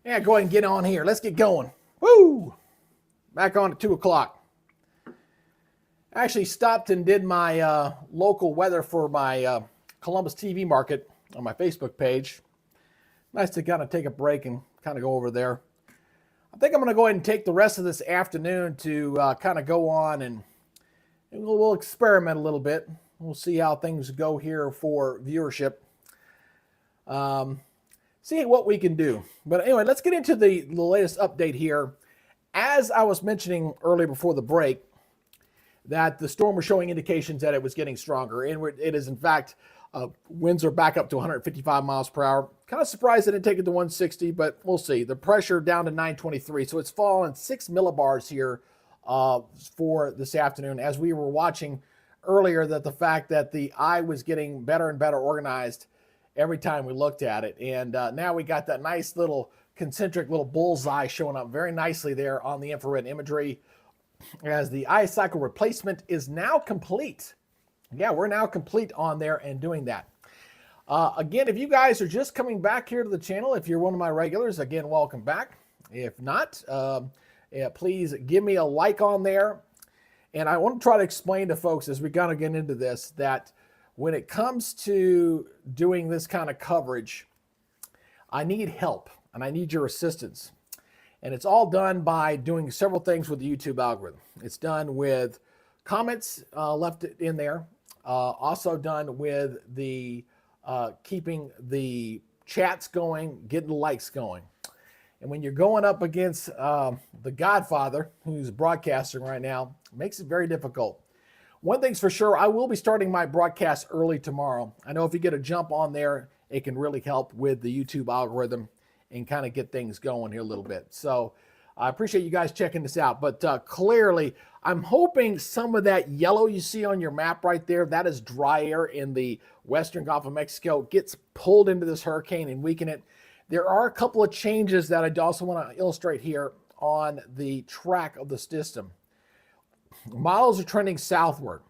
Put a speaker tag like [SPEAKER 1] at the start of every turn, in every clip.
[SPEAKER 1] Yeah, go ahead and get on here. Let's get going. Woo! Back on at 2 o'clock. I actually stopped and did my local weather for my Columbus TV market on my Facebook page. Nice to kind of take a break and kind of go over there. I think I'm going to go ahead and take the rest of this afternoon to kind of go on and we'll experiment a little bit. We'll see how things go here for viewership. See what we can do. But anyway, let's get into the latest update here. As I was mentioning earlier before the break, that the storm was showing indications that it was getting stronger. And it is, in fact, winds are back up to 155 miles per hour. Kind of surprised it didn't take it to 160, but we'll see. The pressure down to 923. So it's fallen 6 millibars here for this afternoon. As we were watching earlier, that the fact that the eye was getting better and better organized every time we looked at it. And now we got that nice little concentric little bullseye showing up very nicely there on the infrared imagery as the eye cycle replacement is now complete. Yeah, we're now complete on there and doing that. Again, if you guys are just coming back here to the channel, if you're one of my regulars, again, welcome back. If not, please give me a like on there. And I want to try to explain to folks as we kind of get into this that when it comes to doing this kind of coverage, I need help and I need your assistance. And it's all done by doing several things with the YouTube algorithm. It's done with comments left in there, also done with the keeping the chats going, getting the likes going. And when you're going up against the Godfather, who's broadcasting right now, it makes it very difficult. One thing's for sure, I will be starting my broadcast early tomorrow. I know if you get a jump on there, it can really help with the YouTube algorithm and kind of get things going here a little bit. So I appreciate you guys checking this out. But clearly, I'm hoping some of that yellow you see on your map right there, that is dry air in the western Gulf of Mexico, gets pulled into this hurricane and weaken it. There are a couple of changes that I also want to illustrate here on the track of the system. Models are trending southward.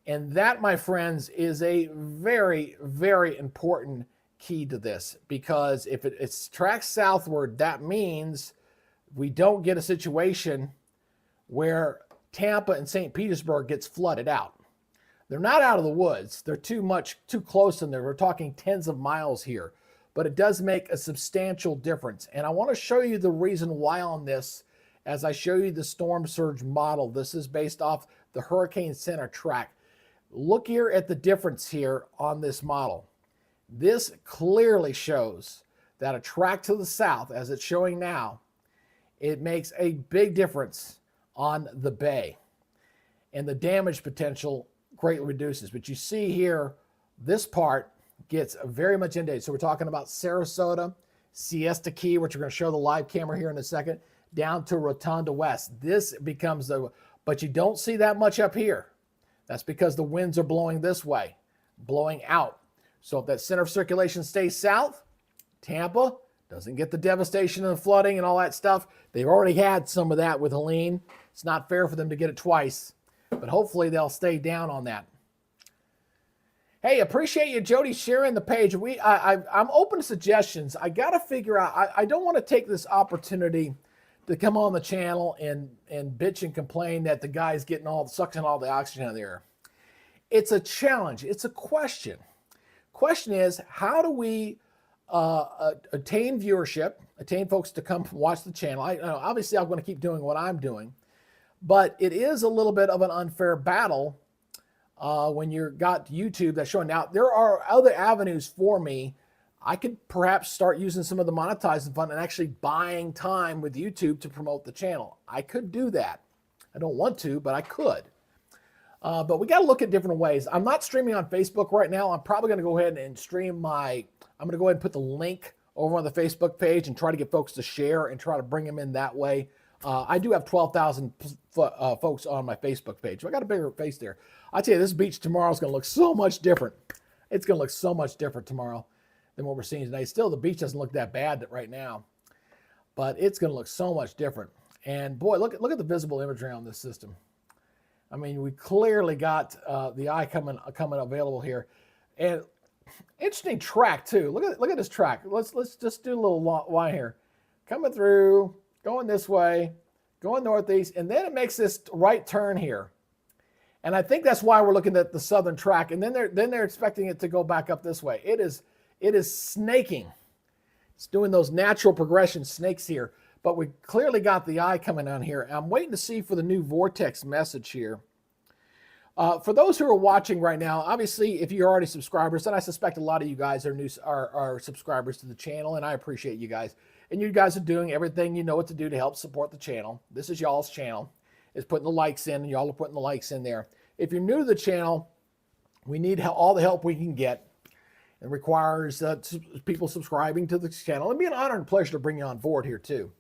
[SPEAKER 1] And that, my friends, is a very, very important key to this, because if it's tracked southward, that means we don't get a situation where Tampa and St. Petersburg gets flooded out. They're not out of the woods. They're too close in there. We're talking tens of miles here, but it does make a substantial difference. And I want to show you the reason why on this as I show you the storm surge model. This is based off the Hurricane Center track. Look here at the difference here on this model. This clearly shows that a track to the south, as it's showing now, it makes a big difference on the bay. And the damage potential greatly reduces. But you see here, this part gets very much inundated. So we're talking about Sarasota, Siesta Key, which we're going to show the live camera here in a second, down to Rotunda West. This becomes but you don't see that much up here. That's because the winds are blowing this way, blowing out. So if that center of circulation stays south, Tampa doesn't get the devastation and the flooding and all that stuff. They've already had some of that with Helene. It's not fair for them to get it twice, but hopefully they'll stay down on that. Hey, appreciate you, Jody, sharing the page. I'm open to suggestions. I got to figure out, I don't want to take this opportunity to come on the channel and bitch and complain that the guy's getting sucking all the oxygen out of the air. It's a challenge. It's a question. Question is, how do we attain viewership, attain folks to come watch the channel? Obviously, I'm going to keep doing what I'm doing, but it is a little bit of an unfair battle when you've got YouTube that's showing. Now, there are other avenues for me. I could perhaps start using some of the monetizing fund and actually buying time with YouTube to promote the channel. I could do that. I don't want to, but I could. But we got to look at different ways. I'm not streaming on Facebook right now. I'm probably going to go ahead and stream I'm going to go ahead and put the link over on the Facebook page and try to get folks to share and try to bring them in that way. I do have 12,000 folks on my Facebook page. So I got a bigger face there. I tell you, this beach tomorrow is going to look so much different. It's going to look so much different tomorrow than what we're seeing today. Still, the beach doesn't look that bad right now, but it's going to look so much different. And boy, look at the visible imagery on this system. I mean, we clearly got the eye coming available here, and interesting track too. Look at this track. Let's just do a little line here. coming through, going this way, going northeast, and then it makes this right turn here. And I think that's why we're looking at the southern track. And then they're expecting it to go back up this way. It is snaking. It's doing those natural progression snakes here. But we clearly got the eye coming on here. I'm waiting to see for the new vortex message here. For those who are watching right now, obviously, if you're already subscribers, and I suspect a lot of you guys are subscribers to the channel, and I appreciate you guys. And you guys are doing everything you know what to do to help support the channel. This is y'all's channel. It's putting the likes in, and y'all are putting the likes in there. If you're new to the channel, we need all the help we can get. It requires people subscribing to the channel. It'd be an honor and pleasure to bring you on board here too.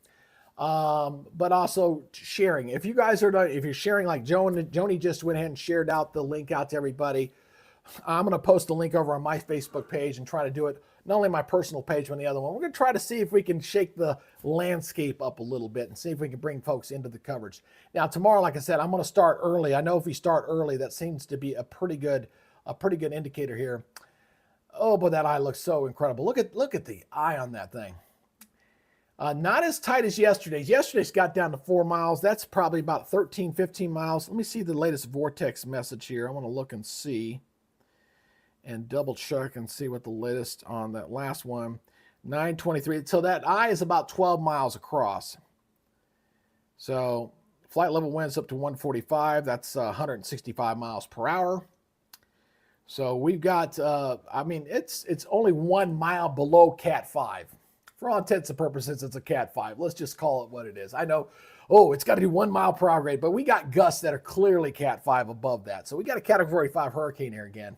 [SPEAKER 1] But also sharing. If you guys are, if you're sharing like Joni just went ahead and shared out the link out to everybody. I'm going to post a link over on my Facebook page and try to do it, not only my personal page, but the other one. We're going to try to see if we can shake the landscape up a little bit and see if we can bring folks into the coverage. Now, tomorrow, like I said, I'm going to start early. I know if we start early, that seems to be a pretty good indicator here. Oh, but that eye looks so incredible. Look at the eye on that thing. Not as tight as yesterday's. Yesterday's got down to 4 miles. That's probably about 13, 15 miles. Let me see the latest vortex message here. I want to look and see and double check and see what the latest on that last one, 923. So that eye is about 12 miles across. So flight level winds up to 145. That's 165 miles per hour. So we've got, I mean, it's only 1 mile below Cat 5. For all intents and purposes, it's a Cat 5. Let's just call it what it is. I know, oh, it's got to do 1 mile per hour rate, but we got gusts that are clearly Cat 5 above that. So we got a Category 5 hurricane here again.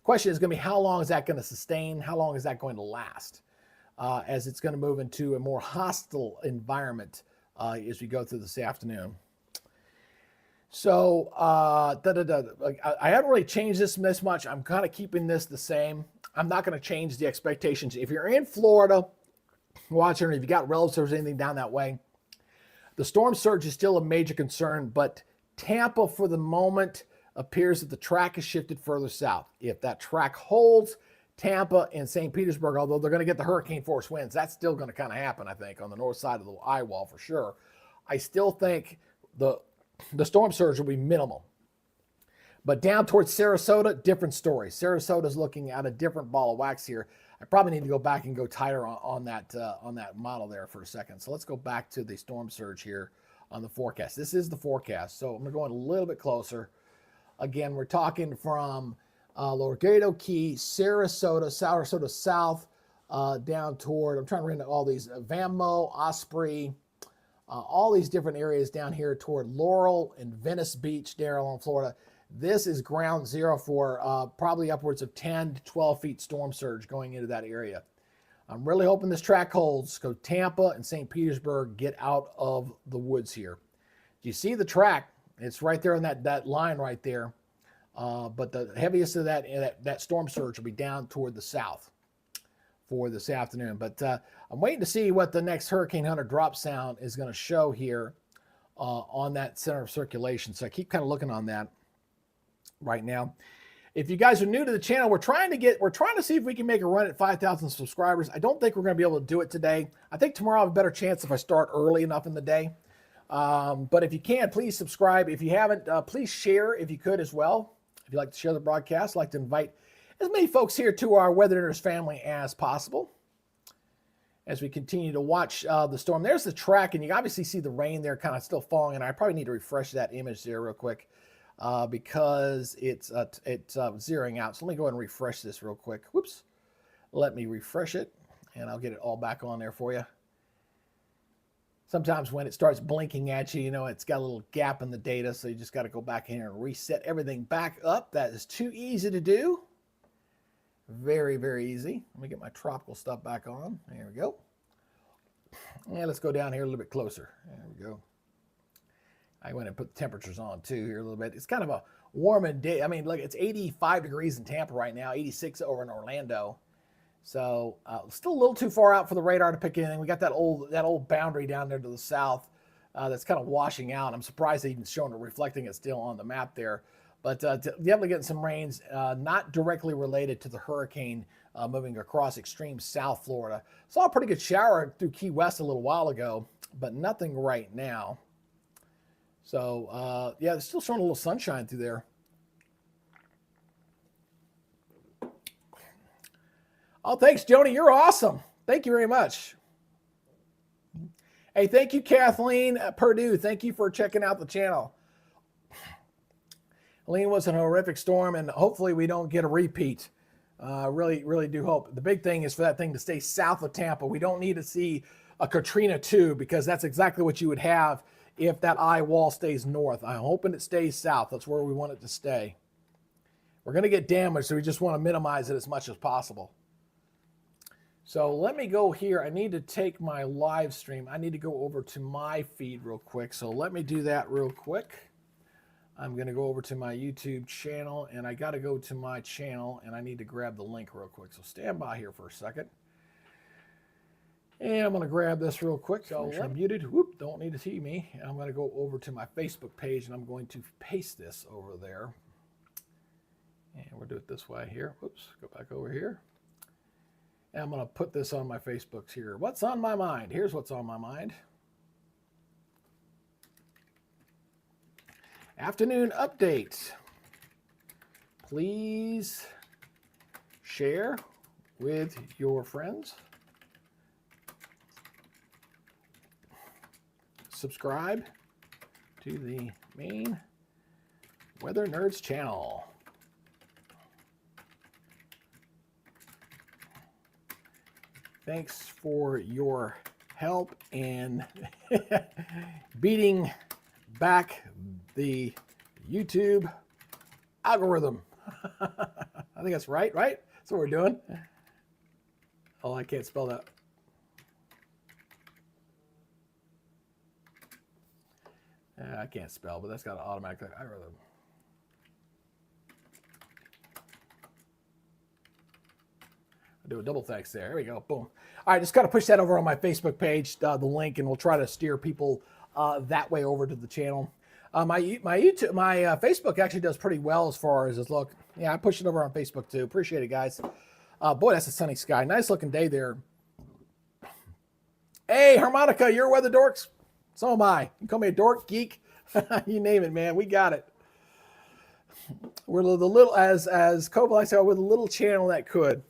[SPEAKER 1] Question is going to be, how long is that going to sustain? How long is that going to last? As it's going to move into a more hostile environment as we go through this afternoon. So I haven't really changed this much. I'm kind of keeping this the same. I'm not going to change the expectations. If you're in Florida watching, or if you got relatives or anything down that way, the storm surge is still a major concern, but Tampa for the moment appears that the track has shifted further south. If that track holds, Tampa and St. Petersburg, although they're going to get the hurricane force winds, that's still going to kind of happen, I think, on the north side of the eye wall for sure. I still think the storm surge will be minimal. But down towards Sarasota, different story. Sarasota's looking at a different ball of wax here. I probably need to go back and go tighter on that model there for a second. So let's go back to the storm surge here on the forecast. This is the forecast. So I'm going to go in a little bit closer. Again, we're talking from Largado Key, Sarasota South, down toward, I'm trying to run all these, Vamo, Osprey, all these different areas down here toward Laurel and Venice Beach, Darrell, in Florida. This is ground zero for probably upwards of 10 to 12 feet storm surge going into that area. I'm really hoping this track holds, so Tampa and St. Petersburg get out of the woods here. Do you see the track? It's right there on that line right there. But the heaviest of that storm surge will be down toward the south for this afternoon. But I'm waiting to see what the next Hurricane Hunter drop sound is going to show here on that center of circulation. So I keep kind of looking on that right now. If you guys are new to the channel, we're trying to see if we can make a run at 5,000 subscribers. I don't think we're going to be able to do it today. I think tomorrow I have a better chance if I start early enough in the day. But if you can, please subscribe. If you haven't, please share if you could as well. If you'd like to share the broadcast, I'd like to invite as many folks here to our Weatherers family as possible as we continue to watch the storm. There's the track, and you obviously see the rain there kind of still falling, and I probably need to refresh that image there real quick because it's zeroing out. So let me go ahead and refresh this real quick. Whoops. Let me refresh it, and I'll get it all back on there for you. Sometimes when it starts blinking at you, you know, it's got a little gap in the data, so you just got to go back in here and reset everything back up. That is too easy to do. Very, very easy. Let me get my tropical stuff back on. There we go. And let's go down here a little bit closer. There we go. I went and put the temperatures on too here a little bit. It's kind of a warm day. I mean, look, it's 85 degrees in Tampa right now, 86 over in Orlando. So still a little too far out for the radar to pick anything. We got that old boundary down there to the south that's kind of washing out. I'm surprised they even showing it, reflecting it still on the map there. But definitely getting some rains, not directly related to the hurricane moving across extreme South Florida. Saw a pretty good shower through Key West a little while ago, but nothing right now. So, yeah, it's still showing a little sunshine through there. Oh, thanks, Joni. You're awesome. Thank you very much. Hey, thank you, Kathleen Purdue. Thank you for checking out the channel. Helene was a horrific storm, and hopefully we don't get a repeat. Really do hope. The big thing is for that thing to stay south of Tampa. We don't need to see a Katrina 2, because that's exactly what you would have if that eye wall stays north. I'm hoping it stays south. That's where we want it to stay. We're going to get damaged, so we just want to minimize it as much as possible. So let me go here. I need to take my live stream. I need to go over to my feed real quick. So let me do that real quick. I'm going to go over to my YouTube channel, and I got to go to my channel, and I need to grab the link real quick. So stand by here for a second. And I'm going to grab this real quick. So I'm muted. Whoop, don't need to see me. And I'm going to go over to my Facebook page, and I'm going to paste this over there. And we'll do it this way here. Whoops, go back over here. And I'm going to put this on my Facebooks here. What's on my mind? Here's what's on my mind. Afternoon update. Please share with your friends. Subscribe to the main Weather Nerds channel. Thanks for your help in beating back the YouTube algorithm. I think that's right? That's what we're doing. Oh, I can't spell that. I can't spell, but that's got an automatic algorithm. Do a double thanks there. There we go. Boom. All right, just got to push that over on my Facebook page, the link, and we'll try to steer people that way over to the channel. My Facebook actually does pretty well as far as this look. Yeah, I push it over on Facebook too. Appreciate it, guys. Boy, that's a sunny sky. Nice looking day there. Hey, Harmonica, you're weather dorks. So am I. You call me a dork, geek, you name it, man. We got it. We're the little, as Kobe likes to say, we're the little channel that could.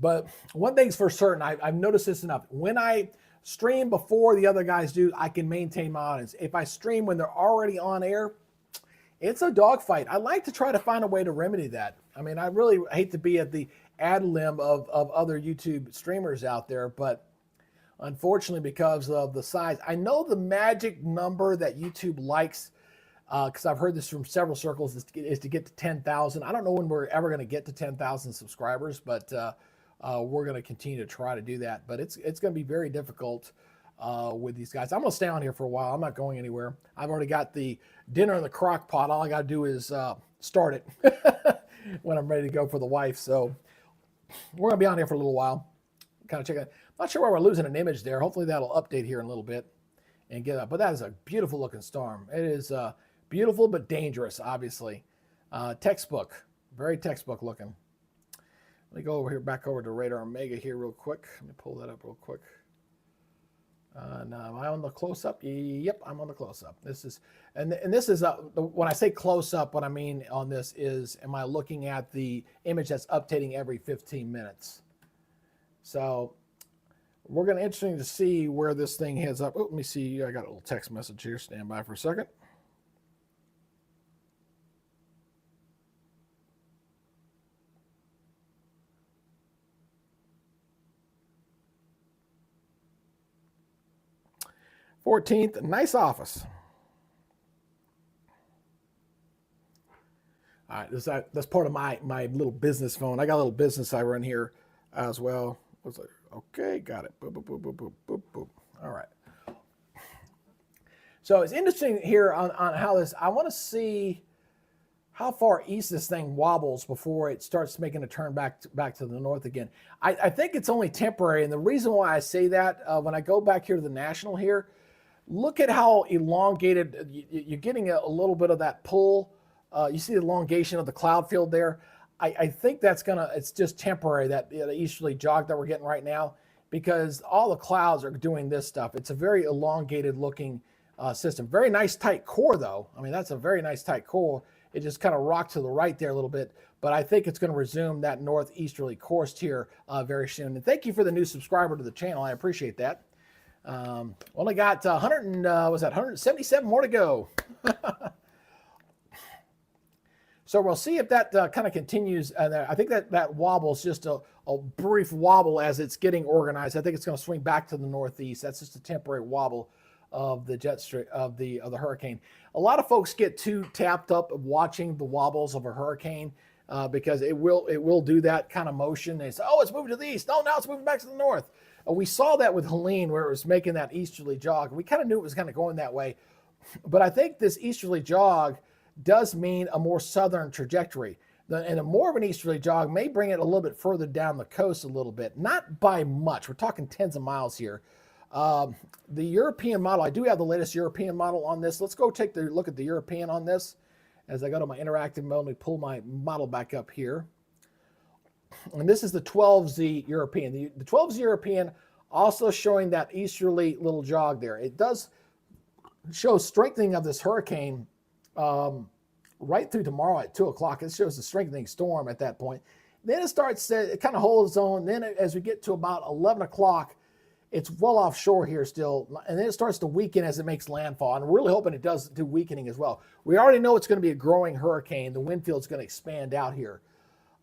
[SPEAKER 1] But one thing's for certain, I've noticed this enough. When I stream before the other guys do, I can maintain my audience. If I stream when they're already on air, it's a dogfight. I like to try to find a way to remedy that. I mean, I really hate to be at the ad limb of other YouTube streamers out there, but unfortunately, because of the size, I know the magic number that YouTube likes, because I've heard this from several circles, is to get to 10,000. I don't know when we're ever going to get to 10,000 subscribers, but we're going to continue to try to do that. But it's going to be very difficult with these guys. I'm going to stay on here for a while. I'm not going anywhere. I've already got the dinner in the crock pot. All I got to do is start it when I'm ready to go for the wife. So we're going to be on here for a little while. Kind of check it. Not sure why we're losing an image there. Hopefully that'll update here in a little bit and get up. But that is a beautiful looking storm. It is beautiful but dangerous, obviously. Textbook, very textbook looking. Let me go over here, back over to Radar Omega here real quick. Let me pull that up real quick. Now, am I on the close-up? Yep, I'm on the close-up. This is, and this is, when I say close-up, what I mean on this is, am I looking at the image that's updating every 15 minutes? So we're going to interesting to see where this thing heads up. Oh, let me see. I got a little text message here. Stand by for a second. $14th, nice office. All right, that's part of my little business phone. I got a little business I run here as well. Okay, got it. Boop, boop, boop, boop, boop, boop, boop. All right. So it's interesting here on how this, I want to see how far east this thing wobbles before it starts making a turn back to the north again. I think it's only temporary, and the reason why I say that, when I go back here to the national here, look at how elongated, you're getting a little bit of that pull You see the elongation of the cloud field there. I think it's just temporary, that easterly jog that we're getting right now, because all the clouds are doing this stuff. It's a very elongated looking system. Very nice tight core though. I mean, that's a very nice tight core. It just kind of rocked to the right there a little bit, but I think it's going to resume that northeasterly course here very soon. And thank you for the new subscriber to the channel. I appreciate that. Only got 177 more to go. So we'll see if that kind of continues. I think that wobble is just a brief wobble as it's getting organized. I think it's going to swing back to the northeast. That's just a temporary wobble of the jet stream of the hurricane. A lot of folks get too tapped up watching the wobbles of a hurricane because it will do that kind of motion. They say, oh, it's moving to the east. Oh, now it's moving back to the north. We saw that with Helene where it was making that easterly jog. We kind of knew it was kind of going that way. But I think this easterly jog does mean a more southern trajectory. And a more of an easterly jog may bring it a little bit further down the coast a little bit. Not by much. We're talking tens of miles here. The European model, I do have the latest European model on this. Let's go take a look at the European on this. As I go to my interactive mode, let me pull my model back up here. And this is the 12Z European. The 12Z European also showing that easterly little jog there. It does show strengthening of this hurricane right through tomorrow at 2 o'clock. It shows a strengthening storm at that point. Then it starts, it kind of holds its own. Then as we get to about 11 o'clock, it's well offshore here still. And then it starts to weaken as it makes landfall. And we're really hoping it does do weakening as well. We already know it's going to be a growing hurricane. The wind field's going to expand out here.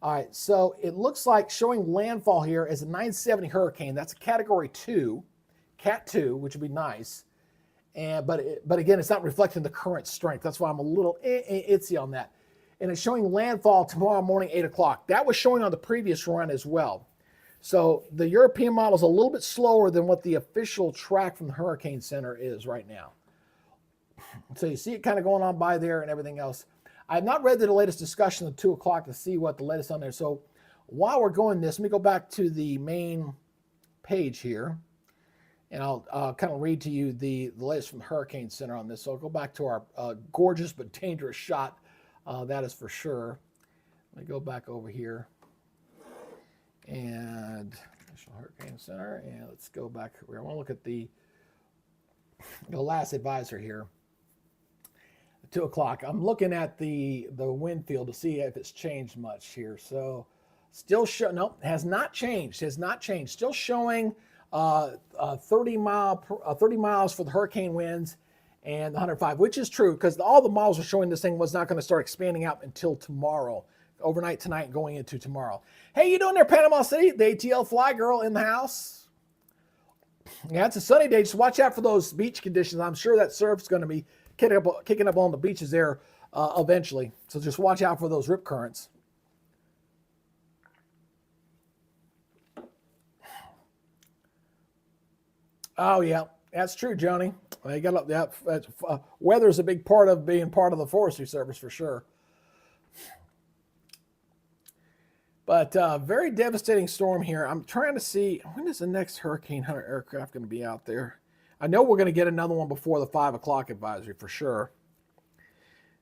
[SPEAKER 1] All right, so it looks like showing landfall here as a 970 hurricane. That's a category 2, Cat 2, which would be nice. But again, it's not reflecting the current strength. That's why I'm a little itsy on that. And it's showing landfall tomorrow morning, 8 o'clock. That was showing on the previous run as well. So the European model is a little bit slower than what the official track from the Hurricane Center is right now. So you see it kind of going on by there and everything else. I have not read the latest discussion at 2 o'clock to see what the latest on there. So while we're going this, let me go back to the main page here. And I'll kind of read to you the latest from the Hurricane Center on this. So I'll go back to our gorgeous but dangerous shot. That is for sure. Let me go back over here. And National Hurricane Center. And let's go back here. I want to look at the last advisor here. 2 o'clock. I'm looking at the wind field to see if it's changed much here. So still no, has not changed. Has not changed. Still showing 30 miles for the hurricane winds and 105, which is true because all the models are showing this thing was not going to start expanding out until tomorrow, overnight tonight and going into tomorrow. Hey, you doing there, Panama City? The ATL Fly Girl in the house. Yeah, it's a sunny day. Just watch out for those beach conditions. I'm sure that surf's going to be kicking up on the beaches there eventually. So just watch out for those rip currents. Oh yeah, that's true, Joni. Well, you got that. Weather is a big part of being part of the Forestry Service for sure. But very devastating storm here. I'm trying to see when is the next Hurricane Hunter aircraft going to be out there. I know we're going to get another one before the 5 o'clock advisory for sure.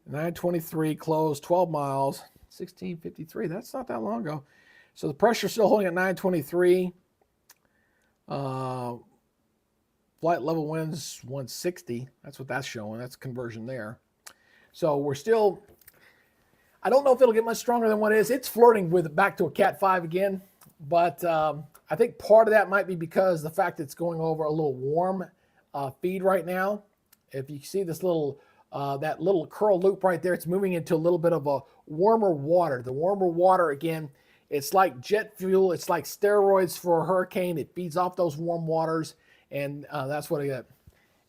[SPEAKER 1] 923 closed, 12 miles, 1653. That's not that long ago. So the pressure's still holding at 923. Flight level winds 160. That's what that's showing. That's conversion there. So we're still, I don't know if it'll get much stronger than what it is. It's flirting with back to a Cat 5 again. But I think part of that might be because the fact that it's going over a little warm feed right now. If you see this little, that little curl loop right there, it's moving into a little bit of a warmer water. The warmer water, again, it's like jet fuel. It's like steroids for a hurricane. It feeds off those warm waters. And that's what I got.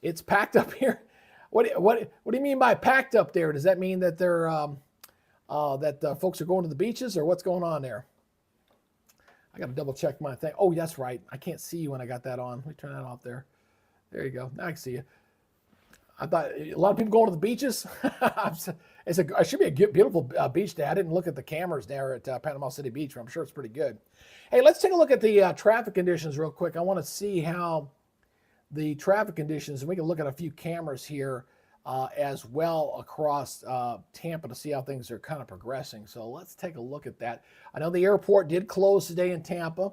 [SPEAKER 1] It's packed up here. What do you mean by packed up there? Does that mean that they're folks are going to the beaches, or what's going on there? I got to double check my thing. Oh, that's right. I can't see you when I got that on. Let me turn that off there. There you go. Now I can see you. I thought a lot of people going to the beaches. It should be a beautiful beach day. I didn't look at the cameras there at Panama City Beach, but I'm sure it's pretty good. Hey, let's take a look at the traffic conditions real quick. I want to see how the traffic conditions, and we can look at a few cameras here as well across Tampa to see how things are kind of progressing. So let's take a look at that. I know the airport did close today in Tampa.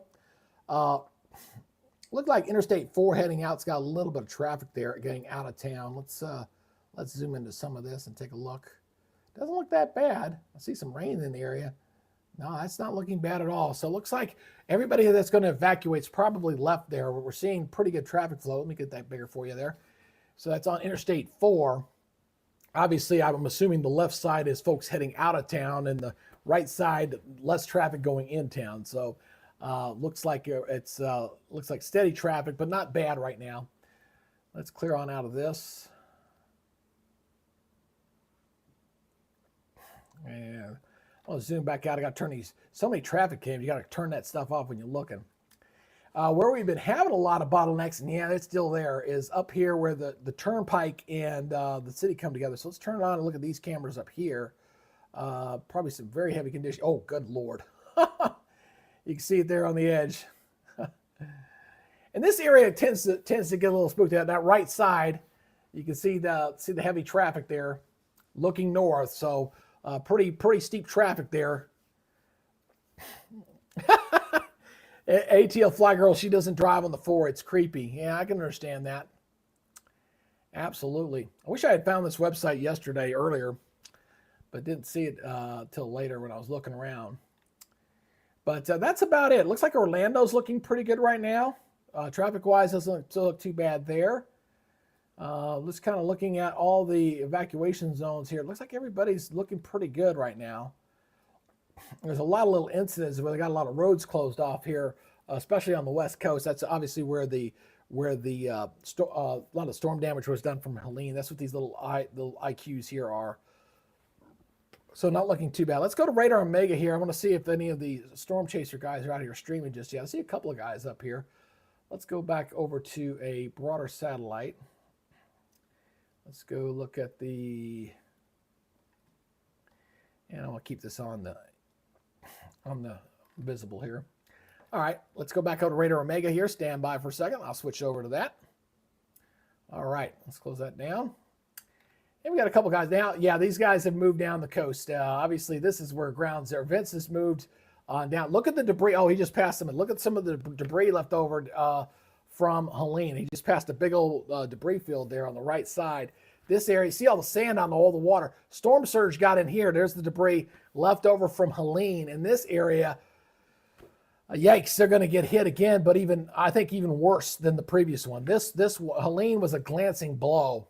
[SPEAKER 1] Looked like Interstate 4 heading out's got a little bit of traffic there getting out of town. Let's zoom into some of this and take a look. Doesn't look that bad. I see some rain in the area. No, that's not looking bad at all. So it looks like everybody that's going to evacuate's probably left there. We're seeing pretty good traffic flow. Let me get that bigger for you there. So that's on Interstate 4. Obviously, I'm assuming the left side is folks heading out of town, and the right side, less traffic going in town. So looks like looks like steady traffic, but not bad right now. Let's clear on out of this. And I'll zoom back out. I got to turn these, so many traffic cams, you got to turn that stuff off when you're looking. Where we've been having a lot of bottlenecks, and yeah, it's still there, is up here where the turnpike and the city come together. So let's turn it on and look at these cameras up here. Probably some very heavy condition. Oh, good Lord. You can see it there on the edge. And this area tends to get a little spooked out. That right side, you can see the heavy traffic there looking north. So pretty steep traffic there. ATL Fly Girl, she doesn't drive on the 4. It's creepy. Yeah, I can understand that. Absolutely. I wish I had found this website yesterday earlier, but didn't see it till later when I was looking around. But that's about it. Looks like Orlando's looking pretty good right now. Traffic-wise, doesn't look too bad there. Just kind of looking at all the evacuation zones here. It looks like everybody's looking pretty good right now. There's a lot of little incidents where they got a lot of roads closed off here, especially on the West Coast. That's obviously where a lot of storm damage was done from Helene. That's what these little IQs here are. So not looking too bad. Let's go to Radar Omega here. I want to see if any of the Storm Chaser guys are out here streaming just yet. I see a couple of guys up here. Let's go back over to a broader satellite. Let's go look at the, and I want to keep this on the visible here. All right, let's go back over to Radar Omega here. Stand by for a second. I'll switch over to that. All right, let's close that down. And we got a couple guys now. Yeah, these guys have moved down the coast. Obviously, this is where ground's there. Vince has moved on down. Look at the debris. Oh, he just passed them. And look at some of the debris left over from Helene. He just passed a big old debris field there on the right side. This area, see all the sand on all the water. Storm surge got in here. There's the debris left over from Helene. In this area, yikes, they're going to get hit again, but I think even worse than the previous one. This Helene was a glancing blow.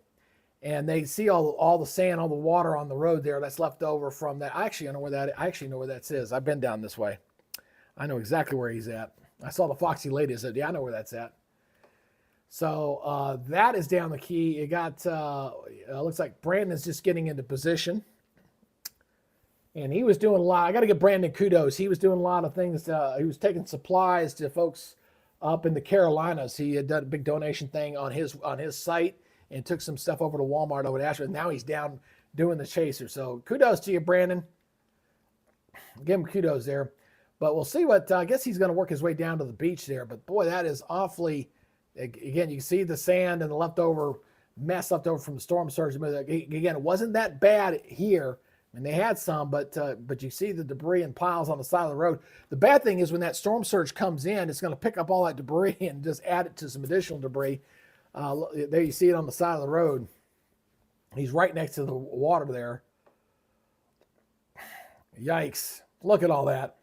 [SPEAKER 1] And they see all the sand, all the water on the road there that's left over from that. I actually know where that is. I've been down this way. I know exactly where he's at. I saw the Foxy lady. I said, yeah, I know where that's at. So that is down the key. It got, looks like Brandon's just getting into position. And he was doing a lot. I got to give Brandon kudos. He was doing a lot of things. He was taking supplies to folks up in the Carolinas. He had done a big donation thing on his site and took some stuff over to Walmart over to Asheville. Now he's down doing the chaser. So kudos to you, Brandon. Give him kudos there. But we'll see what, I guess he's going to work his way down to the beach there. But boy, that is awfully, again, you can see the sand and the leftover mess left over from the storm surge. Again, it wasn't that bad here. And they had some, but you see the debris and piles on the side of the road. The bad thing is when that storm surge comes in, it's going to pick up all that debris and just add it to some additional debris. There you see it on the side of the road. He's right next to the water there. Yikes. Look at all that.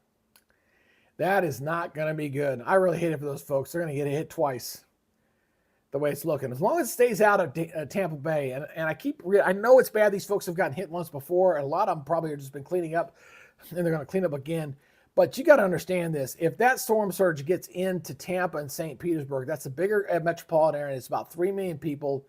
[SPEAKER 1] That is not going to be good. I really hate it for those folks. They're going to get hit twice the way it's looking. As long as it stays out of Tampa Bay. And I know it's bad. These folks have gotten hit once before, and a lot of them probably have just been cleaning up, and they're going to clean up again. But you got to understand this. If that storm surge gets into Tampa and St. Petersburg, that's a bigger metropolitan area. It's about 3 million people.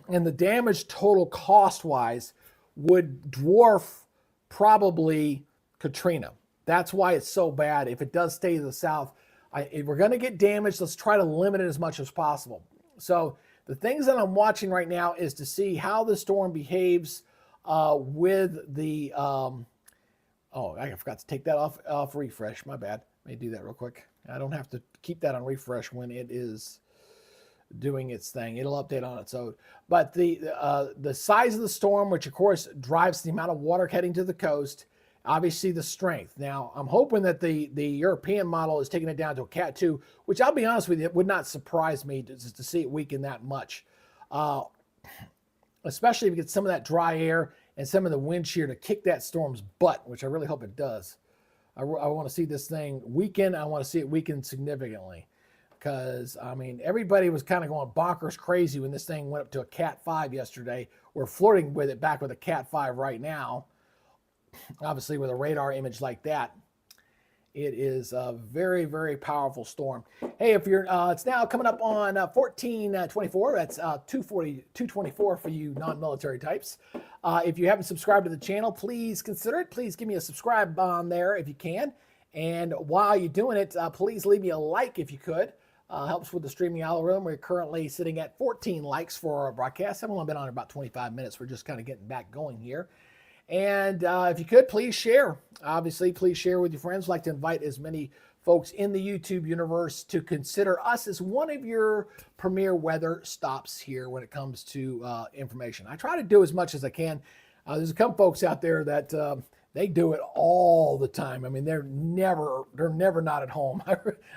[SPEAKER 1] And the damage total cost-wise would dwarf probably Katrina. That's why it's so bad. If it does stay to the south, if we're going to get damaged, let's try to limit it as much as possible. So the things that I'm watching right now is to see how the storm behaves with the... Oh, I forgot to take that off refresh. My bad. Let me do that real quick. I don't have to keep that on refresh when it is doing its thing. It'll update on its own. But the size of the storm, which of course drives the amount of water heading to the coast, obviously the strength. Now, I'm hoping that the European model is taking it down to a Cat 2, which I'll be honest with you, it would not surprise me to see it weaken that much. Especially if you get some of that dry air and some of the wind shear to kick that storm's butt, which I really hope it does. I want to see this thing weaken. I want to see it weaken significantly. Because, I mean, everybody was kind of going bonkers crazy when this thing went up to a Cat 5 yesterday. We're flirting with it back with a Cat 5 right now. Obviously, with a radar image like that, it is a very, very powerful storm. Hey, if you're, it's now coming up on 1424. That's 224 for you non-military types. If you haven't subscribed to the channel, please consider it. Please give me a subscribe on there if you can. And while you're doing it, please leave me a like if you could. Helps with the streaming algorithm. We're currently sitting at 14 likes for our broadcast. I've only been on about 25 minutes. We're just kind of getting back going here. And if you could, please share. Obviously, please share with your friends. I'd like to invite as many folks in the YouTube universe to consider us as one of your premier weather stops here when it comes to information. I try to do as much as I can. There's a couple folks out there that they do it all the time. I mean, they're never not at home.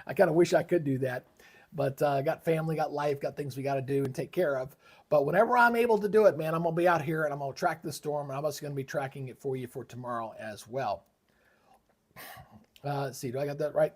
[SPEAKER 1] I kind of wish I could do that. But got family, got life, got things we got to do and take care of. But whenever I'm able to do it, man, I'm going to be out here and I'm going to track the storm. And I'm also going to be tracking it for you for tomorrow as well. Let's see, do I got that right?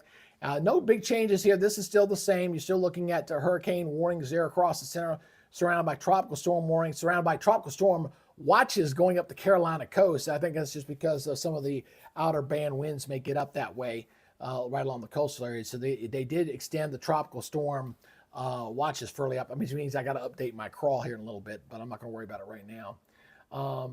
[SPEAKER 1] No big changes here. This is still the same. You're still looking at hurricane warnings there across the center, surrounded by tropical storm warnings, surrounded by tropical storm watches going up the Carolina coast. I think that's just because of some of the outer band winds may get up that way. Right along the coastal area. So they did extend the tropical storm watches further up. I mean, which means I got to update my crawl here in a little bit, but I'm not going to worry about it right now.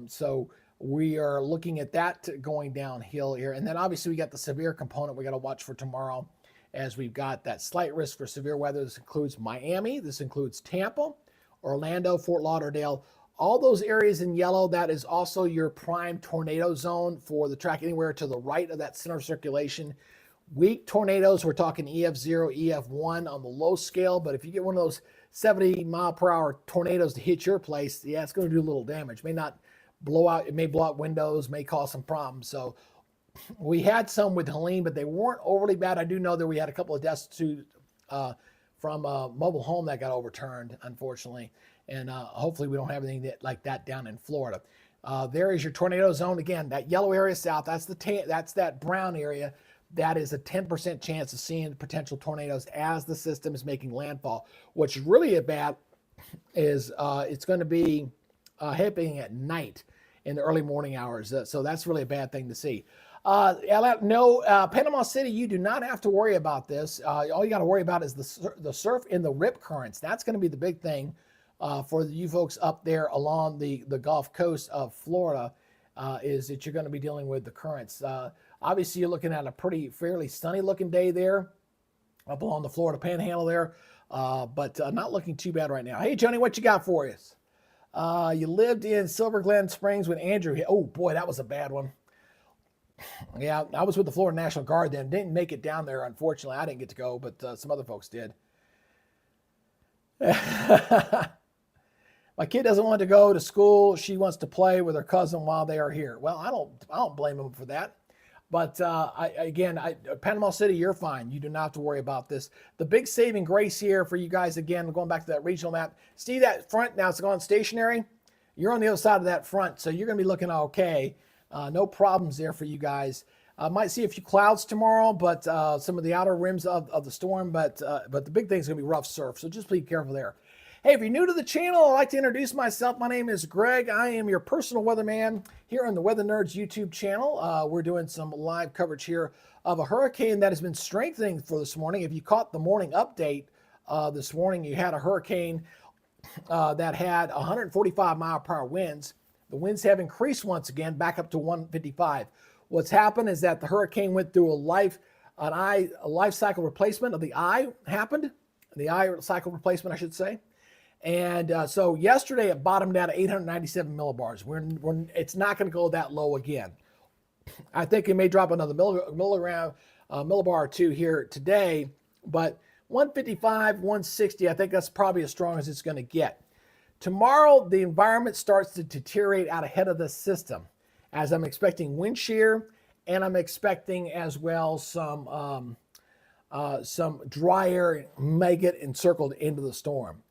[SPEAKER 1] So we are looking at that going downhill here. And then obviously we got the severe component we got to watch for tomorrow, as we've got that slight risk for severe weather. This includes Miami. This includes Tampa, Orlando, Fort Lauderdale. All those areas in yellow, that is also your prime tornado zone for the track anywhere to the right of that center of circulation. Weak tornadoes, we're talking EF0, EF1 on the low scale, but if you get one of those 70-mile-per-hour tornadoes to hit your place, yeah, it's going to do a little damage. May not blow out, it may blow out windows, may cause some problems. So we had some with Helene, but they weren't overly bad. I do know that we had a couple of deaths too, from a mobile home that got overturned, unfortunately, and hopefully we don't have anything like that down in Florida. There is your tornado zone. Again, that yellow area south, that's that brown area. That is a 10% chance of seeing potential tornadoes as the system is making landfall. What's really bad is it's going to be happening at night in the early morning hours. So that's really a bad thing to see. Panama City, you do not have to worry about this. All you got to worry about is the surf in the rip currents. That's going to be the big thing for you folks up there along the Gulf Coast of Florida, is that you're going to be dealing with the currents. Obviously, you're looking at a fairly sunny looking day there up along the Florida Panhandle there, but not looking too bad right now. Hey, Joni, what you got for us? You lived in Silver Glen Springs with Andrew. Oh, boy, that was a bad one. Yeah, I was with the Florida National Guard then. Didn't make it down there, unfortunately. I didn't get to go, but some other folks did. My kid doesn't want to go to school. She wants to play with her cousin while they are here. Well, I don't blame them for that. But Panama City, you're fine. You do not have to worry about this. The big saving grace here for you guys, again, going back to that regional map. See that front now? It's gone stationary. You're on the other side of that front, so you're going to be looking okay. No problems there for you guys. Might see a few clouds tomorrow, but some of the outer rims of the storm. But the big thing is going to be rough surf, so just be careful there. Hey, if you're new to the channel, I'd like to introduce myself. My name is Greg. I am your personal weatherman here on the Weather Nerds YouTube channel. We're doing some live coverage here of a hurricane that has been strengthening for this morning. If you caught the morning update this morning, you had a hurricane that had 145-mile-per-hour winds. The winds have increased once again, back up to 155. What's happened is that the hurricane went through a life cycle replacement of the eye happened. The eye cycle replacement, I should say. And so yesterday it bottomed out at 897 millibars. It's not going to go that low again. I think it may drop another millibar or two here today, but 155, 160, I think that's probably as strong as it's going to get. Tomorrow, the environment starts to deteriorate out ahead of the system, as I'm expecting wind shear, and I'm expecting as well some dry air may get encircled into the storm.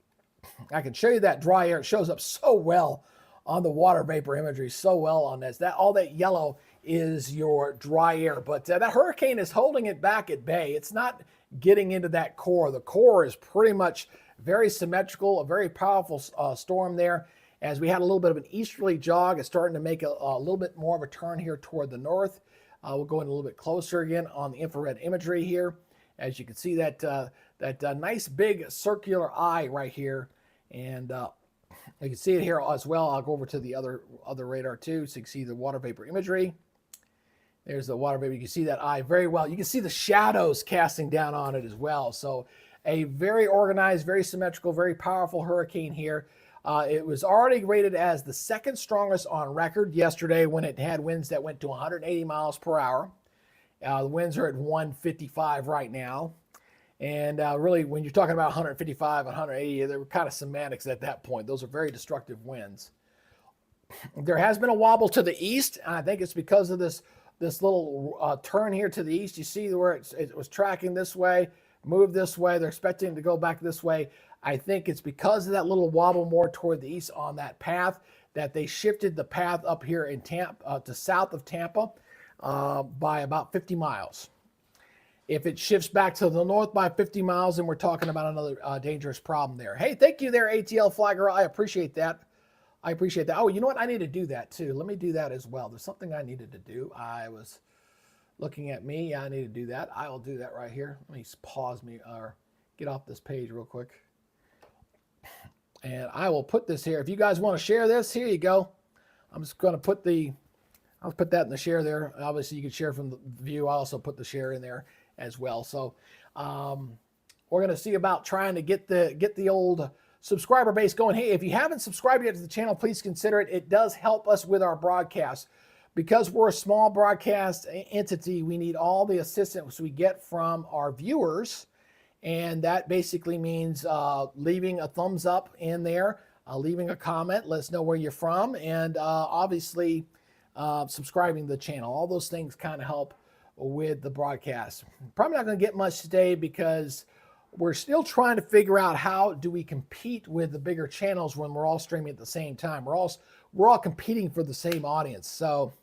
[SPEAKER 1] I can show you that dry air. It shows up so well on the water vapor imagery, so well on this. That all that yellow is your dry air, but that hurricane is holding it back at bay. It's not getting into that core. The core is pretty much very symmetrical, a very powerful storm there. As we had a little bit of an easterly jog, it's starting to make a little bit more of a turn here toward the north. We'll go in a little bit closer again on the infrared imagery here. As you can see that nice big circular eye right here. And you can see it here as well. I'll go over to the other radar too, so you can see the water vapor imagery. There's the water vapor. You can see that eye very well. You can see the shadows casting down on it as well. So a very organized, very symmetrical, very powerful hurricane here. It was already rated as the second strongest on record yesterday when it had winds that went to 180 miles per hour. The winds are at 155 right now. And really, when you're talking about 155, 180, they were kind of semantics at that point. Those are very destructive winds. There has been a wobble to the east, and I think it's because of this little turn here to the east. You see where it was tracking this way, moved this way. They're expecting to go back this way. I think it's because of that little wobble more toward the east on that path that they shifted the path up here in Tampa to south of Tampa by about 50 miles. If it shifts back to the north by 50 miles, then we're talking about another dangerous problem there. Hey, thank you there, ATL Fly Girl. I appreciate that. I appreciate that. Oh, you know what? I need to do that too. Let me do that as well. There's something I needed to do. I was looking at me. I need to do that. I will do that right here. Let me pause me or get off this page real quick. And I will put this here. If you guys want to share this, here you go. I'm just going to put I'll put that in the share there. Obviously, you can share from the view. I also put the share in there as well. So we're going to see about trying to get the old subscriber base going. Hey, if you haven't subscribed yet to the channel, please consider it. It does help us with our broadcast. Because we're a small broadcast entity, we need all the assistance we get from our viewers. And that basically means leaving a thumbs up in there, leaving a comment, let us know where you're from, and obviously subscribing to the channel. All those things kind of help with the broadcast. Probably not going to get much today because we're still trying to figure out how do we compete with the bigger channels when we're all streaming at the same time. We're all competing for the same audience. So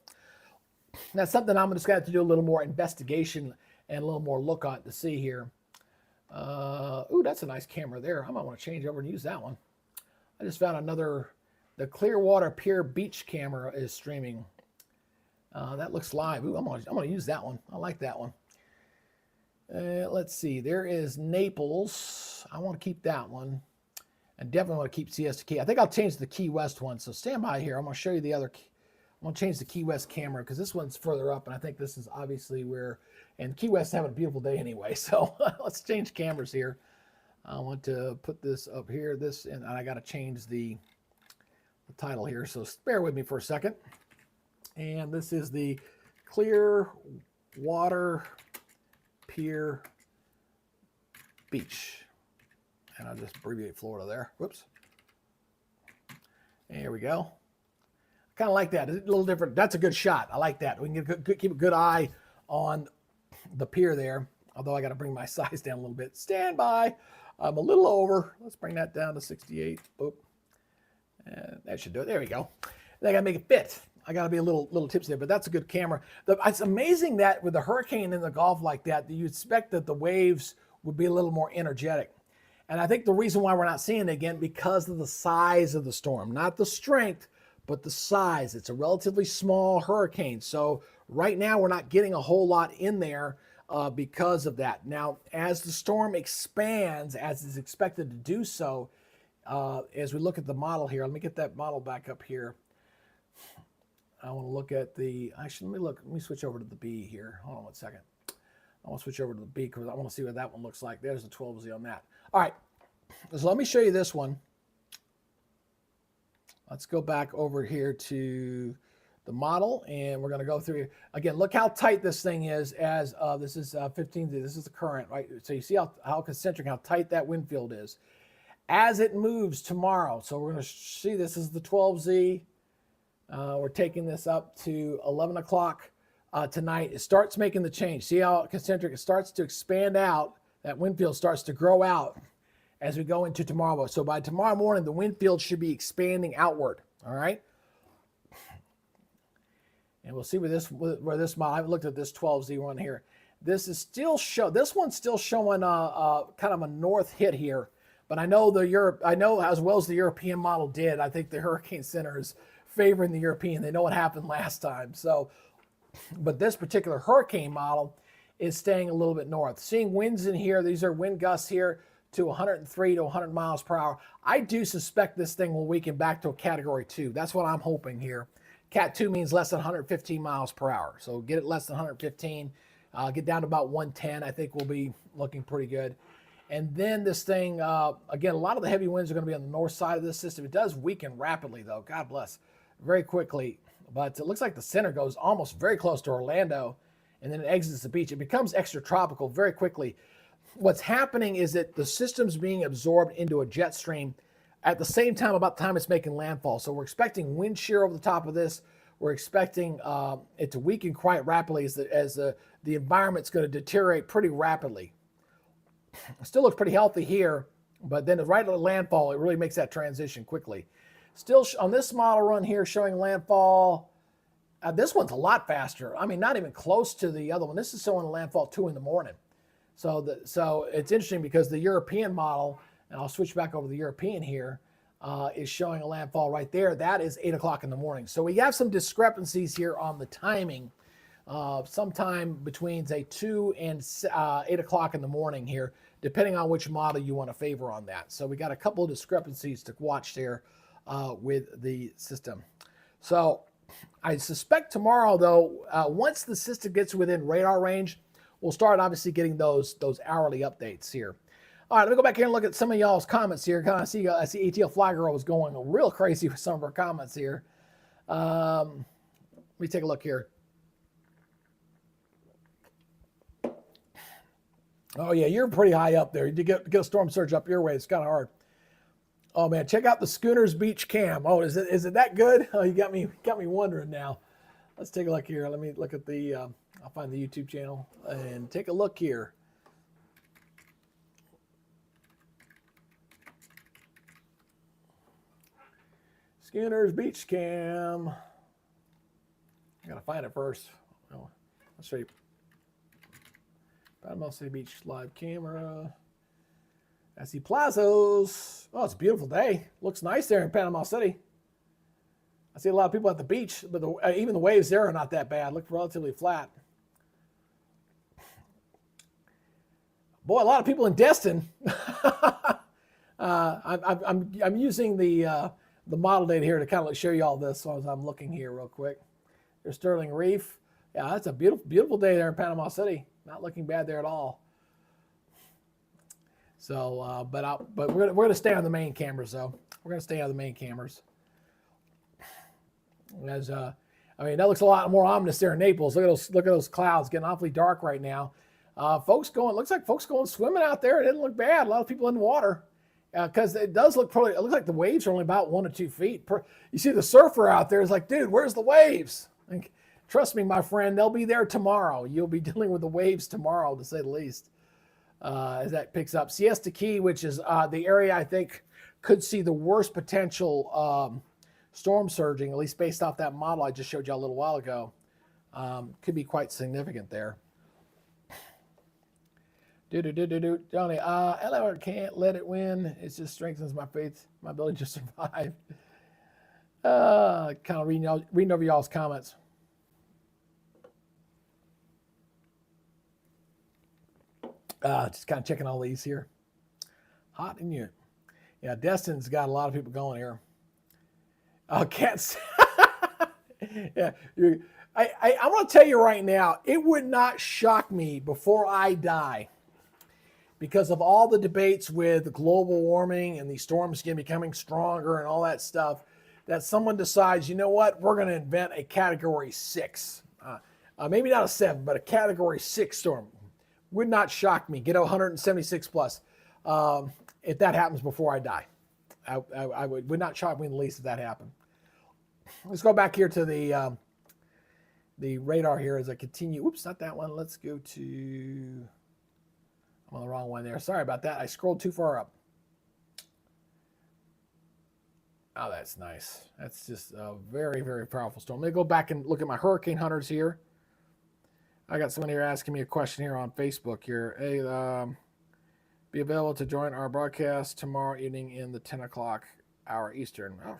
[SPEAKER 1] that's something I'm just going to have to do a little more investigation and a little more look on to see here. Ooh, that's a nice camera there. I might want to change over and use that one. I just found the Clearwater Pier Beach camera is streaming. That looks live. Ooh, I'm gonna use that one. I like that one. Let's see. There is Naples. I want to keep that one. I definitely want to keep Siesta Key. I think I'll change the Key West one. So stand by here. I'm going to show you the other. I'm going to change the Key West camera because this one's further up, and I think this is obviously where. And Key West having a beautiful day anyway. So let's change cameras here. I want to put this up here. And I got to change the title here. So bear with me for a second. And this is the Clearwater Pier Beach. And I'll just abbreviate Florida there. Whoops. There we go. Kind of like that. It's a little different. That's a good shot. I like that. We can keep a good eye on the pier there. Although I got to bring my size down a little bit. Stand by. I'm a little over. Let's bring that down to 68. Boop. And that should do it. There we go. Then I got to make it fit. I got to be a little tipsy there, but that's a good camera. It's amazing that with a hurricane in the Gulf like that, you expect that the waves would be a little more energetic. And I think the reason why we're not seeing it again, because of the size of the storm, not the strength, but the size. It's a relatively small hurricane. So right now we're not getting a whole lot in there because of that. Now, as the storm expands, as is expected to do so, as we look at the model here, let me get that model back up here. I want to look at actually, let me switch over to the B here. Hold on one second. I want to switch over to the B because I want to see what that one looks like. There's the 12Z on that. All right, so let me show you this one. Let's go back over here to the model, and we're going to go through again. Look how tight this thing is. As this is 15. This is the current, right? So you see how concentric, how tight that wind field is. As it moves tomorrow, so we're going to see this is the 12Z. We're taking this up to 11 o'clock tonight. It starts making the change. See how concentric it starts to expand out. That wind field starts to grow out as we go into tomorrow. So by tomorrow morning, the wind field should be expanding outward. All right. And we'll see where this model. I've looked at this 12Z one here. This is still this one's still showing kind of a north hit here. But I know as well as the European model did. I think the Hurricane Center is favoring the European. They know what happened last time. So, but this particular hurricane model is staying a little bit north. Seeing winds in here. These are wind gusts here to 103 to 100 miles per hour. I do suspect this thing will weaken back to a Category 2. That's what I'm hoping here. Cat 2 means less than 115 miles per hour. So get it less than 115, get down to about 110. I think we'll be looking pretty good. And then this thing, again, a lot of the heavy winds are going to be on the north side of this system. It does weaken rapidly, though. God bless. Very quickly. But it looks like the center goes almost very close to Orlando, and then it exits the beach. It becomes extratropical very quickly. What's happening is that the system's being absorbed into a jet stream at the same time, about the time it's making landfall. So we're expecting wind shear over the top of this. We're expecting it to weaken quite rapidly as the environment's going to deteriorate pretty rapidly. It still looks pretty healthy here, but then right at the landfall, it really makes that transition quickly. Still on this model run here showing landfall. This one's a lot faster. I mean, not even close to the other one. This is showing landfall 2 in the morning. So it's interesting because the European model, and I'll switch back over to the European here, is showing a landfall right there. That is 8 o'clock in the morning. So we have some discrepancies here on the timing, sometime between, say, 2 and 8 o'clock in the morning here, depending on which model you want to favor on that. So we got a couple of discrepancies to watch there with the system. So I suspect tomorrow, though, once the system gets within radar range, we'll start obviously getting those hourly updates here. All right, let me go back here and look at some of y'all's comments here. I see ATL Fly Girl was going real crazy with some of her comments here. Let me take a look here. Oh yeah, you're pretty high up there. You get a storm surge up your way. It's kind of hard. Oh man, check out the Schooners Beach cam. Oh, is it that good? Oh, you got me wondering now. Let's take a look here. Let me look at the. I'll find the YouTube channel and take a look here. Schooners Beach cam. I gotta find it first. Oh, let's show you. Panama City Beach live camera. I see plazos. Oh, it's a beautiful day. Looks nice there in Panama City. I see a lot of people at the beach, but even the waves there are not that bad. Look relatively flat. Boy, a lot of people in Destin. I'm using the model data here to kind of show you all this as I'm looking here real quick. There's Sterling Reef. Yeah, that's a beautiful day there in Panama City. Not looking bad there at all. So, but we're gonna stay on the main cameras though. We're gonna stay on the main cameras. As I mean, that looks a lot more ominous there in Naples. Look at those clouds getting awfully dark right now. Looks like folks going swimming out there. It didn't look bad. A lot of people in the water. Because it looks like the waves are only about 1 or 2 feet. You see the surfer out there is like, dude, where's the waves? Like, trust me, my friend, they'll be there tomorrow. You'll be dealing with the waves tomorrow, to say the least, as that picks up. Siesta Key, which is the area I think could see the worst potential storm surging, at least based off that model I just showed you a little while ago, could be quite significant there. Johnny, LR can't let it win. It just strengthens my faith, my ability to survive. Kind of reading over y'all's comments. Just kind of checking all these here. Hot in you. Yeah, Destin's got a lot of people going here. Cats. Yeah, I'm going to tell you right now, it would not shock me before I die, because of all the debates with global warming and these storms becoming stronger and all that stuff, that someone decides, you know what, we're going to invent a category 6. Maybe not a 7, but a category 6 storm. Would not shock me. Get a 176 plus if that happens before I die. I would not shock me in the least if that happened. Let's go back here to the radar here as I continue. Oops, not that one. Let's go to, I'm on the wrong one there. Sorry about that. I scrolled too far up. Oh, that's nice. That's just a very, very powerful storm. Let me go back and look at my hurricane hunters here. I got someone here asking me a question here on Facebook here. Hey, be available to join our broadcast tomorrow evening in the 10 o'clock hour Eastern. Oh,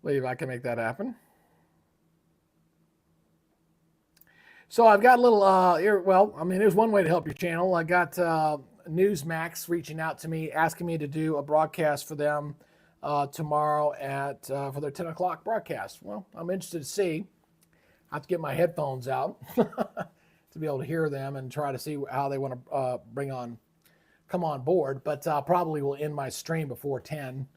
[SPEAKER 1] believe I can make that happen. So I've got a little, well, I mean, there's one way to help your channel. I got Newsmax reaching out to me, asking me to do a broadcast for them tomorrow at for their 10 o'clock broadcast. Well, I'm interested to see. I have to get my headphones out to be able to hear them and try to see how they want to come on board. But probably will end my stream before 10.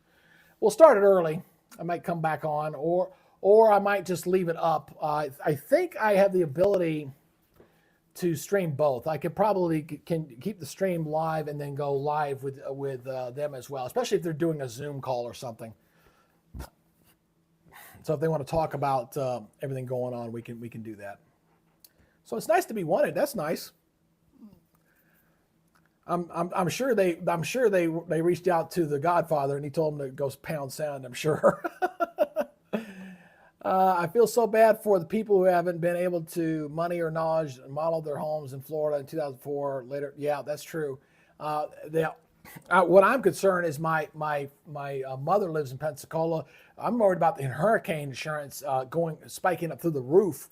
[SPEAKER 1] We'll start it early. I might come back on, or I might just leave it up. I think I have the ability to stream both. I could probably can keep the stream live and then go live with them as well, especially if they're doing a Zoom call or something. So if they want to talk about everything going on, we can do that. So it's nice to be wanted. That's nice. I'm sure they reached out to the Godfather and he told them to go pound sound. I'm sure. I feel so bad for the people who haven't been able to money or knowledge model their homes in Florida in 2004 later. Yeah, that's true. What I'm concerned is my mother lives in Pensacola. I'm worried about the hurricane insurance spiking up through the roof.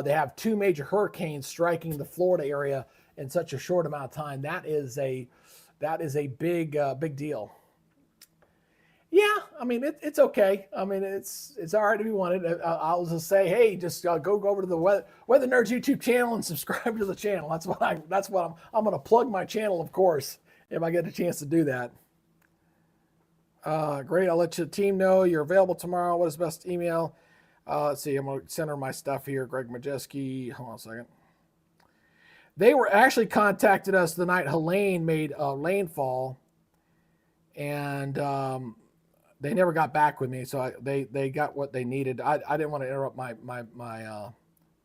[SPEAKER 1] They have 2 major hurricanes striking the Florida area in such a short amount of time. That is a big deal. Yeah, I mean it's okay. I mean it's all right to be wanted. I'll just say, hey, just go over to the Weather Nerds YouTube channel and subscribe to the channel. That's what I'm going to plug my channel, of course, if I get a chance to do that. Great. I'll let your team know you're available tomorrow. What is the best email? Let's see. I'm going to center my stuff here. Greg Majeski. Hold on a second. They were actually contacted us the night Helene made Rainfall, and they never got back with me. So they got what they needed. I didn't want to interrupt my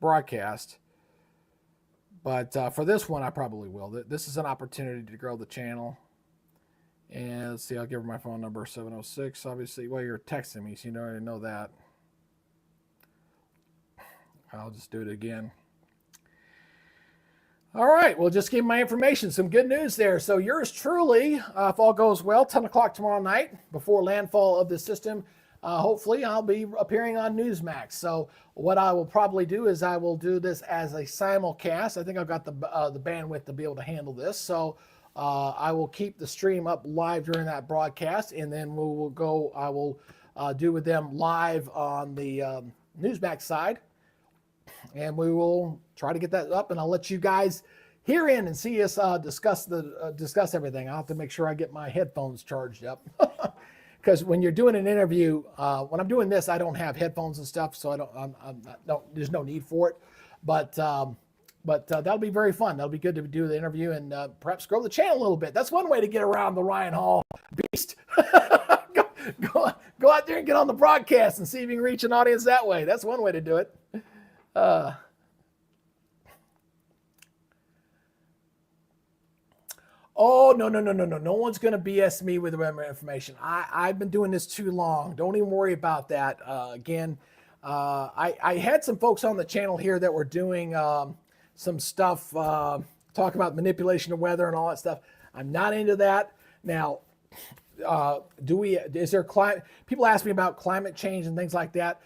[SPEAKER 1] broadcast, but for this one, I probably will. This is an opportunity to grow the channel. And let's see, I'll give her my phone number, 706. Obviously, well, you're texting me, so you already know that. I'll just do it again. All right, well, just give my information. Some good news there. So yours truly, if all goes well, 10 o'clock tomorrow night before landfall of the system, hopefully I'll be appearing on Newsmax. So what I will probably do is I will do this as a simulcast. I think I've got the bandwidth to be able to handle this. So I will keep the stream up live during that broadcast, and then I will do with them live on the Newsmax side. And we will try to get that up, and I'll let you guys hear in and see us discuss everything. I'll have to make sure I get my headphones charged up, because when you're doing an interview, when I'm doing this, I don't have headphones and stuff, so there's no need for it. But that'll be very fun. That'll be good to do the interview and perhaps grow the channel a little bit. That's one way to get around the Ryan Hall beast. Go out there and get on the broadcast and see if you can reach an audience that way. That's one way to do it. Oh, no. No one's going to BS me with the information. I've been doing this too long. Don't even worry about that. Again, I had some folks on the channel here that were doing some stuff, talk about manipulation of weather and all that stuff. I'm not into that. Now, people ask me about climate change and things like that.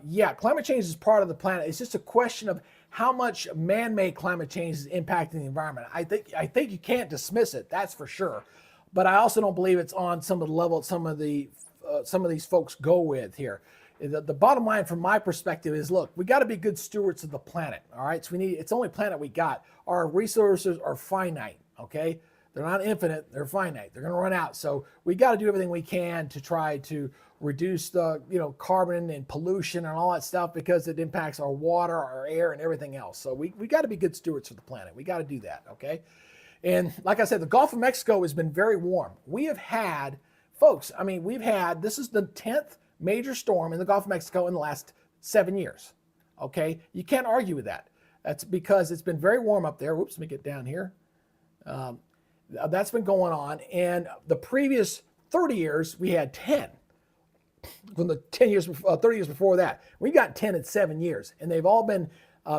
[SPEAKER 1] Yeah, climate change is part of the planet. It's just a question of how much man-made climate change is impacting the environment. I think you can't dismiss it, that's for sure. But I also don't believe it's on some of the level some of these folks go with here. The bottom line from my perspective is, look, we got to be good stewards of the planet. All right, so it's the only planet we got. Our resources are finite. Okay, They're not infinite, they're finite. They're going to run out. So we got to do everything we can to try to reduce the, carbon and pollution and all that stuff, because it impacts our water, our air, and everything else. So we got to be good stewards for the planet. We got to do that, okay? And like I said, the Gulf of Mexico has been very warm. We have had, folks, this is the 10th major storm in the Gulf of Mexico in the last 7 years, okay? You can't argue with that. That's because it's been very warm up there. Whoops, let me get down here. That's been going on. And the previous 30 years, we had 10. From the 30 years before that, we got 10 in 7 years. And they've all been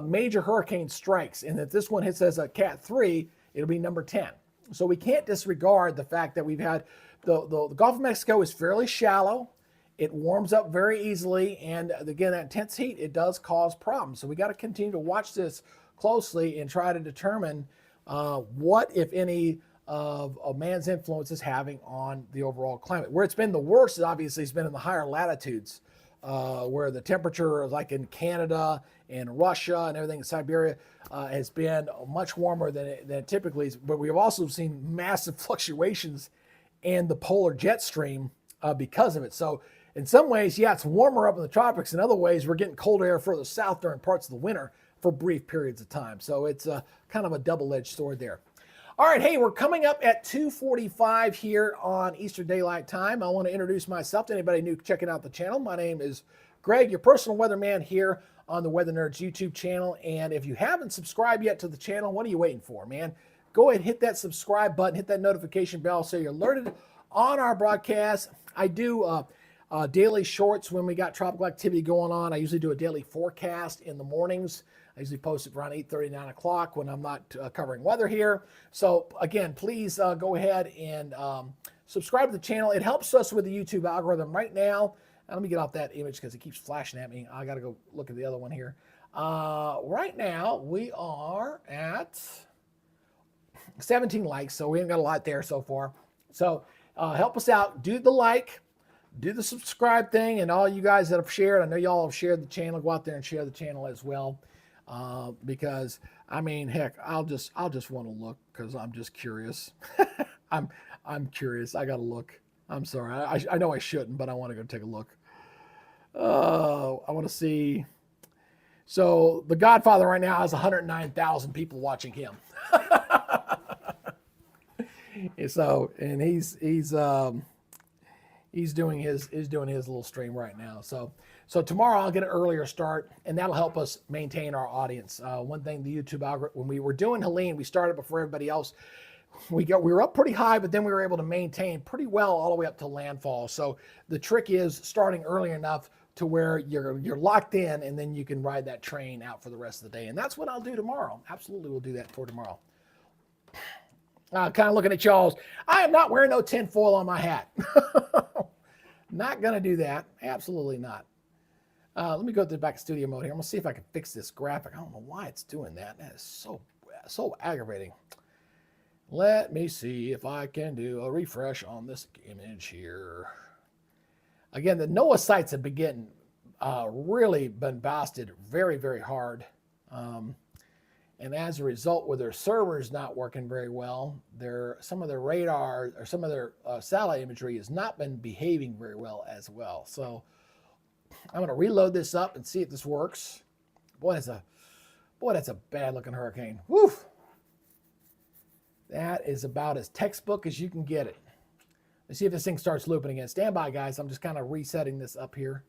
[SPEAKER 1] major hurricane strikes. And if this one hits as a Cat 3, it'll be number 10. So we can't disregard the fact that we've had the Gulf of Mexico is fairly shallow. It warms up very easily. And again, that intense heat, it does cause problems. So we got to continue to watch this closely and try to determine what, if any, of man's influence is having on the overall climate. Where it's been the worst, obviously, has been in the higher latitudes, where the temperature, like in Canada and Russia and everything in Siberia, has been much warmer than it typically is. But we've also seen massive fluctuations in the polar jet stream because of it. So in some ways, yeah, it's warmer up in the tropics. In other ways, we're getting cold air further south during parts of the winter for brief periods of time. So it's kind of a double-edged sword there. All right, hey, we're coming up at 2:45 here on Eastern Daylight Time. I want to introduce myself to anybody new checking out the channel. My name is Greg, your personal weatherman here on the Weather Nerds YouTube channel. And if you haven't subscribed yet to the channel, what are you waiting for, man? Go ahead and hit that subscribe button, hit that notification bell so you're alerted on our broadcast. I do daily shorts when we got tropical activity going on. I usually do a daily forecast in the mornings. I usually post it around 8:30, 9 o'clock when I'm not covering weather here. So again, please go ahead and subscribe to the channel. It helps us with the YouTube algorithm right now. Let me get off that image because it keeps flashing at me. I got to go look at the other one here. Right now, we are at 17 likes, so we ain't got a lot there so far. So help us out. Do the like, do the subscribe thing, and all you guys that have shared, I know y'all have shared the channel. Go out there and share the channel as well. Because heck, I'll just want to look because I'm just curious. I'm curious. I got to look. I'm sorry. I know I shouldn't, but I want to go take a look. I want to see. So The Godfather right now has 109,000 people watching him. And he's doing his little stream right now. So tomorrow I'll get an earlier start, and that'll help us maintain our audience. One thing, the YouTube algorithm, when we were doing Helene, we started before everybody else. We were up pretty high, but then we were able to maintain pretty well all the way up to landfall. So the trick is starting early enough to where you're locked in, and then you can ride that train out for the rest of the day. And that's what I'll do tomorrow. Absolutely, we'll do that for tomorrow. Kind of looking at y'all's. I am not wearing no tinfoil on my hat. Not going to do that. Absolutely not. Let me go to the back studio mode here. I'm going to see if I can fix this graphic. I don't know why it's doing that. That is so aggravating. Let me see if I can do a refresh on this image here. Again, the NOAA sites have been really been busted very, very hard. And as a result, with their servers not working very well, some of their radar or some of their satellite imagery has not been behaving very well as well. So I'm going to reload this up and see if this works. Boy, that's a bad looking hurricane. Woof! That is about as textbook as you can get it. Let's see if this thing starts looping again. Stand by, guys. I'm just kind of resetting this up here.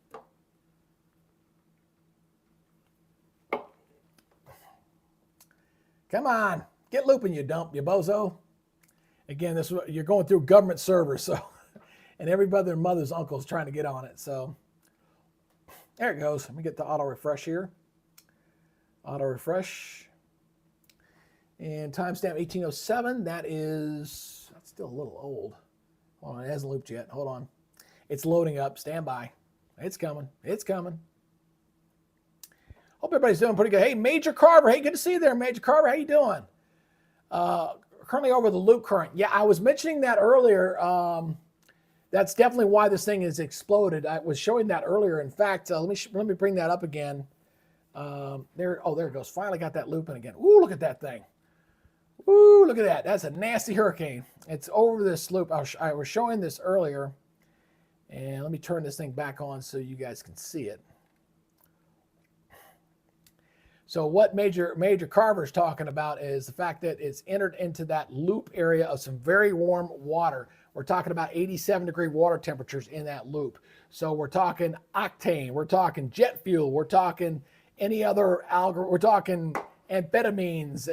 [SPEAKER 1] Come on, get looping, you bozo. Again, you're going through government servers, so, and every brother and mother's uncle is trying to get on it. So there it goes. Let me get the auto refresh here. Auto refresh. And timestamp 1807. That's still a little old. Hold on, it hasn't looped yet. Hold on. It's loading up. Stand by. It's coming. It's coming. Hope everybody's doing pretty good. Hey, Major Carver. Hey, good to see you there, Major Carver. How you doing? Currently over the loop current. Yeah, I was mentioning that earlier. That's definitely why this thing has exploded. I was showing that earlier. In fact, let me bring that up again. There it goes. Finally got that looping again. Ooh, look at that thing. Woo, look at that. That's a nasty hurricane. It's over this loop. I was showing this earlier. And let me turn this thing back on so you guys can see it. So what Major Carver's talking about is the fact that it's entered into that loop area of some very warm water. We're talking about 87-degree water temperatures in that loop. So we're talking octane, we're talking jet fuel, we're talking any other we're talking amphetamines,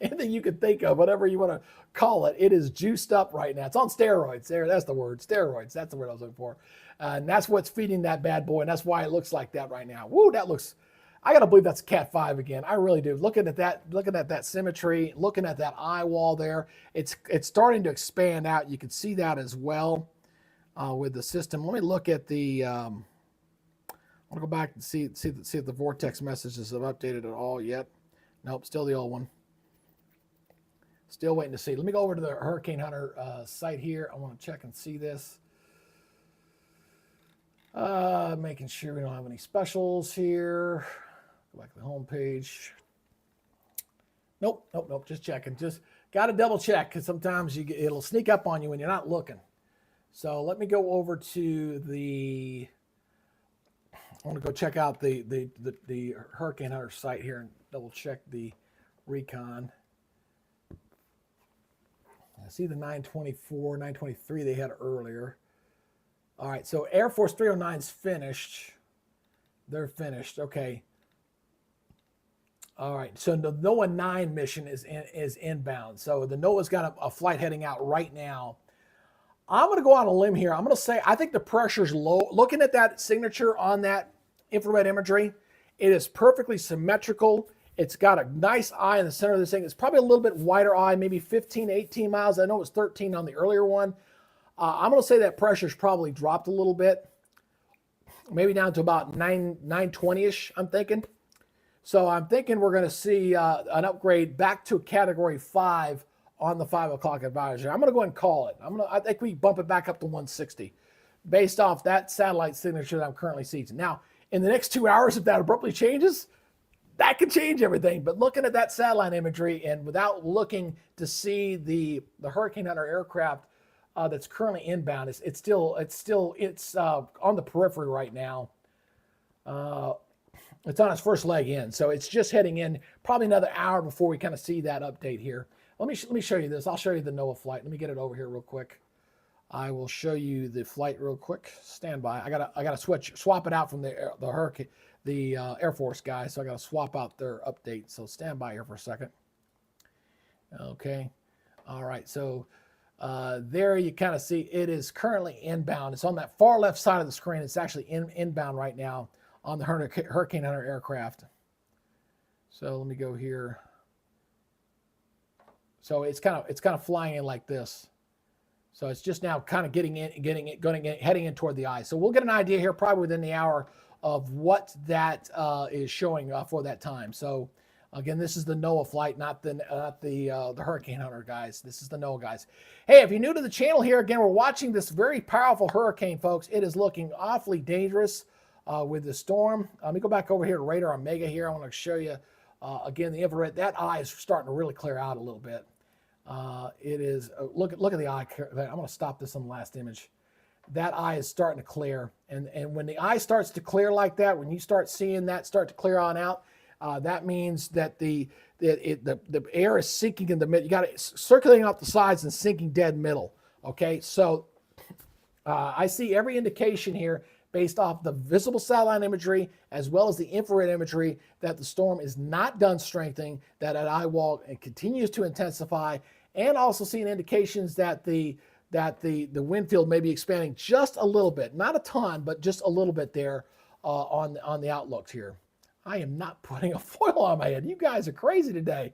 [SPEAKER 1] anything you could think of, whatever you want to call it. It is juiced up right now. It's on steroids. There, that's the word. Steroids. That's the word I was looking for. And that's what's feeding that bad boy, and that's why it looks like that right now. Woo, that looks. I gotta believe that's Cat 5 again. I really do. Looking at that symmetry, looking at that eye wall there, it's starting to expand out. You can see that as well with the system. Let me look at the. I want to go back and see if the vortex messages have updated at all yet. Nope, still the old one. Still waiting to see. Let me go over to the Hurricane Hunter site here. I want to check and see this. Making sure we don't have any specials here. Go back to the home page. Nope. Just checking. Just got to double check because sometimes it'll sneak up on you when you're not looking. So let me go over to the. I want to go check out the Hurricane Hunter site here and double check the Recon. I see the 924, 923 they had earlier. All right, so Air Force 309's finished. They're finished. Okay. All right, so the NOAA 9 mission is inbound. So the NOAA's got a flight heading out right now. I'm going to go on a limb here. I'm going to say I think the pressure's low. Looking at that signature on that infrared imagery, it is perfectly symmetrical. It's got a nice eye in the center of this thing. It's probably a little bit wider eye, maybe 15, 18 miles. I know it was 13 on the earlier one. I'm going to say that pressure's probably dropped a little bit, maybe down to about 920-ish, I'm thinking. So I'm thinking we're going to see an upgrade back to Category 5 on the 5 o'clock advisory. I'm going to go ahead and call it. I think we bump it back up to 160 based off that satellite signature that I'm currently seeing. Now, in the next 2 hours, if that abruptly changes, that could change everything. But looking at that satellite imagery and without looking to see the Hurricane Hunter aircraft that's currently inbound, it's still on the periphery right now. It's on its first leg in, so it's just heading in. Probably another hour before we kind of see that update here. Let me show you this. I'll show you the NOAA flight. Let me get it over here real quick. I will show you the flight real quick. Stand by. I gotta swap it out from the Air Force guys. So I gotta swap out their update. So stand by here for a second. Okay. All right. So there you kind of see it is currently inbound. It's on that far left side of the screen. It's actually inbound right now on the Hurricane Hunter aircraft. So let me go here. So it's kind of flying in like this. So it's just now kind of heading in toward the eye. So we'll get an idea here probably within the hour of what that is showing for that time. So again, this is the NOAA flight, not the Hurricane Hunter guys. This is the NOAA guys. Hey, if you're new to the channel here, again, we're watching this very powerful hurricane, folks. It is looking awfully dangerous with the storm. Let me go back over here to Radar Omega here. I want to show you again the infrared. That eye is starting to really clear out a little bit. It is look at the eye. I'm going to stop this on the last image. That eye is starting to clear, and when the eye starts to clear like that, when you start seeing that start to clear on out, that means that the air is sinking in the middle. You got it circulating off the sides and sinking dead middle. Okay, so I see every indication here based off the visible satellite imagery as well as the infrared imagery that the storm is not done strengthening, that eye wall continues to intensify, and also seeing indications that the wind field may be expanding just a little bit, not a ton, but just a little bit there on the outlooks here. I am not putting a foil on my head. You guys are crazy today.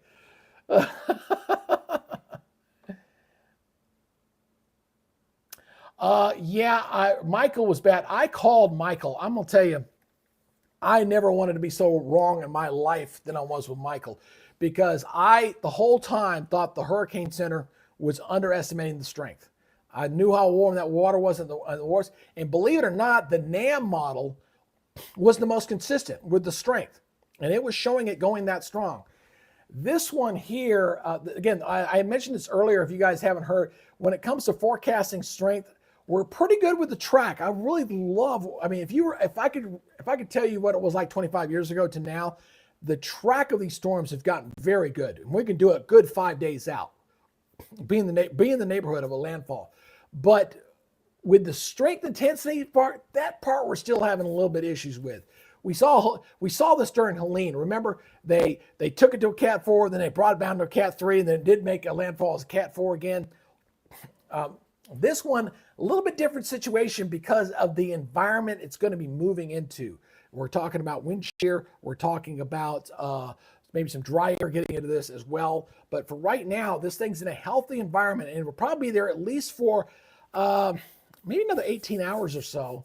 [SPEAKER 1] Michael was bad. I called Michael. I'm going to tell you, I never wanted to be so wrong in my life than I was with Michael, because I, the whole time, thought the Hurricane Center was underestimating the strength. I knew how warm that water was in the wars. And believe it or not, the NAM model was the most consistent with the strength. And it was showing it going that strong. This one here, again, I mentioned this earlier. If you guys haven't heard, when it comes to forecasting strength, we're pretty good with the track. I really love. I mean, if I could tell you what it was like 25 years ago to now, the track of these storms have gotten very good, and we can do a good 5 days out, be in the neighborhood of a landfall. But with the strength intensity part, that part we're still having a little bit issues with. We saw this during Helene. Remember, they took it to a Cat 4, then they brought it down to a Cat 3, and then it did make a landfall as a Cat 4 again. This one, a little bit different situation because of the environment it's going to be moving into. We're talking about wind shear. We're talking about maybe some dry air getting into this as well. But for right now, this thing's in a healthy environment, and it will probably be there at least for maybe another 18 hours or so.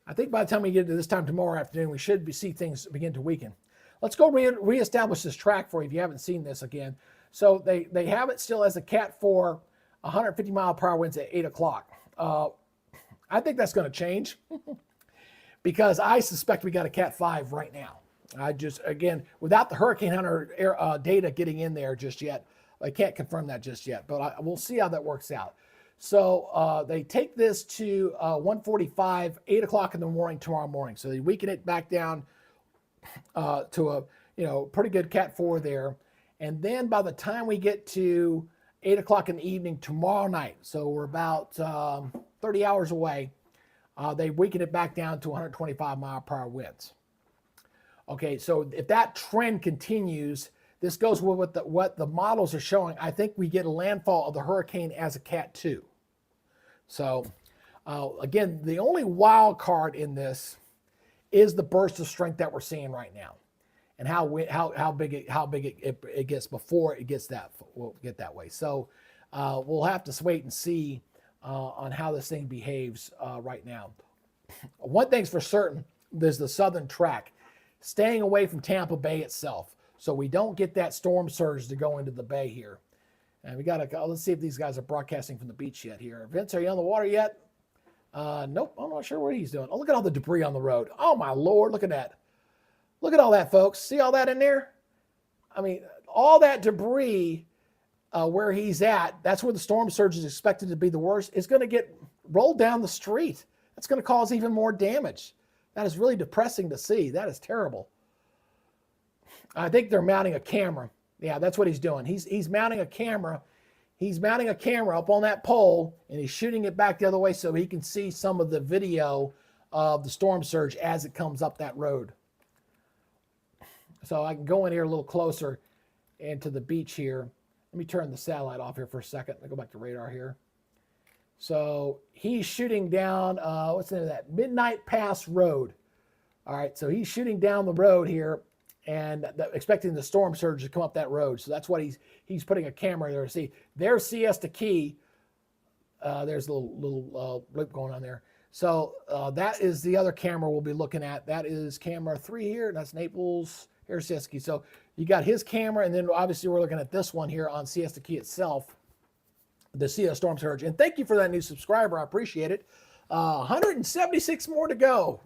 [SPEAKER 1] I think by the time we get to this time tomorrow afternoon, we should see things begin to weaken. Let's go reestablish this track for you if you haven't seen this again. So they have it still as a Cat 4, 150 mile per hour winds at 8 o'clock. I think that's going to change because I suspect we got a Cat 5 right now. Again, without the Hurricane Hunter data getting in there just yet, I can't confirm that just yet, but we'll see how that works out. So they take this to 1:45, 8 o'clock in the morning tomorrow morning. So they weaken it back down to a pretty good Cat 4 there. And then by the time we get to 8 o'clock in the evening tomorrow night, so we're about 30 hours away, they weaken it back down to 125 mile per hour winds. Okay, so if that trend continues, this goes with what the models are showing. I think we get a landfall of the hurricane as a Cat 2. So again, the only wild card in this is the burst of strength that we're seeing right now, and how big it gets before it gets that way. So we'll have to wait and see on how this thing behaves right now. One thing's for certain: there's the southern track, staying away from Tampa Bay itself, so we don't get that storm surge to go into the bay here. And we let's see if these guys are broadcasting from the beach yet here. Vince, are you on the water yet? Nope, I'm not sure what he's doing. Oh, look at all the debris on the road. Oh my Lord, look at that. Look at all that, folks. See all that in there? I mean, all that debris where he's at, that's where the storm surge is expected to be the worst, is going to get rolled down the street. That's going to cause even more damage. That is really depressing to see. That is terrible. I think they're mounting a camera. Yeah, that's what he's doing. He's mounting a camera. He's mounting a camera up on that pole, and he's shooting it back the other way so he can see some of the video of the storm surge as it comes up that road. So I can go in here a little closer into the beach here. Let me turn the satellite off here for a second. Let me go back to radar here. So he's shooting down, what's the name of that? Midnight Pass Road. All right, so he's shooting down the road here and expecting the storm surge to come up that road. So that's what he's putting a camera there to see. There's Siesta Key. There's a little blip going on there. So that is the other camera we'll be looking at. That is camera 3 here. That's Naples. Here's Siesta Key. So you got his camera, and then obviously we're looking at this one here on Siesta Key itself, the Siesta storm surge. And thank you for that new subscriber. I appreciate it. 176 more to go.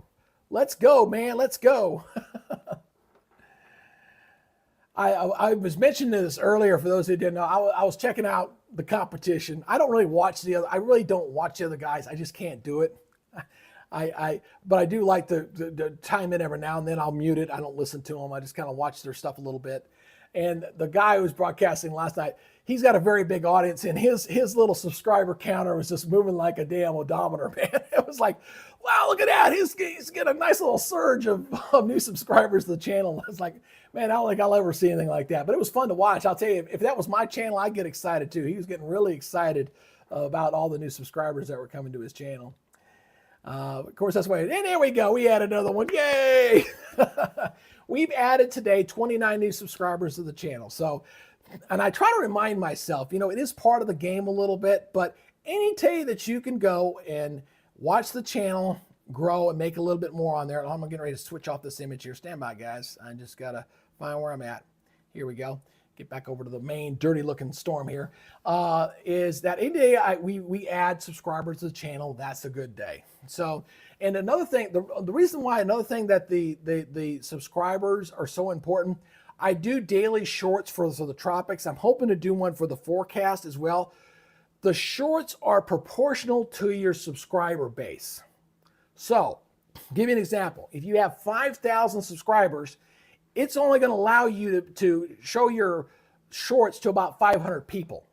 [SPEAKER 1] Let's go, man. Let's go. I was mentioning this earlier for those who didn't know. I was checking out the competition. I really don't watch the other guys. I just can't do it. But I do like to chime in every now and then. I'll mute it. I don't listen to them. I just kind of watch their stuff a little bit. And the guy who was broadcasting last night, he's got a very big audience, and his little subscriber counter was just moving like a damn odometer, man. It was like, wow, look at that. He's got a nice little surge of new subscribers to the channel. It's like, man, I don't think I'll ever see anything like that. But it was fun to watch. I'll tell you, if that was my channel, I'd get excited too. He was getting really excited about all the new subscribers that were coming to his channel. Of course, that's why. And there we go. We added another one. Yay! We've added today 29 new subscribers to the channel. So, and I try to remind myself, it is part of the game a little bit, but any day that you can go and watch the channel grow and make a little bit more on there. I'm getting ready to switch off this image here. Stand by, guys. I just got to find where I'm at. Here we go. Get back over to the main dirty looking storm here. Is that any day we add subscribers to the channel, that's a good day. So, and another thing, the reason why, another thing that the subscribers are so important, I do daily shorts for the tropics. I'm hoping to do one for the forecast as well. The shorts are proportional to your subscriber base. So, give you an example. If you have 5,000 subscribers, it's only going to allow you to show your shorts to about 500 people.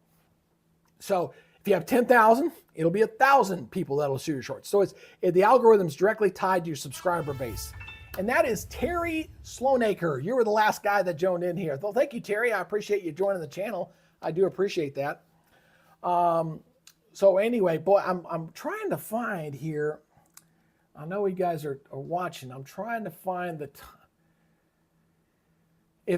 [SPEAKER 1] So, if you have 10,000, it'll be 1,000 people that'll see your shorts. So, the algorithm's directly tied to your subscriber base. And that is Terry Sloanacre. You were the last guy that joined in here. Well, thank you, Terry. I appreciate you joining the channel. I do appreciate that. So anyway, boy, I'm trying to find here. I know you guys are watching. I'm trying to find the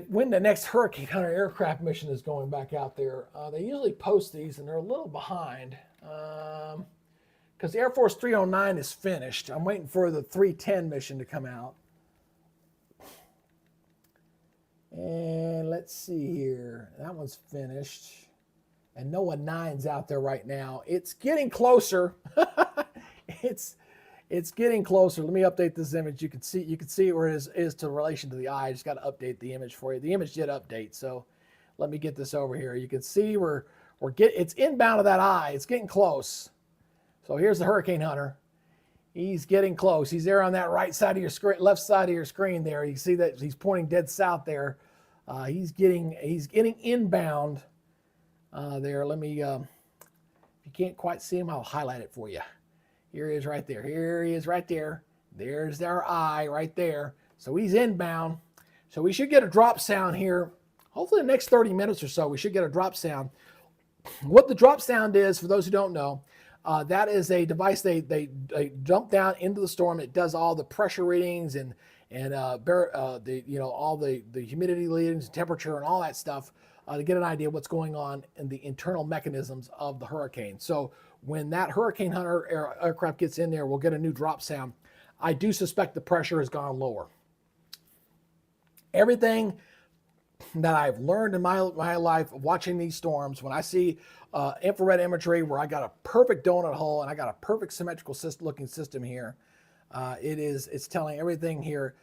[SPEAKER 1] when the next Hurricane Hunter aircraft mission is going back out there. They usually post these, and they're a little behind because the Air Force 309 is finished. I'm waiting for the 310 mission to come out. And let's see here. That one's finished. And NOAA 9's out there right now. It's getting closer. It's getting closer. Let me update this image. You can see where it is to relation to the eye. I just got to update the image for you. The image did update, so let me get this over here. You can see it's inbound of that eye. It's getting close. So here's the Hurricane Hunter. He's getting close. He's there on that right side of your screen, left side of your screen there. You see that he's pointing dead south there. He's getting inbound there. Let me, if you can't quite see him, I'll highlight it for you. Here he is right there. Here he is right there. There's our eye right there. So he's inbound. So we should get a drop sound here. Hopefully the next 30 minutes or so, we should get a drop sound. What the drop sound is, for those who don't know, that is a device they dump down into the storm. It does all the pressure readings and all the humidity readings, temperature, and all that stuff to get an idea of what's going on in the internal mechanisms of the hurricane. So when that Hurricane Hunter aircraft gets in there, we'll get a new drop sound. I do suspect the pressure has gone lower. Everything that I've learned in my life watching these storms, when I see infrared imagery where I got a perfect donut hole and I got a perfect symmetrical looking system here, it's telling everything here,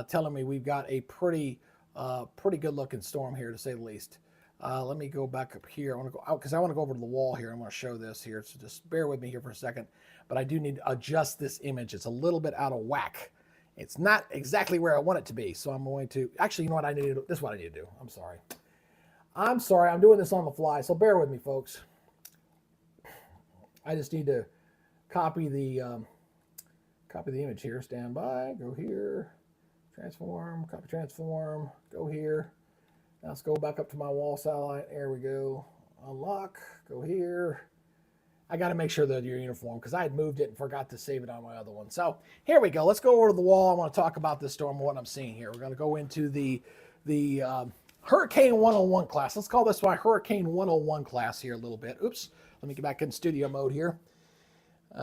[SPEAKER 1] telling me we've got a pretty good looking storm here, to say the least. Let me go back up here. I want to go out because I want to go over to the wall here. I'm going to show this here, so just bear with me here for a second. But I do need to adjust this image. It's a little bit out of whack. It's not exactly where I want it to be. So I'm going to, actually, you know what I need to do? This is what I need to do. I'm sorry. I'm doing this on the fly, so bear with me, folks. I just need to copy the image here. Stand by, go here, transform, copy transform, go here. Now let's go back up to my wall satellite. There we go. Unlock, go here. I got to make sure that you're uniform because I had moved it and forgot to save it on my other one. So here we go. Let's go over to the wall. I want to talk about this storm and what I'm seeing here. We're going to go into the Hurricane 101 class. Let's call this my Hurricane 101 class here a little bit. Oops. Let me get back in studio mode here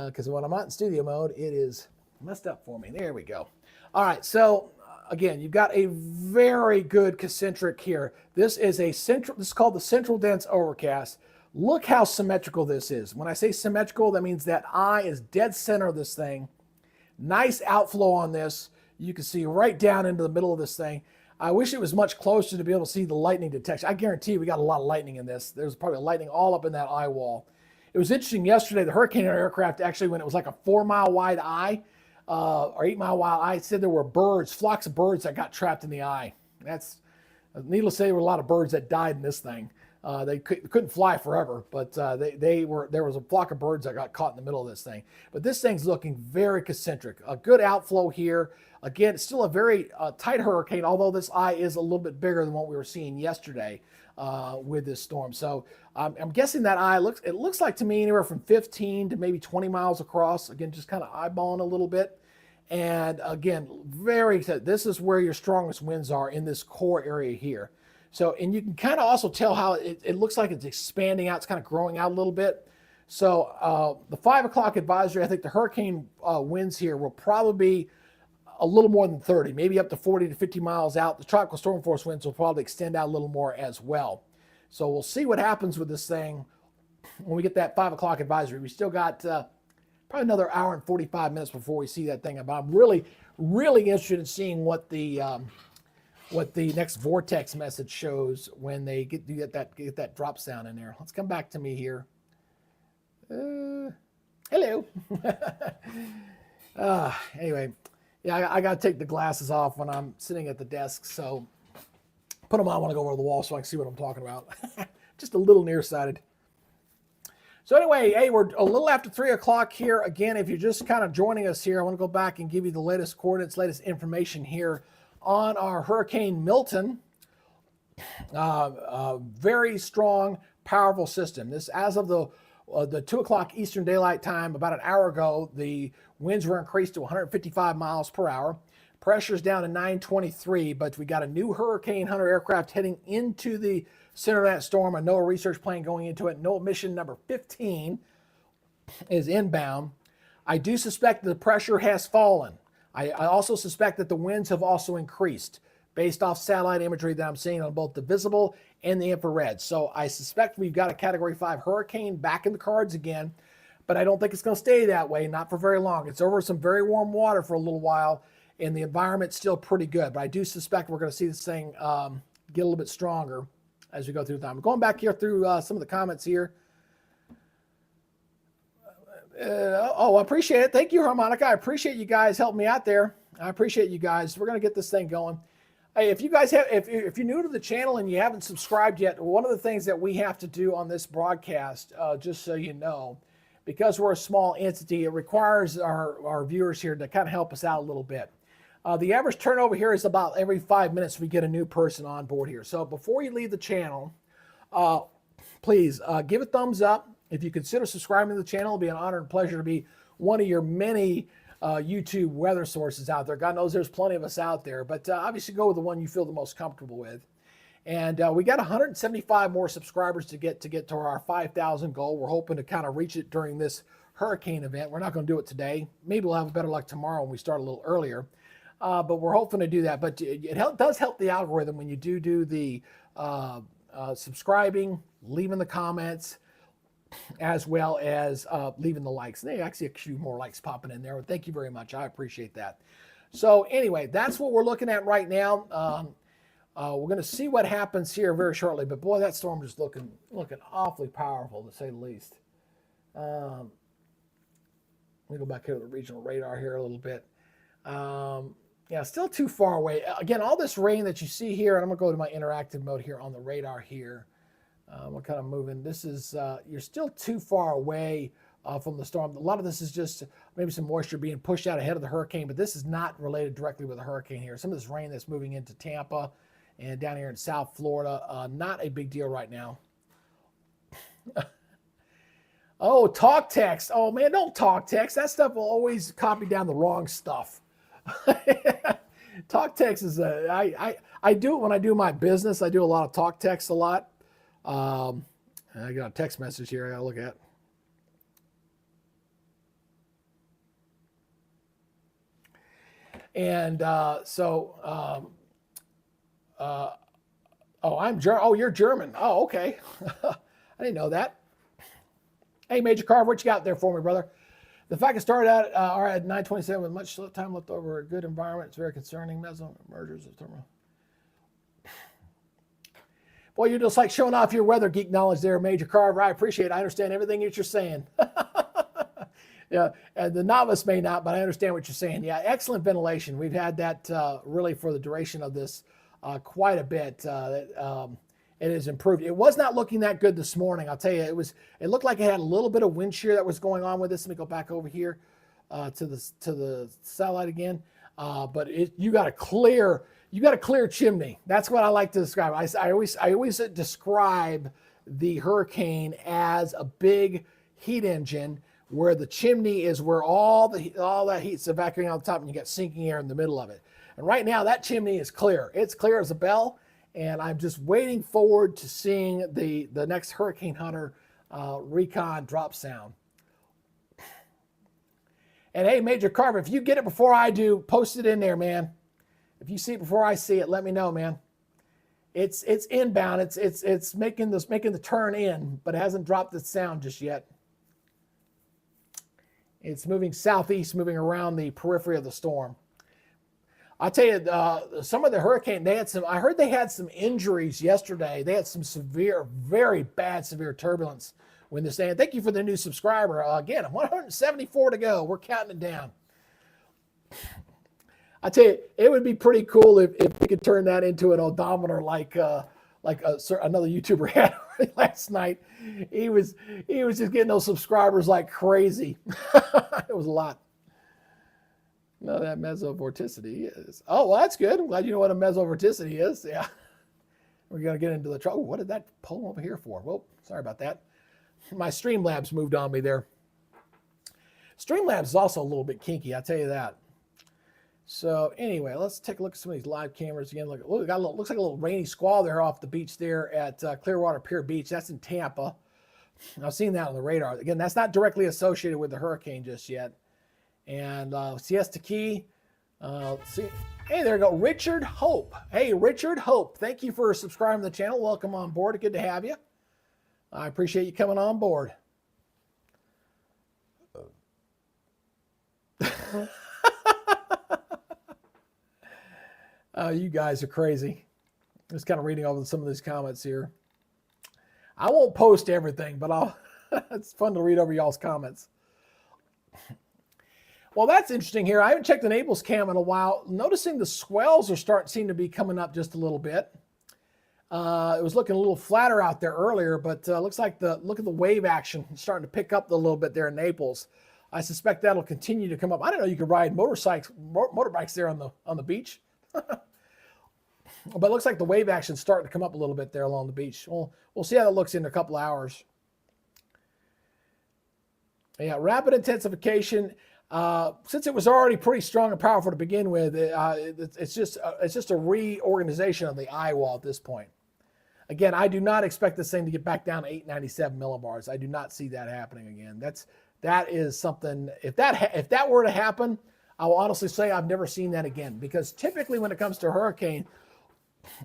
[SPEAKER 1] because when I'm not in studio mode, it is messed up for me. There we go. All right. So again, you've got a very good concentric here. This is called the central dense overcast. Look how symmetrical this is. When I say symmetrical, that means that eye is dead center of this thing. Nice outflow on this. You can see right down into the middle of this thing. I wish it was much closer to be able to see the lightning detection. I guarantee we got a lot of lightning in this. There's probably lightning all up in that eye wall. It was interesting yesterday, the Hurricane aircraft, actually, when it was like a 4-mile wide eye, or 8-mile wide eye, it said there were flocks of birds that got trapped in the eye. That's, needless to say, there were a lot of birds that died in this thing. They couldn't fly forever, but there was a flock of birds that got caught in the middle of this thing. But this thing's looking very concentric. A good outflow here. Again, it's still a very tight hurricane, although this eye is a little bit bigger than what we were seeing yesterday with this storm. So I'm guessing that eye looks like to me anywhere from 15 to maybe 20 miles across. Again, just kind of eyeballing a little bit. And again, this is where your strongest winds are in this core area here. So, and you can kind of also tell how it looks like it's expanding out. It's kind of growing out a little bit. So the 5 o'clock advisory, I think the hurricane winds here will probably be a little more than 30, maybe up to 40 to 50 miles out. The tropical storm force winds will probably extend out a little more as well. So we'll see what happens with this thing when we get that 5 o'clock advisory. We still got probably another hour and 45 minutes before we see that thing. But I'm really, really interested in seeing what the what the next vortex message shows when they get that drop sound in there. Let's come back to me here. Hello. Anyway, yeah, I got to take the glasses off when I'm sitting at the desk, so put them on when I go over to the wall so I can see what I'm talking about. Just a little nearsighted. So anyway, hey, we're a little after 3 o'clock here. Again, if you're just kind of joining us here, I want to go back and give you the latest coordinates, latest information here on our Hurricane Milton. Very strong, powerful system. This, as of the 2 o'clock Eastern Daylight Time, about an hour ago, the winds were increased to 155 miles per hour. Pressure's down to 923, but we got a new Hurricane Hunter aircraft heading into the center of that storm. A NOAA research plane going into it. NOAA mission number 15 is inbound. I do suspect the pressure has fallen. I also suspect that the winds have also increased based off satellite imagery that I'm seeing on both the visible and the infrared. So I suspect we've got a Category 5 hurricane back in the cards again, but I don't think it's going to stay that way, not for very long. It's over some very warm water for a little while, and the environment's still pretty good. But I do suspect we're going to see this thing get a little bit stronger as we go through time. Going back here through some of the comments here. I appreciate it. Thank you, Harmonica. I appreciate you guys helping me out there. I appreciate you guys. We're going to get this thing going. Hey, if you guys have, if you're new to the channel and you haven't subscribed yet, one of the things that we have to do on this broadcast, just so you know, because we're a small entity, it requires our viewers here to kind of help us out a little bit. The average turnover here is about every 5 minutes we get a new person on board here. So before you leave the channel, please give a thumbs up. If you consider subscribing to the channel, it'll be an honor and pleasure to be one of your many YouTube weather sources out there. God knows there's plenty of us out there, but obviously go with the one you feel the most comfortable with. And we got 175 more subscribers to get to our 5,000 goal. We're hoping to kind of reach it during this hurricane event. We're not going to do it today. Maybe we'll have better luck tomorrow when we start a little earlier. But we're hoping to do that. But it does help the algorithm when you do the subscribing, leaving the comments, as well as leaving the likes. And they actually a few more likes popping in there. Thank you very much. I appreciate that. So anyway, that's what we're looking at right now. We're going to see what happens here very shortly. But boy, that storm is looking awfully powerful, to say the least. Let me go back here to the regional radar here a little bit. Yeah, still too far away. Again, all this rain that you see here, and I'm going to go to my interactive mode here on the radar here. We're kind of moving. This is, you're still too far away from the storm. A lot of this is just maybe some moisture being pushed out ahead of the hurricane, but this is not related directly with the hurricane here. Some of this rain that's moving into Tampa and down here in South Florida, not a big deal right now. Oh, talk text. Oh, man, don't talk text. That stuff will always copy down the wrong stuff. Talk text is, I do it when I do my business. I do a lot of talk text a lot. I got a text message here I got to look at. And oh, you're German. Oh, okay. I didn't know that. Hey, Major Carver, what you got there for me, brother? The fact it started out at 9:27 with much time left over, a good environment. It's very concerning. Meso mergers of thermal. Boy, you're just like showing off your weather geek knowledge there, Major Carver. I appreciate it. I understand everything that you're saying. Yeah, and the novice may not, but I understand what you're saying. Yeah, excellent ventilation. We've had that really for the duration of this quite a bit. It has improved. It was not looking that good this morning. I'll tell you, it looked like it had a little bit of wind shear that was going on with this. Let me go back over here to the satellite again. But you got a clear chimney. That's what I like to describe. I always describe the hurricane as a big heat engine where the chimney is where all that heat's evacuating out the top and you got sinking air in the middle of it. And right now that chimney is clear. It's clear as a bell. And I'm just waiting forward to seeing the next Hurricane Hunter Recon drop sound. And hey, Major Carver, if you get it before I do, post it in there, man. If you see it before I see it, let me know, man. It's inbound. It's making the turn in, but it hasn't dropped its sound just yet. It's moving southeast, moving around the periphery of the storm. I'll tell you, some of the hurricane, I heard they had some injuries yesterday. They had some severe, very bad, severe turbulence when this day. And thank you for the new subscriber. Again, 174 to go. We're counting it down. I tell you, it would be pretty cool if we could turn that into an odometer like another YouTuber had last night. He was just getting those subscribers like crazy. It was a lot. No, that mesovorticity is. Oh, well, that's good. I'm glad you know what a mesovorticity is. Yeah. We're going to get into the trouble. Oh, what did that pull over here for? Well, sorry about that. My Streamlabs moved on me there. Streamlabs is also a little bit kinky, I'll tell you that. So anyway, let's take a look at some of these live cameras again. Look, we got looks like a little rainy squall there off the beach there at Clearwater Pier Beach. That's in Tampa. I've seen that on the radar. Again, that's not directly associated with the hurricane just yet. And Siesta Key. See, hey, there you go, Richard Hope. Hey, Richard Hope. Thank you for subscribing to the channel. Welcome on board. Good to have you. I appreciate you coming on board. You guys are crazy. Just kind of reading over some of these comments here. I won't post everything, but it's fun to read over y'all's comments. Well, that's interesting here. I haven't checked the Naples cam in a while. Noticing the swells seem to be coming up just a little bit. It was looking a little flatter out there earlier, but looks like look at the wave action starting to pick up a little bit there in Naples. I suspect that'll continue to come up. I don't know. You could ride motorbikes there on the beach, but it looks like the wave action's starting to come up a little bit there along the beach. We'll see how that looks in a couple of hours. Yeah, rapid intensification. Since it was already pretty strong and powerful to begin with, it's just a reorganization of the eye wall at this point. Again, I do not expect this thing to get back down to 897 millibars. I do not see that happening again. That is something. If that were to happen, I will honestly say I've never seen that again. Because typically when it comes to a hurricane,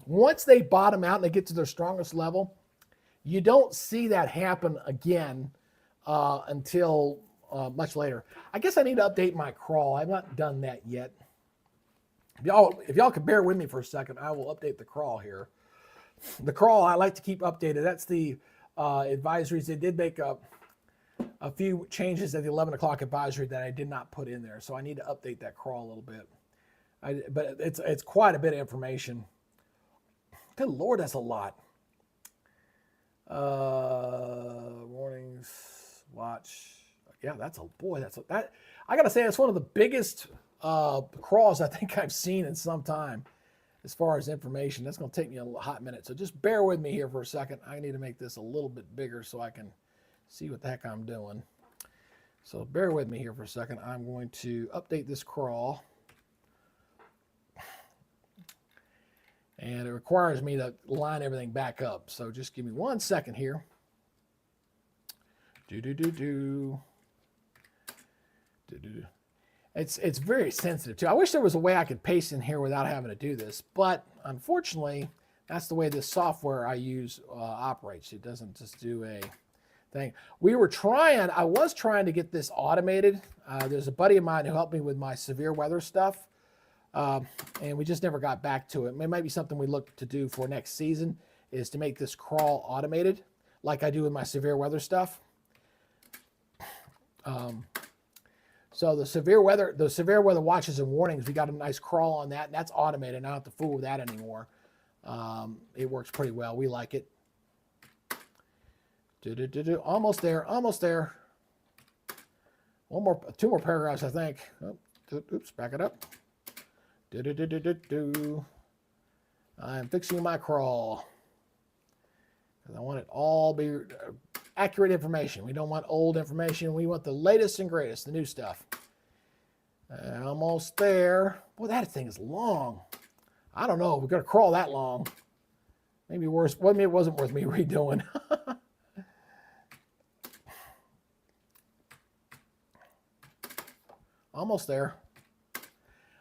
[SPEAKER 1] once they bottom out and they get to their strongest level, you don't see that happen again until much later. I guess I need to update my crawl. I've not done that yet. If y'all could bear with me for a second, I will update the crawl here. The crawl I like to keep updated. That's the advisories. They did make a few changes at the 11 o'clock advisory that I did not put in there, so I need to update that crawl a little bit. But it's quite a bit of information. Good Lord, that's a lot. Warnings, watch. Yeah, that. I gotta say, that's one of the biggest crawls I think I've seen in some time, as far as information. That's gonna take me a hot minute, so just bear with me here for a second. I need to make this a little bit bigger so I can see what the heck I'm doing. So bear with me here for a second. I'm going to update this crawl, and it requires me to line everything back up. So just give me 1 second here. It's very sensitive too. I wish there was a way I could paste in here without having to do this, but unfortunately, that's the way this software I use operates. It doesn't just do a thing. I was trying to get this automated. There's a buddy of mine who helped me with my severe weather stuff, and we just never got back to it. It might be something we look to do for next season, is to make this crawl automated, like I do with my severe weather stuff. So the severe weather watches and warnings, we got a nice crawl on that, and that's automated. I don't have to fool with that anymore. It works pretty well. We like it. Almost there. Two more paragraphs, I think. Oops, back it up. I'm fixing my crawl. I want it all be accurate information. We don't want old information. We want the latest and greatest, the new stuff. Almost there. Boy, that thing is long. I don't know. We're going to crawl that long. Maybe it wasn't worth me redoing. Almost there.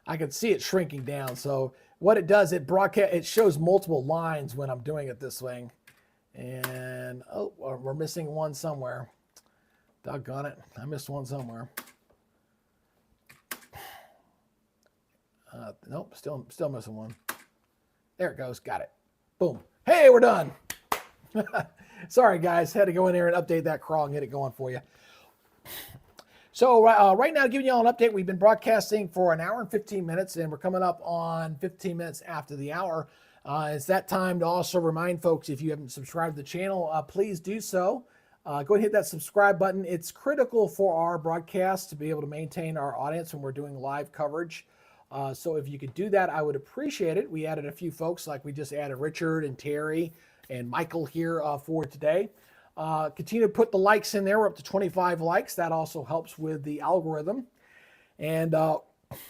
[SPEAKER 1] I can see it shrinking down. So what it does, it shows multiple lines when I'm doing it this thing. And, oh, we're missing one somewhere. Doggone it. I missed one somewhere. Nope, still missing one. There it goes. Got it. Boom. Hey, we're done. Sorry, guys. Had to go in there and update that crawl and get it going for you. So right now, giving you all an update, we've been broadcasting for an hour and 15 minutes, and we're coming up on 15 minutes after the hour. It's that time to also remind folks, if you haven't subscribed to the channel, please do so. Go ahead and hit that subscribe button. It's critical for our broadcast to be able to maintain our audience when we're doing live coverage. So if you could do that, I would appreciate it. We added a few folks, like we just added Richard and Terry and Michael here for today. Continue to put the likes in there. We're up to 25 likes. That also helps with the algorithm. And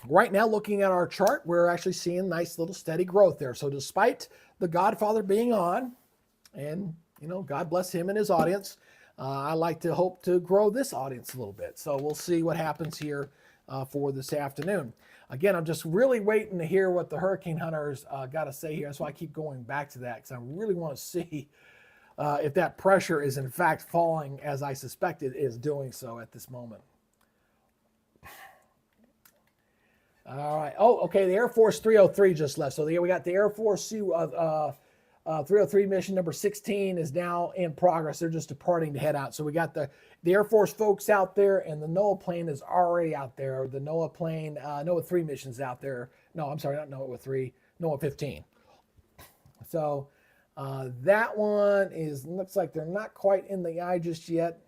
[SPEAKER 1] right now, looking at our chart, we're actually seeing nice little steady growth there. So despite the Godfather being on, and God bless him and his audience, I like to hope to grow this audience a little bit. So we'll see what happens here for this afternoon. Again, I'm just really waiting to hear what the hurricane hunters got to say here. That's why I keep going back to that, because I really want to see if that pressure is in fact falling as I suspect it is doing so at this moment. All right. Oh, okay. The Air Force 303 just left. So we got the Air Force 303 mission number 16 is now in progress. They're just departing to head out. So we got the Air Force folks out there, and the NOAA plane is already out there. The NOAA plane, NOAA 3 missions out there. No, I'm sorry, not NOAA 3, NOAA 15. So that one looks like they're not quite in the eye just yet.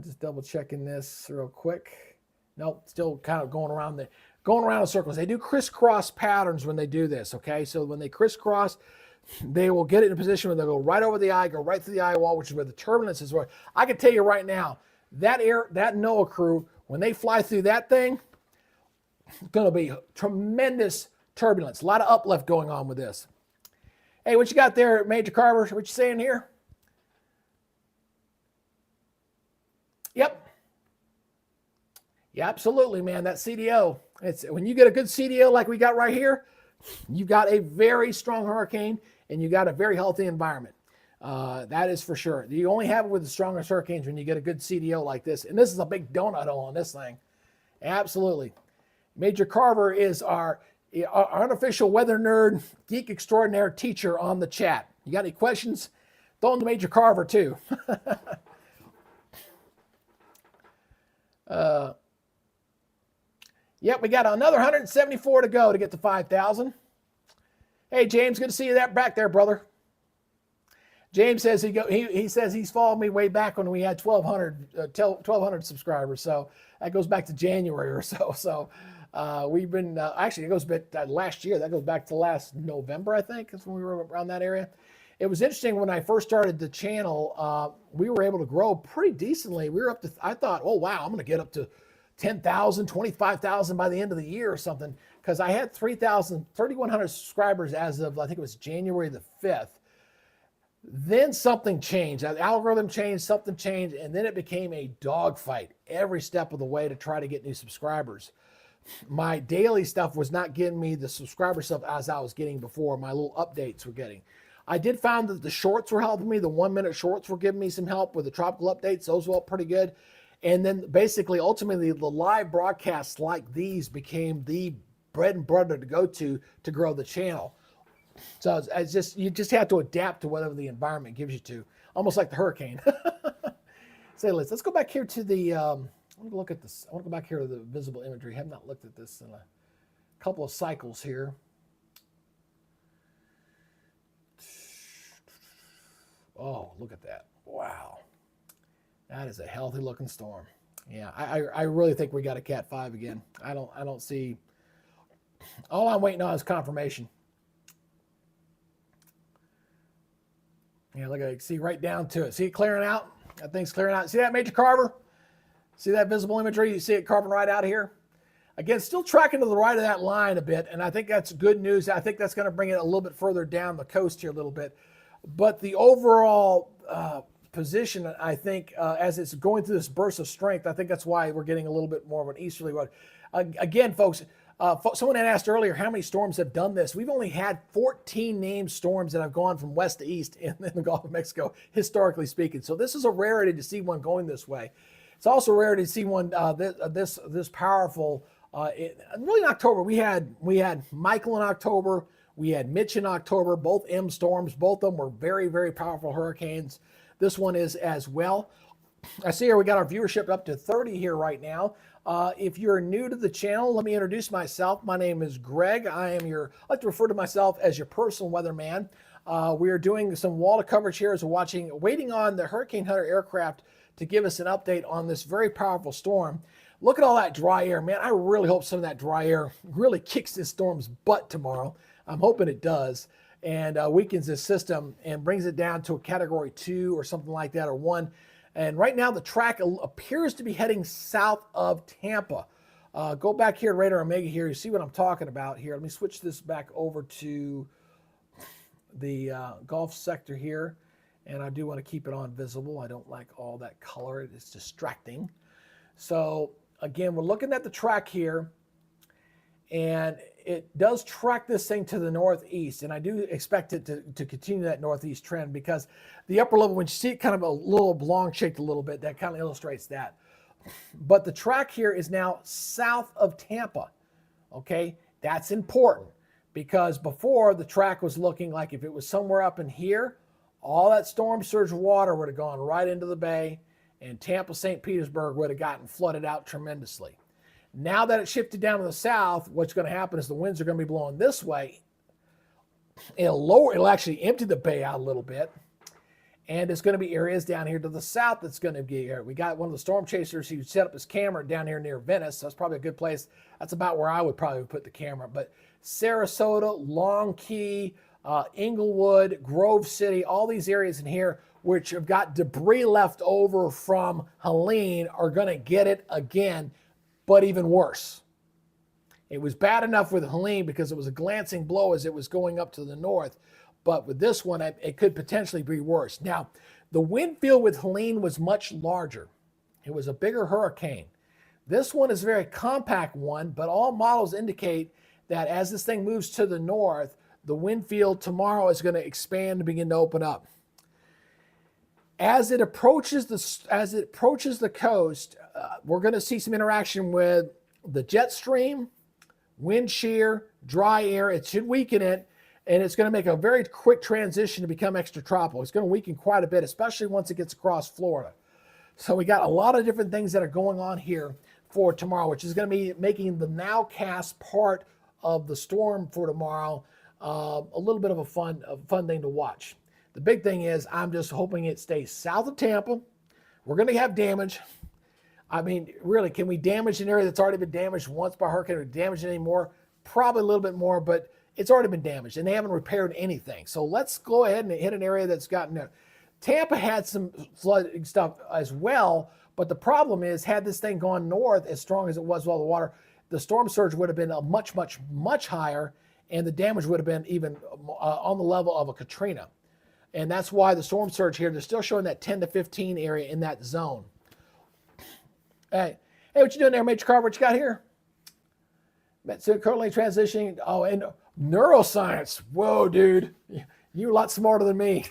[SPEAKER 1] Just double checking this real quick. Nope, still kind of going around in circles. They do crisscross patterns when they do this, okay? So when they crisscross, they will get it in a position where they'll go right over the eye, go right through the eye wall, which is where the turbulence is. I can tell you right now, that NOAA crew, when they fly through that thing, it's going to be tremendous turbulence. A lot of uplift going on with this. Hey, what you got there, Major Carver? What you saying here? Yep. Yeah, absolutely, man. That CDO. When you get a good CDO like we got right here, you got a very strong hurricane and you got a very healthy environment. That is for sure. You only have it with the strongest hurricanes when you get a good CDO like this. And this is a big donut hole on this thing. Absolutely. Major Carver is our unofficial weather nerd, geek extraordinaire teacher on the chat. You got any questions? Throw them to Major Carver too. Yep, we got another 174 to go to get to 5,000. Hey, James, good to see you back there, brother. James says he says he's followed me way back when we had 1,200 subscribers. So that goes back to January or so. So we've been actually it goes back last year. That goes back to last November, I think, is when we were around that area. It was interesting when I first started the channel. We were able to grow pretty decently. We were up to, I thought, oh wow, I'm going to get up to 10,000, 25,000 by the end of the year or something, because I had 3,100 subscribers as of, I think it was January the 5th. Then something changed. The algorithm changed, something changed, and then it became a dogfight every step of the way to try to get new subscribers. My daily stuff was not getting me the subscriber stuff as I was getting before. My little updates were getting. I did find that the shorts were helping me. The 1-minute shorts were giving me some help with the tropical updates. Those were all pretty good. And then basically, ultimately, the live broadcasts like these became the bread and butter to go to grow the channel. So it's just, you just have to adapt to whatever the environment gives you to, almost like the hurricane. Say, let's go back here to the, I want to look at this. I want to go back here to the visible imagery. I have not looked at this in a couple of cycles here. Oh, look at that. Wow. That is a healthy looking storm. Yeah, I really think we got a Cat 5 again. I don't see, all I'm waiting on is confirmation. Yeah, look at it. See right down to it. See it clearing out? That thing's clearing out. See that, Major Carver? See that visible imagery? You see it carving right out here? Again, still tracking to the right of that line a bit, and I think that's good news. I think that's going to bring it a little bit further down the coast here a little bit. But the overall position, I think, as it's going through this burst of strength, I think that's why we're getting a little bit more of an easterly road. Again, folks, someone had asked earlier how many storms have done this. We've only had 14 named storms that have gone from west to east in the Gulf of Mexico, historically speaking. So this is a rarity to see one going this way. It's also a rarity to see one this powerful Really in October, we had Michael in October, we had Mitch in October, both M storms. Both of them were very, very powerful hurricanes. This one is as well. I see here we got our viewership up to 30 here right now. If you're new to the channel, let me introduce myself. My name is Greg. I like to refer to myself as your personal weatherman. We are doing some water coverage here as we're waiting on the Hurricane Hunter aircraft to give us an update on this very powerful storm. Look at all that dry air, man. I really hope some of that dry air really kicks this storm's butt tomorrow. I'm hoping it does, and weakens this system and brings it down to a category 2 or something like that, or 1. And right now the track appears to be heading south of Tampa. Go back here to Radar Omega here. You see what I'm talking about here. Let me switch this back over to the Gulf sector here. And I do want to keep it on visible. I don't like all that color. It's distracting. So again, we're looking at the track here, and it does track this thing to the northeast, and I do expect it to continue that northeast trend, because the upper level, when you see it kind of a little long shaped a little bit, that kind of illustrates that. But the track here is now south of Tampa. Okay, that's important, because before the track was looking like if it was somewhere up in here, all that storm surge water would have gone right into the bay, and Tampa, St. Petersburg would have gotten flooded out tremendously. Now that it shifted down to the south, what's going to happen is the winds are going to be blowing this way. It'll actually empty the bay out a little bit. And it's going to be areas down here to the south that's going to be here. We got one of the storm chasers who set up his camera down here near Venice. So that's probably a good place. That's about where I would probably put the camera. But Sarasota, Long Key, Inglewood, Grove City, all these areas in here which have got debris left over from Helene are going to get it again, but even worse. It was bad enough with Helene because it was a glancing blow as it was going up to the north. But with this one, it could potentially be worse. Now, the wind field with Helene was much larger. It was a bigger hurricane. This one is a very compact one, but all models indicate that as this thing moves to the north, the wind field tomorrow is going to expand and begin to open up. As it approaches the coast, we're going to see some interaction with the jet stream, wind shear, dry air. It should weaken it, and it's going to make a very quick transition to become extratropical. It's going to weaken quite a bit, especially once it gets across Florida. So we got a lot of different things that are going on here for tomorrow, which is going to be making the nowcast part of the storm for tomorrow a little bit of a fun thing to watch. The big thing is I'm just hoping it stays south of Tampa. We're going to have damage. I mean, really, can we damage an area that's already been damaged once by hurricane, or damage it anymore? Probably a little bit more, but it's already been damaged, and they haven't repaired anything. So let's go ahead and hit an area that's gotten there. Tampa had some flooding stuff as well, but the problem is, had this thing gone north as strong as it was with all the water, the storm surge would have been a much, much, much higher, and the damage would have been even on the level of a Katrina. And that's why the storm surge here, they're still showing that 10 to 15 area in that zone. Hey, what you doing there, Major Carver? What you got here? So currently transitioning. Oh, and neuroscience. Whoa, dude. You're a lot smarter than me.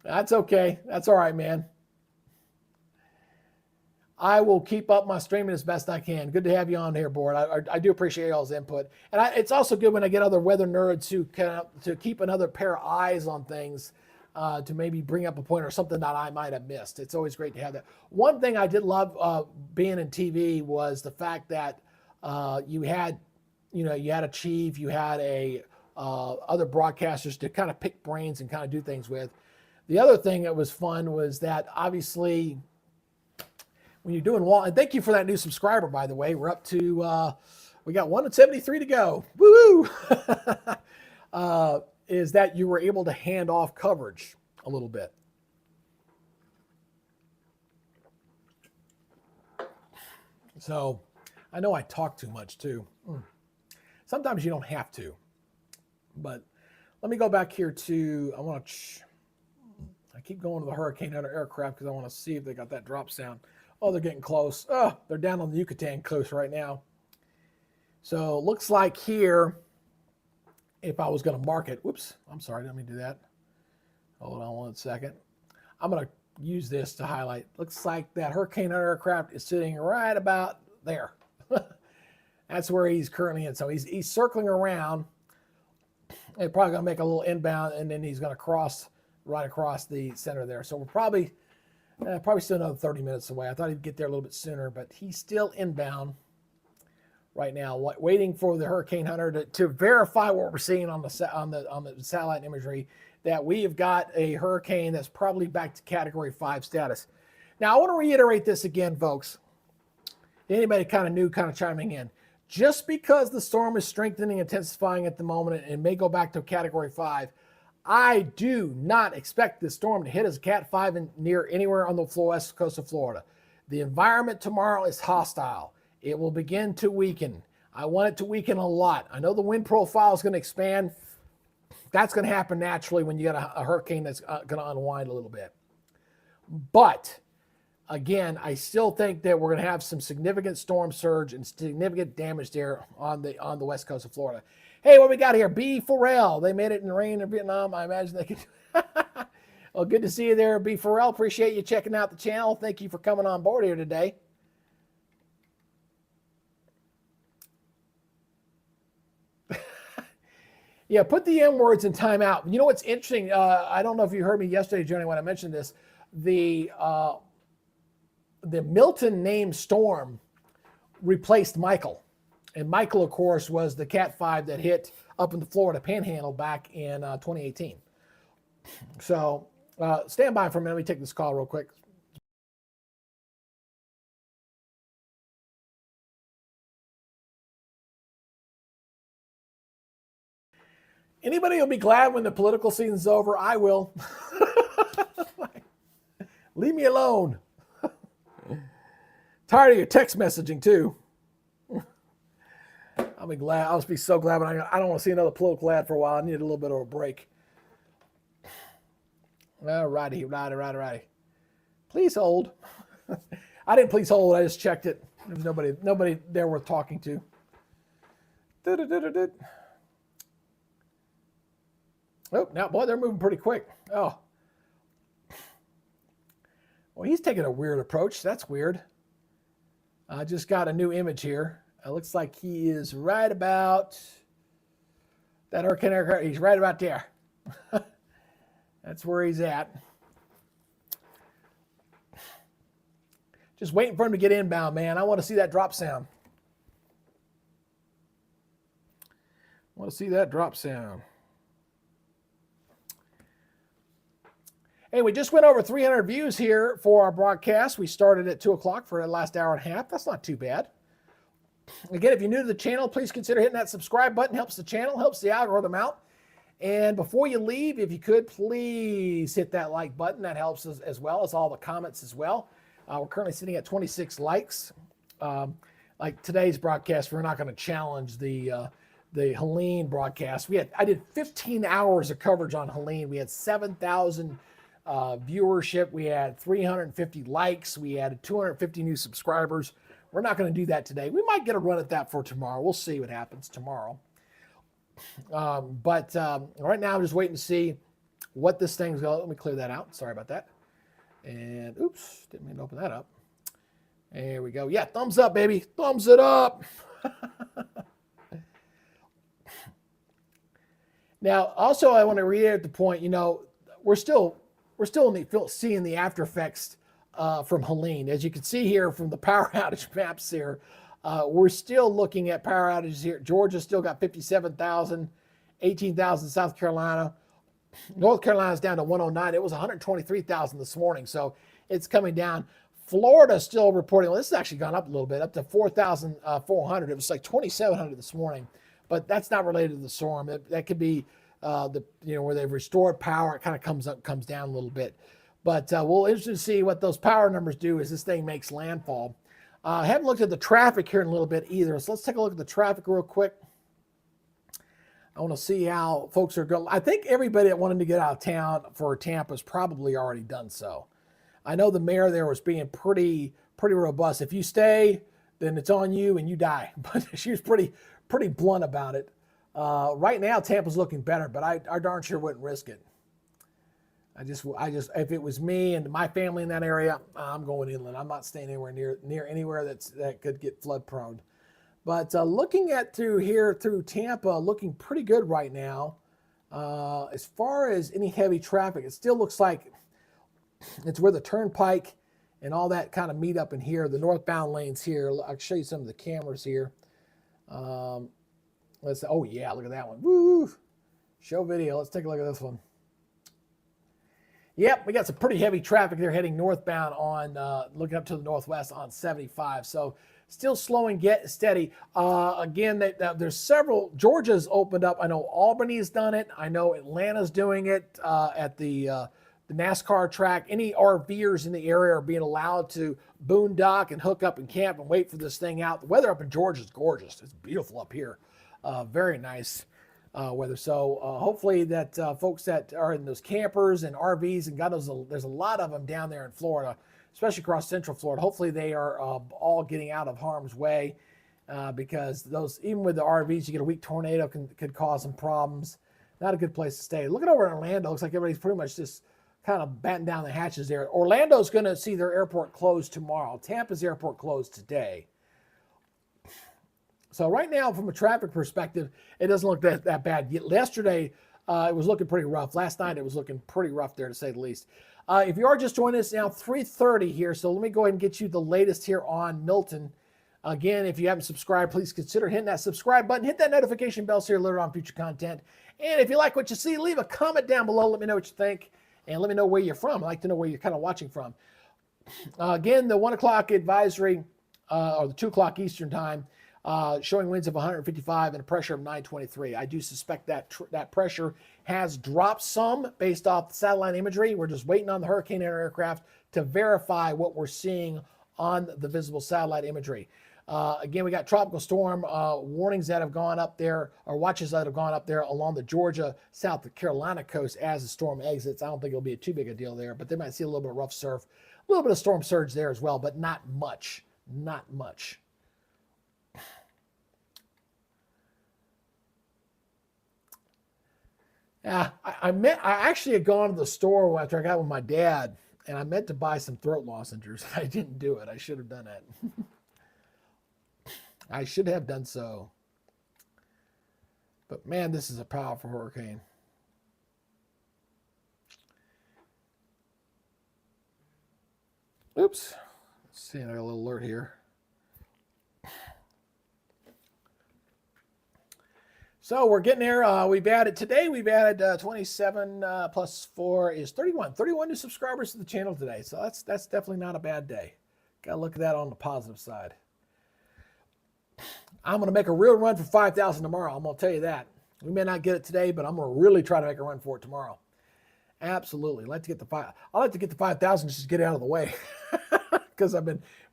[SPEAKER 1] That's okay. That's all right, man. I will keep up my streaming as best I can. Good to have you on here, board. I do appreciate y'all's input. And it's also good when I get other weather nerds who to keep another pair of eyes on things, to maybe bring up a point or something that I might have missed. It's always great to have that. One thing I did love being in TV was the fact that you had a chief, you had other broadcasters to kind of pick brains and kind of do things with. The other thing that was fun was that obviously, when you're doing and thank you for that new subscriber, by the way. We're up to, we got 173 to go. Woo! Is that you were able to hand off coverage a little bit. So I know I talk too much too. Sometimes you don't have to. But let me go back here to, I keep going to the Hurricane Hunter aircraft because I want to see if they got that drop sound. Oh, they're getting close. Oh, they're down on the Yucatan coast right now. So looks like here, if I was going to mark it, whoops, I'm sorry, let me do that. Hold on one second. I'm going to use this to highlight. Looks like that Hurricane Hunter aircraft is sitting right about there. That's where he's currently in. So he's circling around. They're probably going to make a little inbound, and then he's going to cross right across the center there. So we're probably still another 30 minutes away. I thought he'd get there a little bit sooner, but he's still inbound right now, waiting for the Hurricane Hunter to verify what we're seeing on the satellite imagery, that we have got a hurricane that's probably back to Category 5 status. Now, I want to reiterate this again, folks. Anybody kind of new, kind of chiming in. Just because the storm is strengthening, intensifying at the moment, and may go back to Category 5, I do not expect this storm to hit as a Cat 5 near anywhere on the west coast of Florida. The environment tomorrow is hostile. It will begin to weaken. I want it to weaken a lot. I know the wind profile is going to expand. That's going to happen naturally when you got a hurricane that's going to unwind a little bit. But again, I still think that we're going to have some significant storm surge and significant damage there on the west coast of Florida. Hey, what we got here? B. Farrell. They made it in the rain in Vietnam. I imagine they could. Well, good to see you there, B. Farrell. Appreciate you checking out the channel. Thank you for coming on board here today. Yeah, put the M words in timeout. You know what's interesting? I don't know if you heard me yesterday, Johnny, when I mentioned this. The Milton named storm replaced Michael. And Michael, of course, was the Cat 5 that hit up in the Florida Panhandle back in 2018. So stand by for a minute. Let me take this call real quick. Anybody will be glad when the political season's over? I will. Leave me alone. Tired of your text messaging, too. I'll be glad. I'll just be so glad when I don't want to see another political ad for a while. I need a little bit of a break. All righty. Please hold. I didn't please hold. I just checked it. There was nobody there worth talking to. Oh, now, boy, they're moving pretty quick. Oh. Well, he's taking a weird approach. That's weird. I just got a new image here. It looks like he is right about that hurricane aircraft. He's right about there. That's where he's at. Just waiting for him to get inbound, man. I want to see that drop sound. Hey, we just went over 300 views here for our broadcast. We started at 2 o'clock for the last hour and a half. That's not too bad. Again, if you're new to the channel, please consider hitting that subscribe button. Helps the channel, helps the algorithm out. And before you leave, if you could, please hit that like button. That helps us as well as all the comments as well. We're currently sitting at 26 likes. Like today's broadcast, we're not going to challenge the Helene broadcast. I did 15 hours of coverage on Helene. We had 7,000 viewership. We had 350 likes. We had 250 new subscribers. We're not going to do that today. We might get a run at that for tomorrow. We'll see what happens tomorrow. But right now, I'm just waiting to see what this thing's going to. Let me clear that out. Sorry about that. And oops, didn't mean to open that up. There we go. Yeah, thumbs up, baby. Thumbs it up. Now, also, I want to reiterate the point. You know, we're still seeing the after effects from Helene. As you can see here from the power outage maps here, we're still looking at power outages here. Georgia still got 57,000, 18,000 South Carolina. North Carolina's down to 109. It was 123,000 this morning, so it's coming down. Florida's still reporting, well, this has actually gone up a little bit, up to 4,400. It was like 2,700 this morning, but that's not related to the storm. That could be where they've restored power. It kind of comes down a little bit. But we'll interested to see what those power numbers do as this thing makes landfall. I haven't looked at the traffic here in a little bit either. So let's take a look at the traffic real quick. I want to see how folks are going. I think everybody that wanted to get out of town for Tampa has probably already done so. I know the mayor there was being pretty robust. If you stay, then it's on you and you die. But she was pretty blunt about it. Right now, Tampa's looking better, but I darn sure wouldn't risk it. if it was me and my family in that area, I'm going inland. I'm not staying anywhere near anywhere that could get flood prone. But looking at through Tampa, looking pretty good right now. As far as any heavy traffic, it still looks like it's where the turnpike and all that kind of meet up in here. The northbound lanes here. I'll show you some of the cameras here. Oh yeah, look at that one. Woo! Show video. Let's take a look at this one. Yep, we got some pretty heavy traffic there heading northbound on, looking up to the northwest on 75. So still slowing, steady. Again, there's several. Georgia's opened up. I know Albany's done it. I know Atlanta's doing it at the NASCAR track. Any RVers in the area are being allowed to boondock and hook up and camp and wait for this thing out. The weather up in Georgia is gorgeous. It's beautiful up here. Very nice. Weather. So hopefully that folks that are in those campers and RVs, and God knows there's a lot of them down there in Florida, especially across Central Florida. Hopefully they are all getting out of harm's way because those, even with the RVs, you get a weak tornado could cause some problems. Not a good place to stay. Looking over in Orlando, looks like everybody's pretty much just kind of batten down the hatches there. Orlando's going to see their airport closed tomorrow. Tampa's airport closed today. So right now, from a traffic perspective, it doesn't look that bad. Yesterday, it was looking pretty rough. Last night, it was looking pretty rough there, to say the least. If you are just joining us now, 3:30 here. So let me go ahead and get you the latest here on Milton. Again, if you haven't subscribed, please consider hitting that subscribe button. Hit that notification bell so you're alerted on future content. And if you like what you see, leave a comment down below. Let me know what you think. And let me know where you're from. I'd like to know where you're kind of watching from. Again, the 1 o'clock advisory, or the 2 o'clock Eastern time, showing winds of 155 and a pressure of 923. I do suspect that that pressure has dropped some based off the satellite imagery. We're just waiting on the hurricane aircraft to verify what we're seeing on the visible satellite imagery. Again, we got tropical storm warnings that have gone up there, or watches that have gone up there along the Georgia, South Carolina coast as the storm exits. I don't think it'll be too big a deal there, but they might see a little bit of rough surf, a little bit of storm surge there as well, but not much. Not much. Yeah, I actually had gone to the store after I got with my dad, and I meant to buy some throat lozenges. I didn't do it. I should have done it. I should have done so. But man, this is a powerful hurricane. Oops. Let's see, I got a little alert here. So we're getting there. We've added 27 plus 4 is 31. 31 new subscribers to the channel today. So that's definitely not a bad day. Got to look at that on the positive side. I'm going to make a real run for 5,000 tomorrow. I'm going to tell you that. We may not get it today, but I'm going to really try to make a run for it tomorrow. Absolutely. I'd like to get the 5,000 just to get it out of the way. Because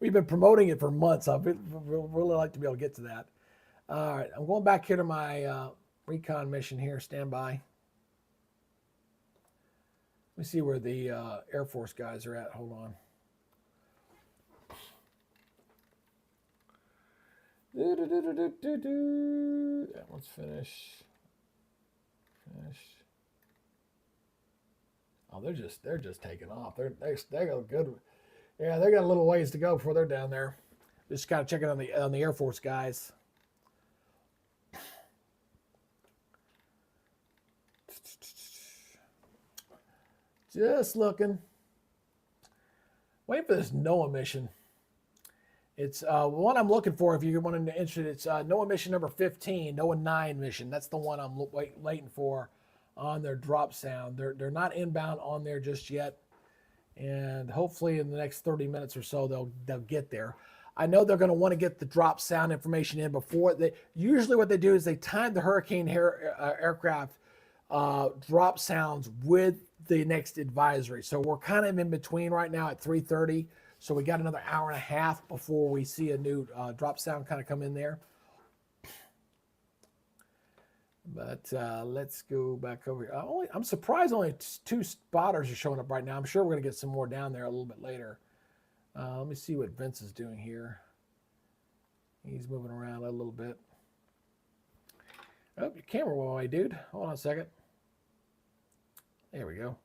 [SPEAKER 1] we've been promoting it for months. I'd really like to be able to get to that. All right, I'm going back here to my Recon mission here. Stand by. Let me see where the Air Force guys are at. Hold on. That one's finished. Oh, they're just taking off. They got a good. Yeah, they got a little ways to go before they're down there. Just kind of checking on the Air Force guys. Just looking. Waiting for this NOAA mission. It's one I'm looking for. If you're wanting to interested, it's NOAA mission number 15, NOAA 9 mission. That's the one I'm waiting for on their drop sound. They're not inbound on there just yet, and hopefully in the next 30 minutes or so they'll get there. I know they're going to want to get the drop sound information in before they. Usually, what they do is they time the hurricane aircraft drop sounds with the next advisory. So we're kind of in between right now at 3:30. So we got another hour and a half before we see a new drop sound kind of come in there. But let's go back over here. I'm surprised only 2 spotters are showing up right now. I'm sure we're going to get some more down there a little bit later. Let me see what Vince is doing here. He's moving around a little bit. Oh, your camera went away, dude. Hold on a second. There we go.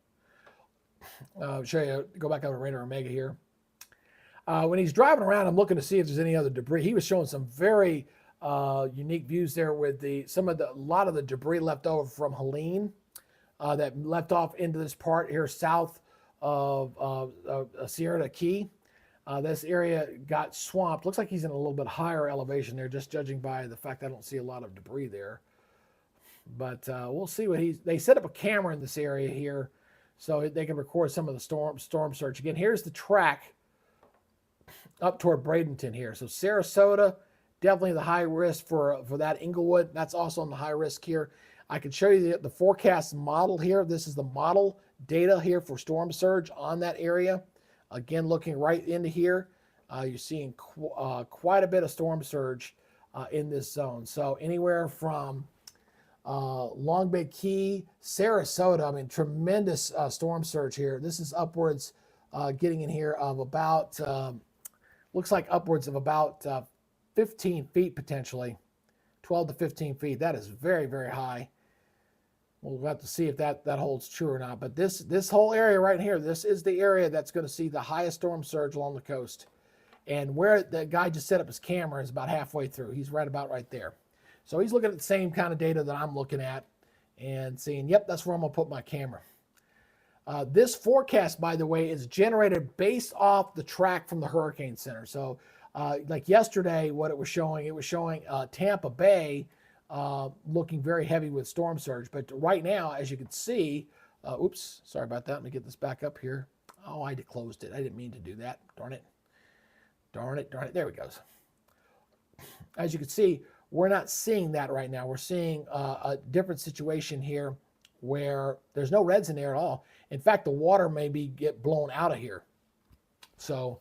[SPEAKER 1] Show you, go back over to Radar Omega here. When he's driving around, I'm looking to see if there's any other debris. He was showing some very unique views there with a lot of the debris left over from Helene that left off into this part here south of Sierra Key. This area got swamped. Looks like he's in a little bit higher elevation there, just judging by the fact I don't see a lot of debris there. But we'll see what they set up a camera in this area here so they can record some of the storm surge. Again, here's the track up toward Bradenton here. So Sarasota, definitely the high risk for that. Inglewood, that's also on the high risk here. I can show you the forecast model here. This is the model data here for storm surge on that area. Again, looking right into here, you're seeing quite a bit of storm surge in this zone. So anywhere from Long Bay Key, Sarasota, I mean, tremendous storm surge here. This is upwards, getting in here of about, looks like upwards of about 15 feet potentially, 12 to 15 feet. That is very, very high. We'll have to see if that holds true or not. But this whole area right here, this is the area that's going to see the highest storm surge along the coast. And where the guy just set up his camera is about halfway through. He's right about right there. So he's looking at the same kind of data that I'm looking at and saying, yep, that's where I'm going to put my camera. This forecast, by the way, is generated based off the track from the Hurricane Center. So like yesterday, what it was showing Tampa Bay looking very heavy with storm surge. But right now, as you can see, oops, sorry about that. Let me get this back up here. Oh, I closed it. I didn't mean to do that. Darn it. Darn it, darn it. There it goes. As you can see, we're not seeing that right now. We're seeing a different situation here where there's no reds in there at all. In fact, the water may get blown out of here. So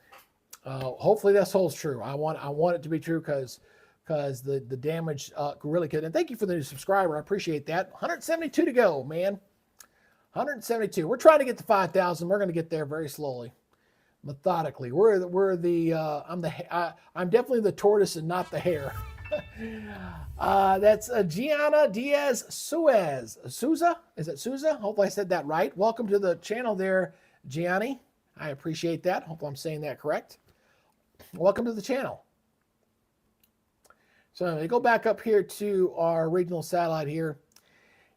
[SPEAKER 1] hopefully this holds true. I want it to be true because the damage really could. And thank you for the new subscriber. I appreciate that. 172 to go, man. 172. We're trying to get to 5,000. We're going to get there very slowly, methodically. I'm definitely the tortoise and not the hare. That's Gianna Diaz Souza. Is it Souza? Hopefully I said that right. Welcome to the channel there, Gianni. I appreciate that. Hopefully I'm saying that correct. Welcome to the channel. So I'm going to go back up here to our regional satellite here.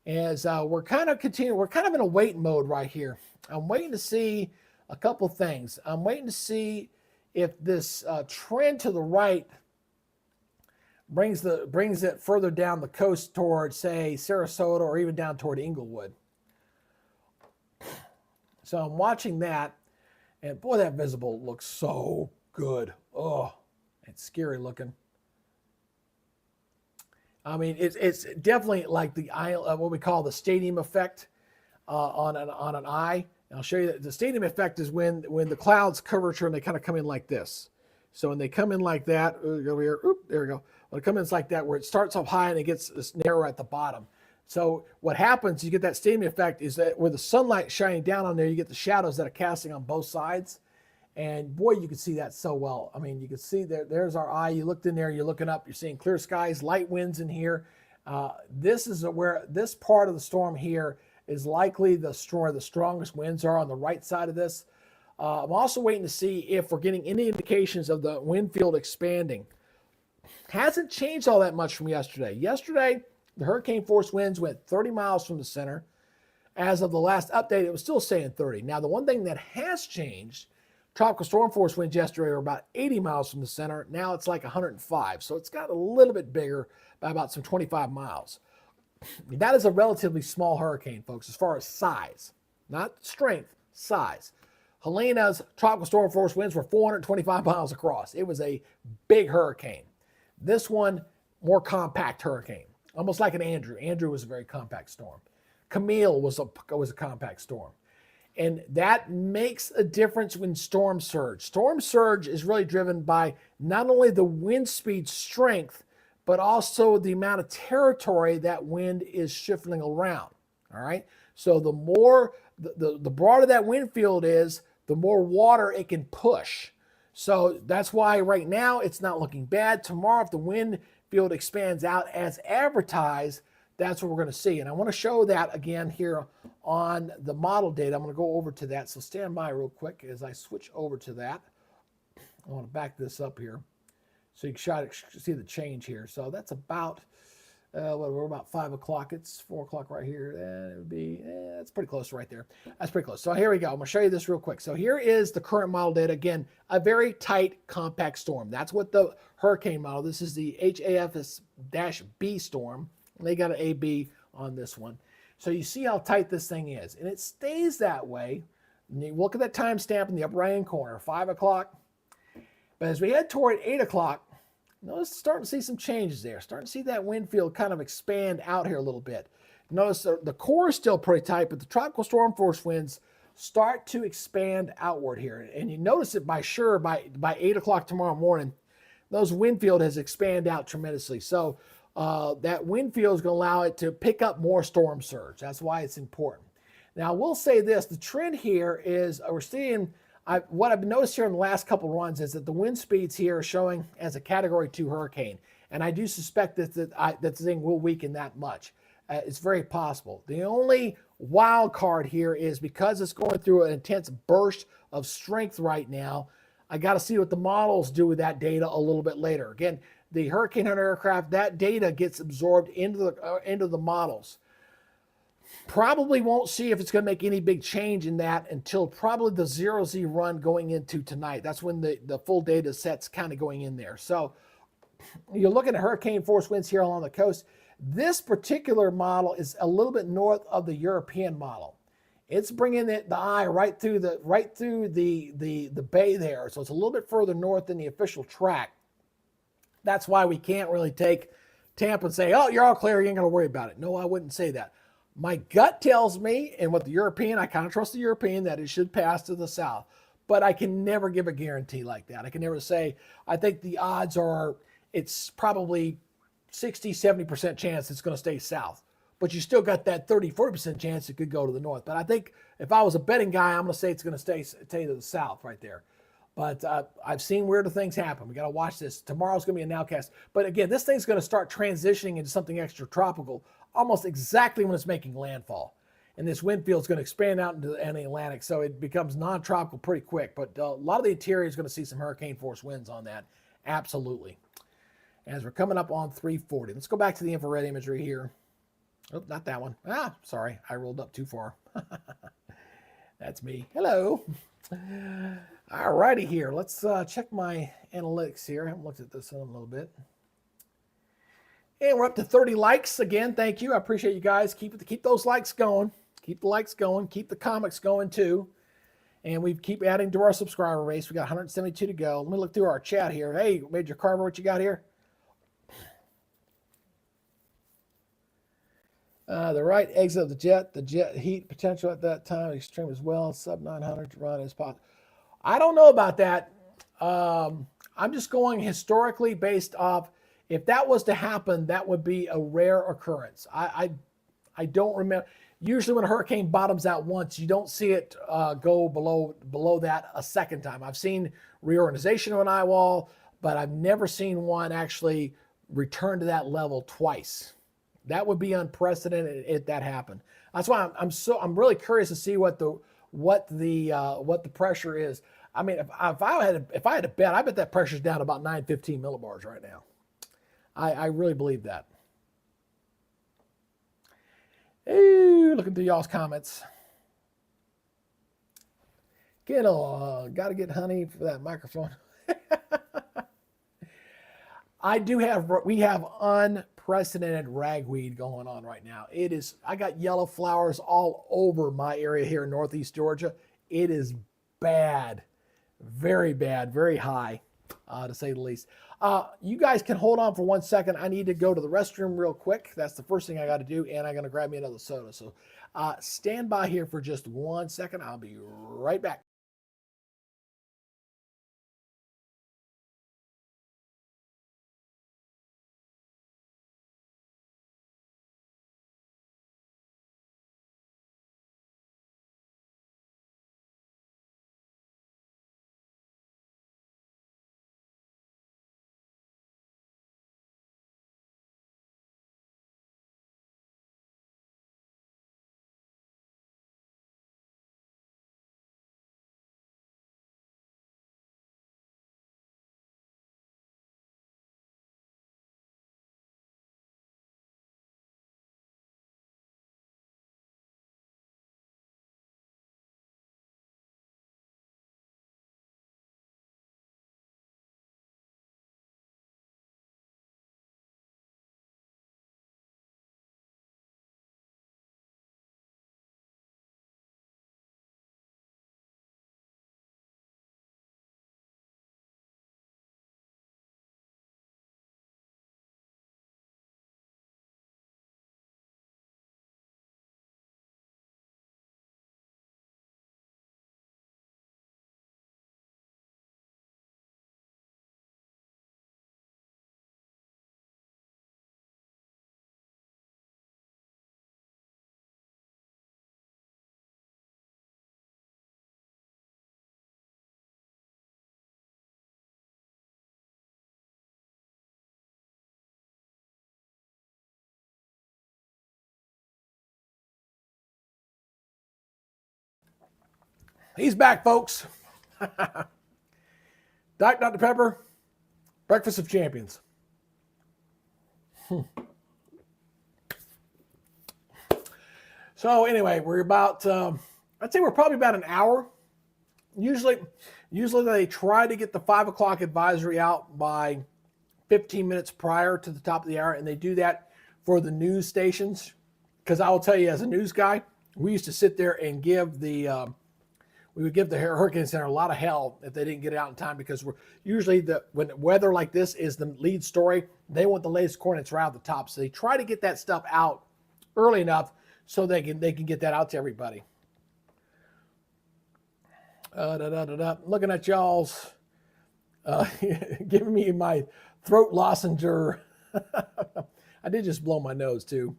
[SPEAKER 1] As we're kind of in a wait mode right here. I'm waiting to see a couple things. I'm waiting to see if this trend to the right brings it further down the coast toward, say, Sarasota or even down toward Inglewood. So I'm watching that, and boy, that visible looks so good. Oh, it's scary looking. I mean, it's definitely like the eye, what we call the stadium effect on an eye. And I'll show you that the stadium effect is when the clouds curvature and they kind of come in like this. So when they come in like that, over here, there we go. When it comes in like that, where it starts up high and it gets narrow at the bottom. So what happens, you get that stadium effect, is that where the sunlight shining down on there, you get the shadows that are casting on both sides. And boy, you can see that so well. I mean, you can see there's our eye. You looked in there, you're looking up, you're seeing clear skies, light winds in here. This is where this part of the storm here is likely the strongest winds are on the right side of this. I'm also waiting to see if we're getting any indications of the wind field expanding. Hasn't changed all that much from yesterday. Yesterday, the hurricane force winds went 30 miles from the center. As of the last update, it was still saying 30. Now, the one thing that has changed, tropical storm force winds yesterday were about 80 miles from the center. Now it's like 105. So it's got a little bit bigger by about some 25 miles. That is a relatively small hurricane, folks, as far as size. Not strength, size. Helena's tropical storm force winds were 425 miles across. It was a big hurricane. This one, more compact hurricane, almost like an Andrew. Andrew was a very compact storm. Camille was a compact storm. And that makes a difference when storm surge. Storm surge is really driven by not only the wind speed strength, but also the amount of territory that wind is shifting around. All right. So the more, the broader that wind field is, the more water it can push. So that's why right now it's not looking bad. Tomorrow, if the wind field expands out as advertised, that's what we're going to see. And I want to show that again here on the model data. I'm going to go over to that. So stand by real quick as I switch over to that. I want to back this up here so you can see the change here. So that's about, we're about 5 o'clock. It's 4 o'clock right here. And it would be, it's pretty close right there. That's pretty close. So here we go. I'm going to show you this real quick. So here is the current model data. Again, a very tight, compact storm. That's what the hurricane model, this is the HAFS-B storm. They got an AB on this one. So you see how tight this thing is. And it stays that way. And you look at that timestamp in the upper right-hand corner, 5 o'clock. But as we head toward 8 o'clock, notice starting to see some changes there. Starting to see that wind field kind of expand out here a little bit. Notice the core is still pretty tight, but the tropical storm force winds start to expand outward here. And you notice it by 8 o'clock tomorrow morning, those wind field has expanded out tremendously. So that wind field is going to allow it to pick up more storm surge. That's why it's important. Now, I will say this. The trend here is we're seeing, what I've noticed here in the last couple of runs is that the wind speeds here are showing as a Category 2 hurricane. And I do suspect that the thing will weaken that much. It's very possible. The only wild card here is because it's going through an intense burst of strength right now, I got to see what the models do with that data a little bit later. Again, the Hurricane Hunter aircraft, that data gets absorbed into the models. Probably won't see if it's going to make any big change in that until probably the 0Z run going into tonight. That's when the full data set's kind of going in there. So you're looking at hurricane force winds here along the coast. This particular model is a little bit north of the European model. It's bringing the eye right through the bay there. So it's a little bit further north than the official track. That's why we can't really take Tampa and say, oh, you're all clear, you ain't going to worry about it. No, I wouldn't say that. My gut tells me, and what the European, I kind of trust the European, that it should pass to the south. But I can never give a guarantee like that. I can never say, I think the odds are, it's probably 60, 70% chance it's going to stay south. But you still got that 30, 40% chance it could go to the north. But I think if I was a betting guy, I'm going to say it's going to stay to the south right there. But I've seen weirder things happen. We got to watch this. Tomorrow's going to be a nowcast. But again, this thing's going to start transitioning into something extra tropical almost exactly when it's making landfall. And this wind field is going to expand out into the Atlantic, so it becomes non-tropical pretty quick. But a lot of the interior is going to see some hurricane force winds on that. Absolutely. As we're coming up on 340. Let's go back to the infrared imagery here. Oh, not that one. Sorry. I rolled up too far. That's me. Hello. All righty here. Let's check my analytics here. I haven't looked at this in a little bit. And we're up to 30 likes again. Thank you. I appreciate you guys. Keep those likes going. Keep the likes going. Keep the comments going too. And we keep adding to our subscriber base. We got 172 to go. Let me look through our chat here. Hey, Major Carver, what you got here? The right exit of the jet heat potential at that time extreme as well. Sub 900 to run as possible. I don't know about that. I'm just going historically based off, if that was to happen, that would be a rare occurrence. I don't remember. Usually when a hurricane bottoms out once, you don't see it go below that a second time. I've seen reorganization of an eye wall, but I've never seen one actually return to that level twice. That would be unprecedented if that happened. That's why I'm really curious to see what the pressure is. I mean, if I had to bet, I bet that pressure's down about 915 millibars right now. I really believe that. Ooh, looking through y'all's comments. Got to get honey for that microphone. We have unprecedented ragweed going on right now. I got yellow flowers all over my area here in Northeast Georgia. It is bad, very high, to say the least. You guys can hold on for 1 second. I need to go to the restroom real quick. That's the first thing I got to do, and I'm going to grab me another soda. So stand by here for just 1 second. I'll be right back. He's back, folks. Diet Dr. Pepper, breakfast of champions. So anyway, we're about, I'd say we're probably about an hour. Usually they try to get the 5 o'clock advisory out by 15 minutes prior to the top of the hour, and they do that for the news stations. Because I will tell you, as a news guy, we used to sit there and give the we would give the Hurricane Center a lot of hell if they didn't get it out in time, because we're usually when weather like this is the lead story, they want the latest coordinates right at the top. So they try to get that stuff out early enough so they can get that out to everybody. Looking at y'all's giving me my throat lozenge. I did just blow my nose too.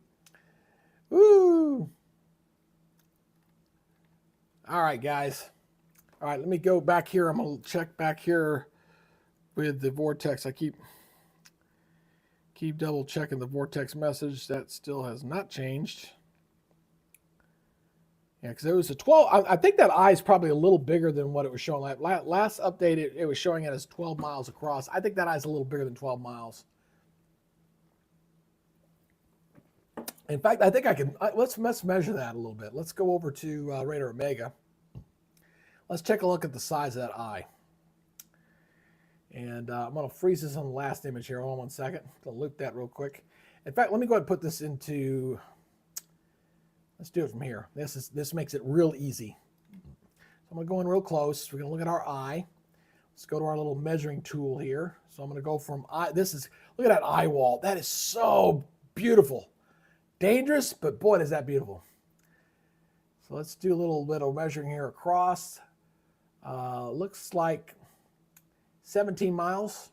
[SPEAKER 1] Woo! All right, guys. All right, let me go back here. I'm going to check back here with the vortex. I keep double checking the vortex message. That still has not changed. Yeah, because it was a 12. I think that eye is probably a little bigger than what it was showing. Last update, it was showing it as 12 miles across. I think that eye is a little bigger than 12 miles. In fact, I think I can, let's measure that a little bit. Let's go over to Radar Omega. Let's take a look at the size of that eye. And I'm going to freeze this on the last image here. Hold on 1 second. I'm going to loop that real quick. In fact, let me go ahead and put this into, let's do it from here. This makes it real easy. So I'm going to go in real close. We're going to look at our eye. Let's go to our little measuring tool here. So I'm going to go from eye. Look at that eye wall. That is so beautiful. Dangerous, but boy, is that beautiful. So let's do a little bit of measuring here across. Looks like 17 miles.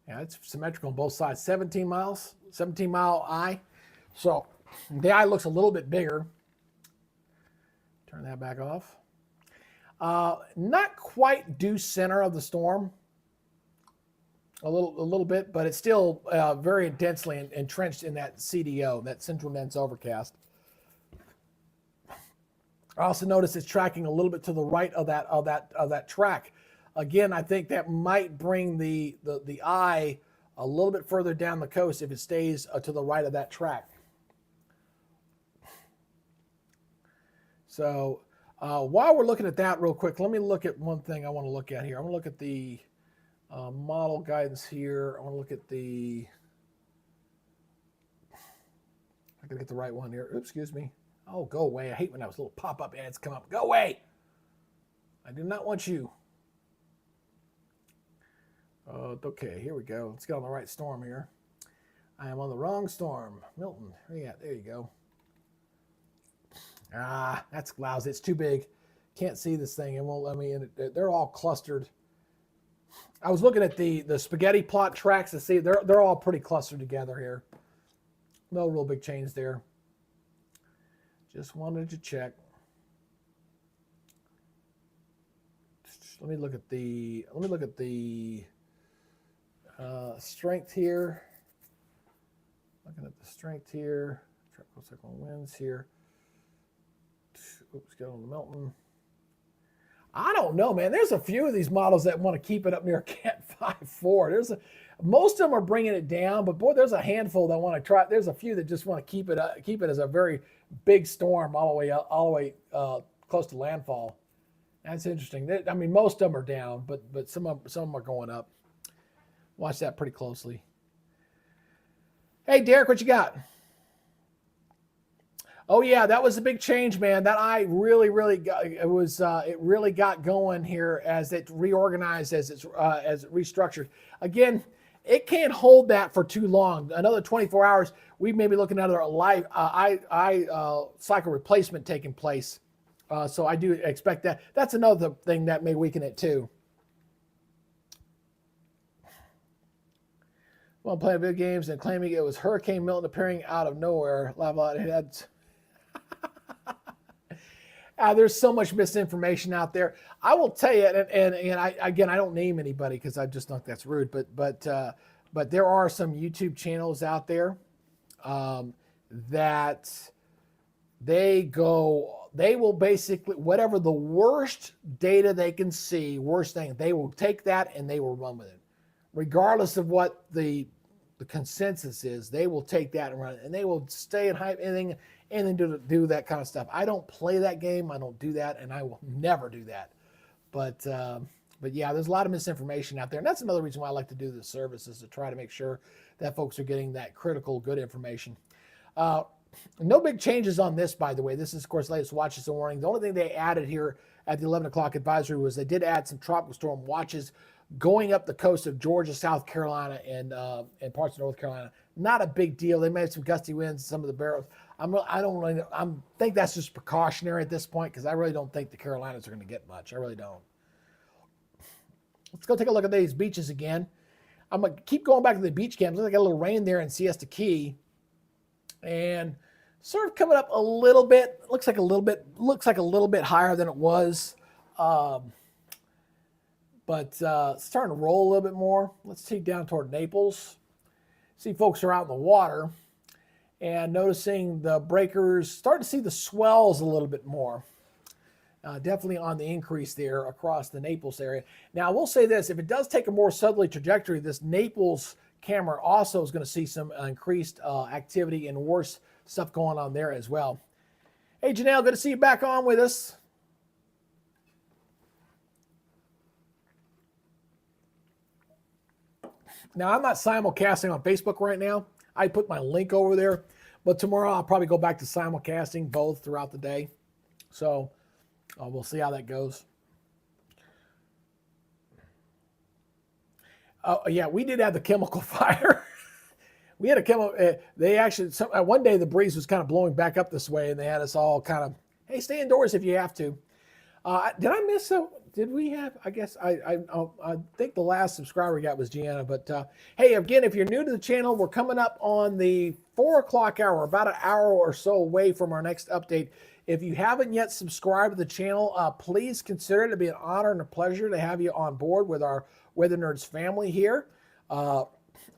[SPEAKER 1] Yeah, it's symmetrical on both sides. 17 miles, 17-mile eye. So the eye looks a little bit bigger. Turn that back off. Not quite due center of the storm. A little bit, but it's still very intensely entrenched in that CDO, that central dense overcast. I also notice it's tracking a little bit to the right of that track. Again, I think that might bring the eye a little bit further down the coast if it stays to the right of that track. So while we're looking at that real quick, let me look at one thing I want to look at here. I want to look at the model guidance here. I want to look at the, I gotta get the right one here. Oops, excuse me. Oh, go away. I hate when those little pop-up ads come up. Go away. I do not want you. Okay, here we go. Let's get on the right storm here. I am on the wrong storm. Milton, yeah, there you go. Ah, that's lousy. It's too big. Can't see this thing. It won't let me in. They're all clustered. I was looking at the spaghetti plot tracks to see they're all pretty clustered together here. No real big change there. Just wanted to check. Let me look at the strength here. Looking at the strength here. Tropical cyclone winds here. Oops, get on the Milton. I don't know, man. There's a few of these models that want to keep it up near Cat 5.4. Most of them are bringing it down, but boy, there's a handful that want to try. There's a few that just want to keep it as a very big storm all the way close to landfall. That's interesting. I mean, most of them are down, but some of them are going up. Watch that pretty closely. Hey, Derek, what you got? Oh yeah, that was a big change, man. That eye really got, it really got going here as it reorganized, as it restructured. Again, it can't hold that for too long. Another 24 hours, we may be looking at a live eye cycle replacement taking place. So I do expect that. That's another thing that may weaken it too. Well, playing video games and claiming it was Hurricane Milton appearing out of nowhere. There's so much misinformation out there. I will tell you, and I don't name anybody because I just think that's rude. But there are some YouTube channels out there that they go they will basically, whatever the worst data they can see, worst thing, they will take that and they will run with it. Regardless of what the consensus is, they will take that and run it. And they will stay and hype anything and then do that kind of stuff. I don't play that game. I don't do that, and I will never do that. But yeah, there's a lot of misinformation out there. And that's another reason why I like to do this service, is to try to make sure that folks are getting that critical, good information. No big changes on this, by the way. This is, of course, latest watches and warning. The only thing they added here at the 11 o'clock advisory was they did add some tropical storm watches going up the coast of Georgia, South Carolina, and parts of North Carolina. Not a big deal. They made some gusty winds, some of the barrels. I think that's just precautionary at this point, because I really don't think the Carolinas are going to get much. I really don't. Let's go take a look at these beaches again. I'm going to keep going back to the beach cams. Looks like I got a little rain there in Siesta Key. And sort of coming up a little bit. Looks like a little bit higher than it was. But starting to roll a little bit more. Let's see down toward Naples. See folks are out in the water and noticing the breakers, starting to see the swells a little bit more. Definitely on the increase there across the Naples area. Now, I will say this, if it does take a more southerly trajectory, this Naples camera also is going to see some increased activity and worse stuff going on there as well. Hey, Janelle, good to see you back on with us. Now, I'm not simulcasting on Facebook right now. I put my link over there, but tomorrow I'll probably go back to simulcasting both throughout the day. So we'll see how that goes. Yeah, we did have the chemical fire. We had a chemical. They actually, one day the breeze was kind of blowing back up this way, and they had us all kind of, hey, stay indoors if you have to. Did I miss a? Did we have? I guess I think the last subscriber we got was Gianna. But hey, again, if you're new to the channel, we're coming up on the 4 o'clock hour, about an hour or so away from our next update. If you haven't yet subscribed to the channel, please consider it. It'd be an honor and a pleasure to have you on board with our Weather Nerds family here.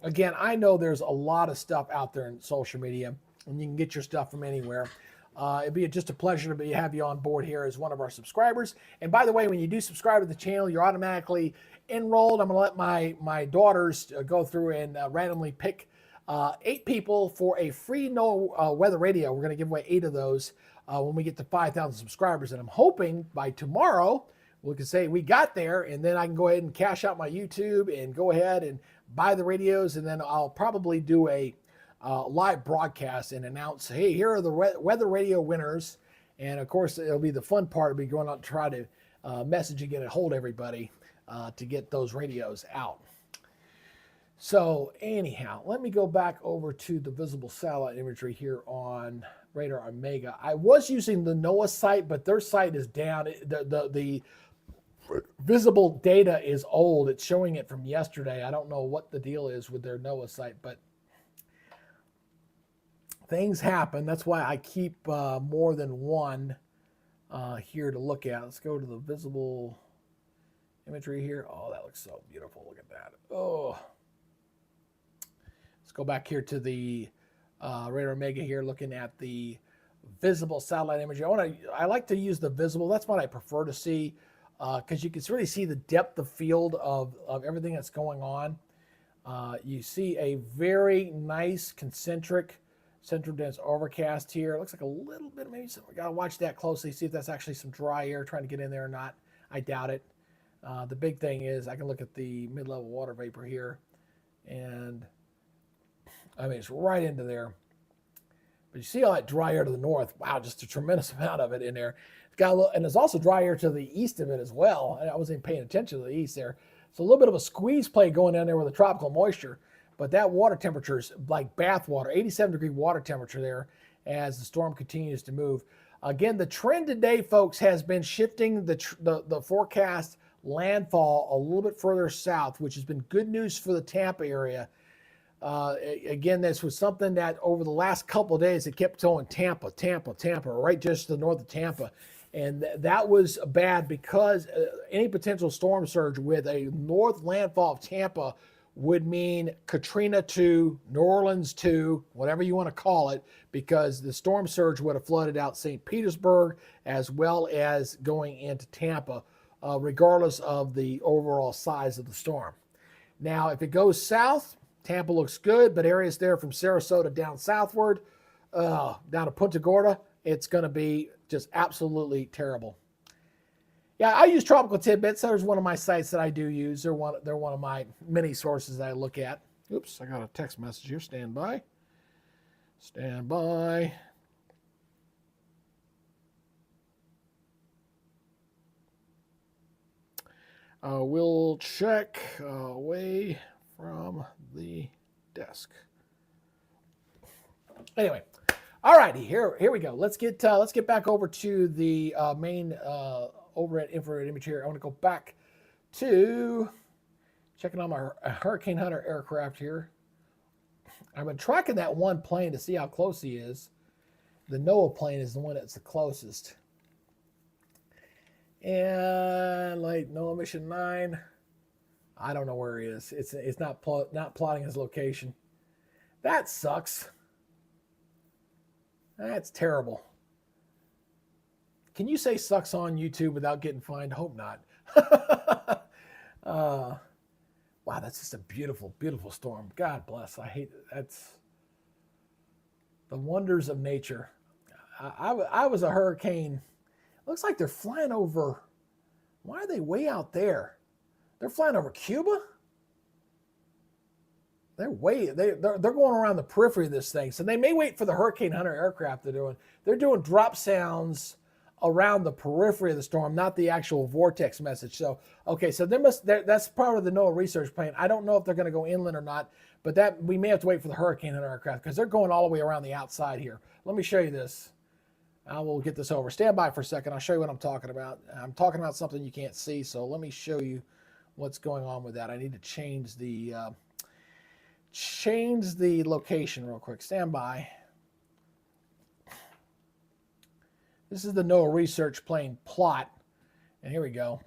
[SPEAKER 1] Again, I know there's a lot of stuff out there in social media, and you can get your stuff from anywhere. It'd be just a pleasure to have you on board here as one of our subscribers. And by the way, when you do subscribe to the channel, you're automatically enrolled. I'm going to let my daughters go through and randomly pick 8 people for a free weather radio. We're going to give away 8 of those when we get to 5,000 subscribers. And I'm hoping by tomorrow we can say we got there, and then I can go ahead and cash out my YouTube and go ahead and buy the radios. And then I'll probably do a live broadcast and announce, hey, here are the weather radio winners. And of course, it'll be the fun part. It'll be going out and try to message and get a hold of everybody to get those radios out. So anyhow, let me go back over to the visible satellite imagery here on Radar Omega. I was using the NOAA site, but their site is down. The visible data is old. It's showing it from yesterday. I don't know what the deal is with their NOAA site, but things happen. That's why I keep more than one here to look at. Let's go to the visible imagery here. Oh, that looks so beautiful. Look at that. Oh. Let's go back here to the Radar Omega here, looking at the visible satellite imagery. I like to use the visible. That's what I prefer to see because you can really see the depth of field of everything that's going on. You see a very nice concentric central dense overcast here. It looks like a little bit, maybe we got to watch that closely, see if that's actually some dry air trying to get in there or not. I doubt it. The big thing is I can look at the mid-level water vapor here, and I mean, it's right into there. But you see all that dry air to the north. Wow, just a tremendous amount of it in there. It's got a little, and there's also dry air to the east of it as well. I wasn't even paying attention to the east there. So a little bit of a squeeze play going down there with the tropical moisture. But that water temperature is like bath water, 87-degree water temperature there as the storm continues to move. Again, the trend today, folks, has been shifting the forecast landfall a little bit further south, which has been good news for the Tampa area. Again, this was something that over the last couple of days, it kept going Tampa, right just to the north of Tampa. And that was bad because any potential storm surge with a north landfall of Tampa would mean Katrina 2, New Orleans 2, whatever you want to call it, because the storm surge would have flooded out St. Petersburg as well as going into Tampa, regardless of the overall size of the storm. Now, if it goes south, Tampa looks good, but areas there from Sarasota down southward, down to Punta Gorda, it's going to be just absolutely terrible. Yeah, I use Tropical Tidbits. There's one of my sites that I do use. They're one of my many sources that I look at. Oops, I got a text message here. Stand by. Stand by. We'll check away from the desk. Anyway, all righty, here we go. Let's get back over to the main over at infrared image here. I want to go back to checking on my Hurricane Hunter aircraft here. I've been tracking that one plane to see how close he is. The NOAA plane is the one that's the closest. And like NOAA mission 9, I don't know where he is. It's not plotting his location. That sucks. That's terrible. Can you say sucks on YouTube without getting fined? Hope not. Wow, that's just a beautiful, beautiful storm. God bless. I hate it. That's the wonders of nature. I was a hurricane. Looks like they're flying over. Why are they way out there? They're flying over Cuba? They're going around the periphery of this thing. So they may wait for the Hurricane Hunter aircraft they're doing drop sounds around the periphery of the storm, not the actual vortex message. So, okay, so that's part of the NOAA research plan. I don't know if they're going to go inland or not, but that we may have to wait for the Hurricane Hunter aircraft because they're going all the way around the outside here. Let me show you this. I will get this over. Stand by for a second. I'll show you what I'm talking about. I'm talking about something you can't see, so let me show you what's going on with that. I need to change the location real quick. Stand by. This is the NOAA research plane plot, and here we go.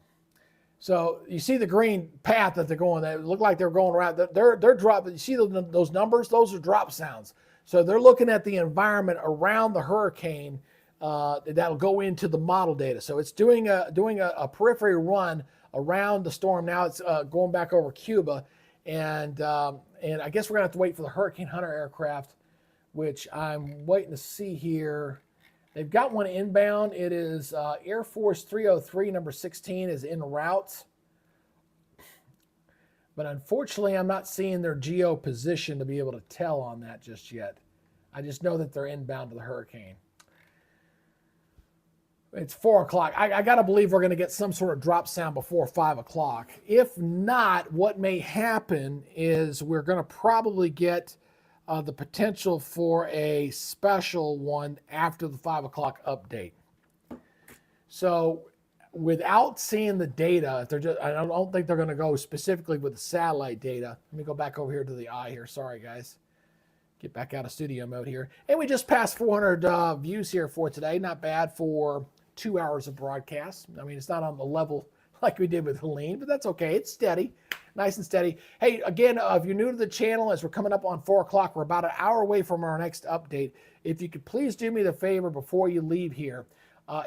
[SPEAKER 1] So you see the green path that they're going. They look like they're going around. They're dropping. You see those numbers? Those are drop sounds. So they're looking at the environment around the hurricane that'll go into the model data. So it's doing a periphery run around the storm. Now it's going back over Cuba, and I guess we're gonna have to wait for the Hurricane Hunter aircraft, which I'm waiting to see here. They've got one inbound. It is Air Force 303, number 16, is en route. But unfortunately, I'm not seeing their geo position to be able to tell on that just yet. I just know that they're inbound to the hurricane. It's 4 o'clock. I got to believe we're going to get some sort of drop sound before 5 o'clock. If not, what may happen is we're going to probably get the potential for a special one after the 5 o'clock update. So without seeing the data, I don't think they're going to go specifically with the satellite data. Let me go back over here to the eye here. Sorry, guys. Get back out of studio mode here. And we just passed 400 views here for today. Not bad for 2 hours of broadcast. I mean, it's not on the level like we did with Helene, but that's okay. It's steady. Nice and steady. Hey, again, if you're new to the channel, as we're coming up on 4 o'clock, we're about an hour away from our next update. If you could please do me the favor before you leave here.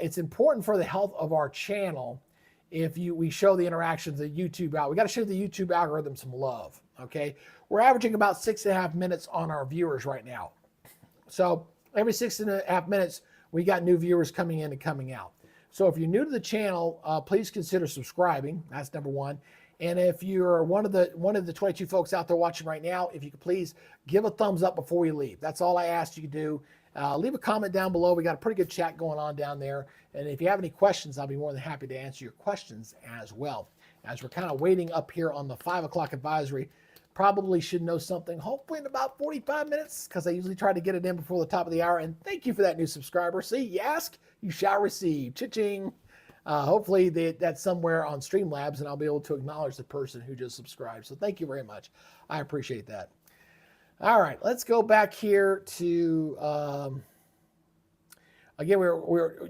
[SPEAKER 1] It's important for the health of our channel if we show the interactions of YouTube out. We got to show the YouTube algorithm some love, okay? We're averaging about 6.5 minutes on our viewers right now. So every 6.5 minutes, we got new viewers coming in and coming out. So if you're new to the channel, please consider subscribing. That's number one. And if you're one of the 22 folks out there watching right now, if you could please give a thumbs up before we leave. That's all I ask you to do. Leave a comment down below. We got a pretty good chat going on down there. And if you have any questions, I'll be more than happy to answer your questions as well. As we're kind of waiting up here on the 5 o'clock advisory, probably should know something, hopefully in about 45 minutes, because I usually try to get it in before the top of the hour. And thank you for that new subscriber. See, you ask, you shall receive. Cha-ching. Hopefully that's somewhere on Streamlabs, and I'll be able to acknowledge the person who just subscribed. So thank you very much. I appreciate that. All right, let's go back here to, Again,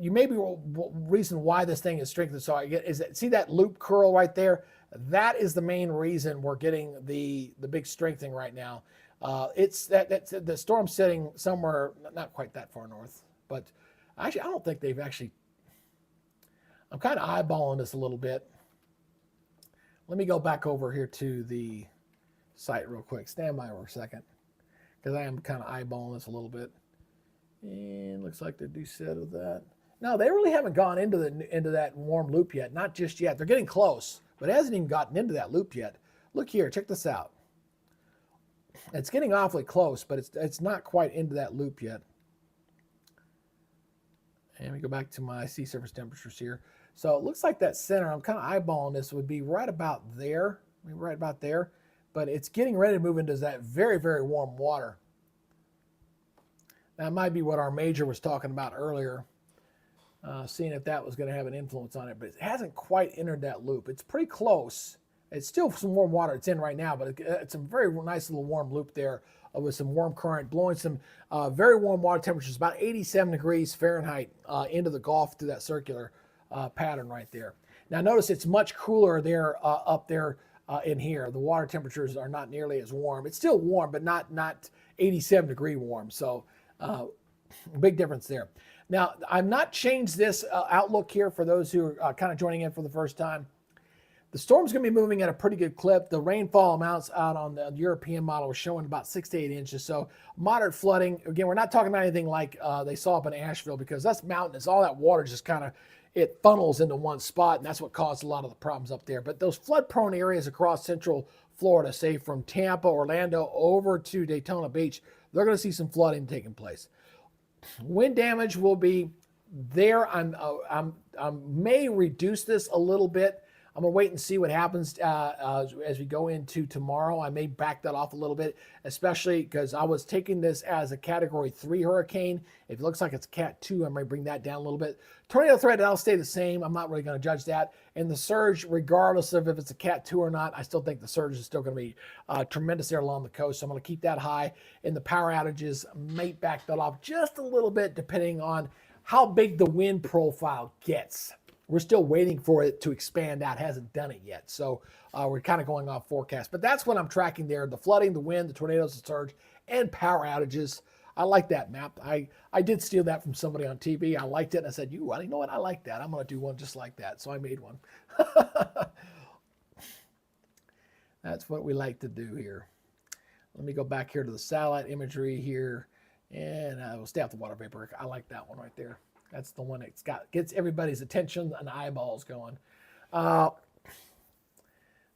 [SPEAKER 1] you may be reason why this thing is strengthened. So I get is it, see that loop curl right there? That is the main reason we're getting the big strengthening right now. It's that's the storm sitting somewhere not quite that far north, but actually I don't think they've actually. I'm kind of eyeballing this a little bit. Let me go back over here to the site real quick. Stand by for a second, because I am kind of eyeballing this a little bit. And looks like they do set of that. No, they really haven't gone into that warm loop yet. Not just yet. They're getting close, but it hasn't even gotten into that loop yet. Look here, check this out. It's getting awfully close, but it's not quite into that loop yet. And we go back to my sea surface temperatures here. So it looks like that center, I'm kind of eyeballing this, would be right about there. Right about there. But it's getting ready to move into that very, very warm water. That might be what our major was talking about earlier, seeing if that was going to have an influence on it, but it hasn't quite entered that loop. It's pretty close. It's still some warm water it's in right now, but it's a very nice little warm loop there with some warm current blowing some very warm water temperatures, about 87 degrees Fahrenheit into the Gulf through that circular pattern right there. Now notice it's much cooler there up there in here. The water temperatures are not nearly as warm. It's still warm, but not 87 degree warm. So big difference there. Now, I've not changed this outlook here for those who are kind of joining in for the first time. The storm's going to be moving at a pretty good clip. The rainfall amounts out on the European model are showing about 6 to 8 inches. So moderate flooding. Again, we're not talking about anything like they saw up in Asheville, because that's mountainous. All that water just kind of, it funnels into one spot, and that's what caused a lot of the problems up there. But those flood-prone areas across central Florida, say from Tampa, Orlando, over to Daytona Beach, they're going to see some flooding taking place. Wind damage will be there. I may reduce this a little bit. I'm going to wait and see what happens as we go into tomorrow. I may back that off a little bit, especially because I was taking this as a Category 3 hurricane. If it looks like it's Cat 2, I may bring that down a little bit. Tornado threat, that'll stay the same. I'm not really going to judge that. And the surge, regardless of if it's a Cat 2 or not, I still think the surge is still going to be tremendous there along the coast. So I'm going to keep that high. And the power outages may back that off just a little bit, depending on how big the wind profile gets. We're still waiting for it to expand out. Hasn't done it yet. So we're kind of going off forecast. But that's what I'm tracking there. The flooding, the wind, the tornadoes, the surge, and power outages. I like that map. I did steal that from somebody on TV. I liked it. And I said, you know what? I like that. I'm going to do one just like that. So I made one. That's what we like to do here. Let me go back here to the satellite imagery here. And we'll stay off the water vapor. I like that one right there. That's the one that gets everybody's attention and eyeballs going.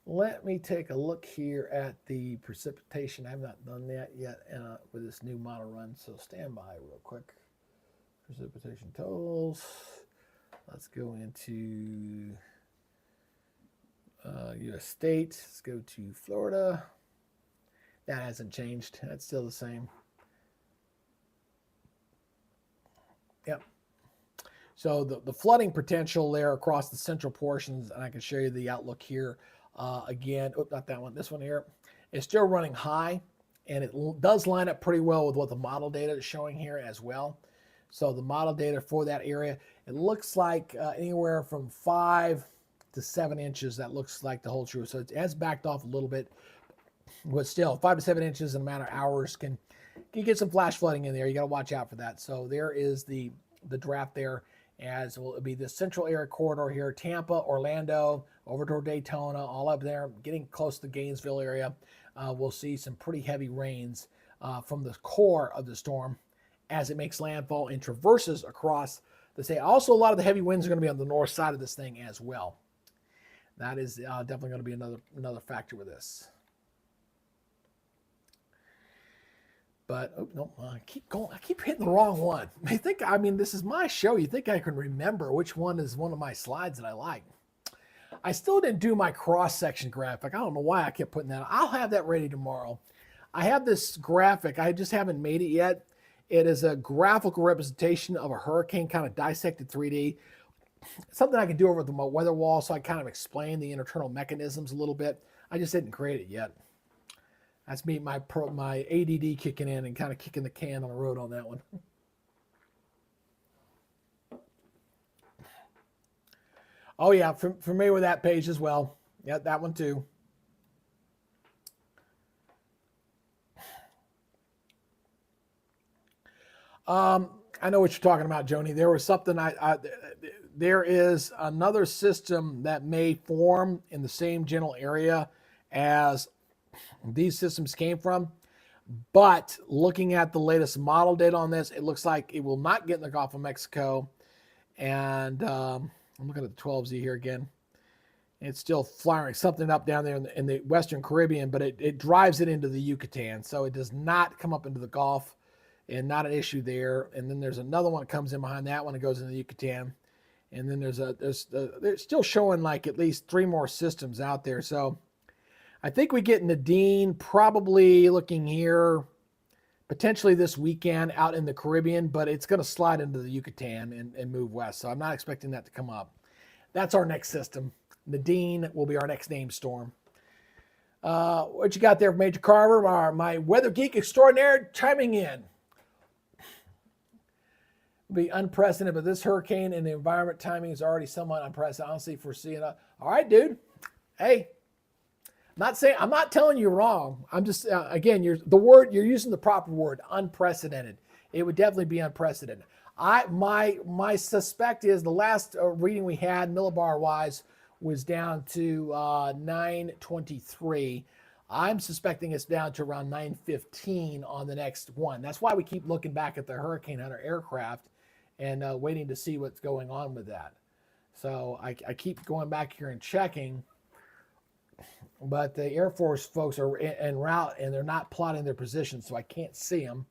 [SPEAKER 1] Let me take a look here at the precipitation. I have not done that yet with this new model run, so stand by real quick. Precipitation totals. Let's go into U.S. state. Let's go to Florida. That hasn't changed. That's still the same. Yep. So the flooding potential there across the central portions, and I can show you the outlook here again. Oh, not that one. This one here is still running high, and it does line up pretty well with what the model data is showing here as well. So the model data for that area, it looks like anywhere from 5 to 7 inches. That looks like the whole truth. So it has backed off a little bit, but still 5 to 7 inches in a matter of hours can get some flash flooding in there. You got to watch out for that. So there is the draft there, as will be the central area corridor here, Tampa, Orlando, over to Daytona, all up there, getting close to the Gainesville area. We'll see some pretty heavy rains from the core of the storm as it makes landfall and traverses across the state. Also, a lot of the heavy winds are going to be on the north side of this thing as well. That is definitely going to be another factor with this. But oh, no, I keep going. I keep hitting the wrong one. I mean, this is my show. You think I can remember which one is one of my slides that I like? I still didn't do my cross-section graphic. I don't know why I kept putting that. I'll have that ready tomorrow. I have this graphic. I just haven't made it yet. It is a graphical representation of a hurricane, kind of dissected 3D. Something I can do over the weather wall, so I kind of explain the internal mechanisms a little bit. I just didn't create it yet. That's me, my ADD kicking in and kind of kicking the can on the road on that one. Oh yeah, familiar with that page as well. Yeah, that one too. I know what you're talking about, Joni. There was something there is another system that may form in the same general area as these systems came from. But looking at the latest model data on this, it looks like it will not get in the Gulf of Mexico. And I'm looking at the 12Z here again. It's still firing something up down there in the Western Caribbean, but it drives it into the Yucatan. So it does not come up into the Gulf, and not an issue there. And then there's another one that comes in behind that one and goes into the Yucatan. And then they're still showing like at least 3 more systems out there. So I think we get Nadine probably looking here potentially this weekend out in the Caribbean, but it's going to slide into the Yucatan and move west. So I'm not expecting that to come up. That's our next system. Nadine will be our next name storm. What you got there, Major Carver? My weather geek extraordinaire chiming in. Be unprecedented, but this hurricane and the environment timing is already somewhat unprecedented. Honestly, foreseeing. All right, dude. Hey, I'm not telling you wrong. I'm just again, you're using the proper word, unprecedented. It would definitely be unprecedented. My suspect is the last reading we had millibar wise was down to 923. I'm suspecting it's down to around 915 on the next one. That's why we keep looking back at the Hurricane Hunter aircraft and waiting to see what's going on with that. So I keep going back here and checking, but the Air Force folks are en route and they're not plotting their position, so I can't see them.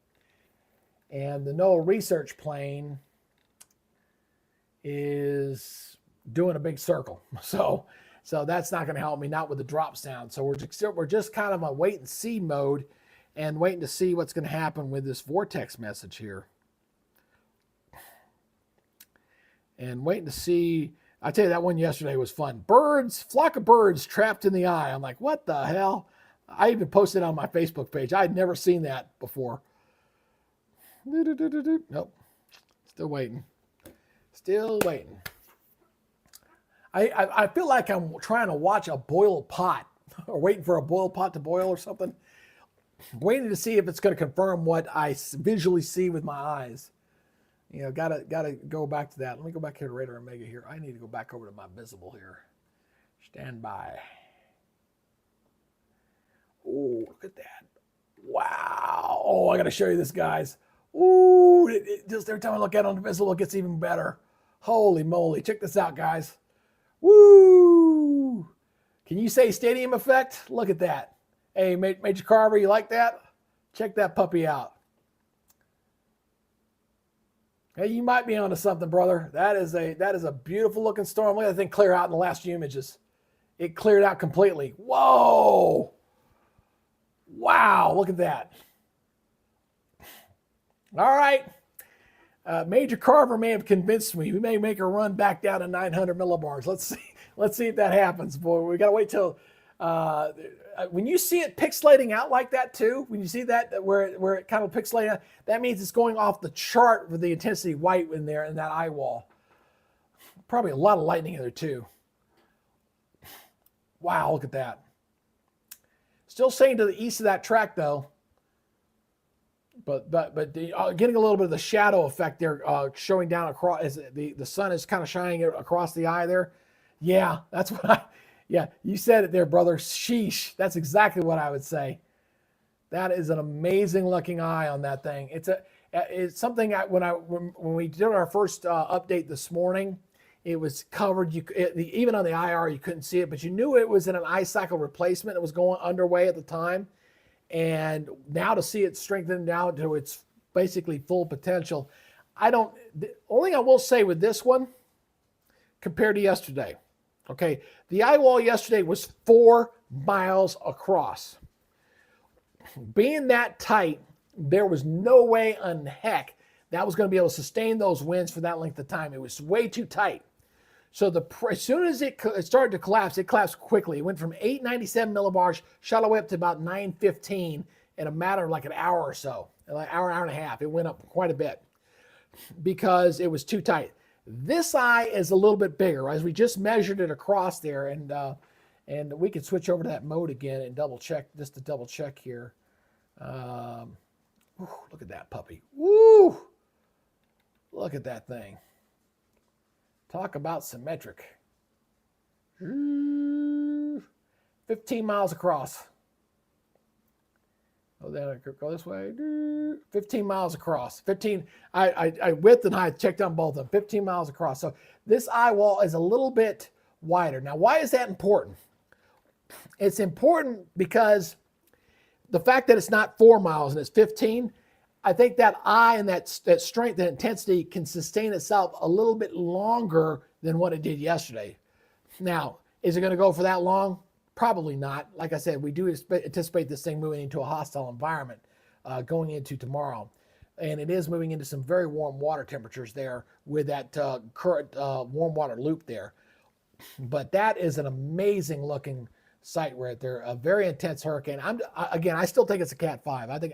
[SPEAKER 1] And the NOAA research plane is doing a big circle. So that's not going to help me, not with the drop sound. So we're just kind of on wait and see mode and waiting to see what's going to happen with this vortex message here. And waiting to see, I tell you, that one yesterday was fun. Birds, flock of birds trapped in the eye. I'm like, what the hell? I even posted on my Facebook page. I'd never seen that before. Nope. Still waiting. Still waiting. I feel like I'm trying to watch a boiled pot or waiting for a boiled pot to boil or something. Waiting to see if it's going to confirm what I visually see with my eyes. You know, gotta go back to that. Let me go back here to Radar Omega here. I need to go back over to my visible here. Stand by. Oh, look at that. Wow. Oh, I got to show you this, guys. Ooh, just every time I look at it on the visible, it gets even better. Holy moly. Check this out, guys. Woo! Can you say stadium effect? Look at that. Hey, Major Carver, you like that? Check that puppy out. Hey, you might be onto something, brother. That is a beautiful looking storm. Look at that thing clear out in the last few images. It cleared out completely. Whoa! Wow, look at that. All right. Major Carver may have convinced me. We may make a run back down to 900 millibars. Let's see if that happens, boy. We got to wait till when you see it pixelating out like that too. When you see that where it kind of pixelating out, that means it's going off the chart with the intensity white in there in that eye wall. Probably a lot of lightning in there too. Wow, look at that. Still staying to the east of that track though. But getting a little bit of the shadow effect there, showing down across as the sun is kind of shining across the eye there. Yeah, that's what yeah, you said it there, brother. Sheesh. That's exactly what I would say. That is an amazing looking eye on that thing. It's something when we did our first update this morning, it was covered. Even on the IR, you couldn't see it, but you knew it was in an eye cycle replacement that was going underway at the time. And now to see it strengthened down to its basically full potential, the only thing I will say with this one compared to yesterday, okay, the eye wall yesterday was 4 miles across. Being that tight, there was no way in heck that was going to be able to sustain those winds for that length of time. It was way too tight. So as soon as it started to collapse, it collapsed quickly. It went from 897 millibars, shot away up to about 915 in a matter of like an hour or so, like hour and a half. It went up quite a bit because it was too tight. This eye is a little bit bigger, as we just measured it across there, and we can switch over to that mode again and double check, just to double check here. Look at that puppy. Woo! Look at that thing. Talk about symmetric. 15 miles across. Oh, then I could go this way. 15 miles across. 15. I width and height checked on both of them. 15 miles across. So this eye wall is a little bit wider. Now, why is that important? It's important because the fact that it's not 4 miles and it's 15, I think that eye and that strength and intensity can sustain itself a little bit longer than what it did yesterday. Now, is it going to go for that long? Probably not. Like I said, we do anticipate this thing moving into a hostile environment going into tomorrow. And it is moving into some very warm water temperatures there with that current warm water loop there. But that is an amazing looking sight right there. A very intense hurricane. I still think it's a Cat 5. I think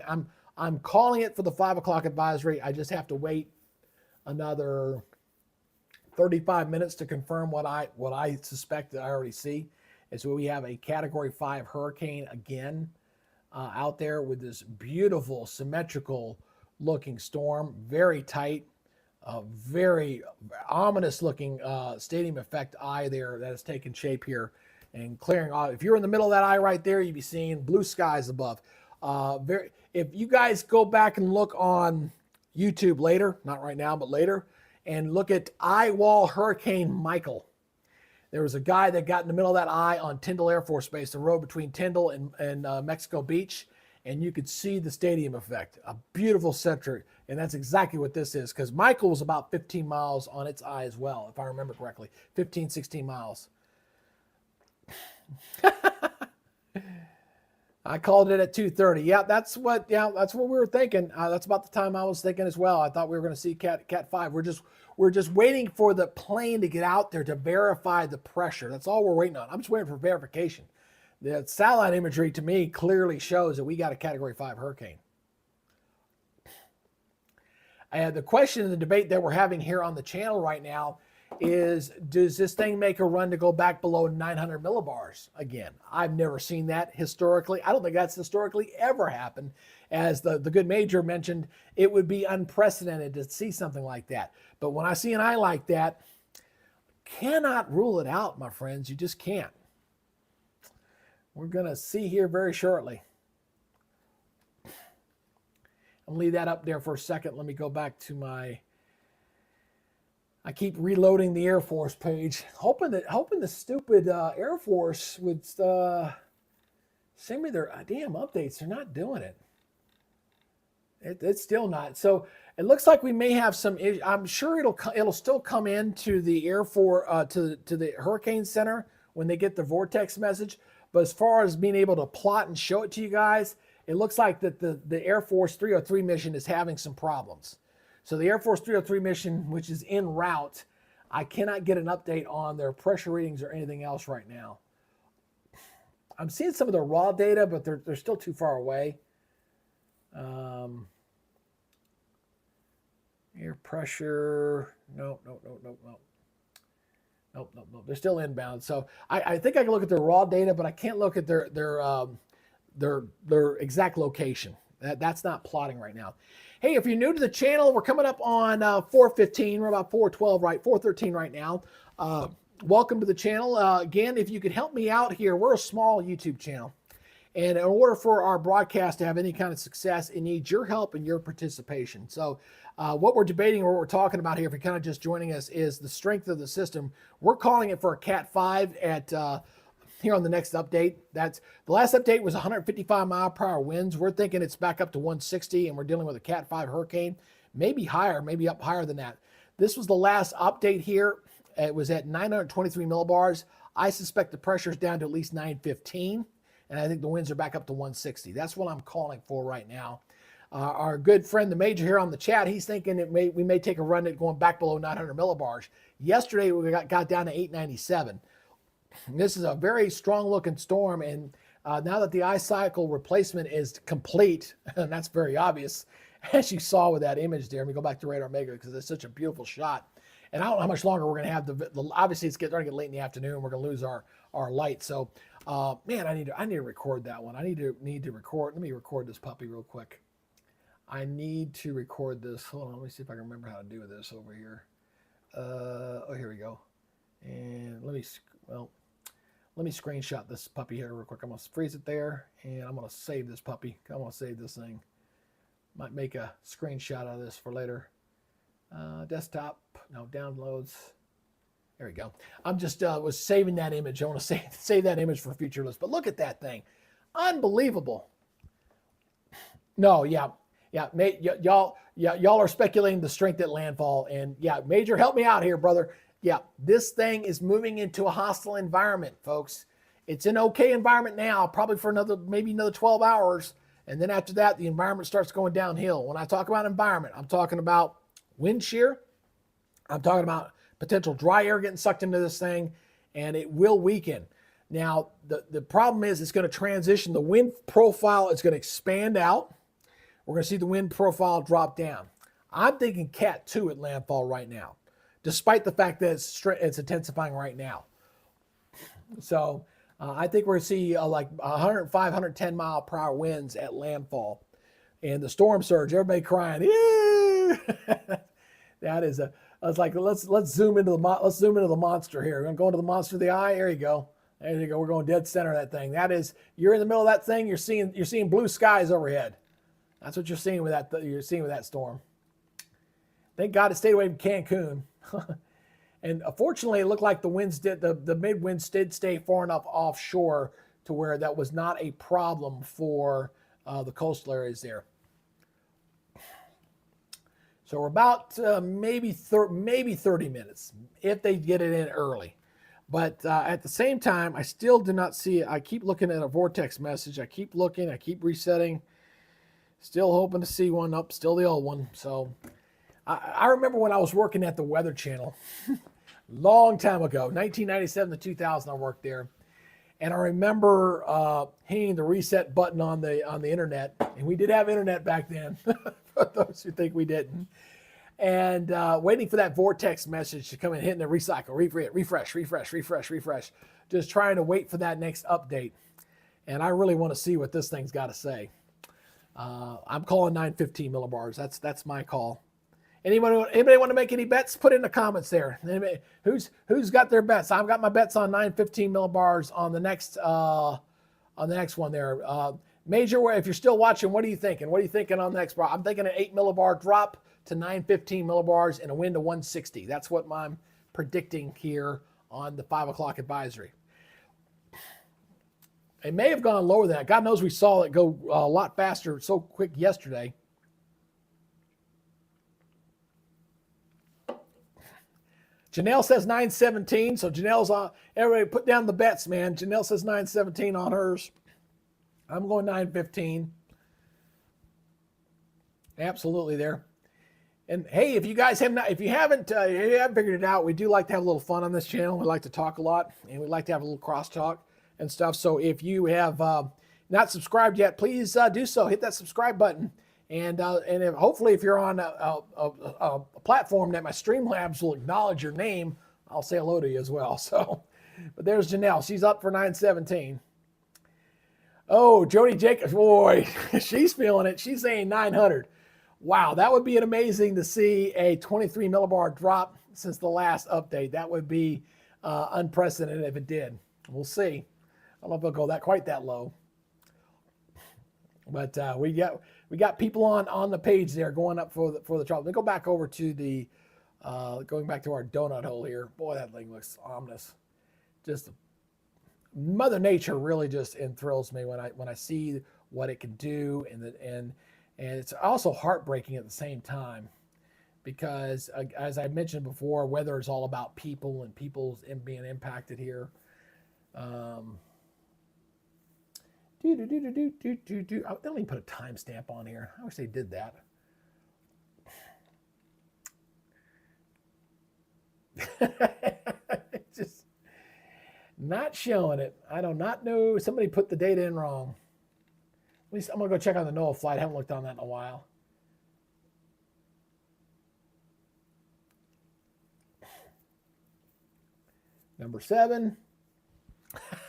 [SPEAKER 1] I'm calling it for the 5 o'clock advisory. I just have to wait another 35 minutes to confirm what I suspect that I already see. And so we have a Category 5 hurricane again out there with this beautiful symmetrical looking storm, very tight, very ominous looking stadium effect eye there that has taken shape here and clearing off. If you're in the middle of that eye right there, you'd be seeing blue skies above. If you guys go back and look on YouTube later, not right now, but later, and look at eye wall Hurricane Michael. There was a guy that got in the middle of that eye on Tyndall Air Force Base, the road between Tyndall and Mexico Beach, and you could see the stadium effect, a beautiful center, and that's exactly what this is, because Michael was about 15 miles on its eye as well, if I remember correctly, 15, 16 miles. I called it at 2:30. Yeah, that's what we were thinking. That's about the time I was thinking as well. I thought we were going to see Cat 5. We're just waiting for the plane to get out there to verify the pressure. That's all we're waiting on. I'm just waiting for verification. The satellite imagery to me clearly shows that we got a Category 5 hurricane. And the question and the debate that we're having here on the channel right now is, does this thing make a run to go back below 900 millibars again? I've never seen that historically. I don't think that's historically ever happened. As the good Major mentioned, it would be unprecedented to see something like that. But when I see an eye like that, cannot rule it out, my friends. You just can't. We're going to see here very shortly. I'll leave that up there for a second. Let me go back to my... I keep reloading the Air Force page, hoping the stupid Air Force would send me their damn updates. They're not doing it. It's still not. So it looks like we may have some. I'm sure it'll still come into the Air Force to the Hurricane Center when they get the vortex message. But as far as being able to plot and show it to you guys, it looks like that the Air Force 303 mission is having some problems. So the Air Force 303 mission, which is en route, I cannot get an update on their pressure readings or anything else right now. I'm seeing some of the raw data, but they're still too far away. Air pressure, no. Nope. They're still inbound. So I think I can look at their raw data, but I can't look at their exact location. That's not plotting right now. Hey, if you're new to the channel, we're coming up on 4:15. We're about 4:12, right? 4:13 right now. Welcome to the channel. Again, if you could help me out here, we're a small YouTube channel. And in order for our broadcast to have any kind of success, it needs your help and your participation. So what we're debating or what we're talking about here, if you're kind of just joining us, is the strength of the system. We're calling it for a Cat 5 at here on the next update. That's the last update was 155 mile per hour winds. We're thinking it's back up to 160, and we're dealing with a Cat 5 hurricane, maybe higher, maybe up higher than that. This was the last update here. It was at 923 millibars. I suspect the pressure is down to at least 915, and I think the winds are back up to 160. That's what I'm calling for right now. Our good friend, the Major here on the chat, he's thinking we may take a run at going back below 900 millibars. Yesterday, we got down to 897. This is a very strong-looking storm, and now that the eye cycle replacement is complete, and that's very obvious, as you saw with that image there. Let me go back to Radar Mega because it's such a beautiful shot. And I don't know how much longer we're going to have obviously it's starting to get late in the afternoon. We're going to lose our light. So, man, I need to record that one. I need to record. Let me record this puppy real quick. I need to record this. Hold on. Let me see if I can remember how to do this over here. Oh, here we go. And let me screenshot this puppy here real quick. I'm going to freeze it there, and I'm going to save this puppy. I'm going to save this thing. Might make a screenshot of this for later. Desktop, no, downloads. There we go. I'm just was saving that image. I want to save that image for a future list. But look at that thing. Unbelievable. No, yeah. Y'all are speculating the strength at landfall. And yeah, Major, help me out here, brother. Yeah, this thing is moving into a hostile environment, folks. It's an okay environment now, probably for maybe another 12 hours. And then after that, the environment starts going downhill. When I talk about environment, I'm talking about wind shear. I'm talking about potential dry air getting sucked into this thing, and it will weaken. Now, the problem is it's going to transition. The wind profile is going to expand out. We're going to see the wind profile drop down. I'm thinking Cat 2 at landfall right now, despite the fact that it's intensifying right now. So I think we're going to see like 105, 110 mile per hour winds at landfall. And the storm surge, everybody crying, yeah! I was like, let's zoom into the monster here. We're going to go into the monster of the eye. There you go. There you go. We're going dead center of that thing. That is, you're in the middle of that thing. You're seeing blue skies overhead. That's what you're seeing with that. You're seeing with that storm. Thank God it stayed away from Cancun. And fortunately, it looked like the mid winds did stay far enough offshore to where that was not a problem for the coastal areas there. So we're about maybe 30 minutes if they get it in early. But at the same time, I still do not see it. I keep looking at a vortex message. I keep looking. I keep resetting. Still hoping to see one up. Still the old one. So I remember when I was working at the Weather Channel long time ago, 1997 to 2000, I worked there. And I remember hitting the reset button on the internet. And we did have internet back then, for those who think we didn't. And waiting for that vortex message to come in, hitting the recycle, refresh. Just trying to wait for that next update. And I really want to see what this thing's got to say. I'm calling 915 millibars. That's my call. Anybody want to make any bets? Put it in the comments there. Anybody, who's got their bets? I've got my bets on 915 millibars on the next one there. Major, if you're still watching, what are you thinking? What are you thinking on the next bar? I'm thinking an 8 millibar drop to 915 millibars and a wind to 160. That's what I'm predicting here on the 5 o'clock advisory. It may have gone lower than that. God knows we saw it go a lot faster so quick yesterday. Janelle says 917. So Janelle's on. Everybody put down the bets, man. Janelle says 917 on hers. I'm going 915. Absolutely there. And hey, if you guys haven't figured it out, we do like to have a little fun on this channel. We like to talk a lot, and we like to have a little crosstalk and stuff. So if you have not subscribed yet, please do so. Hit that subscribe button. And hopefully if you're on a platform that my Streamlabs will acknowledge your name, I'll say hello to you as well. So, but there's Janelle. She's up for 917. Oh, Jody Jacobs, boy, she's feeling it. She's saying 900. Wow, that would be amazing to see a 23 millibar drop since the last update. That would be unprecedented if it did. We'll see. I don't know if it'll go quite that low. But we got people on the page there going up for the trouble. Let me go back over to the going back to our donut hole here. Boy, that thing looks ominous. Just Mother Nature really just enthralls me when I see what it can do, and it's also heartbreaking at the same time, because as I mentioned before, weather is all about people and people's being impacted here. They don't even put a timestamp on here. I wish they did that. Just not showing it. I do not know. Somebody put the data in wrong. At least I'm going to go check on the NOAA flight. I haven't looked on that in a while. Number 7.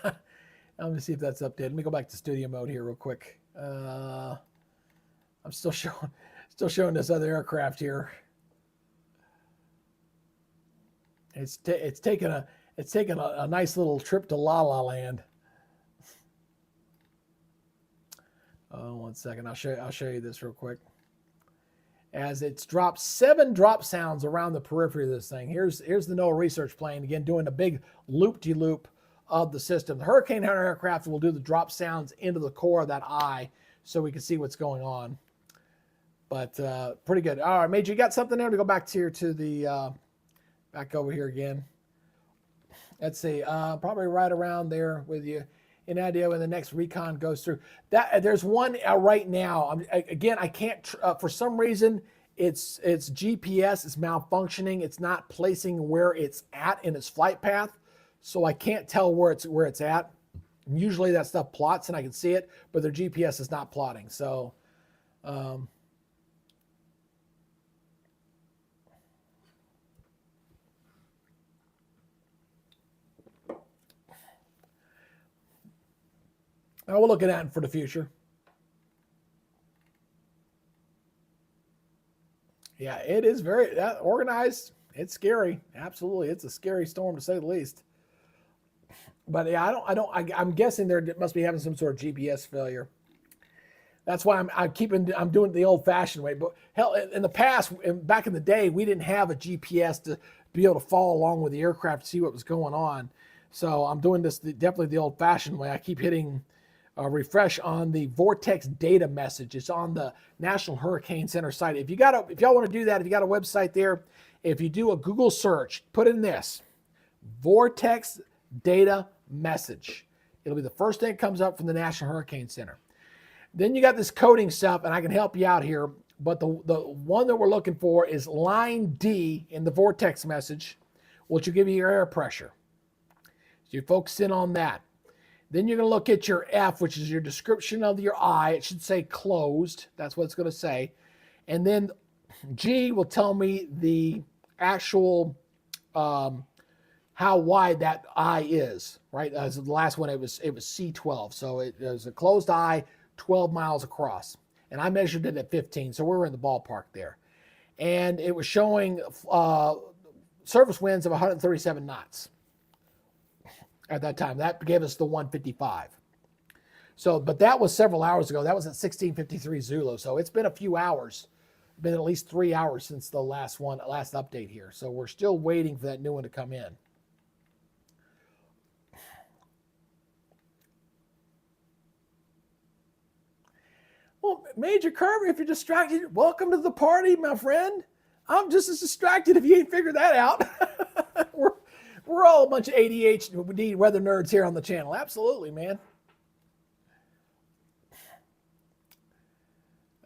[SPEAKER 1] Let me see if that's updated. Let me go back to studio mode here real quick. I'm still showing this other aircraft here. It's taken a nice little trip to La La Land. Oh, 1 second. I'll show you this real quick. As it's dropped 7 drop sounds around the periphery of this thing. Here's the NOAA research plane, again, doing a big loop-de-loop of the system. The Hurricane Hunter aircraft will do the drop sounds into the core of that eye so we can see what's going on. But pretty good. All right, Major, you got something there? To go back to the back over here again. Let's see, probably right around there with you. An idea when the next recon goes through. That there's one right now. Again, I can't. For some reason, its GPS is malfunctioning. It's not placing where it's at in its flight path, so I can't tell where it's at. Usually that stuff plots and I can see it, but their GPS is not plotting. So. Now we'll look at that for the future. Yeah, it is very organized. It's scary. Absolutely. It's a scary storm to say the least. But yeah, I'm guessing there must be having some sort of GPS failure. That's why I'm doing it the old fashioned way. But hell, in the past, back in the day, we didn't have a GPS to be able to follow along with the aircraft to see what was going on. So I'm doing this definitely the old fashioned way. I keep hitting refresh on the vortex data message. It's on the National Hurricane Center site. If y'all want to do that, if you got a website there, if you do a Google search, put in this vortex data message. It'll be the first thing that comes up from the National Hurricane Center. Then you got this coding stuff, and I can help you out here. But the one that we're looking for is line D in the vortex message, which will give you your air pressure. So you focus in on that. Then you're going to look at your F, which is your description of your eye. It should say closed. That's what it's going to say. And then G will tell me the actual how wide that eye is, right? As the last one, it was C12. So it was a closed eye, 12 miles across. And I measured it at 15, so we were in the ballpark there. And it was showing surface winds of 137 knots. At that time, that gave us the 155. So, but that was several hours ago. That was at 1653 Zulu. So it's been a few hours, been at least 3 hours since the last update here. So we're still waiting for that new one to come in. Well, Major Kirby, if you're distracted, welcome to the party, my friend. I'm just as distracted if you ain't figured that out. We're all a bunch of ADHD weather nerds here on the channel. Absolutely, man.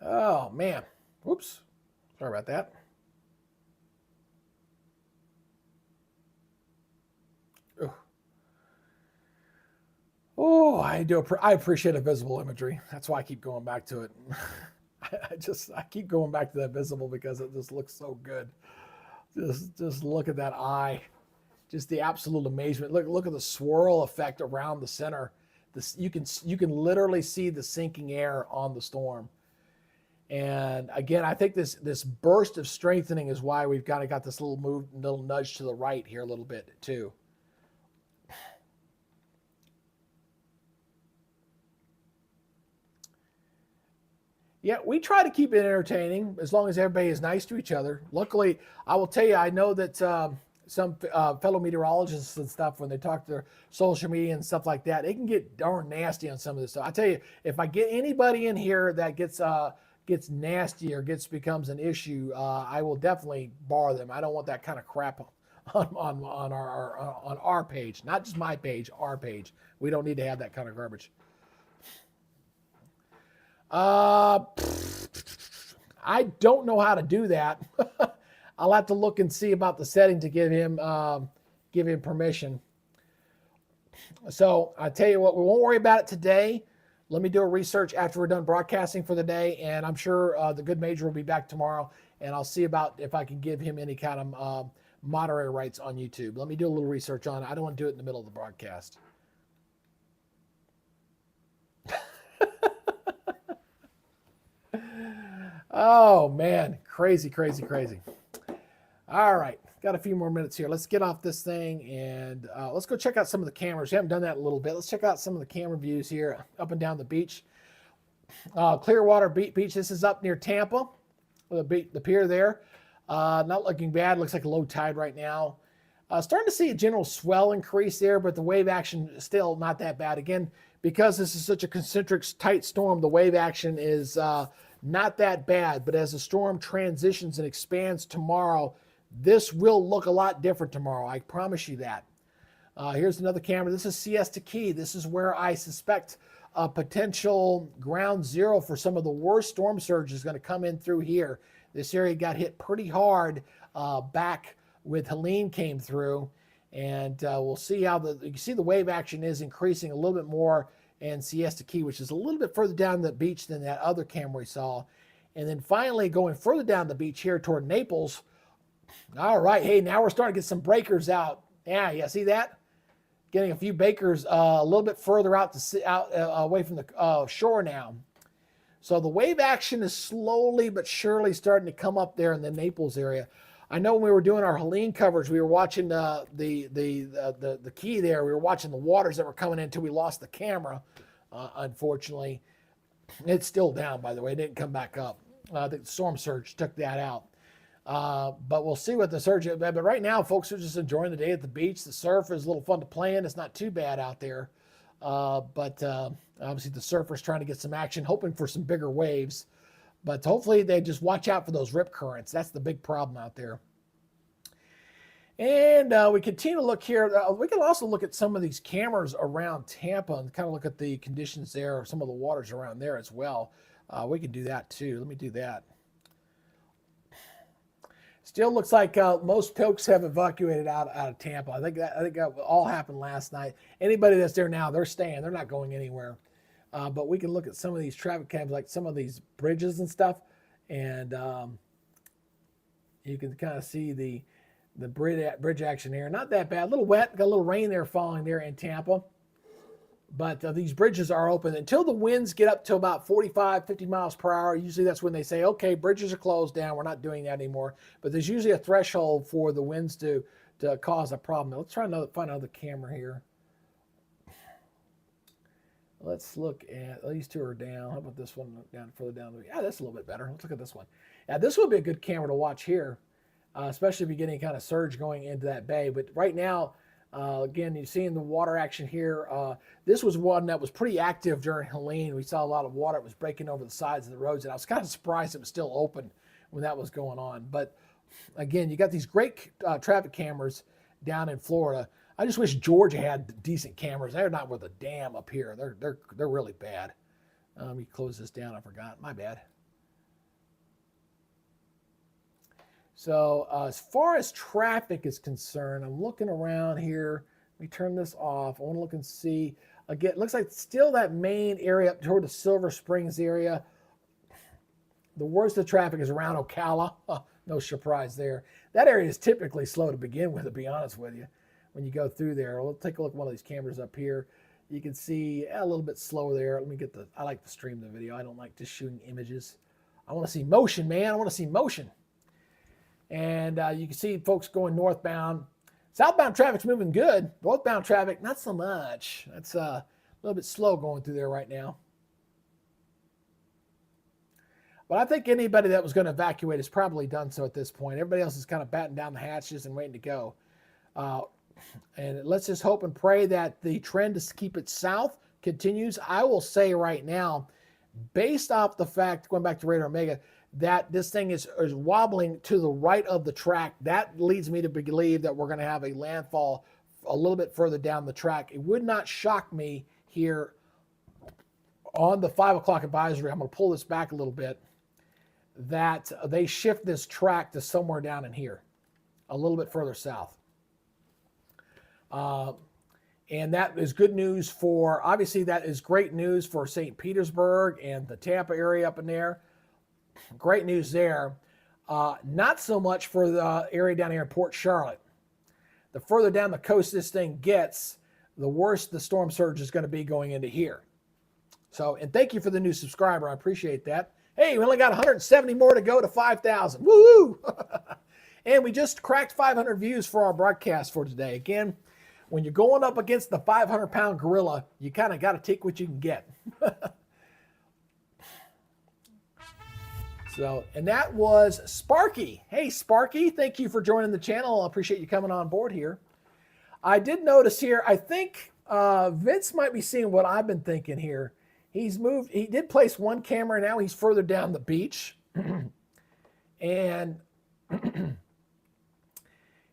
[SPEAKER 1] Oh, man. Whoops. Sorry about that. Oh, I appreciate a visible imagery. That's why I keep going back to it. I keep going back to that visible because it just looks so good. Just look at that eye. Just the absolute amazement. Look at the swirl effect around the center. You can literally see the sinking air on the storm. And again, I think this burst of strengthening is why we've kind of got this little nudge to the right here a little bit too. Yeah, we try to keep it entertaining as long as everybody is nice to each other. Luckily, I will tell you, I know that some fellow meteorologists and stuff, when they talk to their social media and stuff like that, they can get darn nasty on some of this stuff. I tell you, if I get anybody in here that gets nasty or becomes an issue, I will definitely bar them. I don't want that kind of crap on our page, not just my page, our page. We don't need to have that kind of garbage. I don't know how to do that. I'll have to look and see about the setting to give him permission. So I tell you what, we won't worry about it today. Let me do a research after we're done broadcasting for the day, and I'm sure the good Major will be back tomorrow, and I'll see about if I can give him any kind of moderator rights on YouTube. Let me do a little research on it. I don't want to do it in the middle of the broadcast. Oh, man. Crazy, crazy, crazy. All right. Got a few more minutes here. Let's get off this thing and let's go check out some of the cameras. We haven't done that in a little bit. Let's check out some of the camera views here up and down the beach. Clearwater Beach. This is up near Tampa. The pier there. Not looking bad. Looks like a low tide right now. Starting to see a general swell increase there, but the wave action is still not that bad. Again, because this is such a concentric tight storm, the wave action is not that bad. But as the storm transitions and expands tomorrow, this will look a lot different tomorrow. I promise you that. Here's another camera. This is Siesta Key. This is where I suspect a potential ground zero for some of the worst storm surge is going to come in through here. This area got hit pretty hard back with Helene came through, and we'll see how you can see the wave action is increasing a little bit more in Siesta Key, which is a little bit further down the beach than that other camera we saw. And then finally going further down the beach here toward Naples. All right, hey, now we're starting to get some breakers out. Yeah, see that? Getting a few breakers a little bit further out away from the shore now. So the wave action is slowly but surely starting to come up there in the Naples area. I know when we were doing our Helene coverage, we were watching the key there. We were watching the waters that were coming in until we lost the camera, unfortunately. It's still down, by the way. It didn't come back up. The storm surge took that out. But we'll see what the surge is. But right now, folks are just enjoying the day at the beach. The surf is a little fun to play in. It's not too bad out there. But obviously the surfers trying to get some action, hoping for some bigger waves. But hopefully they just watch out for those rip currents. That's the big problem out there. And we continue to look here. We can also look at some of these cameras around Tampa and kind of look at the conditions there, some of the waters around there as well. We can do that too. Let me do that. Still looks like most folks have evacuated out of Tampa. I think that all happened last night. Anybody that's there now, they're staying. They're not going anywhere. But we can look at some of these traffic cams, like some of these bridges and stuff, and you can kind of see the bridge action here. Not that bad. A little wet. Got a little rain there falling there in Tampa. But these bridges are open until the winds get up to about 45, 50 miles per hour. Usually that's when they say, okay, bridges are closed down. We're not doing that anymore. But there's usually a threshold for the winds to cause a problem. Let's try to find another camera here. Let's look at, these two are down. How about this one further down? Yeah, that's a little bit better. Let's look at this one. Yeah, this would be a good camera to watch here, especially if you get any kind of surge going into that bay. But right now, again, you're seeing the water action here. This was one that was pretty active during Helene. We saw a lot of water. It was breaking over the sides of the roads, and I was kind of surprised it was still open when that was going on. But again, you got these great traffic cameras down in Florida. I just wish Georgia had decent cameras. They're not worth a damn up here. They're really bad. Let me close this down. I forgot. My bad. So as far as traffic is concerned, I'm looking around here. Let me turn this off. I want to look and see. Again, it looks like still that main area up toward the Silver Springs area. The worst of traffic is around Ocala. No surprise there. That area is typically slow to begin with, to be honest with you. When you go through there, we'll take a look at one of these cameras up here. You can see a little bit slower there. Let me get I like to stream the video. I don't like just shooting images. I want to see motion, man. I want to see motion. And you can see folks going northbound. Southbound traffic's moving good. Northbound traffic, not so much. That's a little bit slow going through there right now. But I think anybody that was going to evacuate has probably done so at this point. Everybody else is kind of batting down the hatches and waiting to go. And let's just hope and pray that the trend to keep it south continues. I will say right now, based off the fact, going back to Radar Omega, that this thing is wobbling to the right of the track, that leads me to believe that we're going to have a landfall a little bit further down the track. It would not shock me here on the 5 o'clock advisory. I'm going to pull this back a little bit, that they shift this track to somewhere down in here, a little bit further south. And that is good news for, obviously that is great news for St. Petersburg and the Tampa area up in there. Great news there. Not so much for the area down here in Port Charlotte. The further down the coast this thing gets, the worse the storm surge is going to be going into here. So, and thank you for the new subscriber. I appreciate that. Hey, we only got 170 more to go to 5,000. Woo! And we just cracked 500 views for our broadcast for today. Again, when you're going up against the 500-pound gorilla, you kind of got to take what you can get. So, and that was Sparky. Hey, Sparky, thank you for joining the channel. I appreciate you coming on board here. I did notice here, I think Vince might be seeing what I've been thinking here. He's moved, he did place one camera, now he's further down the beach. And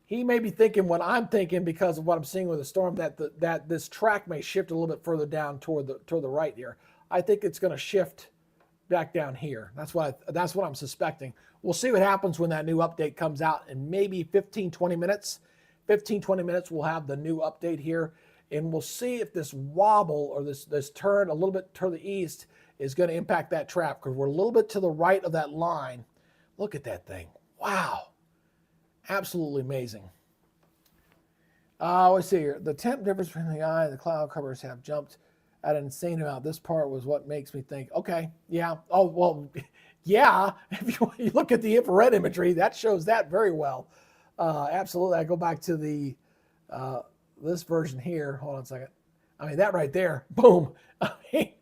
[SPEAKER 1] he may be thinking what I'm thinking because of what I'm seeing with the storm, that this track may shift a little bit further down toward the right here. I think it's going to shift back down here. That's what I'm suspecting. We'll see what happens when that new update comes out in maybe 15-20 minutes. 15-20 minutes we'll have the new update here, and we'll see if this wobble or this turn a little bit to the east is going to impact that trap, because we're a little bit to the right of that line. Look at that thing. Wow. Absolutely amazing. Let's see here. The temp difference between the eye and the cloud covers have jumped at an insane amount. This part was what makes me think, okay, yeah. Oh, well, yeah. If you look at the infrared imagery, that shows that very well. Absolutely. I go back to the this version here. Hold on a second. I mean, that right there, boom. I mean,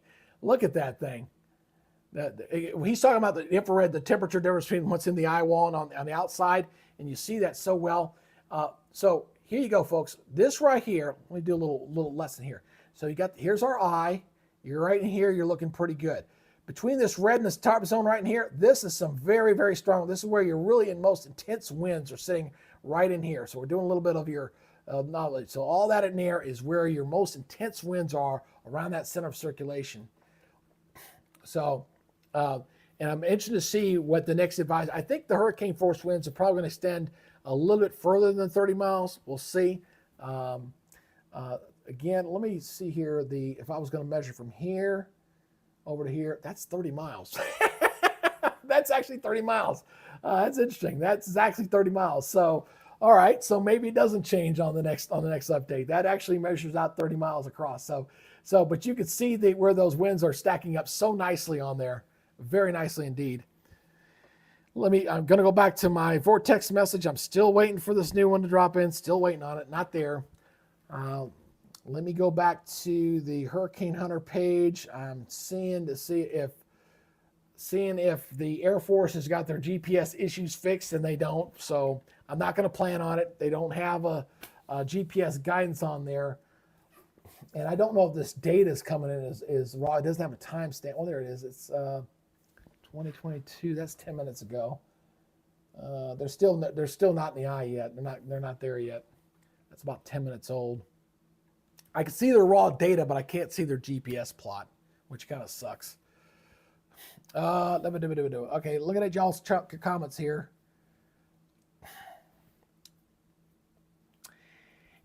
[SPEAKER 1] look at that thing. He's talking about the infrared, the temperature difference between what's in the eye wall and on the outside, and you see that so well. So here you go, folks. This right here, let me do a little lesson here. So you got, here's our eye. You're right in here. You're looking pretty good. Between this red and this top zone right in here, this is some very, very strong. This is where you're really in most intense winds are sitting right in here. So we're doing a little bit of your knowledge. So all that in there is where your most intense winds are around that center of circulation. So, and I'm interested to see what the next advice. I think the hurricane force winds are probably going to extend a little bit further than 30 miles. We'll see. Again, let me see here. If I was going to measure from here over to here, that's 30 miles. That's actually 30 miles. That's interesting. That's actually 30 miles. So, all right. So maybe it doesn't change on the next update. That actually measures out 30 miles across. So, but you can see where those winds are stacking up so nicely on there. Very nicely indeed. I'm going to go back to my vortex message. I'm still waiting for this new one to drop in. Still waiting on it. Not there. Let me go back to the Hurricane Hunter page. I'm seeing if the Air Force has got their GPS issues fixed, and they don't. So I'm not going to plan on it. They don't have a GPS guidance on there. And I don't know if this data is coming in is raw. It doesn't have a timestamp. Oh, there it is. It's 2022. That's 10 minutes ago. They're still not in the eye yet. They're not there yet. That's about 10 minutes old. I can see their raw data, but I can't see their GPS plot, which kind of sucks. Okay, looking at y'all's comments here.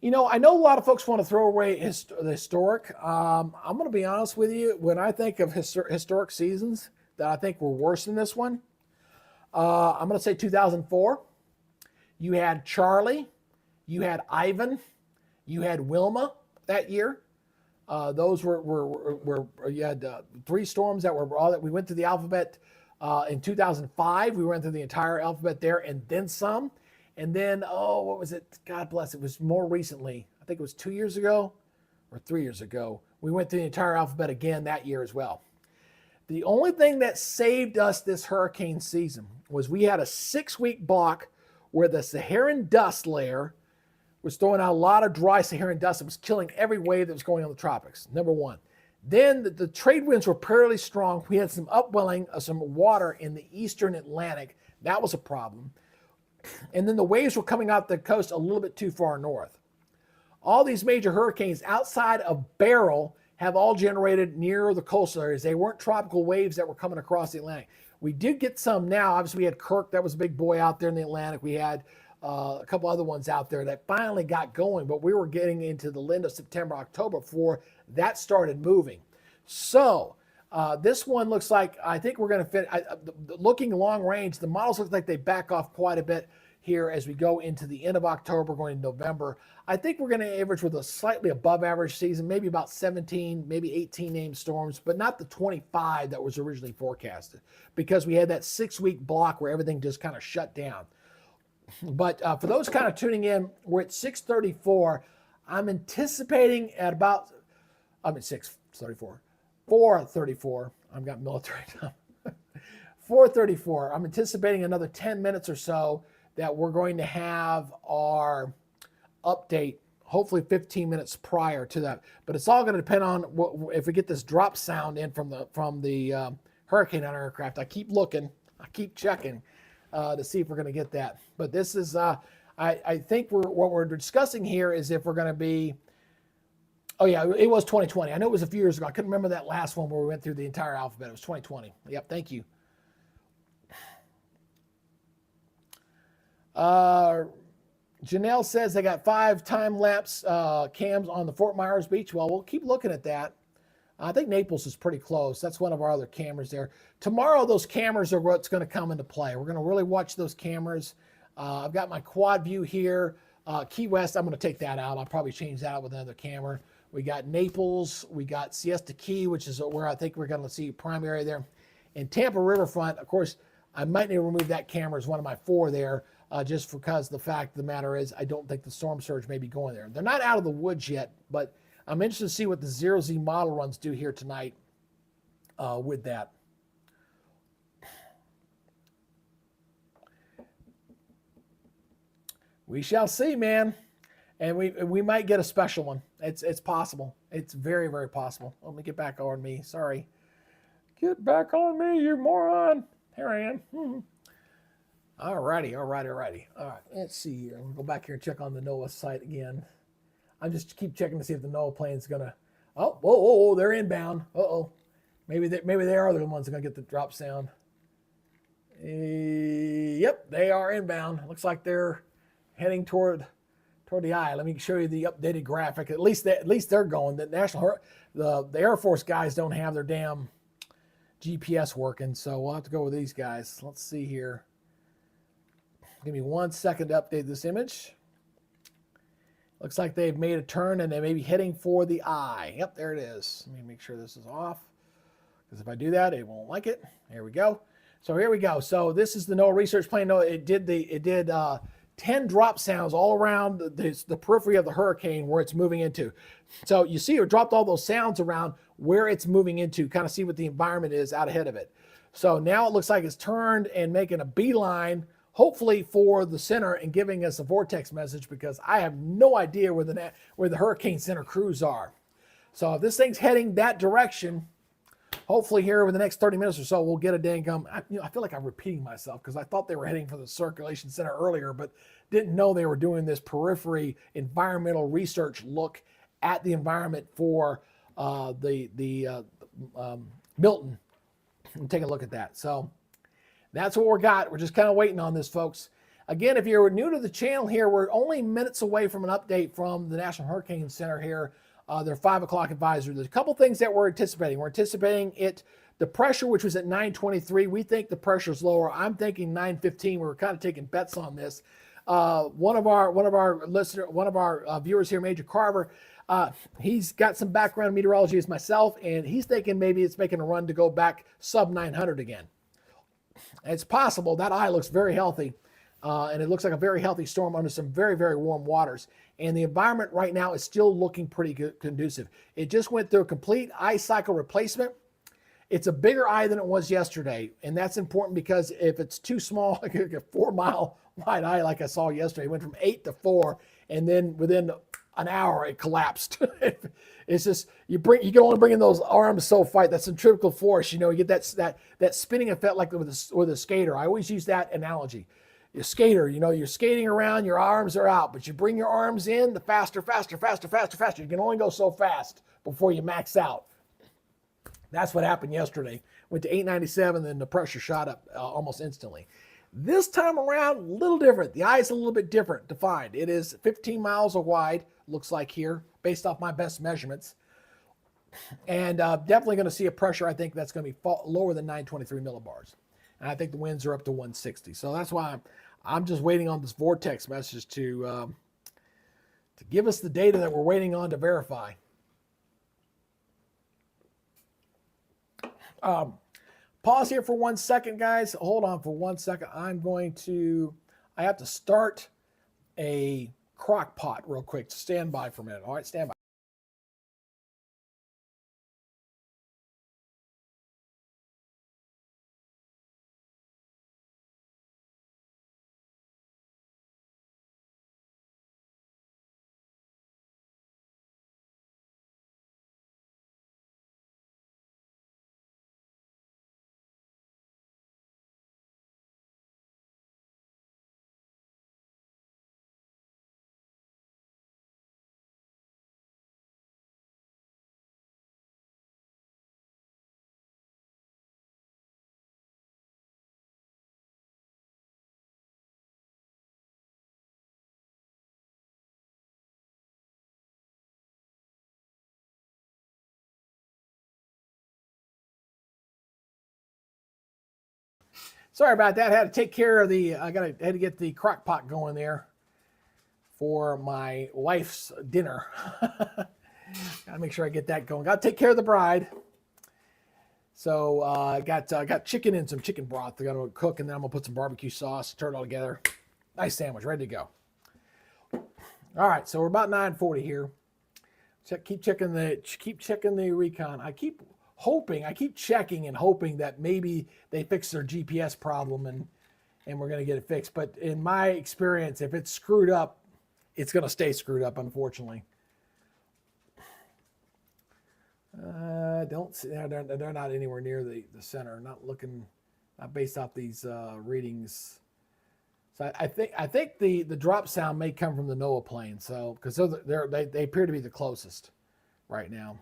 [SPEAKER 1] You know, I know a lot of folks want to throw away the historic. I'm going to be honest with you. When I think of historic seasons that I think were worse than this one, I'm going to say 2004. You had Charlie. You had Ivan. You had Wilma that year. Those were you had 3 storms that were all that we went through the alphabet. In 2005, we went through the entire alphabet there and then some. And then, oh, what was it? God bless. It was more recently. I think it was 2 years ago or 3 years ago. We went through the entire alphabet again that year as well. The only thing that saved us this hurricane season was we had a 6-week block where the Saharan dust layer was throwing out a lot of dry Saharan dust. It was killing every wave that was going on the tropics, number one. Then the trade winds were fairly strong. We had some upwelling of some water in the eastern Atlantic. That was a problem. And then the waves were coming out the coast a little bit too far north. All these major hurricanes outside of Beryl have all generated near the coastal areas. They weren't tropical waves that were coming across the Atlantic. We did get some now. Obviously, we had Kirk. That was a big boy out there in the Atlantic. We had a couple other ones out there that finally got going, but we were getting into the end of September, October before that started moving. So This one looks like, I think we're going to fit, looking long range, the models look like they back off quite a bit here as we go into the end of October, going into November. I think we're going to average with a slightly above average season, maybe about 17, maybe 18 named storms, but not the 25 that was originally forecasted, because we had that 6-week block where everything just kind of shut down. But for those kind of tuning in, we're at 634. I'm anticipating at about, 634. 4:34. I've got military time. 4:34. I'm anticipating another 10 minutes or so that we're going to have our update, hopefully 15 minutes prior to that. But it's all going to depend on if we get this drop sound in from the hurricane on our aircraft. I keep looking, I keep checking to see if we're going to get that. But this is, I think what we're discussing here is if we're going to be. Oh, yeah, it was 2020. I know it was a few years ago. I couldn't remember that last one where we went through the entire alphabet. It was 2020. Yep, thank you. Janelle says they got 5 time-lapse cams on the Fort Myers beach. Well, we'll keep looking at that. I think Naples is pretty close. That's one of our other cameras there. Tomorrow, those cameras are what's going to come into play. We're going to really watch those cameras. I've got my quad view here. Key West, I'm going to take that out. I'll probably change that out with another camera. We got Naples, we got Siesta Key, which is where I think we're going to see prime area there. And Tampa Riverfront, of course, I might need to remove that camera as one of my 4 there, just because the fact of the matter is I don't think the storm surge may be going there. They're not out of the woods yet, but I'm interested to see what the 0Z model runs do here tonight with that. We shall see, man. And we might get a special one. It's possible. It's very, very possible. Let me get back on me. Sorry. Get back on me, you moron. Here I am. All righty. All right. Let's see here. We'll go back here and check on the NOAA site again. I just keep checking to see if the NOAA plane's gonna. Oh, whoa, they're inbound. Maybe they are the ones that are gonna get the drop sound. Yep, they are inbound. Looks like they're heading toward the eye. Let me show you the updated graphic. At least they're going. The Air Force guys don't have their damn GPS working, so we'll have to go with these guys. Let's see here. Give me 1 second to update this image. Looks like they've made a turn and they may be heading for the eye. Yep, there it is. Let me make sure this is off, because if I do that, it won't like it. There we go. So here we go. So this is the NOAA research plane. No, it did 10 drop sounds all around the periphery of the hurricane where it's moving into. So you see it dropped all those sounds around where it's moving into, kind of see what the environment is out ahead of it. So now it looks like it's turned and making a beeline, hopefully for the center, and giving us a vortex message, because I have no idea where the hurricane center crews are. So if this thing's heading that direction, hopefully here over the next 30 minutes or so, we'll get a dang gum. I feel like I'm repeating myself because I thought they were heading for the circulation center earlier, but didn't know they were doing this periphery environmental research look at the environment for Milton. And take a look at that. So that's what we got. We're just kind of waiting on this, folks. Again, if you're new to the channel here, we're only minutes away from an update from the National Hurricane Center here. Their 5 o'clock advisory. There's a couple things that we're anticipating. We're anticipating the pressure, which was at 923. We think the pressure is lower. I'm thinking 915. We're kind of taking bets on this. One of our viewers here, Major Carver, he's got some background in meteorology as myself, and he's thinking maybe it's making a run to go back sub 900 again. It's possible. That eye looks very healthy. And it looks like a very healthy storm under some very, very warm waters. And the environment right now is still looking pretty good, conducive. It just went through a complete eye cycle replacement. It's a bigger eye than it was yesterday. And that's important because if it's too small, like a 4-mile wide eye like I saw yesterday, it went from 8 to 4. And then within an hour, it collapsed. It's just, you can only bring in those arms so far. That's centrifugal force. You get that spinning effect like with a skater. I always use that analogy. A skater, you're skating around, your arms are out, but you bring your arms in, the faster. You can only go so fast before you max out. That's what happened yesterday. Went to 897, then the pressure shot up almost instantly. This time around, a little different. The eye is a little bit different defined. It is 15 miles wide, looks like here, based off my best measurements. And definitely going to see a pressure, I think, that's going to be lower than 923 millibars. And I think the winds are up to 160. So that's why I'm just waiting on this vortex message to give us the data that we're waiting on to verify. Pause here for 1 second, guys. Hold on for 1 second. I have to start a crock pot real quick. Stand by for a minute. All right, stand by. Sorry about that. I had to take care of had to get the crock pot going there for my wife's dinner. Gotta make sure I get that going. Gotta take care of the bride. So I got chicken and some chicken broth. I gotta cook, and then I'm gonna put some barbecue sauce, turn it all together. Nice sandwich, ready to go. All right, so we're about 9:40 here. Keep checking the Recon. I keep checking and hoping that maybe they fix their GPS problem and we're going to get it fixed. But in my experience, if it's screwed up, it's going to stay screwed up, unfortunately. They're not anywhere near the center. Not based off these readings. So I think the drop sound may come from the NOAA plane. So because they appear to be the closest right now.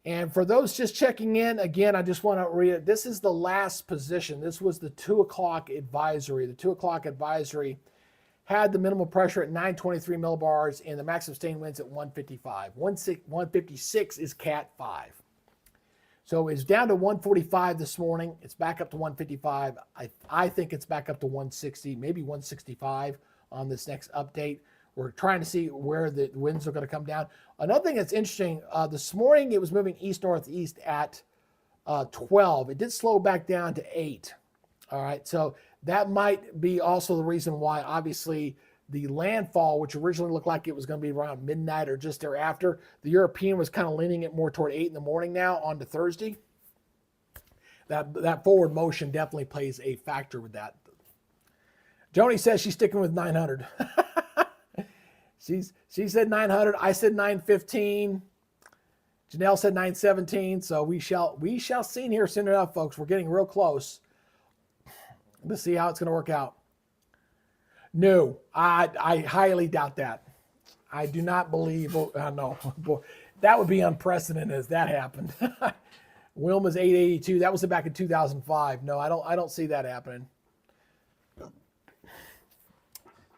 [SPEAKER 1] And for those just checking in, again, I just want to read it. This is the last position. This was the 2 o'clock advisory. The 2 o'clock advisory had the minimal pressure at 923 millibars and the maximum sustained winds at 155. 156 is Cat 5. So it's down to 145 this morning. It's back up to 155. I think it's back up to 160, maybe 165 on this next update. We're trying to see where the winds are going to come down. Another thing that's interesting, this morning it was moving east-northeast at 12. It did slow back down to 8. All right, so that might be also the reason why, obviously, the landfall, which originally looked like it was going to be around midnight or just thereafter, the European was kind of leaning it more toward 8 in the morning now on to Thursday. That forward motion definitely plays a factor with that. Joni says she's sticking with 900. She said 900. I said 915. Janelle said 917. So we shall see here soon enough, folks. We're getting real close. Let's see how it's going to work out. No, I highly doubt that. I do not believe. No, that would be unprecedented as that happened. Wilma's 882. That was back in 2005. No, I don't see that happening.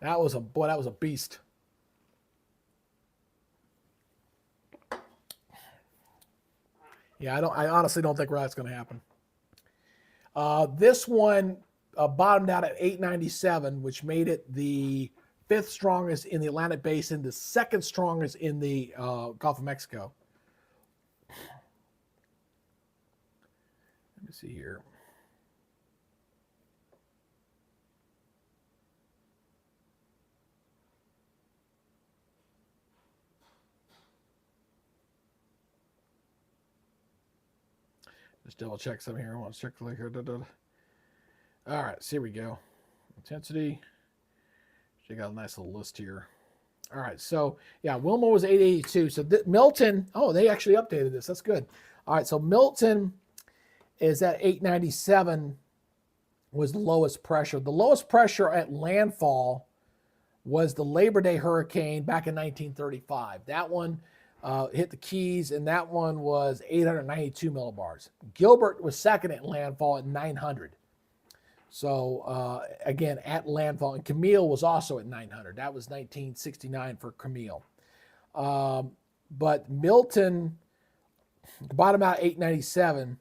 [SPEAKER 1] That was a beast. Yeah, I honestly don't think that's going to happen. This one bottomed out at 897, which made it the 5th strongest in the Atlantic Basin, the 2nd strongest in the Gulf of Mexico. Let me see here. Just double check some here. I want to check here. All right, so here we go. Intensity. She got a nice little list here. All right, so yeah, Wilma was 882. So Milton, they actually updated this. That's good. All right, so Milton is at 897 was the lowest pressure. The lowest pressure at landfall was the Labor Day hurricane back in 1935. That one hit the Keys, and that one was 892 millibars. Gilbert was second at landfall at 900. So, again, at landfall. And Camille was also at 900. That was 1969 for Camille. But Milton bottom out 897.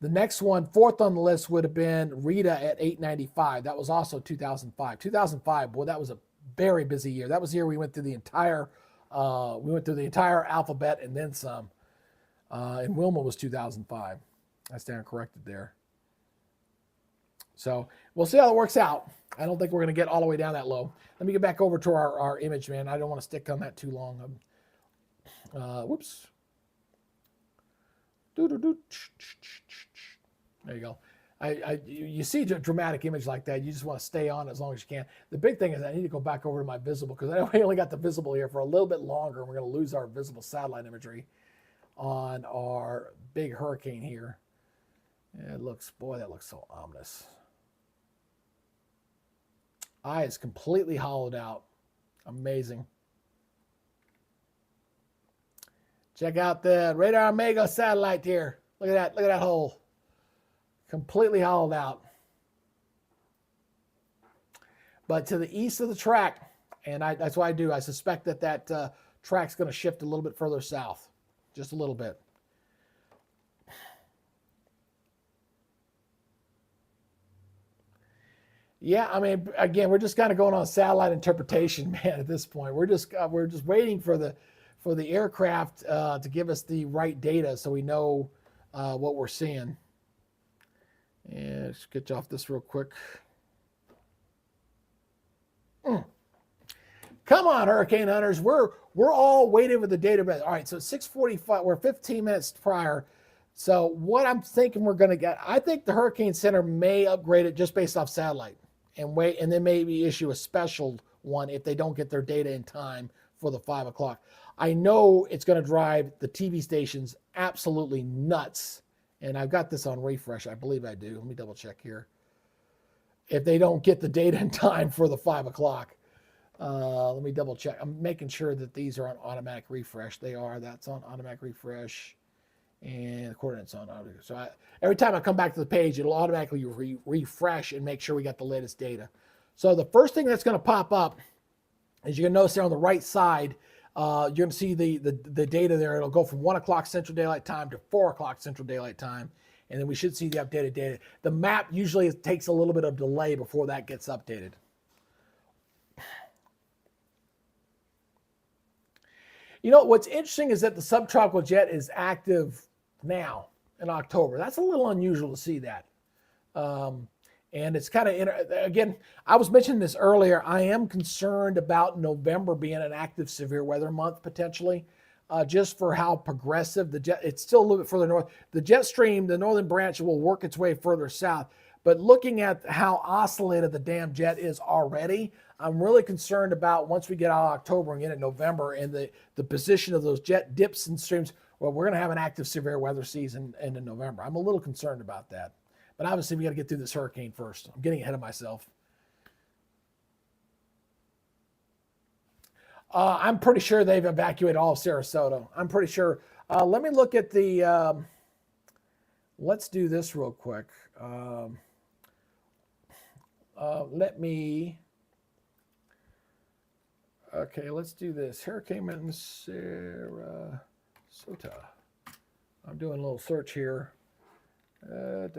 [SPEAKER 1] The next one, fourth on the list, would have been Rita at 895. That was also 2005. 2005, boy, that was a very busy year. That was the year we went through the entire alphabet and then some. And Wilma was 2005. I stand corrected there. So we'll see how it works out. I don't think we're going to get all the way down that low. Let me get back over to our image, man. I don't want to stick on that too long. Whoops. There you go. You see a dramatic image like that, you just want to stay on as long as you can. The big thing is I need to go back over to my visible because I only got the visible here for a little bit longer, and we're going to lose our visible satellite imagery on our big hurricane here. It looks, boy, that looks so ominous. Eye is completely hollowed out. Amazing. Check out the Radar Omega satellite here. Look at that. Look at that hole. Completely hollowed out. But to the east of the track, and that's what I do. I suspect that track's going to shift a little bit further south. Just a little bit. Yeah, I mean, again, we're just kind of going on satellite interpretation, man. At this point, we're just waiting for the aircraft to give us the right data so we know what we're seeing. And let's get you off this real quick. Come on, hurricane hunters. We're all waiting for the data. All right, so 6:45. We're 15 minutes prior. So what I'm thinking we're going to get, I think the Hurricane Center may upgrade it just based off satellite and wait, and then maybe issue a special one if they don't get their data in time for the 5 o'clock. I know it's going to drive the TV stations absolutely nuts. And I've got this on refresh. I believe I do. Let me double check here. If they don't get the data in time for the 5 o'clock. Let me double check. I'm making sure that these are on automatic refresh. They are. That's on automatic refresh. And the coordinates on automatic. So every time I come back to the page, it'll automatically refresh and make sure we got the latest data. So the first thing that's going to pop up is you're going to notice there on the right side, you're going to see the data there. It'll go from 1 o'clock Central Daylight Time to 4 o'clock Central Daylight Time. And then we should see the updated data. The map usually takes a little bit of delay before that gets updated. You know, what's interesting is that the subtropical jet is active now in October. That's a little unusual to see that. And it's kind of, again, I was mentioning this earlier. I am concerned about November being an active severe weather month potentially, just for how progressive the jet, it's still a little bit further north. The jet stream, the northern branch will work its way further south. But looking at how oscillated the damn jet is already, I'm really concerned about once we get out of October and get into November and the position of those jet dips and streams. Well, we're going to have an active severe weather season in November. I'm a little concerned about that. But obviously, we got to get through this hurricane first. I'm getting ahead of myself. I'm pretty sure they've evacuated all of Sarasota. I'm pretty sure. Let me look at the, let's do this real quick. Okay, let's do this. Hurricane in Sarasota. I'm doing a little search here. I'm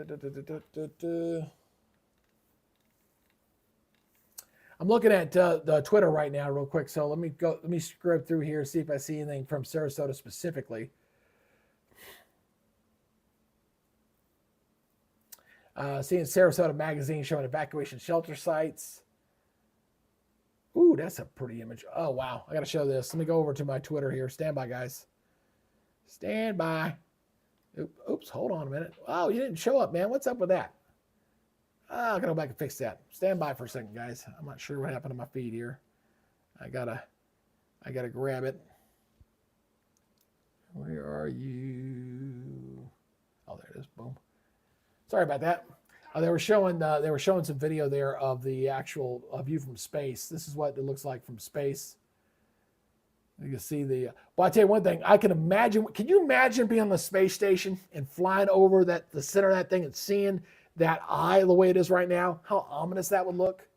[SPEAKER 1] looking at the Twitter right now real quick. So let me scrub through here, see if I see anything from Sarasota specifically. Seeing Sarasota Magazine showing evacuation shelter sites. Ooh, that's a pretty image. Oh, wow. I got to show this. Let me go over to my Twitter here. Stand by, guys. Stand by. Oops, hold on a minute. Oh, you didn't show up, man. What's up with that? I gotta go back and fix that. Stand by for a second, guys. I'm not sure what happened to my feed here. I gotta grab it. Where are you? Oh, there it is. Boom. Sorry about that. They were showing some video there of the actual view from space. This is what it looks like from space. You can see the. Well, I tell you one thing. I can imagine. Can you imagine being on the space station and flying over the center of that thing and seeing that eye the way it is right now? How ominous that would look.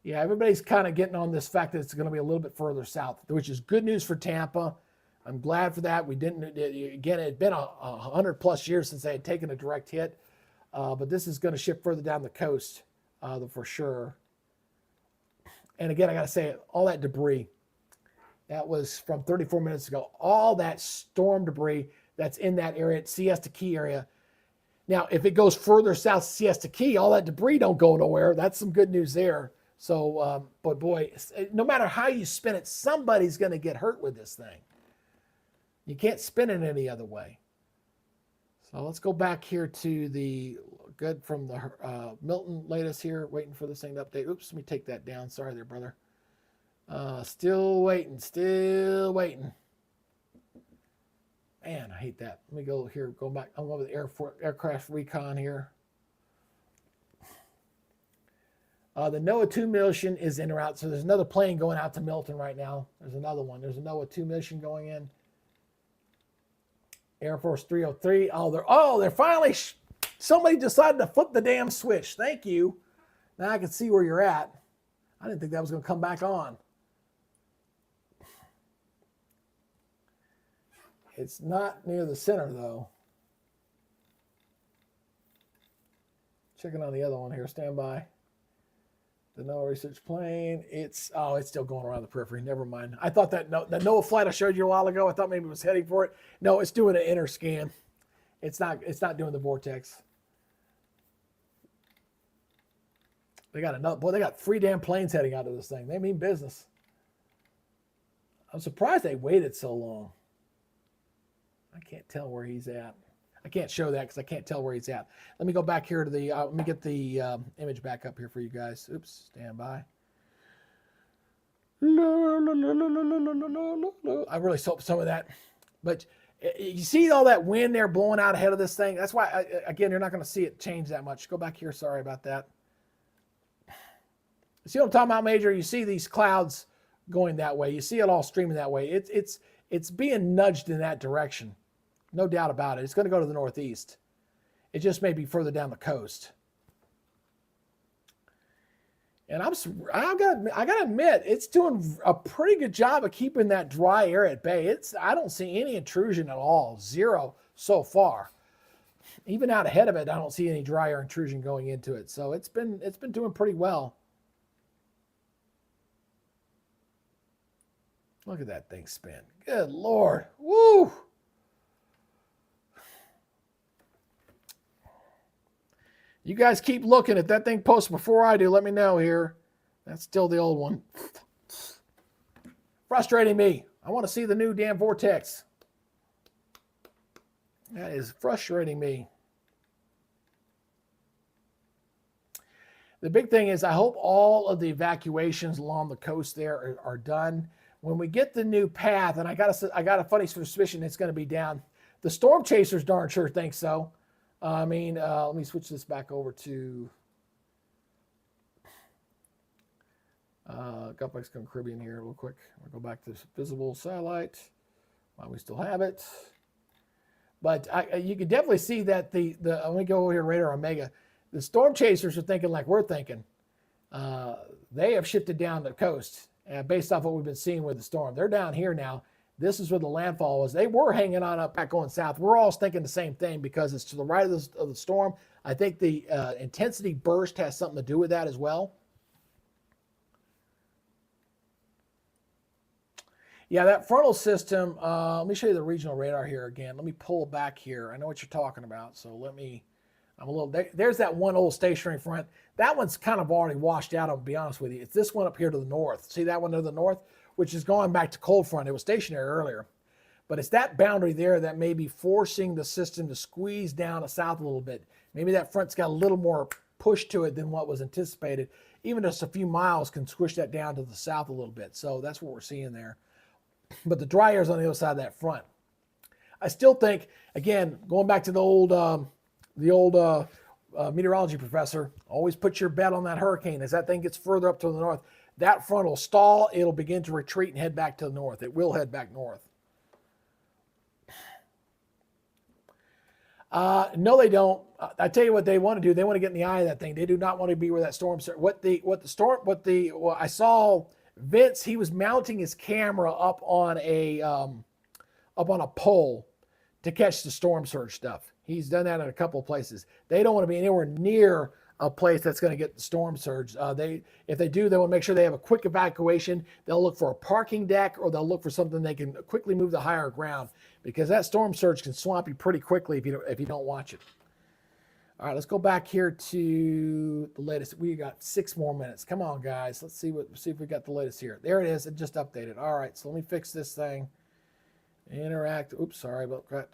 [SPEAKER 1] Yeah, everybody's kind of getting on this fact that it's going to be a little bit further south, which is good news for Tampa. I'm glad for that. We didn't, again, it had been 100 plus years since they had taken a direct hit, but this is going to shift further down the coast for sure. And again, I got to say, all that debris, that was from 34 minutes ago, all that storm debris that's in that area, Siesta Key area. Now, if it goes further south, Siesta Key, all that debris don't go nowhere. That's some good news there. So, but boy, no matter how you spin it, somebody's going to get hurt with this thing. You can't spin it any other way. So let's go back here to the good from the Milton latest here, waiting for this thing to update. Oops, let me take that down. Sorry there, brother. Still waiting, still waiting. Man, I hate that. Let me go here, go back. I'm going with the aircraft recon here. The NOAA 2 mission is in or out. So there's another plane going out to Milton right now. There's another one. There's a NOAA 2 mission going in. Air Force 303. They're finally, somebody decided to flip the damn switch. Thank you. Now I can see where you're at. I didn't think that was going to come back on. It's not near the center though. Checking on the other one here. Stand by. The NOAA research plane. It's still going around the periphery. Never mind. I thought that NOAA flight I showed you a while ago, I thought maybe it was heading for it. No, it's doing an inner scan. It's not doing the vortex. They got 3 damn planes heading out of this thing. They mean business. I'm surprised they waited so long. I can't tell where he's at. I can't show that because I can't tell where he's at. Let me go back here to the, let me get the image back up here for you guys. Oops, stand by. I really hope some of that. But you see all that wind there blowing out ahead of this thing? That's why, again, you're not going to see it change that much. Go back here. Sorry about that. See what I'm talking about, Major? You see these clouds going that way. You see it all streaming that way. It's being nudged in that direction. No doubt about it. It's going to go to the northeast. It just may be further down the coast. And I got to admit, it's doing a pretty good job of keeping that dry air at bay. I don't see any intrusion at all. Zero so far. Even out ahead of it, I don't see any dry air intrusion going into it. So it's been doing pretty well. Look at that thing spin. Good Lord. Woo! You guys keep looking. If that thing posts before I do, let me know here. That's still the old one. Frustrating me. I want to see the new damn vortex. That is frustrating me. The big thing is I hope all of the evacuations along the coast there are done. When we get the new path, and I got a funny suspicion it's going to be down. The storm chasers darn sure think so. Let me switch this back over to Gulf Mexico Caribbean here real quick. I'll go back to visible satellite while we still have it. But you can definitely see that let me go over here, Radar Omega. The storm chasers are thinking like we're thinking. They have shifted down the coast based off what we've been seeing with the storm. They're down here now. This is where the landfall was. They were hanging on up back going south. We're all thinking the same thing because it's to the right of the storm. I think the intensity burst has something to do with that as well. Yeah, that frontal system, let me show you the regional radar here again. Let me pull back here. I know what you're talking about, so there's that one old stationary front. That one's kind of already washed out, I'll be honest with you. It's this one up here to the north. See that one to the north? Which is going back to cold front. It was stationary earlier. But it's that boundary there that may be forcing the system to squeeze down to south a little bit. Maybe that front's got a little more push to it than what was anticipated. Even just a few miles can squish that down to the south a little bit. So that's what we're seeing there. But the dry air is on the other side of that front. I still think, again, going back to the old meteorology professor, always put your bet on that hurricane. As that thing gets further up to the north, that front will stall. It'll begin to retreat and head back to the north. It will head back north. No, they don't. I tell you what they want to do. They want to get in the eye of that thing. They do not want to be where that storm. Well, I saw Vince. He was mounting his camera up on a pole to catch the storm surge stuff. He's done that in a couple of places. They don't want to be anywhere near a place that's going to get the storm surge. If they do, they want to make sure they have a quick evacuation. They'll look for a parking deck, or they'll look for something they can quickly move to higher ground, because that storm surge can swamp you pretty quickly if you don't watch it. All right, let's go back here to the latest. We got 6 more minutes. Come on, guys. Let's see if we got the latest here. There it is. It just updated. All right, so let me fix this thing. Interact. Oops, sorry about that.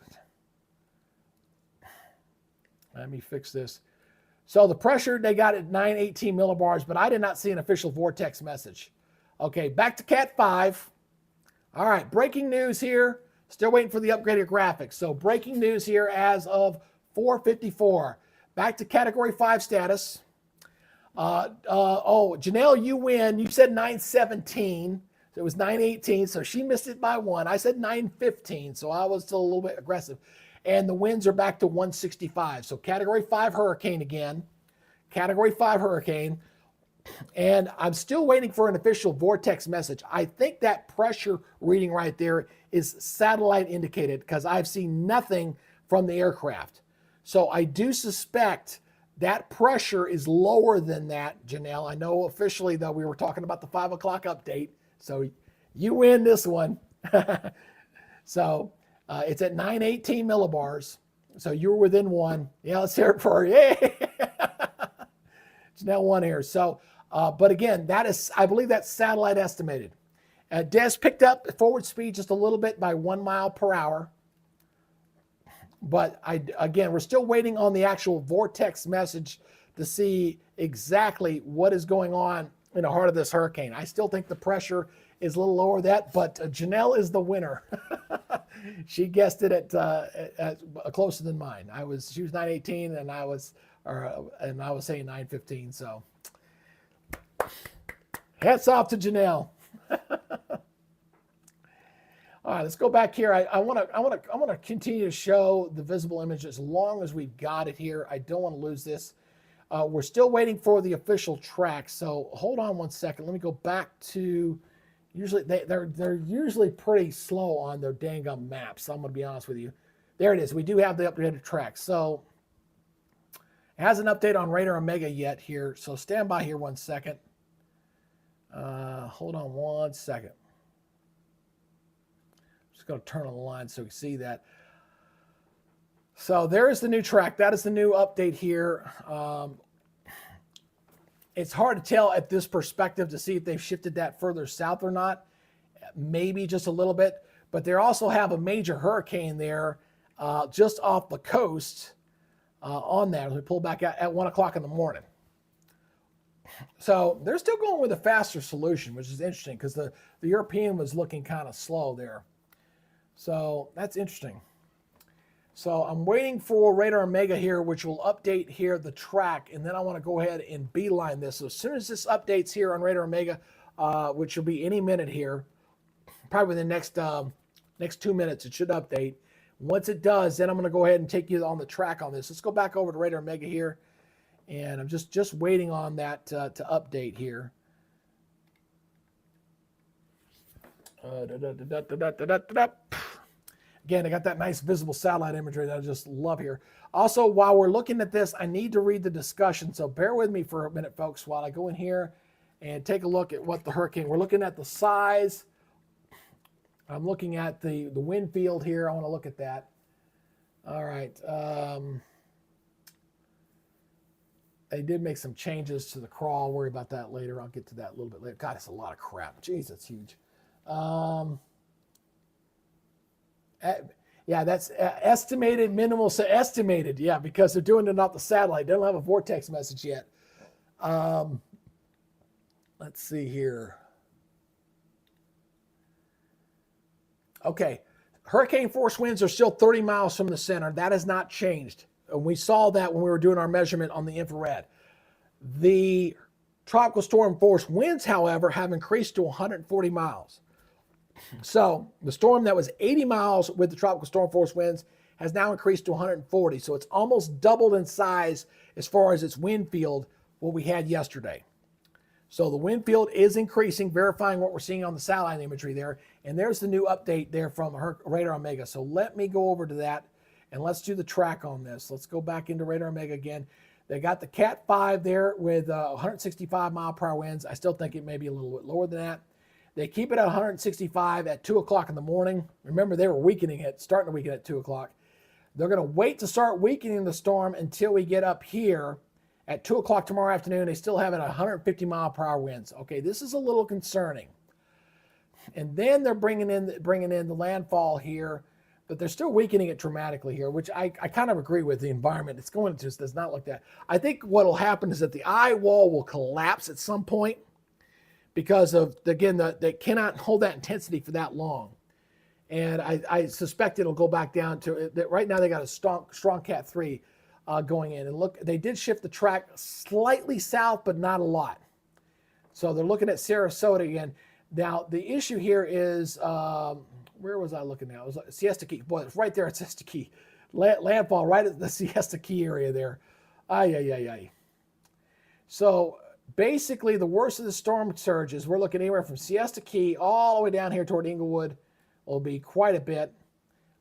[SPEAKER 1] Let me fix this. So the pressure, they got at 918 millibars, but I did not see an official vortex message. Okay, back to Cat 5. All right, breaking news here. Still waiting for the upgraded graphics. So breaking news here as of 4:54. Back to Category 5 status. Janelle, you win. You said 917. So it was 918, so she missed it by 1. I said 915, so I was still a little bit aggressive. And the winds are back to 165. So Category 5 hurricane again. Category 5 hurricane. And I'm still waiting for an official vortex message. I think that pressure reading right there is satellite indicated, because I've seen nothing from the aircraft. So I do suspect that pressure is lower than that, Janelle. I know officially, though, we were talking about the 5 o'clock update. So you win this one. So it's at 918 millibars. So you were within 1. Yeah, let's hear it for you. Yay! Janelle won here. So, but again, that is, I believe that's satellite estimated. Des picked up forward speed just a little bit by 1 mile per hour. But again, we're still waiting on the actual vortex message to see exactly what is going on in the heart of this hurricane. I still think the pressure is a little lower than that, but Janelle is the winner. She guessed it at closer than mine. She was 918, and I was saying 915. So hats off to Janelle. All right, let's go back here. I want to continue to show the visible image as long as we've got it here. I don't want to lose this. We're still waiting for the official track, so hold on one second. Let me go back to, usually they're usually pretty slow on their dang gum maps. So I'm going to be honest with you. There it is. We do have the updated track. So it hasn't updated on Radar Omega yet here. So stand by here one second. Hold on one second. Just going to turn on the line so we see that. So there is the new track. That is the new update here. It's hard to tell at this perspective to see if they've shifted that further south or not. Maybe just a little bit. But they also have a major hurricane there just off the coast on that. We pull back at 1 o'clock in the morning. So they're still going with a faster solution, which is interesting, because the European was looking kind of slow there. So that's interesting. So I'm waiting for Radar Omega here, which will update here the track, and then I want to go ahead and beeline this. So as soon as this updates here on Radar Omega, which will be any minute here, probably within the next 2 minutes, it should update. Once it does, then I'm going to go ahead and take you on the track on this. Let's go back over to Radar Omega here, and I'm just waiting on that to update here. Again, I got that nice visible satellite imagery that I just love here. Also, while we're looking at this, I need to read the discussion. So bear with me for a minute, folks, while I go in here and take a look at what the hurricane. We're looking at the size. I'm looking at the wind field here. I want to look at that. All right. They did make some changes to the crawl. I'll worry about that later. I'll get to that a little bit later. God, it's a lot of crap. Jeez, that's huge. Yeah, that's estimated minimal. So estimated, yeah, because they're doing it off the satellite. They don't have a vortex message yet. Let's see here. Okay, hurricane force winds are still 30 miles from the center. That has not changed. And we saw that when we were doing our measurement on the infrared. The tropical storm force winds, however, have increased to 140 miles. So the storm that was 80 miles with the tropical storm force winds has now increased to 140. So it's almost doubled in size as far as its wind field, what we had yesterday. So the wind field is increasing, verifying what we're seeing on the satellite imagery there. And there's the new update there from Radar Omega. So let me go over to that and let's do the track on this. Let's go back into Radar Omega again. They got the Cat 5 there with 165 mile per hour winds. I still think it may be a little bit lower than that. They keep it at 165 at 2 o'clock in the morning. Remember, they were weakening it, starting to weaken at 2 o'clock. They're going to wait to start weakening the storm until we get up here at 2 o'clock tomorrow afternoon. They still have it at 150 mile per hour winds. Okay, this is a little concerning. And then they're bringing in the landfall here, but they're still weakening it dramatically here, which I kind of agree with. The environment, it's going to just does not look that. I think what will happen is that the eye wall will collapse at some point because of, again, they cannot hold that intensity for that long. And I suspect it'll go back down to, right now they got a strong Cat 3 going in. And look, they did shift the track slightly south, but not a lot. So they're looking at Sarasota again. Now, the issue here is, where was I looking now? It was Siesta Key. Boy, it's right there at Siesta Key. Landfall right at the Siesta Key area there. Ay. So basically, the worst of the storm surges, we're looking anywhere from Siesta Key all the way down here toward Inglewood. Will be quite a bit.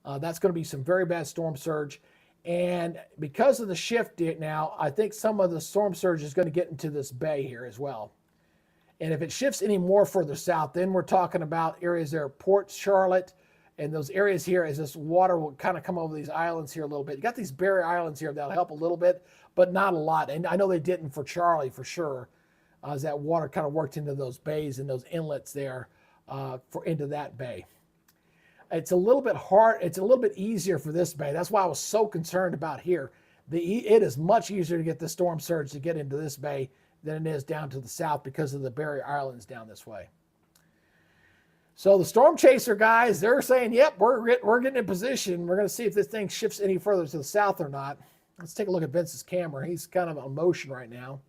[SPEAKER 1] That's going to be some very bad storm surge. And because of the shift now, I think some of the storm surge is going to get into this bay here as well. And if it shifts any more further south, then we're talking about areas there, Port Charlotte, and those areas here as this water will kind of come over these islands here a little bit. You got these barrier islands here that'll help a little bit, but not a lot. And I know they didn't for Charlie for sure, as that water kind of worked into those bays and those inlets there into that bay. It's a little bit hard. It's a little bit easier for this bay. That's why I was so concerned about here. It is much easier to get the storm surge to get into this bay than it is down to the south because of the barrier islands down this way. So the storm chaser guys, they're saying, yep, we're getting in position. We're going to see if this thing shifts any further to the south or not. Let's take a look at Vince's camera. He's kind of on motion right now.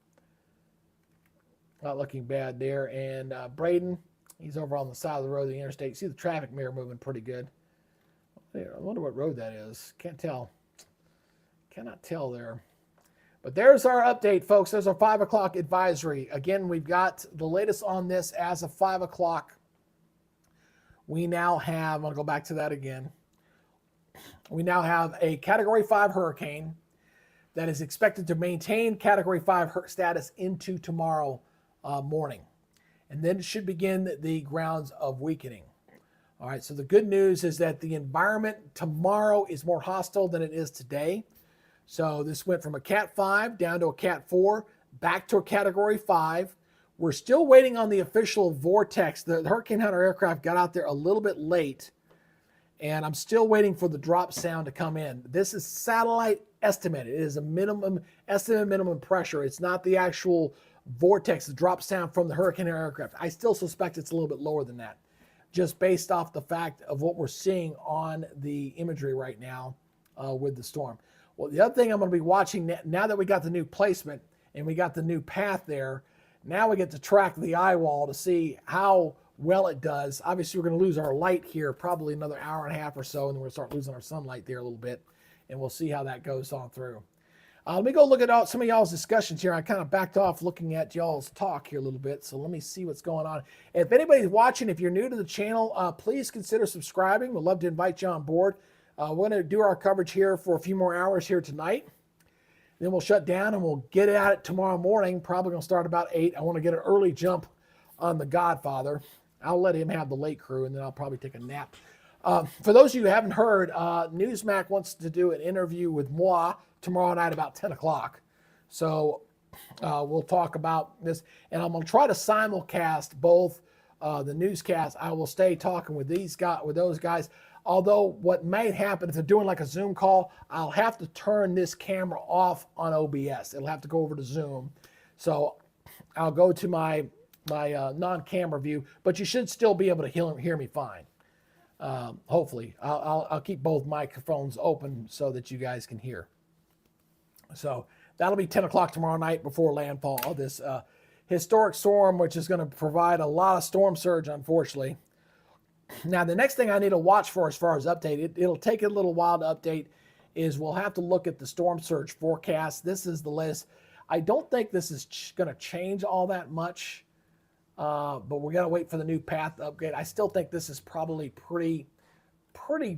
[SPEAKER 1] Not looking bad there. And Braden, he's over on the side of the road of the interstate. See the traffic mirror moving pretty good. I wonder what road that is. Can't tell. Cannot tell there. But there's our update, folks. There's our 5 o'clock advisory. Again, we've got the latest on this as of 5 o'clock. We now have, I'll go back to that again. We now have a Category 5 hurricane that is expected to maintain Category 5 status into tomorrow morning. And then it should begin the grounds of weakening. All right, so the good news is that the environment tomorrow is more hostile than it is today. So this went from a Cat 5 down to a Cat 4, back to a Category 5. We're still waiting on the official vortex. The Hurricane Hunter aircraft got out there a little bit late, and I'm still waiting for the drop sound to come in. This is satellite estimated. It is a minimum pressure. It's not the actual vortex, the drop sound from the Hurricane Hunter aircraft. I still suspect it's a little bit lower than that, just based off the fact of what we're seeing on the imagery right now with the storm. Well, the other thing I'm going to be watching now that we got the new placement and we got the new path there, now we get to track the eye wall to see how well it does. Obviously, we're going to lose our light here probably another hour and a half or so, and then we're going to start losing our sunlight there a little bit, and we'll see how that goes on through. Let me go look at some of y'all's discussions here. I kind of backed off looking at y'all's talk here a little bit, so let me see what's going on. If anybody's watching, if you're new to the channel, please consider subscribing. We'd love to invite you on board. We're going to do our coverage here for a few more hours here tonight. Then we'll shut down and we'll get at it tomorrow morning. Probably going to start about 8. I want to get an early jump on the Godfather. I'll let him have the late crew, and then I'll probably take a nap. For those of you who haven't heard, Newsmac wants to do an interview with moi tomorrow night about 10 o'clock. So we'll talk about this. And I'm going to try to simulcast both the newscast. I will stay talking with those guys. Although what may happen if they're doing like a Zoom call, I'll have to turn this camera off on OBS. It'll have to go over to Zoom. So I'll go to my non-camera view, but you should still be able to hear me fine. Hopefully. I'll keep both microphones open so that you guys can hear. So that'll be 10 o'clock tomorrow night before landfall of this historic storm, which is going to provide a lot of storm surge, unfortunately. Now, the next thing I need to watch for as far as update, it'll take a little while to update, is we'll have to look at the storm surge forecast. This is the list. I don't think this is going to change all that much, but we're going to wait for the new path upgrade. I still think this is probably pretty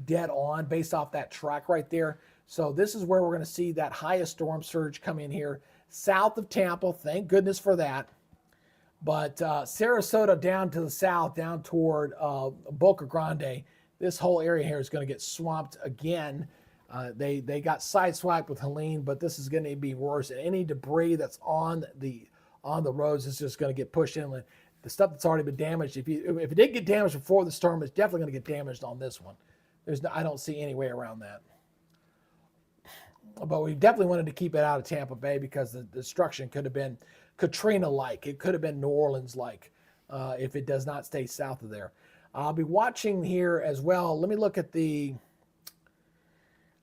[SPEAKER 1] dead on based off that track right there. So this is where we're going to see that highest storm surge come in here, south of Tampa. Thank goodness for that. But Sarasota down to the south, down toward Boca Grande, this whole area here is going to get swamped again. They got sideswiped with Helene, but this is going to be worse. And any debris that's on the roads is just going to get pushed inland. The stuff that's already been damaged, if it did get damaged before the storm, it's definitely going to get damaged on this one. I don't see any way around that. But we definitely wanted to keep it out of Tampa Bay because the destruction could have been Katrina-like. It could have been New Orleans-like if it does not stay south of there. I'll be watching here as well. Let me look at I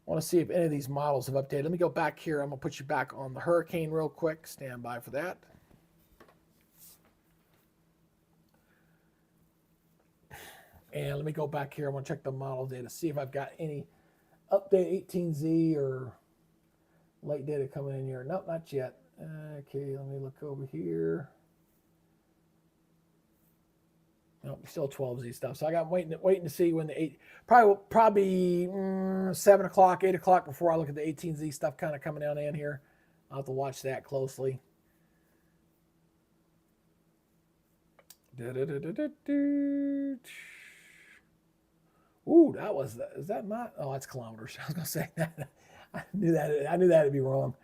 [SPEAKER 1] want to see if any of these models have updated. Let me go back here. I'm going to put you back on the hurricane real quick. Stand by for that. And let me go back here. I want to check the model data, see if I've got any update 18Z or late data coming in here. Nope, not yet. Okay, let me look over here. Nope, still 12Z stuff. So I got waiting to see when the probably 7 o'clock, 8 o'clock before I look at the 18Z stuff kind of coming down in here. I'll have to watch that closely. Ooh, is that not? Oh, that's kilometers. I was gonna say that. I knew that'd be wrong.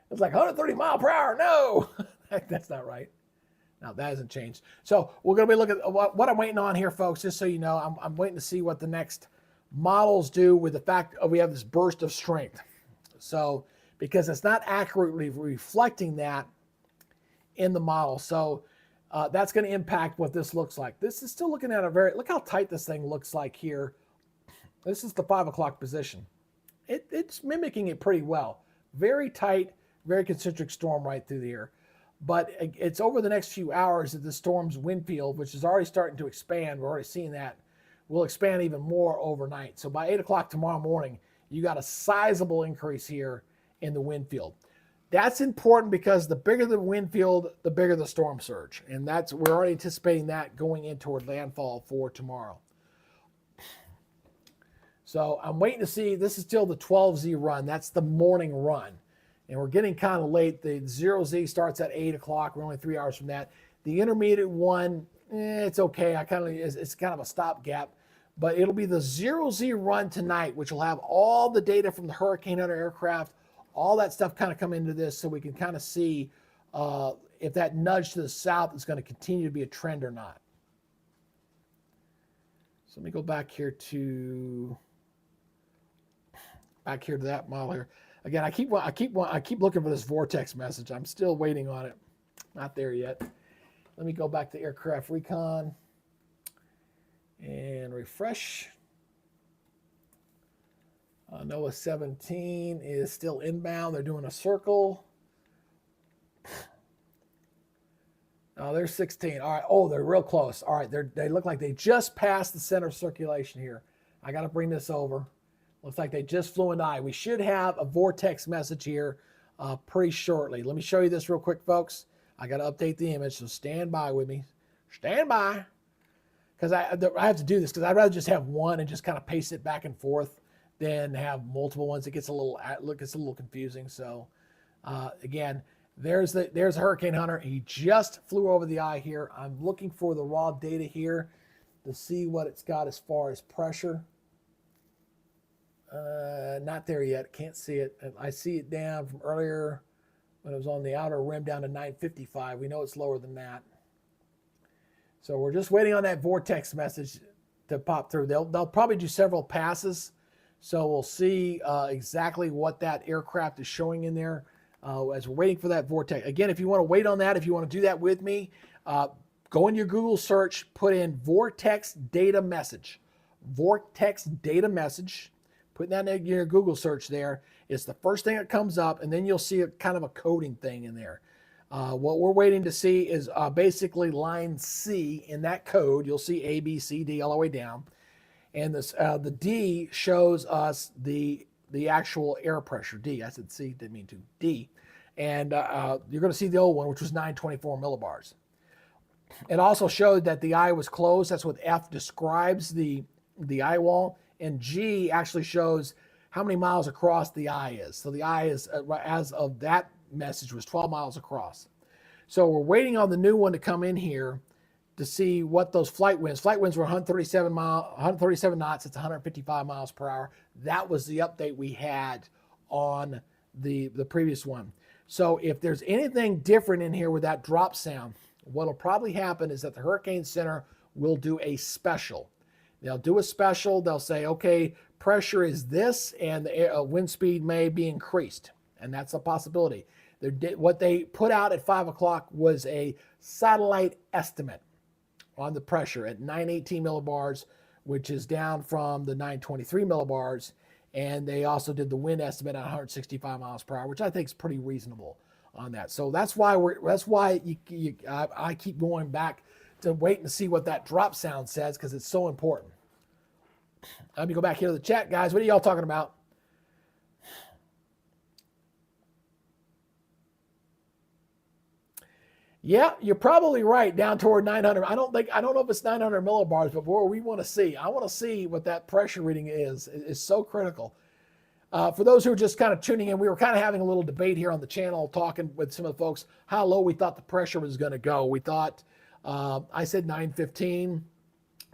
[SPEAKER 1] It was like 130 mile per hour. No, that's not right. Now that hasn't changed. So we're gonna be looking at what I'm waiting on here, folks. Just so you know, I'm waiting to see what the next models do with the fact we have this burst of strength. So because it's not accurately reflecting that in the model, so that's going to impact what this looks like. This is still looking at look how tight this thing looks like here. This is the 5 o'clock position. It's mimicking it pretty well. Very tight, very concentric storm right through the air. But it's over the next few hours that the storm's wind field, which is already starting to expand, we're already seeing that, will expand even more overnight. So by 8 o'clock tomorrow morning, you got a sizable increase here in the wind field. That's important because the bigger the wind field, the bigger the storm surge. And we're already anticipating that going in toward landfall for tomorrow. So I'm waiting to see, this is still the 12Z run. That's the morning run. And we're getting kind of late. The 0Z starts at 8 o'clock. We're only 3 hours from that. The intermediate one, it's okay. It's kind of a stopgap. But it'll be the 0Z run tonight, which will have all the data from the Hurricane Hunter aircraft, all that stuff kind of come into this so we can kind of see if that nudge to the south is going to continue to be a trend or not. So let me go back here to that model here. Again, I keep looking for this vortex message. I'm still waiting on it. Not there yet. Let me go back to aircraft recon and refresh. NOAA 17 is still inbound. They're doing a circle. Oh, they're 16. All right. Oh, they're real close. All right. They look like they just passed the center of circulation here. I got to bring this over. Looks like they just flew an eye. We should have a vortex message here pretty shortly. Let me show you this real quick, folks. I got to update the image, so stand by with me. Stand by. Because I have to do this because I'd rather just have one and just kind of paste it back and forth than have multiple ones. It gets a little confusing. So again, there's a Hurricane Hunter. He just flew over the eye here. I'm looking for the raw data here to see what it's got as far as pressure. Not there yet. Can't see it. I see it down from earlier when it was on the outer rim down to 955. We know it's lower than that. So we're just waiting on that vortex message to pop through. They'll probably do several passes. So we'll see exactly what that aircraft is showing in there as we're waiting for that vortex. Again, if you want to wait on that, if you want to do that with me, go in your Google search, put in vortex data message. Vortex data message. Put that in your Google search there. It's the first thing that comes up, and then you'll see a kind of a coding thing in there. What we're waiting to see is basically line C in that code. You'll see A, B, C, D all the way down. And this, the D shows us the actual air pressure. D, I said C, didn't mean to. D. And you're going to see the old one, which was 924 millibars. It also showed that the eye was closed. That's what F describes the eye wall. And G actually shows how many miles across the eye is. So the eye is, as of that message, was 12 miles across. So we're waiting on the new one to come in here to see what those flight winds. Flight winds were 137 knots. It's 155 miles per hour. That was the update we had on the previous one. So if there's anything different in here with that drop sound, what'll probably happen is that the Hurricane Center will do a special. They'll do a special. They'll say, okay, pressure is this, and the wind speed may be increased. And that's a possibility. What they put out at 5 o'clock was a satellite estimate on the pressure at 918 millibars, which is down from the 923 millibars. And they also did the wind estimate at 165 miles per hour, which I think is pretty reasonable on that. So that's why I keep going back to wait and see what that drop sound says, because it's so important. Let me go back here to the chat, guys. What are y'all talking about? Yeah, you're probably right. Down toward 900. I don't know if it's 900 millibars, but boy, we want to see. I want to see what that pressure reading is. It's so critical. For those who are just kind of tuning in, we were kind of having a little debate here on the channel, talking with some of the folks how low we thought the pressure was going to go. We thought, I said 915.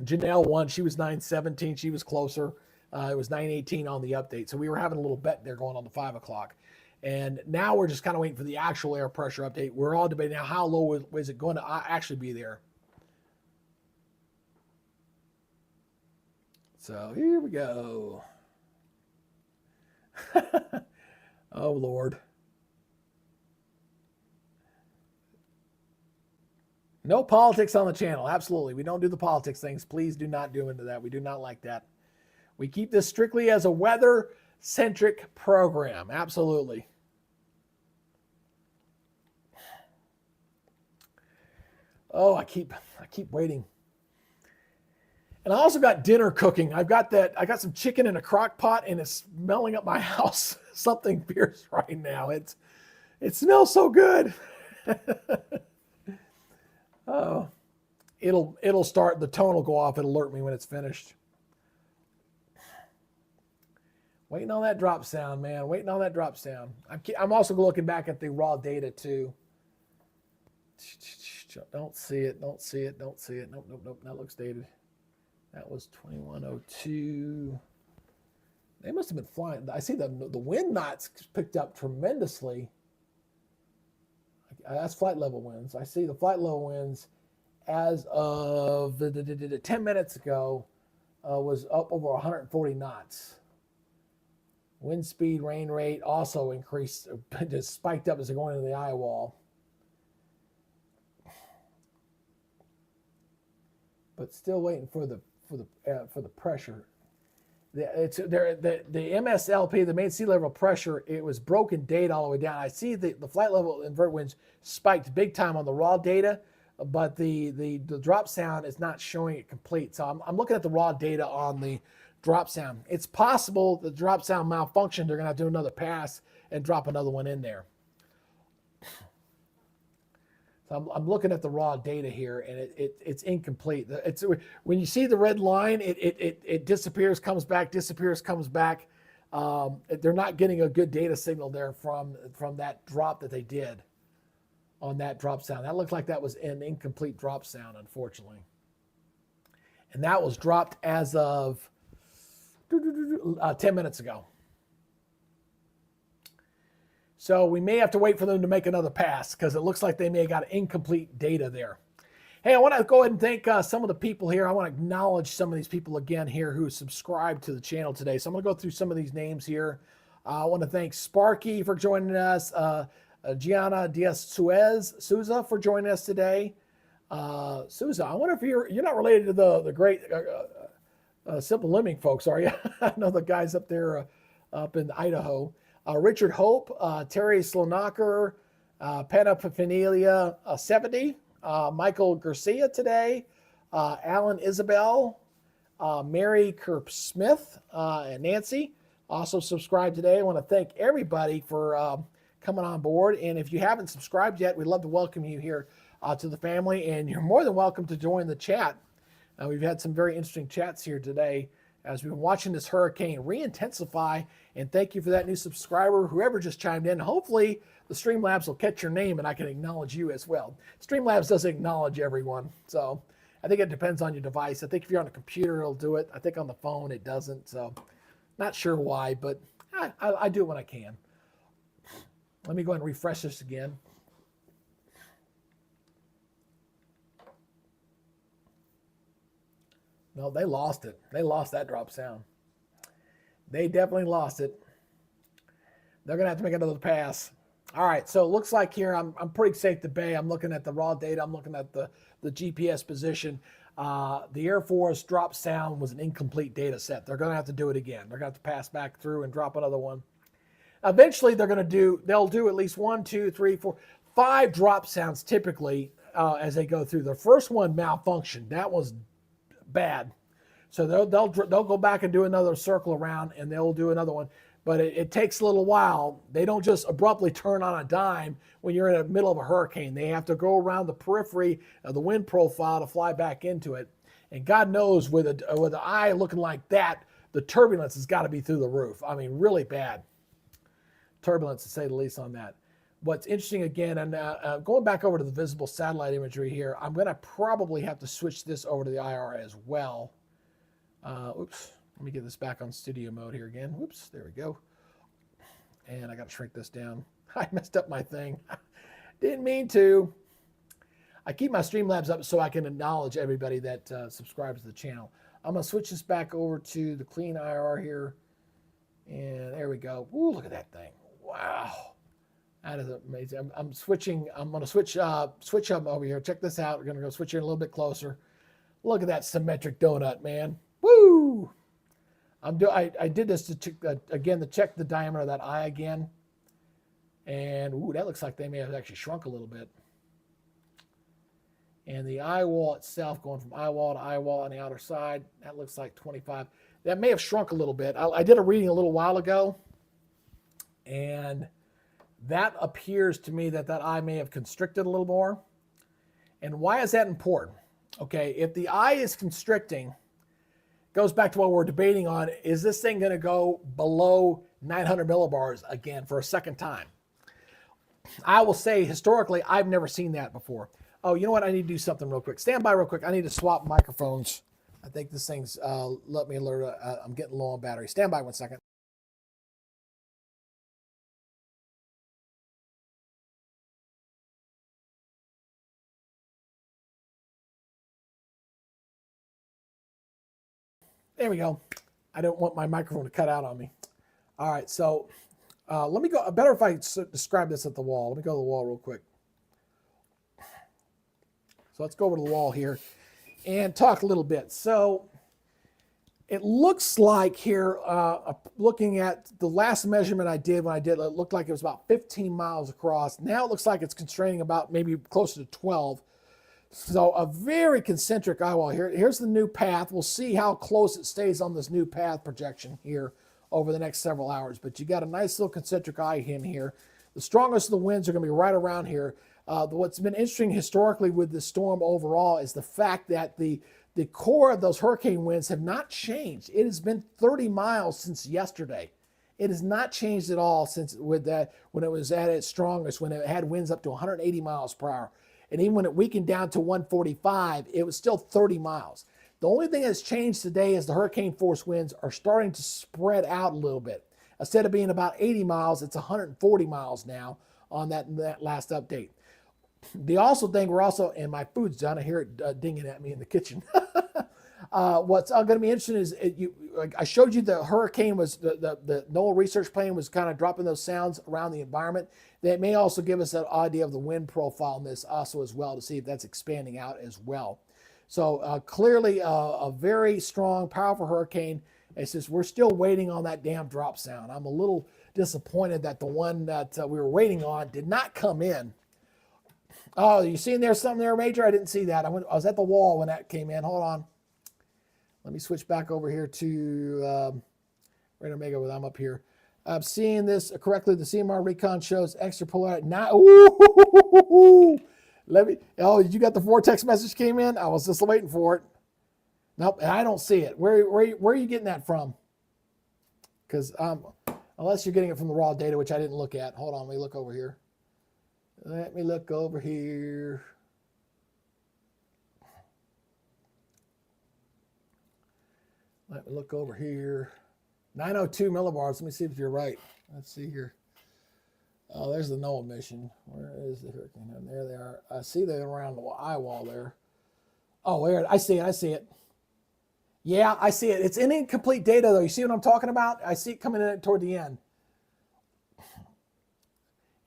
[SPEAKER 1] Janelle won. She was 917. She was closer. It was 918 on the update. So we were having a little bet there going on the 5 o'clock. And now we're just kind of waiting for the actual air pressure update. We're all debating now how low is it going to actually be there. So here we go. Oh, Lord. No politics on the channel. Absolutely. We don't do the politics things. Please do not do into that. We do not like that. We keep this strictly as a weather-centric program. Absolutely. Oh, I keep waiting. And I also got dinner cooking. I got some chicken in a crock pot, and it's smelling up my house. Something fierce right now. It smells so good. Oh, it'll start. The tone will go off. It'll alert me when it's finished. Waiting on that drop sound, man. Waiting on that drop sound. I'm also looking back at the raw data too. Don't see it. Don't see it. Don't see it. Nope, nope, nope. That looks dated. That was 2102. They must have been flying. I see the wind knots picked up tremendously. That's flight level winds. I see the flight level winds as of 10 minutes ago was up over 140 knots. Wind speed, rain rate also increased, just spiked up as they're going into the eye wall. But still waiting for the pressure. The MSLP, the main sea level pressure, it was broken data all the way down. I see the flight level invert winds spiked big time on the raw data, but the drop sound is not showing it complete. So I'm looking at the raw data on the drop sound. It's possible the drop sound malfunctioned. They're going to have to do another pass and drop another one in there. So I'm looking at the raw data here, and it's incomplete. When you see the red line, it disappears, comes back, disappears, comes back. They're not getting a good data signal there from that drop that they did on that drop sound. That looked like that was an incomplete drop sound, unfortunately. And that was dropped as of 10 minutes ago. So we may have to wait for them to make another pass, because it looks like they may have got incomplete data there. Hey, I want to go ahead and thank some of the people here. I want to acknowledge some of these people again here who subscribed to the channel today. So I'm going to go through some of these names here. I want to thank Sparky for joining us, Gianna Souza for joining us today. Souza, I wonder if you're not related to the great Simple Living folks, are you? I know the guys up there up in Idaho. Richard Hope, Terry Slonaker, Panophilia 70, Michael Garcia today, Alan Isabel, Mary Kerp Smith, and Nancy also subscribed today. I want to thank everybody for coming on board. And if you haven't subscribed yet, we'd love to welcome you here to the family. And you're more than welcome to join the chat. We've had some very interesting chats here today as we've been watching this hurricane re-intensify. And thank you for that new subscriber, whoever just chimed in. Hopefully the Streamlabs will catch your name and I can acknowledge you as well. Streamlabs doesn't acknowledge everyone. So I think it depends on your device. I think if you're on a computer, it'll do it. I think on the phone, it doesn't. So not sure why, but I do it when I can. Let me go ahead and refresh this again. No, they lost it. They lost that drop sound. They definitely lost it. They're going to have to make another pass. All right, so it looks like here I'm pretty safe to bay. I'm looking at the raw data. I'm looking at the GPS position. The Air Force drop sound was an incomplete data set. They're going to have to do it again. They're going to have to pass back through and drop another one. Eventually, they'll do at least 1, 2, 3, 4, 5 drop sounds typically as they go through. The first one malfunctioned. That was bad. So they'll go back and do another circle around, and they'll do another one. But it takes a little while. They don't just abruptly turn on a dime when you're in the middle of a hurricane. They have to go around the periphery of the wind profile to fly back into it. And God knows with an eye looking like that, the turbulence has got to be through the roof. I mean, really bad turbulence, to say the least, on that. What's interesting again, and going back over to the visible satellite imagery here, I'm going to probably have to switch this over to the IR as well. Oops. Let me get this back on studio mode here again. Whoops, there we go. And I got to shrink this down. I messed up my thing. Didn't mean to. I keep my Streamlabs up so I can acknowledge everybody that subscribes to the channel. I'm going to switch this back over to the clean IR here. And there we go. Ooh, look at that thing. Wow. That is amazing. I'm switching. I'm going to switch up over here. Check this out. We're going to go switch in a little bit closer. Look at that symmetric donut, man. Woo! I did this to check the diameter of that eye again, and ooh, that looks like they may have actually shrunk a little bit. And the eye wall itself, going from eye wall to eye wall on the outer side, that looks like 25. That may have shrunk a little bit. I did a reading a little while ago, and that appears to me that eye may have constricted a little more. And why is that important? Okay, if the eye is constricting, goes back to what we're debating on, is this thing going to go below 900 millibars again for a second time? I will say, historically, I've never seen that before. Oh, you know what? I need to do something real quick. Stand by real quick. I need to swap microphones. I think this thing's let me alert. I'm getting low on battery. Stand by 1 second. There we go. I don't want my microphone to cut out on me. All right, so let me go. Better if I describe this at the wall. Let me go to the wall real quick. So let's go over to the wall here and talk a little bit. So it looks like here, looking at the last measurement I did it looked like it was about 15 miles across. Now it looks like it's constraining about maybe closer to 12. So a very concentric eye wall here. Here's the new path. We'll see how close it stays on this new path projection here over the next several hours. But you got a nice little concentric eye in here. The strongest of the winds are going to be right around here. What's been interesting historically with the storm overall is the fact that the core of those hurricane winds have not changed. It has been 30 miles since yesterday. It has not changed at all since when it was at its strongest, when it had winds up to 180 miles per hour. And even when it weakened down to 145, it was still 30 miles. The only thing that's changed today is the hurricane force winds are starting to spread out a little bit. Instead of being about 80 miles, it's 140 miles now on that last update. The also thing, and my food's done. I hear it dinging at me in the kitchen. What's going to be interesting is I showed you the hurricane was the NOAA research plane was kind of dropping those sounds around the environment. That may also give us an idea of the wind profile in this also as well to see if that's expanding out as well. So clearly a very strong, powerful hurricane. It's just we're still waiting on that damn drop sound. I'm a little disappointed that the one that we were waiting on did not come in. Oh, you seen there's something there, Major? I didn't see that. I was at the wall when that came in. Hold on. Let me switch back over here to Rain Omega when I'm up here. I'm seeing this correctly. The CMR Recon shows extra polarity. Now, let me. Oh, you got the vortex message came in? I was just waiting for it. Nope, I don't see it. Where are you getting that from? Because unless you're getting it from the raw data, which I didn't look at. Hold on, let me look over here. Let me look over here. Let me look over here. 902 millibars. Let me see if you're right. Let's see here. Oh, there's the NOAA mission. Where is the hurricane? And there they are. I see they're around the eye wall there. Oh, there. I see it. I see it. Yeah, I see it. It's in incomplete data, though. You see what I'm talking about? I see it coming in toward the end.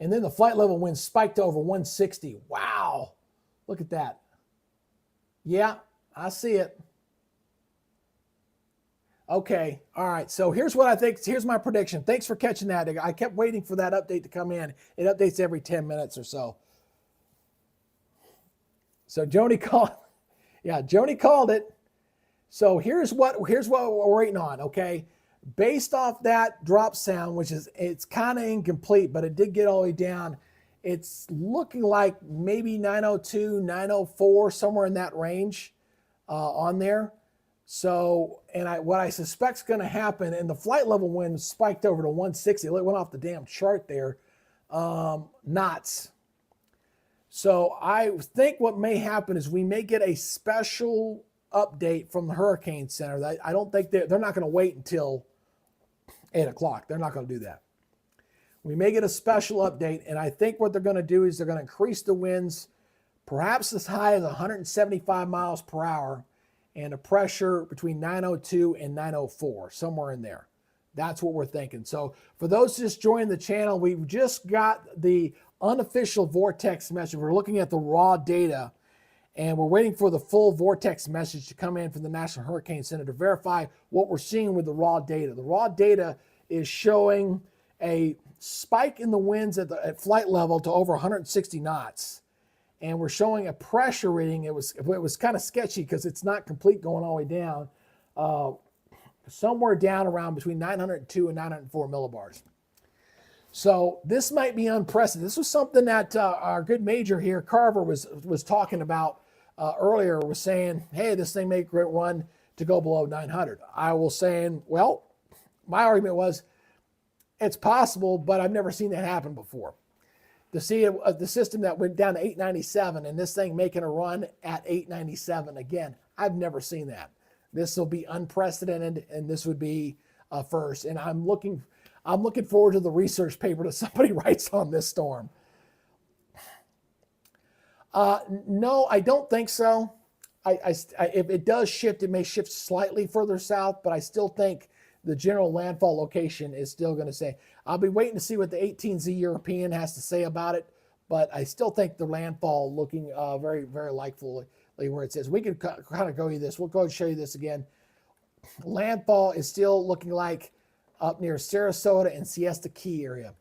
[SPEAKER 1] And then the flight level wind spiked to over 160. Wow. Look at that. Yeah, I see it. Okay. All right. So here's what I think. Here's my prediction. Thanks for catching that. I kept waiting for that update to come in. It updates every 10 minutes or so. So Joni called. Yeah, Joni called it. So here's what we're waiting on, okay? Based off that drop sound, which is, it's kind of incomplete, but it did get all the way down. It's looking like maybe 902, 904, somewhere in that range on there. So, and what I suspect is going to happen, and the flight level wind spiked over to 160. It went off the damn chart there, knots. So I think what may happen is we may get a special update from the Hurricane Center. I don't think they're not going to wait until 8 o'clock. They're not going to do that. We may get a special update, and I think what they're going to do is they're going to increase the winds perhaps as high as 175 miles per hour and a pressure between 902 and 904, somewhere in there. That's what we're thinking. So for those just joining the channel, we've just got the unofficial vortex message. We're looking at the raw data, and we're waiting for the full vortex message to come in from the National Hurricane Center to verify what we're seeing with the raw data. The raw data is showing a spike in the winds at flight level to over 160 knots. And we're showing a pressure reading. It was kind of sketchy because it's not complete going all the way down. Somewhere down around between 902 and 904 millibars. So this might be unprecedented. This was something that our good Major here, Carver, was talking about earlier, was saying, hey, this thing may run to go below 900. I was saying, well, my argument was, it's possible, but I've never seen that happen before. To see the system that went down to 897 and this thing making a run at 897 again, I've never seen that. This will be unprecedented, and this would be a first. And I'm looking forward to the research paper that somebody writes on this storm. No, I don't think so. If it does shift, it may shift slightly further south, but I still think the general landfall location is still going to say. I'll be waiting to see what the 18Z European has to say about it, but I still think the landfall looking very, very likely where it says. We can kind of go you this. We'll go and show you this again. Landfall is still looking like up near Sarasota and Siesta Key area.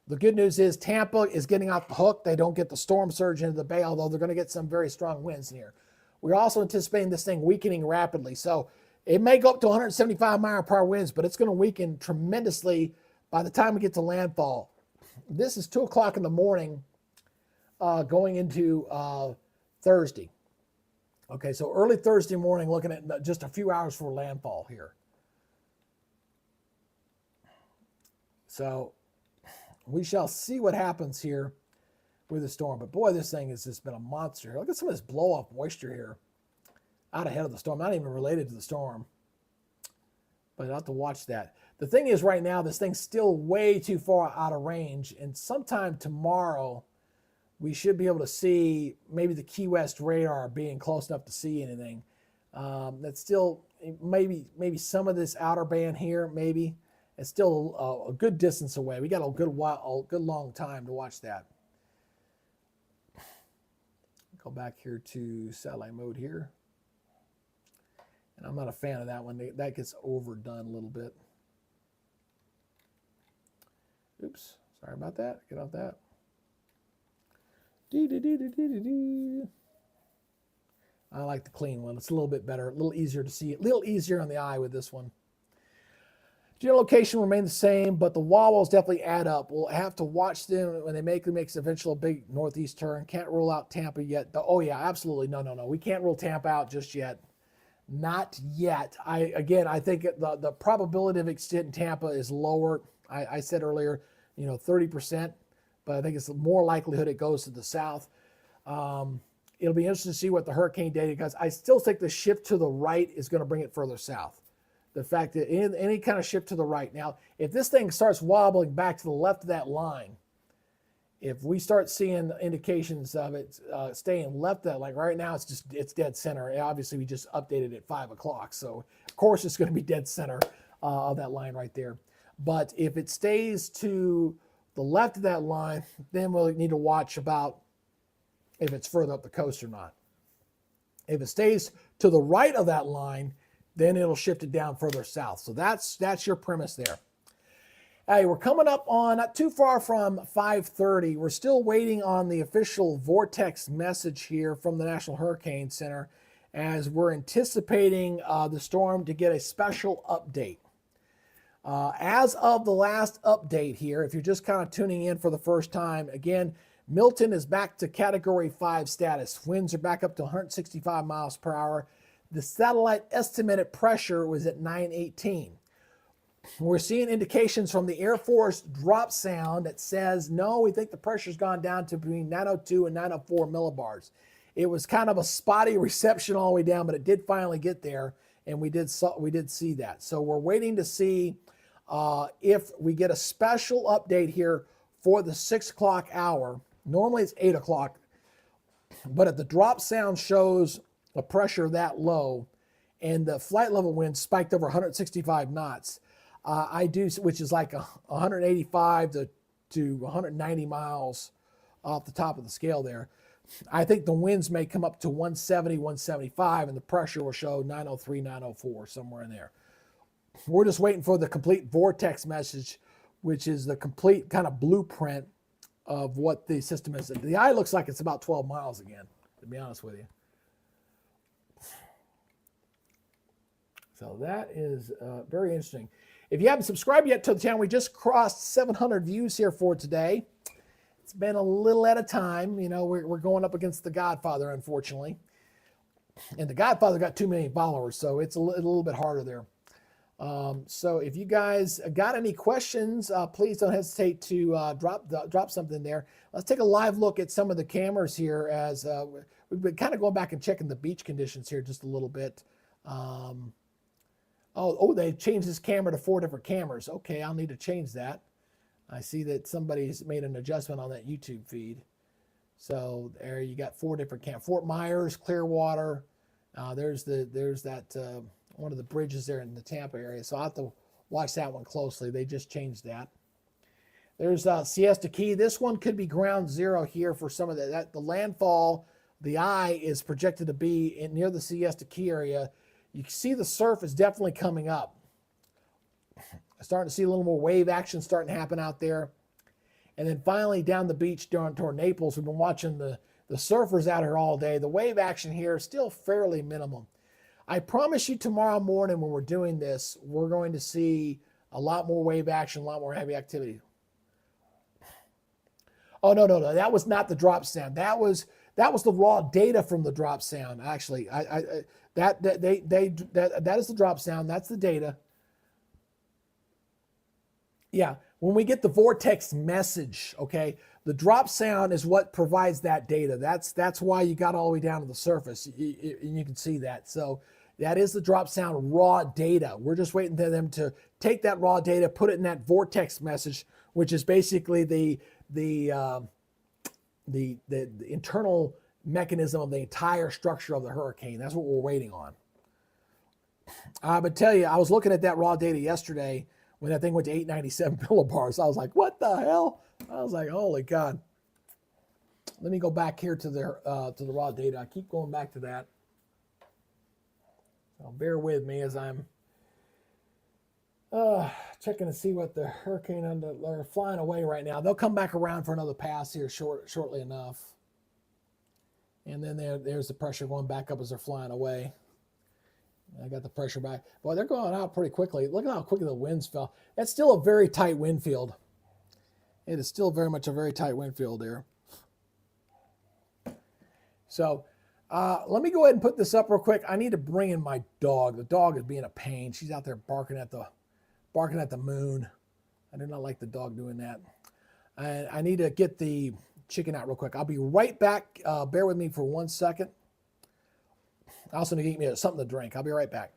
[SPEAKER 1] The good news is Tampa is getting off the hook. They don't get the storm surge into the bay, although they're going to get some very strong winds in here. We're also anticipating this thing weakening rapidly. So it may go up to 175 mile per hour winds, but it's going to weaken tremendously by the time we get to landfall. This is 2 o'clock in the morning going into Thursday. Okay, so early Thursday morning, looking at just a few hours for landfall here. So we shall see what happens here with the storm. But boy, this thing has just been a monster. Look at some of this blow-off moisture here out ahead of the storm, not even related to the storm. But I'll have to watch that. The thing is right now, this thing's still way too far out of range. And sometime tomorrow, we should be able to see maybe the Key West radar being close enough to see anything. That's still maybe some of this outer band here, maybe. It's still a good distance away. We got a good long time to watch that. Go back here to satellite mode here. And I'm not a fan of that one. That gets overdone a little bit. Oops, sorry about that. Get off that. I like the clean one. It's a little bit better, a little easier to see, a little easier on the eye with this one. General location remain the same, but the wobbles definitely add up. We'll have to watch them when they make eventual big northeast turn. Can't rule out Tampa yet. Oh yeah, absolutely. No. We can't rule Tampa out just yet. Not yet. I think the probability of extent in Tampa is lower. I said earlier, 30%, but I think it's more likelihood it goes to the south. It'll be interesting to see what the hurricane data does. I still think the shift to the right is going to bring it further south. The fact that any kind of shift to the right. Now, if this thing starts wobbling back to the left of that line, if we start seeing indications of it staying left of that, like right now, it's dead center. Obviously, we just updated at 5 o'clock. So, of course, it's going to be dead center of that line right there. But if it stays to the left of that line, then we'll need to watch about if it's further up the coast or not. If it stays to the right of that line, then it'll shift it down further south. So that's your premise there. Hey, we're coming up on not too far from 5:30. We're still waiting on the official vortex message here from the National Hurricane Center as we're anticipating the storm to get a special update. As of the last update here, if you're just kind of tuning in for the first time, again, Milton is back to Category 5 status. Winds are back up to 165 miles per hour. The satellite estimated pressure was at 918. We're seeing indications from the Air Force drop sound that says, no, we think the pressure's gone down to between 902 and 904 millibars. It was kind of a spotty reception all the way down, but it did finally get there, and we did see that. So we're waiting to see if we get a special update here for the 6 o'clock hour. Normally it's 8 o'clock, but if the drop sound shows a pressure that low and the flight level wind spiked over 165 knots, which is like 185 to 190 miles off the top of the scale there. I think the winds may come up to 170, 175, and the pressure will show 903, 904, somewhere in there. We're just waiting for the complete vortex message, which is the complete kind of blueprint of what the system is. The eye looks like it's about 12 miles again, to be honest with you. So that is very interesting. If you haven't subscribed yet to the channel, we just crossed 700 views here for today. It's been a little at a time. We're going up against The Godfather, unfortunately. And The Godfather got 2 million followers, so it's a little bit harder there. So if you guys got any questions, please don't hesitate to drop something there. Let's take a live look at some of the cameras here as we've been kind of going back and checking the beach conditions here just a little bit. They changed this camera to 4 different cameras. Okay, I'll need to change that. I see that somebody's made an adjustment on that YouTube feed. So there you got 4 different cameras. Fort Myers, Clearwater. There's that one of the bridges there in the Tampa area. So I'll have to watch that one closely. They just changed that. There's Siesta Key. This one could be ground zero here for some of that. The landfall, the eye is projected to be near the Siesta Key area. You can see the surf is definitely coming up. Starting to see a little more wave action starting to happen out there. And then finally down the beach toward Naples, we've been watching the surfers out here all day. The wave action here is still fairly minimum. I promise you tomorrow morning when we're doing this, we're going to see a lot more wave action, a lot more heavy activity. Oh, no. That was not the drop sound. That was the raw data from the drop sound. Actually, that is the drop sound. That's the data. Yeah, when we get the vortex message, okay, the drop sound is what provides that data. That's why you got all the way down to the surface. You can see that. So that is the drop sound raw data. We're just waiting for them to take that raw data, put it in that vortex message, which is basically the internal mechanism of the entire structure of the hurricane. That's what we're waiting on. I would tell you, I was looking at that raw data yesterday when that thing went to 897 millibars. I was like, what the hell? I was like, holy God. Let me go back here to the raw data. I keep going back to that. So bear with me as I'm checking to see what the hurricane they're flying away right now. They'll come back around for another pass here shortly enough. And then there's the pressure going back up as they're flying away. I got the pressure back. Boy, they're going out pretty quickly. Look at how quickly the winds fell. That's still a very tight wind field. It is still very much a very tight wind field there. So let me go ahead and put this up real quick. I need to bring in my dog. The dog is being a pain. She's out there barking at the moon. I do not like the dog doing that. And I need to get the chicken out real quick. I'll be right back. Bear with me for 1 second. I also need to get me something to drink. I'll be right back.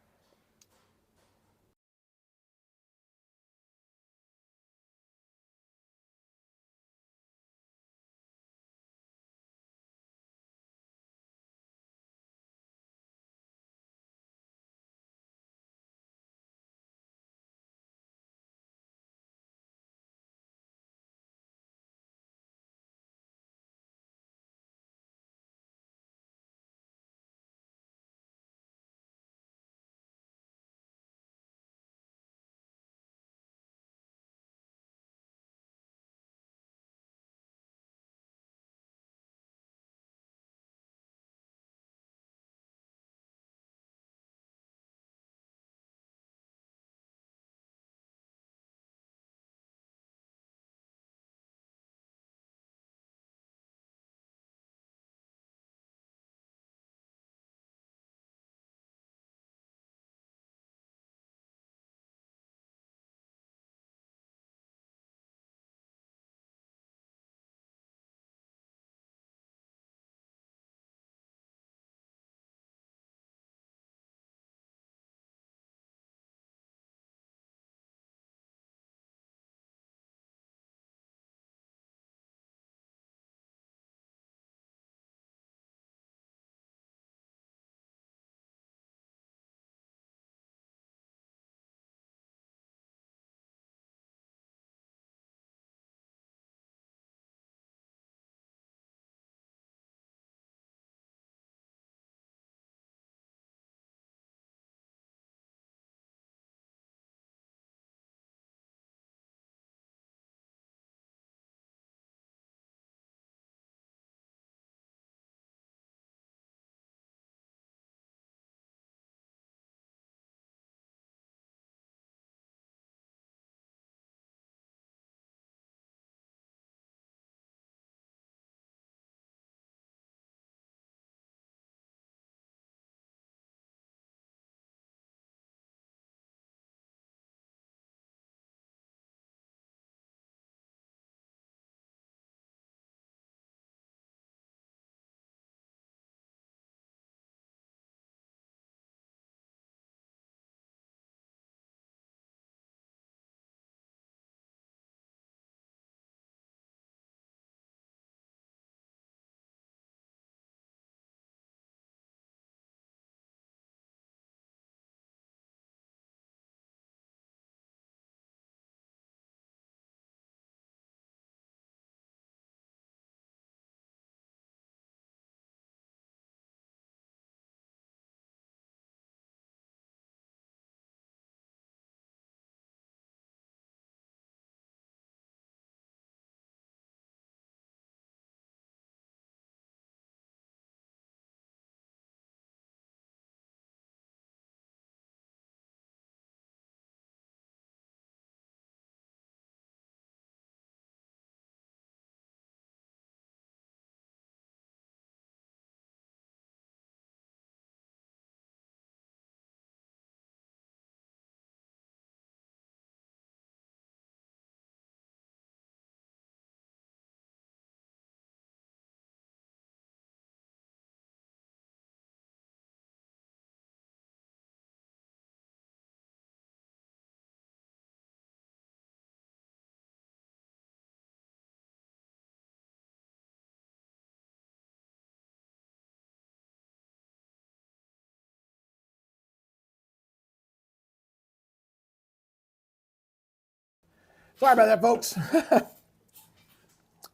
[SPEAKER 1] Sorry about that, folks.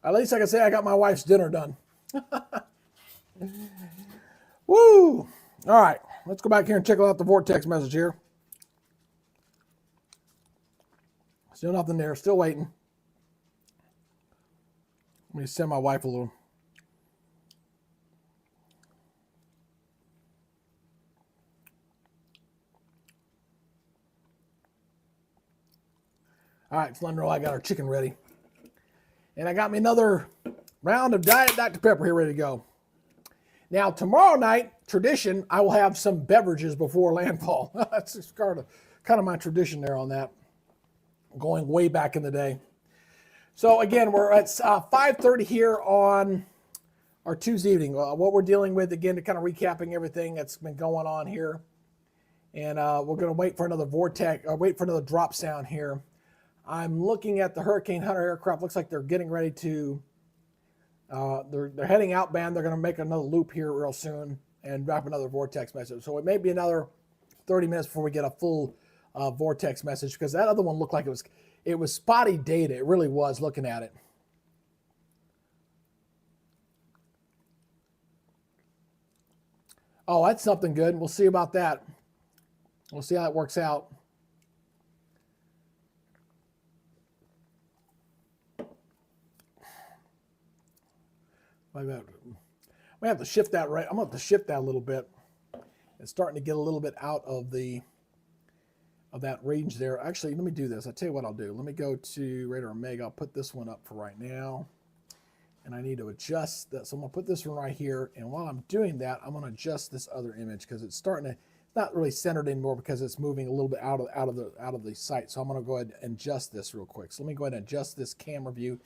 [SPEAKER 1] At least I can say I got my wife's dinner done. Woo! All right, let's go back here and check out the vortex message here. Still nothing there. Still waiting. Let me send my wife a little. All right, so let me know I got our chicken ready. And I got me another round of Diet Dr. Pepper here ready to go. Now, tomorrow night, tradition, I will have some beverages before landfall. That's just kind of my tradition there on that, going way back in the day. So again, we're at 5:30 here on our Tuesday evening. What we're dealing with, again, to kind of recapping everything that's been going on here. And we're going to wait for another vortex, wait for another drop sound here. I'm looking at the Hurricane Hunter aircraft. Looks like they're getting ready to, they're heading outbound. They're going to make another loop here real soon and drop another vortex message. So it may be another 30 minutes before we get a full vortex message, because that other one looked like it was spotty data. It really was, looking at it. Oh, that's something good. We'll see about that. We'll see how that works out. We have to shift that right. I'm going to have to shift that a little bit. It's starting to get a little bit out of that range there. Actually, let me do this. I'll tell you what I'll do. Let me go to Radar Omega. I'll put this one up for right now. And I need to adjust that. So I'm going to put this one right here. And while I'm doing that, I'm going to adjust this other image, because it's starting to, it's not really centered anymore, because it's moving a little bit out of the sight. So I'm going to go ahead and adjust this real quick. So let me go ahead and adjust this camera view.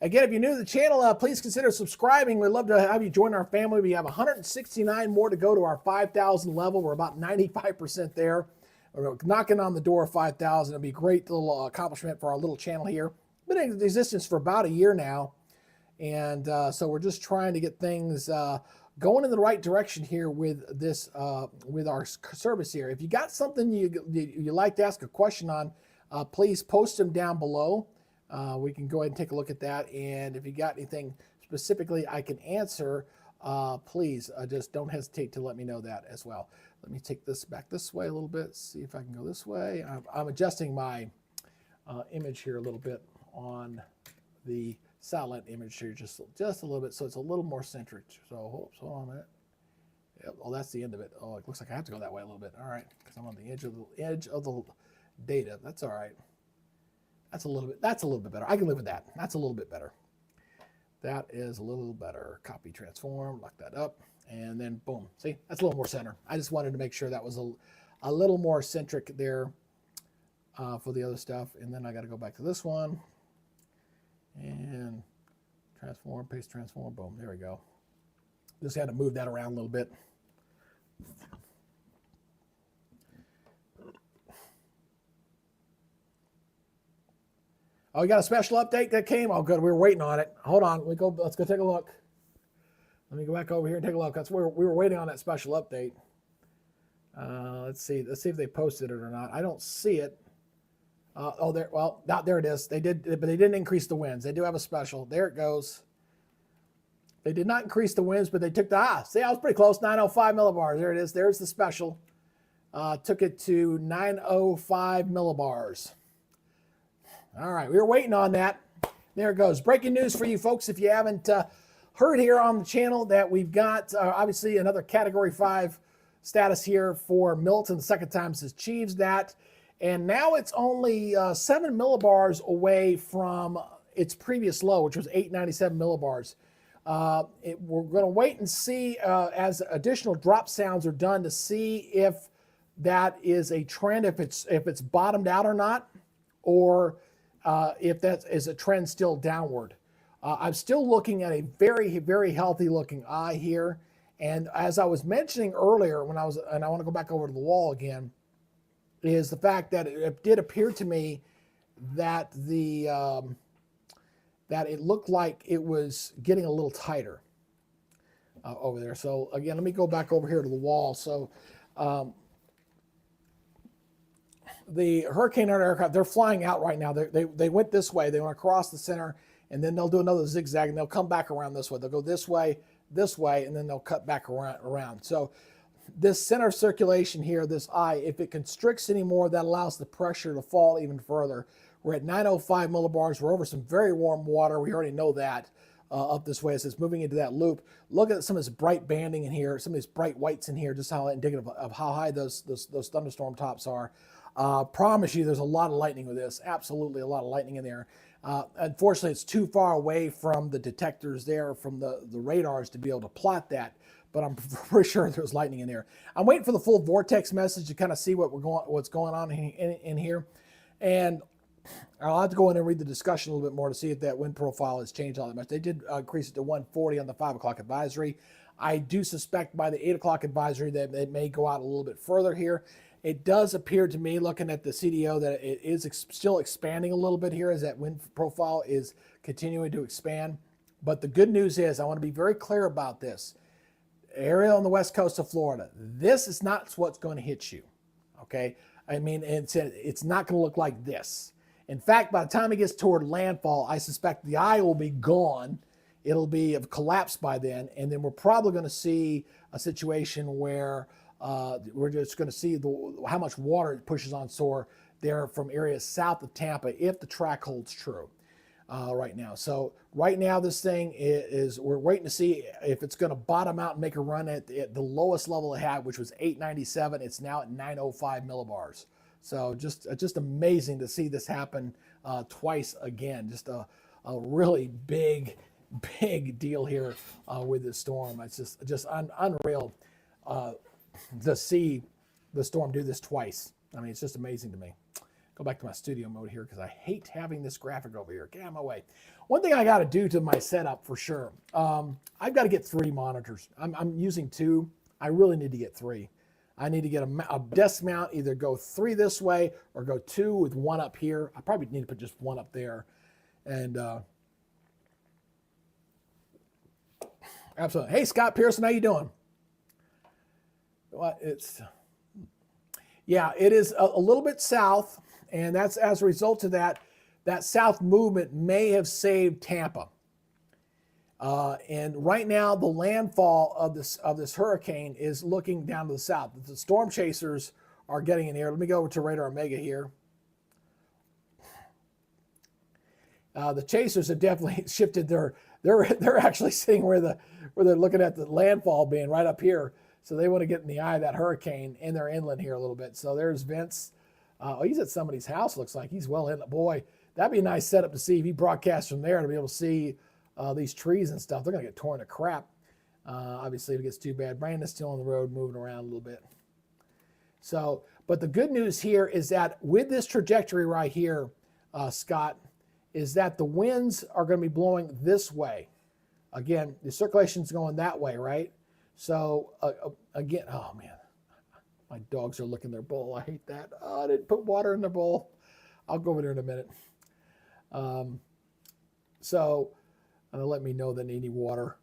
[SPEAKER 1] Again, if you're new to the channel, please consider subscribing. We'd love to have you join our family. We have 169 more to go to our 5,000 level. We're about 95% there. We're knocking on the door of 5,000. It'll be a great little accomplishment for our little channel here. Been in existence for about a year now. And so we're just trying to get things going in the right direction here with this, with our service here. If you got something you'd like to ask a question on, please post them down below. We can go ahead and take a look at that. And if you got anything specifically I can answer, please just don't hesitate to let me know that as well. Let me take this back this way a little bit, see if I can go this way. I'm adjusting my image here a little bit on the satellite image here, just a little bit, so it's a little more centric. So hold on a minute. Yep, oh, that's the end of it. Oh, it looks like I have to go that way a little bit. All right, because I'm on the edge of the data. That's all right. That's a little bit better. I can live with that. That's a little bit better. That is a little better. Copy, transform, lock that up, and then boom. See, that's a little more center. I just wanted to make sure that was a little more centric there for the other stuff. And then I got to go back to this one and transform, paste, transform, boom. There we go. Just had to move that around a little bit. Oh, you got a special update that came? Oh, good. We were waiting on it. Hold on. Let's go take a look. Let me go back over here and take a look. That's where we were waiting on, that special update. Let's see. Let's see if they posted it or not. I don't see it. Oh, there. Well, there it is. They did, but they didn't increase the winds. They do have a special. There it goes. They did not increase the winds, but they took the, see, I was pretty close. 905 millibars. There it is. There's the special. Took it to 905 millibars. All right, we were waiting on that. There it goes. Breaking news for you folks. If you haven't heard here on the channel, that we've got obviously another Category 5 status here for Milton. The second time it's achieved that. And now it's only 7 millibars away from its previous low, which was 897 millibars. We're going to wait and see as additional drop sounds are done to see if that is a trend, if it's bottomed out or not, or if that is a trend still downward. I'm still looking at a very, very healthy looking eye here. And as I was mentioning earlier, and I want to go back over to the wall again, is the fact that it did appear to me that that it looked like it was getting a little tighter over there. So again, let me go back over here to the wall. So the Hurricane Hunter aircraft, they're flying out right now. They went this way. They went across the center, and then they'll do another zigzag, and they'll come back around this way. They'll go this way, and then they'll cut back around. So this center circulation here, this eye, if it constricts anymore, that allows the pressure to fall even further. We're at 905 millibars. We're over some very warm water. We already know that up this way as it's moving into that loop. Look at some of this bright banding in here, some of these bright whites in here, just how indicative of how high those thunderstorm tops are. Promise you there's a lot of lightning with this. Absolutely a lot of lightning in there. Unfortunately, it's too far away from the detectors there, from the radars to be able to plot that. But I'm pretty sure there's lightning in there. I'm waiting for the full vortex message to kind of see what's going on in here. And I'll have to go in and read the discussion a little bit more to see if that wind profile has changed all that much. They did increase it to 140 on the 5 o'clock advisory. I do suspect by the 8 o'clock advisory that it may go out a little bit further here. It does appear to me, looking at the CDO, that it is still expanding a little bit here as that wind profile is continuing to expand. But the good news is, I want to be very clear about this. Area on the west coast of Florida, this is not what's going to hit you, okay? I mean, it's not going to look like this. In fact, by the time it gets toward landfall, I suspect the eye will be gone. It'll be collapsed by then, and then we're probably going to see a situation where we're just going to see how much water it pushes on shore there from areas south of Tampa if the track holds true right now. So right now this thing we're waiting to see if it's going to bottom out and make a run at the lowest level it had, which was 897. It's now at 905 millibars. So just amazing to see this happen twice again. Just a really big deal here with this storm. It's just unreal to see the storm do this twice. I mean, it's just amazing to me. Go back to my studio mode here because I hate having this graphic over here. Get out of my way. One thing I got to do to my setup for sure, I've got to get 3 monitors. I'm using 2. I really need to get 3. I need to get a desk mount, either go 3 this way or go 2 with 1 up here. I probably need to put just 1 up there. And absolutely. Hey, Scott Pearson, how you doing? Well, yeah, it is a little bit south, and that's as a result of that south movement may have saved Tampa. And right now, the landfall of this hurricane is looking down to the south. The storm chasers are getting in here. Let me go over to Radar Omega here. The chasers have definitely shifted they're actually sitting where they're looking at the landfall being right up here. So they want to get in the eye of that hurricane, and they're inland here a little bit. So there's Vince. He's at somebody's house, looks like. He's well in. Boy, that'd be a nice setup to see if he broadcasts from there to be able to see these trees and stuff. They're going to get torn to crap. Obviously, if it gets too bad. Brandon's still on the road, moving around a little bit. So, but the good news here is that with this trajectory right here, Scott, is that the winds are going to be blowing this way. Again, the circulation's going that way, right? So, again, oh, man. My dogs are licking their bowl. I hate that. Oh, I didn't put water in their bowl. I'll go over there in a minute. So, let me know that they need water.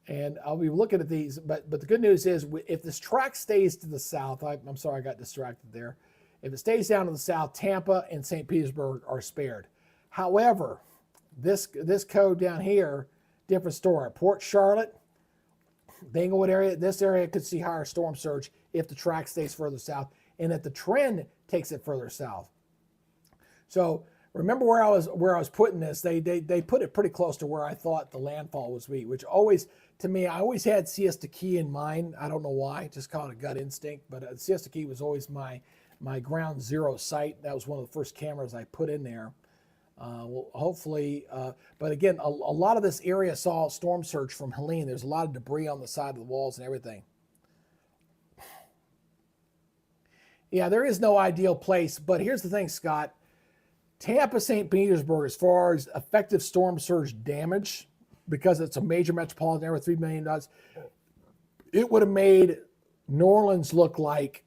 [SPEAKER 1] And I'll be looking at these. But the good news is, if this track stays to the south, I'm sorry I got distracted there. If it stays down to the south, Tampa and St. Petersburg are spared. However, this code down here, different story. Port Charlotte, Danglewood area, this area could see higher storm surge if the track stays further south and if the trend takes it further south. So remember where I was putting this, they put it pretty close to where I thought the landfall was be, which always, to me, I always had Siesta Key in mind. I don't know why, just call it a gut instinct, but Siesta Key was always my ground zero site. That was one of the first cameras I put in there. Well, hopefully, but again, a lot of this area saw storm surge from Helene. There's a lot of debris on the side of the walls and everything. Yeah, there is no ideal place, but here's the thing, Scott. Tampa, St. Petersburg, as far as effective storm surge damage, because it's a major metropolitan area, $3 million, it would have made New Orleans look like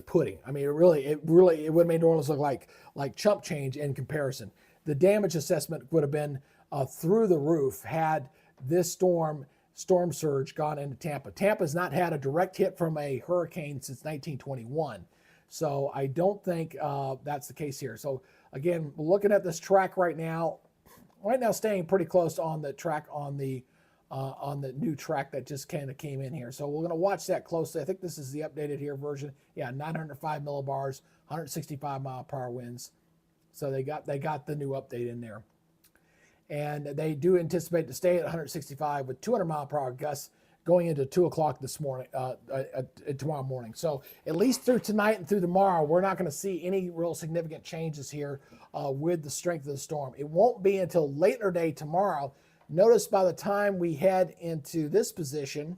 [SPEAKER 1] pudding. I mean, it would have made New Orleans look like chump change in comparison. The damage assessment would have been through the roof had this storm surge gone into Tampa. Tampa's not had a direct hit from a hurricane since 1921. So I don't think that's the case here. So again, looking at this track right now staying pretty close on the track on the on the new track that just kind of came in here. So we're going to watch that closely. I think this is the updated here version. Yeah, 905 millibars, 165 mile per hour winds. So they got the new update in there. And they do anticipate to stay at 165 with 200 mile per hour gusts going into 2 o'clock this morning, tomorrow morning. So at least through tonight and through tomorrow, we're not going to see any real significant changes here with the strength of the storm. It won't be until later day tomorrow. Notice by the time we head into this position,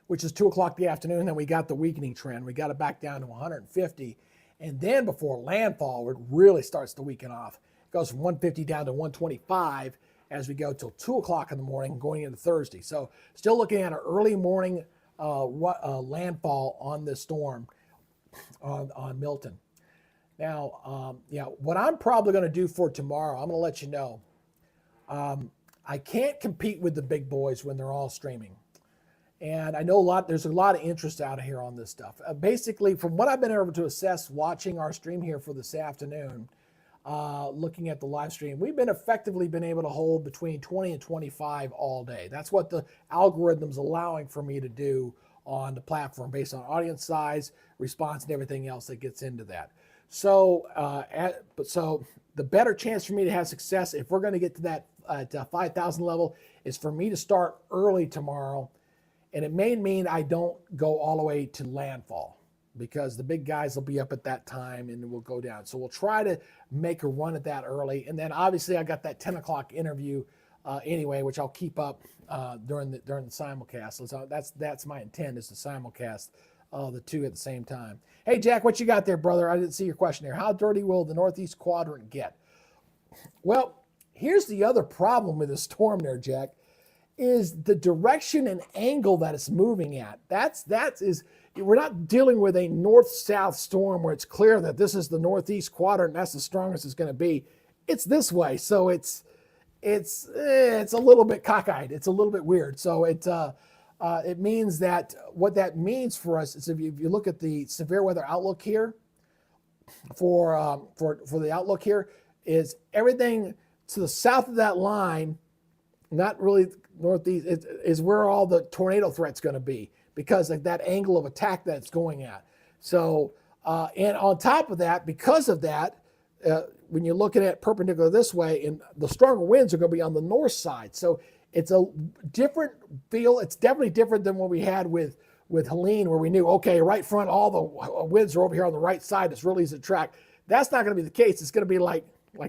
[SPEAKER 1] which is 2 o'clock in the afternoon, then we got the weakening trend. We got it back down to 150. And then before landfall, it really starts to weaken off. It goes from 150 down to 125 as we go till 2 o'clock in the morning going into Thursday. So still looking at an early morning landfall on this storm on Milton. Now, what I'm probably going to do for tomorrow, I'm going to let you know. I can't compete with the big boys when they're all streaming. And I know there's a lot of interest out here on this stuff. Basically, from what I've been able to assess watching our stream here for this afternoon, looking at the live stream, we've effectively been able to hold between 20 and 25 all day. That's what the algorithm's allowing for me to do on the platform based on audience size, response, and everything else that gets into that. So, so the better chance for me to have success, if we're going to get to that 5,000 level, is for me to start early tomorrow. And it may mean I don't go all the way to landfall because the big guys will be up at that time and we'll go down. So we'll try to make a run at that early. And then obviously I got that 10 o'clock interview anyway, which I'll keep up during the simulcast. So that's my intent, is to simulcast the two at the same time. Hey, Jack, what you got there, brother? I didn't see your question here. How dirty will the northeast quadrant get? Well, here's the other problem with the storm there, Jack, is the direction and angle that it's moving at. We're not dealing with a north-south storm where it's clear that this is the northeast quadrant, and that's the strongest it's going to be. It's this way, so it's a little bit cockeyed. It's a little bit weird. So it means that what that means for us is if you look at the severe weather outlook here for the outlook here, is everything to the south of that line, not really northeast, is where all the tornado threat's going to be because of that angle of attack that it's going at. So, and on top of that, because of that, when you're looking at perpendicular this way, and the stronger winds are going to be on the north side. So it's a different feel. It's definitely different than what we had with Helene, where we knew, okay, right front, all the winds are over here on the right side. It's really easy to track. That's not going to be the case. It's going to be like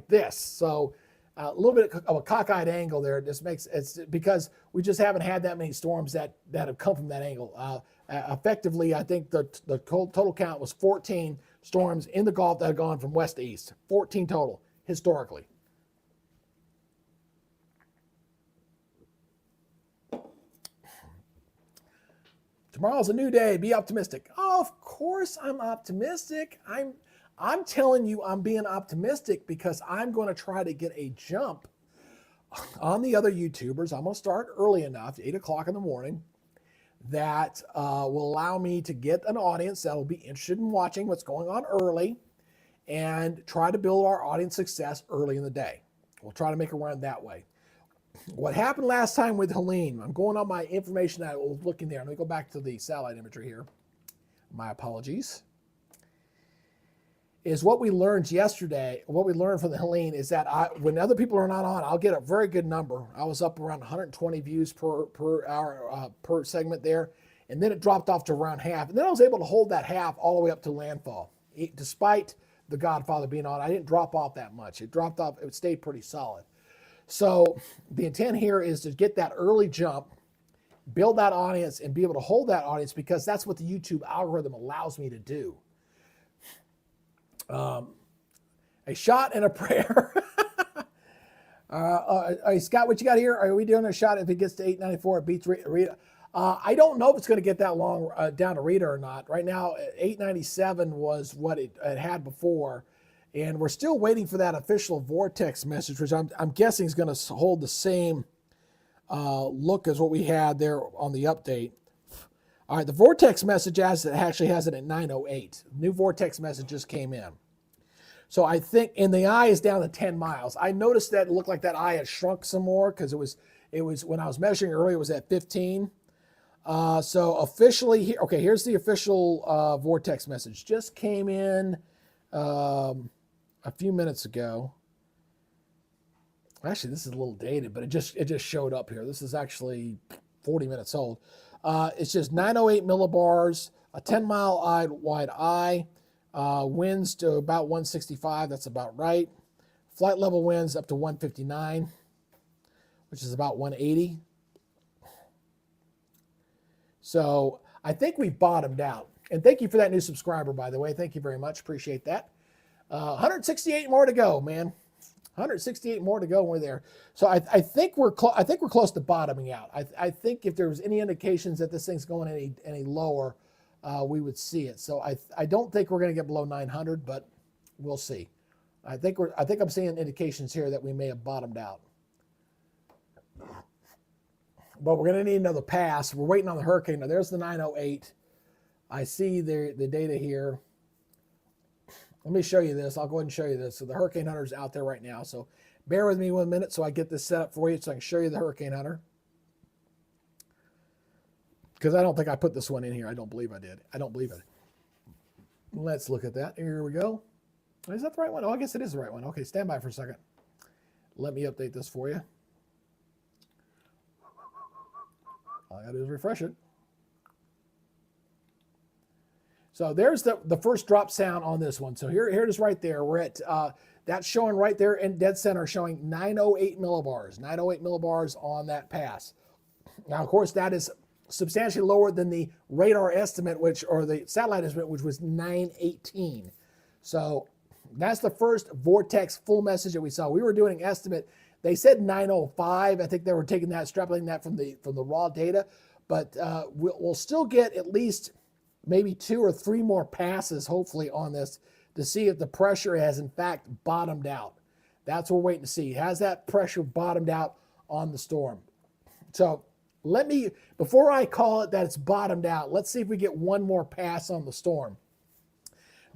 [SPEAKER 1] this. So a little bit of a cockeyed angle there. It's because we just haven't had that many storms that have come from that angle. Effectively, I think the total count was 14 storms in the Gulf that have gone from west to east. 14 total, historically. Tomorrow's a new day. Be optimistic. Oh, of course I'm optimistic. I'm telling you I'm being optimistic because I'm going to try to get a jump on the other YouTubers. I'm going to start early enough, 8 o'clock in the morning, that will allow me to get an audience that will be interested in watching what's going on early and try to build our audience success early in the day. We'll try to make a run that way. What happened last time with Helene, I'm going on my information that I was looking there. Let me go back to the satellite imagery here. My apologies. Is what we learned yesterday, what we learned from the Helene is that when other people are not on, I'll get a very good number. I was up around 120 views per hour per segment there, and then it dropped off to around half. And then I was able to hold that half all the way up to landfall. Despite the Godfather being on, I didn't drop off that much. It dropped off, it stayed pretty solid. So the intent here is to get that early jump, build that audience, and be able to hold that audience because that's what the YouTube algorithm allows me to do. A shot and a prayer. Scott, what you got here? Are we doing a shot if it gets to 894? It beats Rita. I don't know if it's going to get that long down to Rita or not. Right now, 897 was what it had before. And we're still waiting for that official vortex message, which I'm guessing is going to hold the same look as what we had there on the update. All right, the vortex message actually has it at 908. New vortex message just came in. So I think, and the eye is down to 10 miles. I noticed that it looked like that eye had shrunk some more because It was, when I was measuring earlier, it was at 15. So officially, okay, here's the official vortex message. Just came in a few minutes ago. Actually, this is a little dated, but it just showed up here. This is actually 40 minutes old. It's just 908 millibars, a 10-mile wide eye, winds to about 165. That's about right. Flight level winds up to 159, which is about 180. So I think we bottomed out. And thank you for that new subscriber, by the way. Thank you very much. Appreciate that. 168 more to go, man. 168 more to go, and we're there. So I think we're close to bottoming out. I think if there was any indications that this thing's going any lower, we would see it. So I don't think we're going to get below 900, but we'll see. I think I'm seeing indications here that we may have bottomed out. But we're going to need another pass. We're waiting on the hurricane. Now there's the 908. I see the data here. Let me show you this. I'll go ahead and show you this. So the Hurricane Hunter's out there right now. So bear with me 1 minute so I get this set up for you so I can show you the Hurricane Hunter. Because I don't think I put this one in here. I don't believe I did. I don't believe it. Let's look at that. Here we go. Is that the right one? Oh, I guess it is the right one. Okay, stand by for a second. Let me update this for you. All I got to do is refresh it. So there's the first drop sound on this one. So here it is right there. We're at, that's showing right there in dead center, showing 908 millibars. 908 millibars on that pass. Now, of course, that is substantially lower than the radar estimate, or the satellite estimate, which was 918. So that's the first vortex full message that we saw. We were doing an estimate. They said 905. I think they were taking that, extrapolating that from the raw data. But we'll still get at least maybe 2 or 3 more passes, hopefully, on this to see if the pressure has, in fact, bottomed out. That's what we're waiting to see. Has that pressure bottomed out on the storm? So let me, before I call it that it's bottomed out, let's see if we get one more pass on the storm.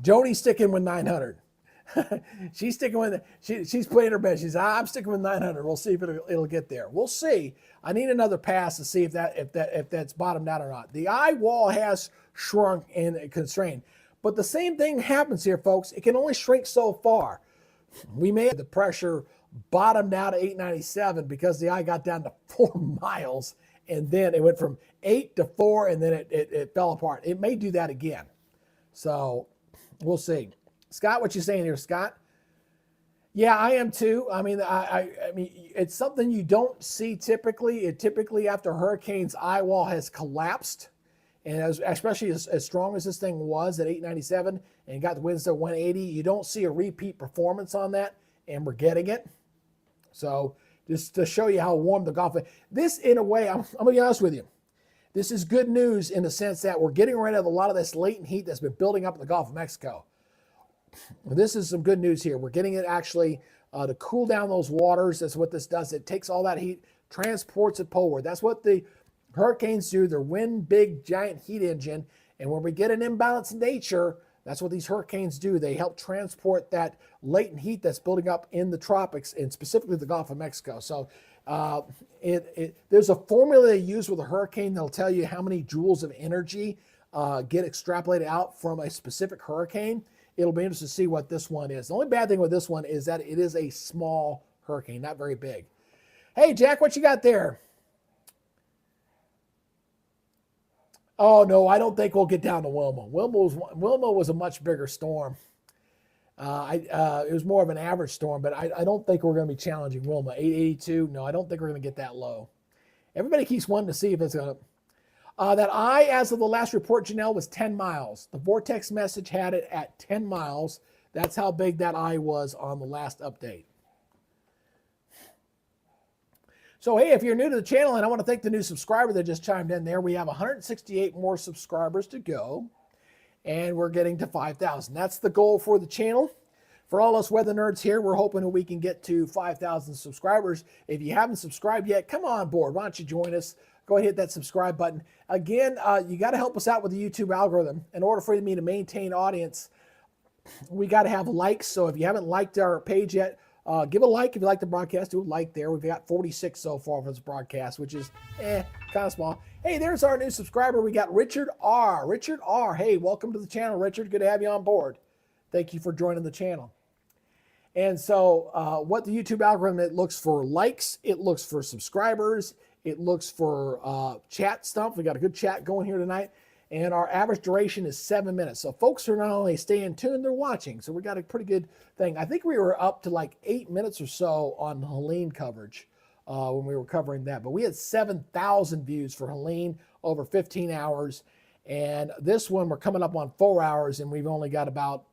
[SPEAKER 1] Joni's sticking with 900. She's sticking with it. She's playing her best. She's, I'm sticking with 900. We'll see if it'll get there. We'll see. I need another pass to see if that's bottomed out or not. The eye wall has shrunk and constrained, but the same thing happens here, folks. It can only shrink so far. We may have the pressure bottomed out at 897 because the eye got down to 4 miles, and then it went from 8 to 4, and then it fell apart. It may do that again. So we'll see. Scott, what you saying here, Scott? Yeah, I am too. I mean, I mean, it's something you don't see typically. Typically after hurricanes, eye wall has collapsed, and especially as strong as this thing was at 897 and got the winds to 180, you don't see a repeat performance on that, and we're getting it. So just to show you how warm the Gulf is. This, in a way, I'm going to be honest with you. This is good news in the sense that we're getting rid of a lot of this latent heat that's been building up in the Gulf of Mexico. This is some good news here. We're getting it actually to cool down those waters. That's what this does. It takes all that heat, transports it poleward. That's what the hurricanes do. They're wind, big, giant heat engine. And when we get an imbalance in nature, that's what these hurricanes do. They help transport that latent heat that's building up in the tropics, and specifically the Gulf of Mexico. So there's a formula they use with a hurricane that'll tell you how many joules of energy get extrapolated out from a specific hurricane. It'll be interesting to see what this one is. The only bad thing with this one is that it is a small hurricane, not very big. Hey, Jack, what you got there? Oh, no, I don't think we'll get down to Wilma. Wilma was a much bigger storm. It was more of an average storm, but I don't think we're going to be challenging Wilma. 882, no, I don't think we're going to get that low. Everybody keeps wanting to see if it's going to... that eye, as of the last report, Janelle, was 10 miles. The vortex message had it at 10 miles. That's how big that eye was on the last update. So, hey, if you're new to the channel, and I want to thank the new subscriber that just chimed in there, we have 168 more subscribers to go, and we're getting to 5,000. That's the goal for the channel. For all us weather nerds here, we're hoping that we can get to 5,000 subscribers. If you haven't subscribed yet, come on board. Why don't you join us? Go ahead and hit that subscribe button. Again, you got to help us out with the YouTube algorithm. In order for me to maintain audience, we got to have likes. So if you haven't liked our page yet, Give a like if you like the broadcast. Do a like there. We've got 46 so far for this broadcast, which is kind of small. Hey, there's our new subscriber. We got Richard R. Richard R. Hey, welcome to the channel, Richard. Good to have you on board. Thank you for joining the channel. And so what the YouTube algorithm, it looks for likes, it looks for subscribers, it looks for chat stuff. We got a good chat going here tonight. And our average duration is 7 minutes. So folks are not only staying tuned, they're watching. So we got a pretty good thing. I think we were up to like 8 minutes or so on Helene coverage when we were covering that. But we had 7,000 views for Helene over 15 hours. And this one, we're coming up on 4 hours, and we've only got about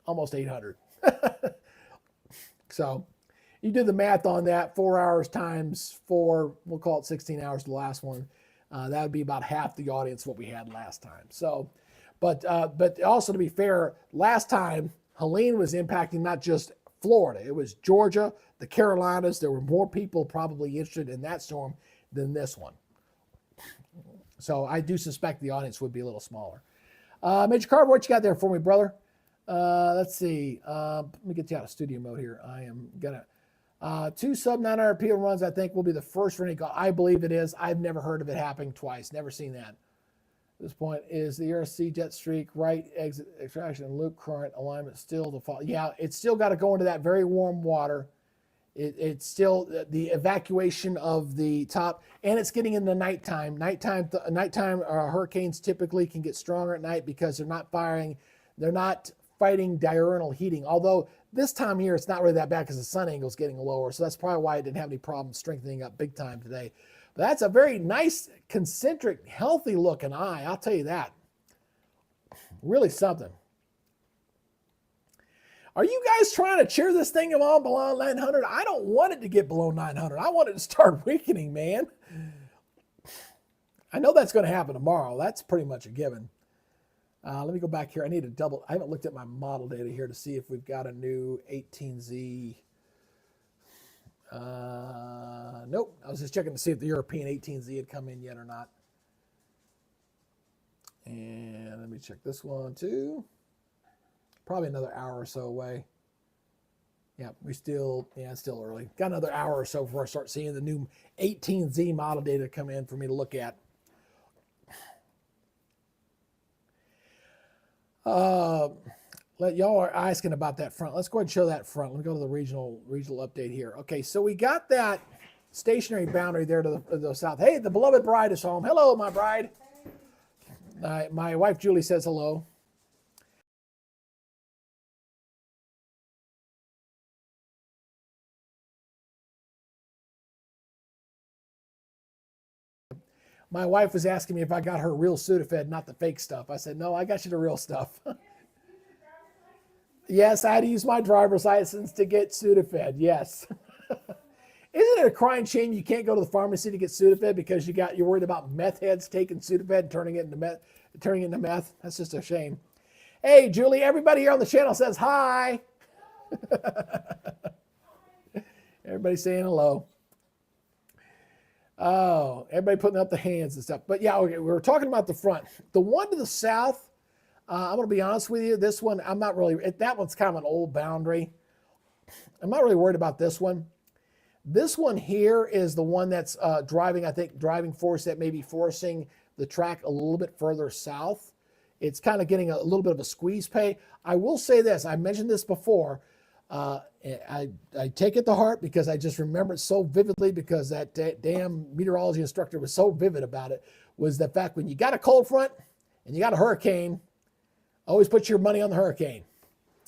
[SPEAKER 1] almost 800. So you do the math on that, 4 hours times 4, we'll call it 16 hours, the last one. That would be about half the audience what we had last time. So, but also to be fair, last time Helene was impacting not just Florida, it was Georgia, the Carolinas. There were more people probably interested in that storm than this one. So I do suspect the audience would be a little smaller. Major Carver, what you got there for me, brother? Let's see. Let me get you out of studio mode here. I am gonna 2 sub 900 PO runs. I think will be the first for Recon. I believe it is. I've never heard of it happening twice. Never seen that. At this point, is the ERC jet streak right exit extraction and loop current alignment still the fall? Yeah, it's still got to go into that very warm water. It's still the evacuation of the top, and it's getting into nighttime. Nighttime hurricanes typically can get stronger at night because they're not firing. They're not fighting diurnal heating. Although this time here, it's not really that bad because the sun angle is getting lower. So that's probably why it didn't have any problem strengthening up big time today. But that's a very nice, concentric, healthy looking eye. I'll tell you that. Really something. Are you guys trying to cheer this thing on below 900? I don't want it to get below 900. I want it to start weakening, man. I know that's going to happen tomorrow. That's pretty much a given. Let me go back here. I need to double. I haven't looked at my model data here to see if we've got a new 18Z. Nope. I was just checking to see if the European 18Z had come in yet or not. And let me check this one too. Probably another hour or so away. Yeah, it's still early. Got another hour or so before I start seeing the new 18Z model data come in for me to look at. Y'all are asking about that front. Let's go ahead and show that front. Let me go to the regional update here. Okay, so we got that stationary boundary there to the south. Hey, the beloved bride is home. Hello, my bride. My wife Julie says hello. My wife was asking me if I got her real Sudafed, not the fake stuff. I said, no, I got you the real stuff. Yes, I had to use my driver's license to get Sudafed, yes. Isn't it a crying shame you can't go to the pharmacy to get Sudafed because you're worried about meth heads taking Sudafed and turning it into meth? That's just a shame. Hey, Julie, everybody here on the channel says hi. Everybody's saying hello. Oh, everybody putting up the hands and stuff. But yeah, okay, we were talking about the front. The one to the south, I'm going to be honest with you, this one, I'm not really, that one's kind of an old boundary. I'm not really worried about this one. This one here is the one that's driving force that may be forcing the track a little bit further south. It's kind of getting a little bit of a squeeze pay. I will say this, I mentioned this before, I take it to heart because I just remember it so vividly because that damn meteorology instructor was so vivid about it, was the fact when you got a cold front and you got a hurricane, always put your money on the hurricane.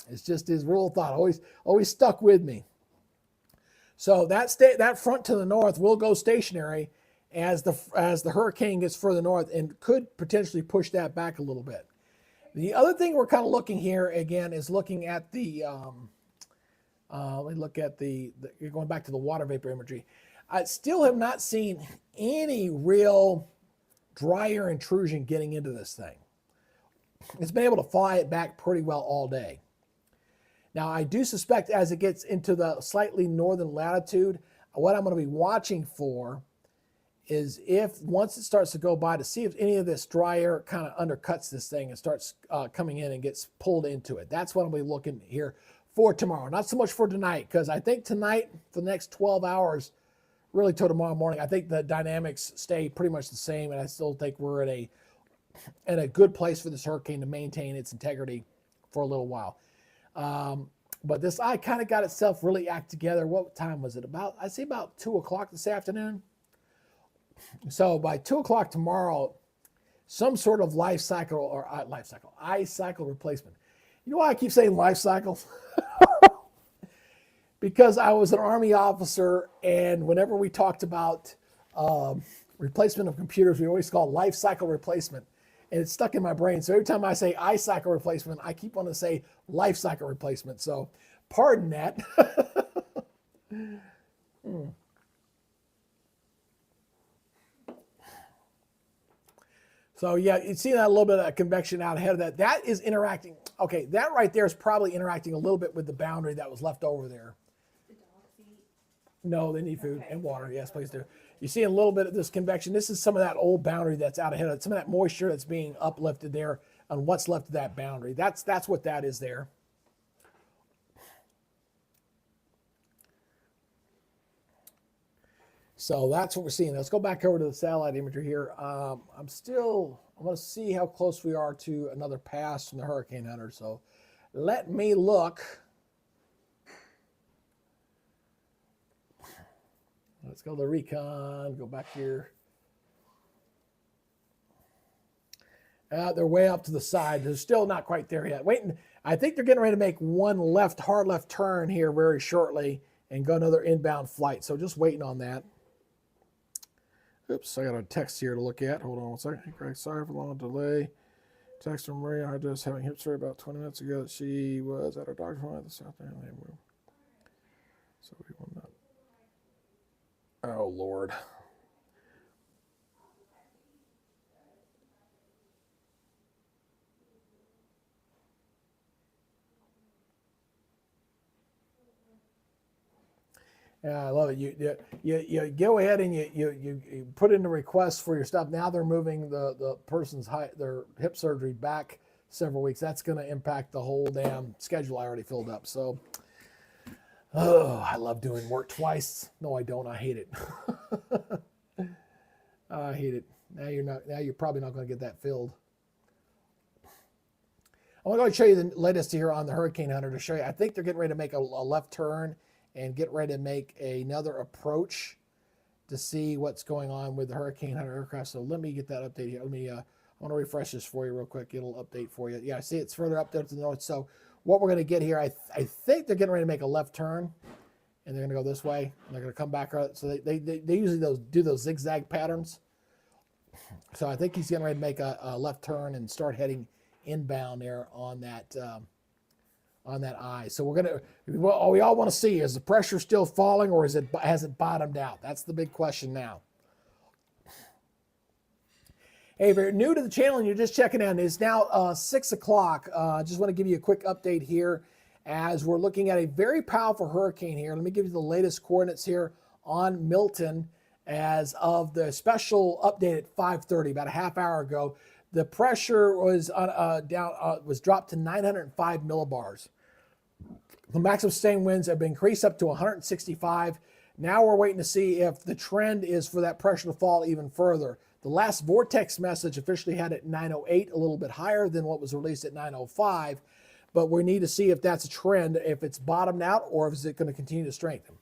[SPEAKER 1] It's just his rule of thought, always stuck with me. So that front to the north will go stationary as the hurricane gets further north and could potentially push that back a little bit. The other thing we're kind of looking here again is looking at the let me look at going back to the water vapor imagery. I still have not seen any real dry air intrusion getting into this thing. It's been able to fly it back pretty well all day. Now, I do suspect as it gets into the slightly northern latitude, what I'm going to be watching for is once it starts to go by, to see if any of this dry air kind of undercuts this thing and starts coming in and gets pulled into it. That's what I'm going to be looking here for tomorrow. Not so much for tonight, because I think tonight, for the next 12 hours, really till tomorrow morning, I think the dynamics stay pretty much the same, and I still think we're in a good place for this hurricane to maintain its integrity for a little while. But this eye kind of got itself really act together. What time was it? I'd say about 2 o'clock this afternoon. So by 2 o'clock tomorrow, some sort of eye cycle replacement. You know why I keep saying life cycle? Because I was an Army officer, and whenever we talked about replacement of computers, we always call life cycle replacement. And it's stuck in my brain. So every time I say eye cycle replacement, I keep wanting to say life cycle replacement. So pardon that. So yeah, you see that a little bit of convection out ahead of that. That is interacting. Okay, that right there is probably interacting a little bit with the boundary that was left over there.
[SPEAKER 2] The dogs eat?
[SPEAKER 1] No, they need food and water. Yes, please do. You see a little bit of this convection. This is some of that old boundary that's out ahead of it. Some of that moisture that's being uplifted there on what's left of that boundary. That's what that is there. So that's what we're seeing. Let's go back over to the satellite imagery here. I want to see how close we are to another pass from the Hurricane Hunter. So let me look. Let's go to the Recon, go back here. They're way up to the side. They're still not quite there yet. Waiting. I think they're getting ready to make one hard left turn here very shortly and go another inbound flight. So just waiting on that. Oops, I got a text here to look at. Hold on one second. Hey, Greg, sorry for the long delay. Text from Maria. I just having hip surgery about 20 minutes ago. She was at her doctor's appointment this afternoon. So we will not. Oh, Lord. Yeah, I love it. You go ahead and you put in the request for your stuff. Now they're moving the person's their hip surgery back several weeks. That's going to impact the whole damn schedule I already filled up. So, I love doing work twice. No, I don't. I hate it. I hate it. Now you're probably not going to get that filled. I'm going to show you the latest here on the Hurricane Hunter to show you. I think they're getting ready to make a left turn and get ready to make another approach to see what's going on with the Hurricane Hunter aircraft. So let me get that update here. I want to refresh this for you real quick. It'll update for you. Yeah, I see it's further up there to the north. So what we're going to get here, I think they're getting ready to make a left turn, and they're going to go this way, and they're going to come back out. So they usually do those zigzag patterns. So I think he's getting ready to make a left turn and start heading inbound there on that eye. So we all want to see, is the pressure still falling, or has it bottomed out? That's the big question now. Hey, if you're new to the channel and you're just checking out, it's now 6 o'clock. Just want to give you a quick update here as we're looking at a very powerful hurricane here. Let me give you the latest coordinates here on Milton as of the special update at 5:30, about a half hour ago. The pressure was dropped to 905 millibars. The maximum sustained winds have been increased up to 165. Now we're waiting to see if the trend is for that pressure to fall even further. The last vortex message officially had it at 908, a little bit higher than what was released at 905. But we need to see if that's a trend, if it's bottomed out, or if it's going to continue to strengthen.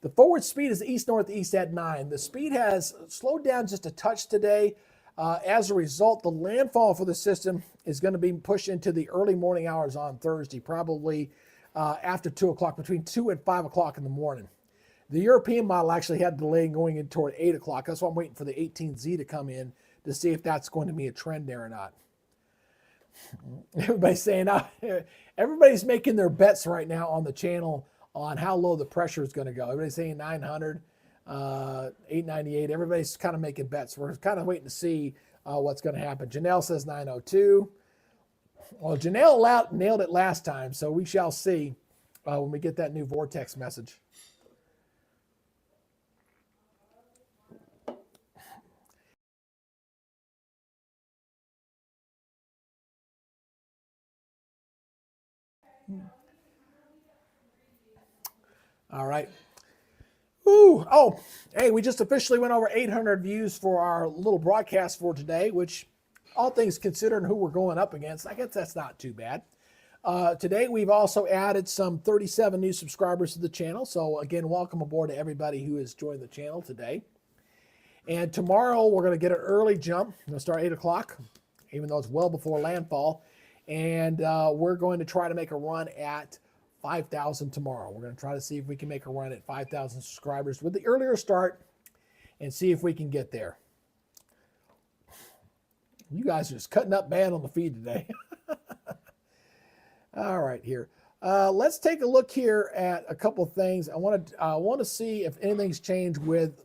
[SPEAKER 1] The forward speed is east-northeast at 9. The speed has slowed down just a touch today. As a result, the landfall for the system is going to be pushed into the early morning hours on Thursday, probably after 2 o'clock, between 2 and 5 o'clock in the morning. The European model actually had delay going in toward 8 o'clock. That's why I'm waiting for the 18Z to come in to see if that's going to be a trend there or not. Everybody's saying, everybody's making their bets right now on the channel on how low the pressure is going to go. Everybody's saying 900, 898. Everybody's kind of making bets. We're kind of waiting to see what's going to happen. Janelle says 902. Well, Janelle nailed it last time, so we shall see when we get that new vortex message. All right. Ooh, oh, hey, we just officially went over 800 views for our little broadcast for today, which, all things considered and who we're going up against, I guess that's not too bad. Today, we've also added some 37 new subscribers to the channel. So, again, welcome aboard to everybody who has joined the channel today. And tomorrow, we're going to get an early jump. We're going to start 8 o'clock, even though it's well before landfall. And we're going to try to make a run at 5,000 tomorrow. We're going to try to see if we can make a run at 5,000 subscribers with the earlier start and see if we can get there. You guys are just cutting up bad on the feed today. All right, here. Let's take a look here at a couple of things. I want to see if anything's changed with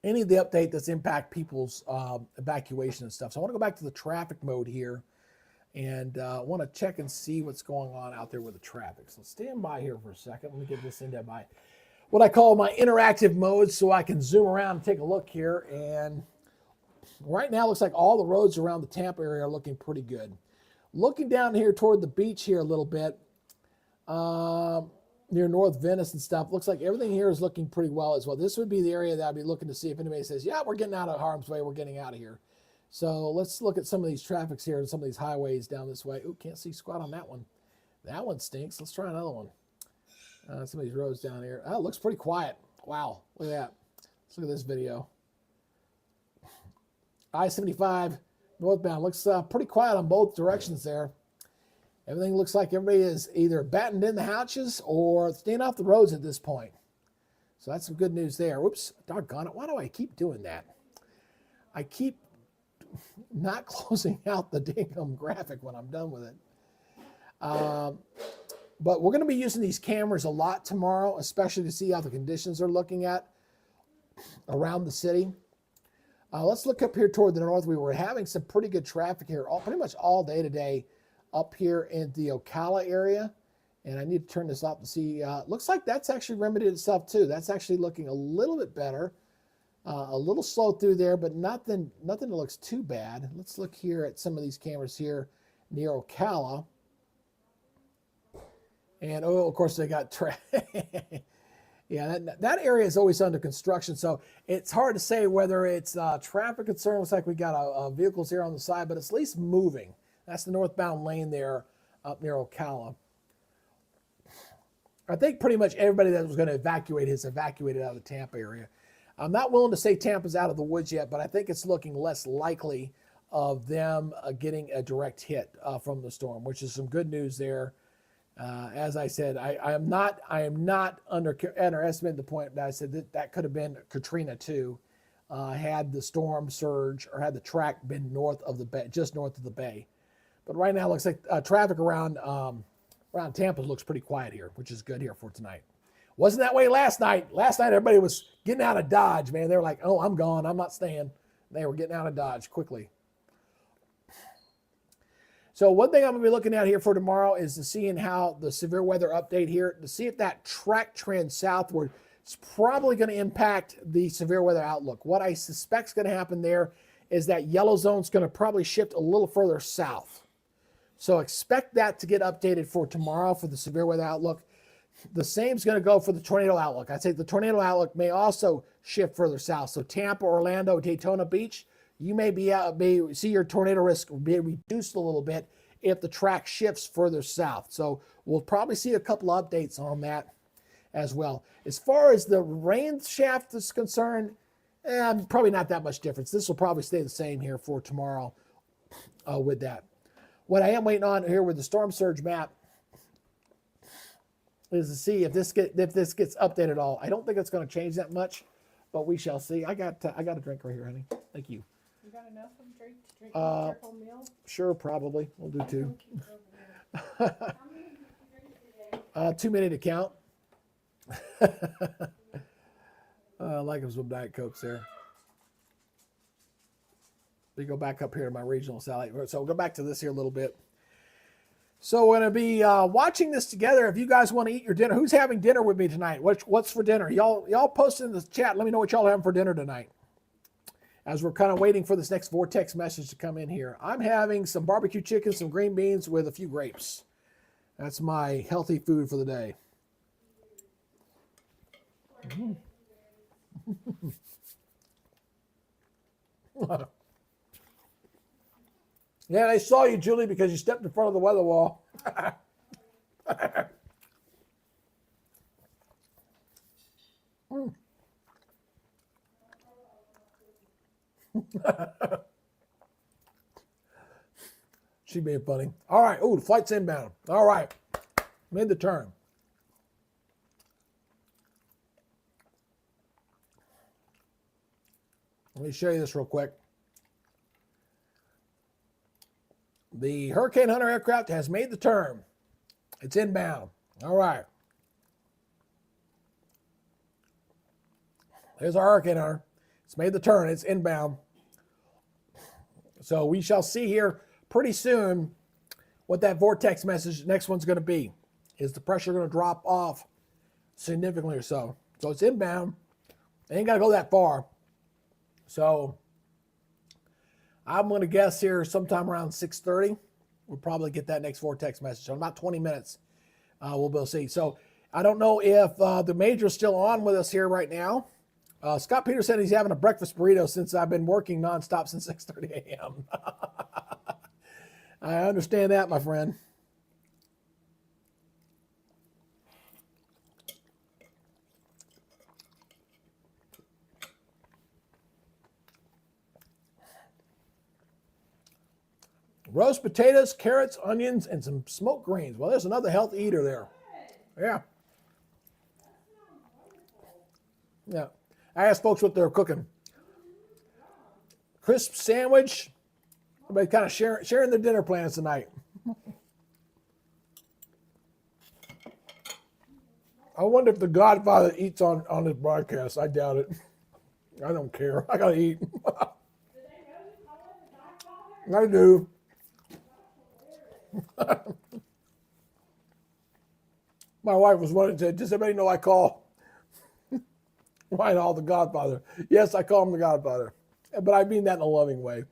[SPEAKER 1] any of the update that's impact people's evacuation and stuff. So I want to go back to the traffic mode here. And I want to check and see what's going on out there with the traffic. So stand by here for a second. Let me get this into my, what I call my interactive mode, so I can zoom around and take a look here. And right now, it looks like all the roads around the Tampa area are looking pretty good. Looking down here toward the beach here a little bit, near North Venice and stuff, looks like everything here is looking pretty well as well. This would be the area that I'd be looking to see if anybody says, yeah, we're getting out of harm's way, we're getting out of here. So let's look at some of these traffics here and some of these highways down this way. Oh, can't see squat on that one. That one stinks. Let's try another one. Some of these roads down here. Oh, it looks pretty quiet. Wow, look at that. Let's look at this video. I-75 northbound looks pretty quiet on both directions there. Everything looks like everybody is either battened in the hatches or staying off the roads at this point. So that's some good news there. Whoops, doggone it. Why do I keep doing that? I keep not closing out the damn graphic when I'm done with it. But we're going to be using these cameras a lot tomorrow, especially to see how the conditions are looking at around the city. Let's look up here toward the north. We were having some pretty good traffic here, pretty much all day today up here in the Ocala area. And I need to turn this off to see. Looks like that's actually remedied itself too. That's actually looking a little bit better. A little slow through there, but nothing that looks too bad. Let's look here at some of these cameras here near Ocala. And, oh, of course, they got yeah, that area is always under construction, so it's hard to say whether it's traffic concern. Looks like we got vehicles here on the side, but it's at least moving. That's the northbound lane there up near Ocala. I think pretty much everybody that was going to evacuate has evacuated out of the Tampa area. I'm not willing to say Tampa's out of the woods yet, but I think it's looking less likely of them getting a direct hit from the storm, which is some good news there. As I said, I am not underestimating the point that I said that could have been Katrina too, had the storm surge or had the track been north of the bay, just north of the bay. But right now, it looks like traffic around Tampa looks pretty quiet here, which is good here for tonight. Wasn't that way last night. Last night, everybody was getting out of Dodge, man. They were like, oh, I'm gone. I'm not staying. They were getting out of Dodge quickly. So one thing I'm going to be looking at here for tomorrow is to seeing how the severe weather update here, to see if that track trend southward is probably going to impact the severe weather outlook. What I suspect is going to happen there is that yellow zone is going to probably shift a little further south. So expect that to get updated for tomorrow for the severe weather outlook. The same is going to go for the tornado outlook. I'd say the tornado outlook may also shift further south. So Tampa, Orlando, Daytona Beach, you may see your tornado risk be reduced a little bit if the track shifts further south. So we'll probably see a couple of updates on that as well. As far as the rain shaft is concerned, probably not that much difference. This will probably stay the same here for tomorrow with that. What I am waiting on here with the storm surge map is to see if this gets updated at all. I don't think it's going to change that much, but we shall see. I got a drink right here, honey. Thank you. You got enough of a drink to drink your whole meal? Sure, probably. We'll do two. How many did you drink today? Too many to count. I like them some Diet Cokes there. We go back up here to my regional salad. So we'll go back to this here a little bit. So we're going to be watching this together. If you guys want to eat your dinner, who's having dinner with me tonight? What's for dinner? Y'all post in the chat. Let me know what y'all having for dinner tonight. As we're kind of waiting for this next vortex message to come in here. I'm having some barbecue chicken, some green beans with a few grapes. That's my healthy food for the day. Yeah, they saw you, Julie, because you stepped in front of the weather wall. She being funny. All right. Ooh, the flight's inbound. All right. Made the turn. Let me show you this real quick. The Hurricane Hunter aircraft has made the turn. It's inbound. All right. There's our Hurricane Hunter. It's made the turn. It's inbound. So we shall see here pretty soon what that vortex message next one's going to be. Is the pressure going to drop off significantly or so? So it's inbound. It ain't got to go that far. So I'm going to guess here sometime around 6:30, we'll probably get that next vortex message. So in about 20 minutes, we'll be able to see. So I don't know if the major's still on with us here right now. Scott Peter said he's having a breakfast burrito since I've been working nonstop since 6:30 a.m. I understand that, my friend. Roast potatoes, carrots, onions, and some smoked greens. Well, there's another healthy eater there. Yeah. Yeah. I asked folks what they're cooking. Crisp sandwich. Everybody kind of sharing their dinner plans tonight. I wonder if the Godfather eats on this broadcast. I doubt it. I don't care. I got to eat. I do. My wife was wanting to, does everybody know I call Ryan the Godfather? Yes, I call him the Godfather. But I mean that in a loving way.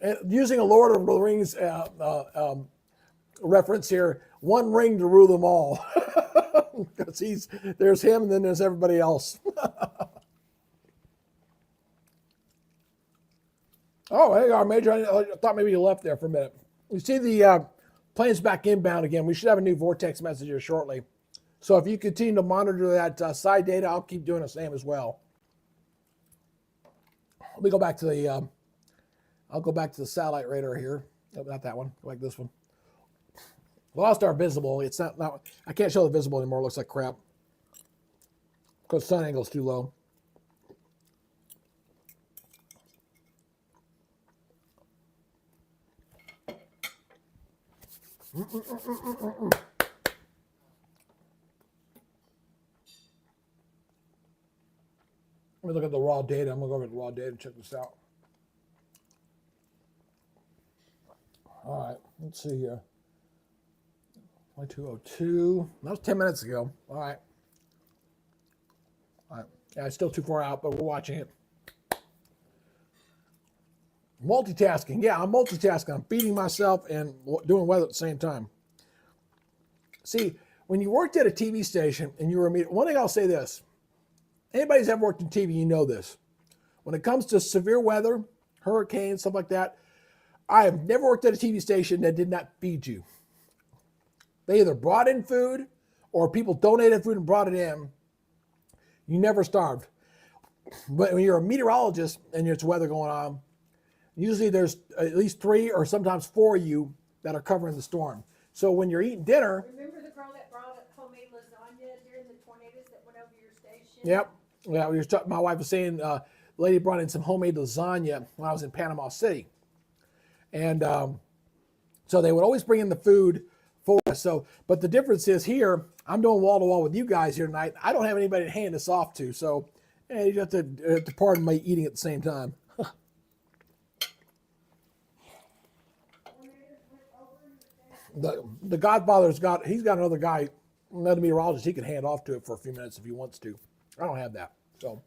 [SPEAKER 1] And using a Lord of the Rings reference here, one ring to rule them all. Because there's him and then there's everybody else. Oh, hey, our Major, I thought maybe you left there for a minute. You see the plane's back inbound again. We should have a new vortex message here shortly. So if you continue to monitor that side data, I'll keep doing the same as well. Let me go back to the, I'll go back to the satellite radar here. Oh, not that one, like this one. Lost our visible. It's not, I can't show the visible anymore. It looks like crap. Because sun angle's too low. Let me look at the raw data. I'm going to go over to the raw data and check this out. All right, let's see here. 2202. That was 10 minutes ago. All right. All right. Yeah, it's still too far out, but we're watching it. Multitasking. Yeah, I'm multitasking. I'm feeding myself and doing weather at the same time. See, when you worked at a TV station and you were one thing I'll say this. Anybody's ever worked in TV, you know this. When it comes to severe weather, hurricanes, stuff like that, I have never worked at a TV station that did not feed you. They either brought in food or people donated food and brought it in. You never starved. But when you're a meteorologist and there's weather going on, usually there's at least 3 or sometimes 4 of you that are covering the storm. So when you're eating dinner.
[SPEAKER 2] Remember the girl that brought up homemade lasagna during the tornadoes that went over your station?
[SPEAKER 1] Yep. Yeah, my wife was saying the lady brought in some homemade lasagna when I was in Panama City. And so they would always bring in the food for us. So, but the difference is here, I'm doing wall to wall with you guys here tonight. I don't have anybody to hand this off to. So you have to pardon my eating at the same time. The Godfather's he's got another guy, another meteorologist he can hand off to it for a few minutes if he wants to. I don't have that. So,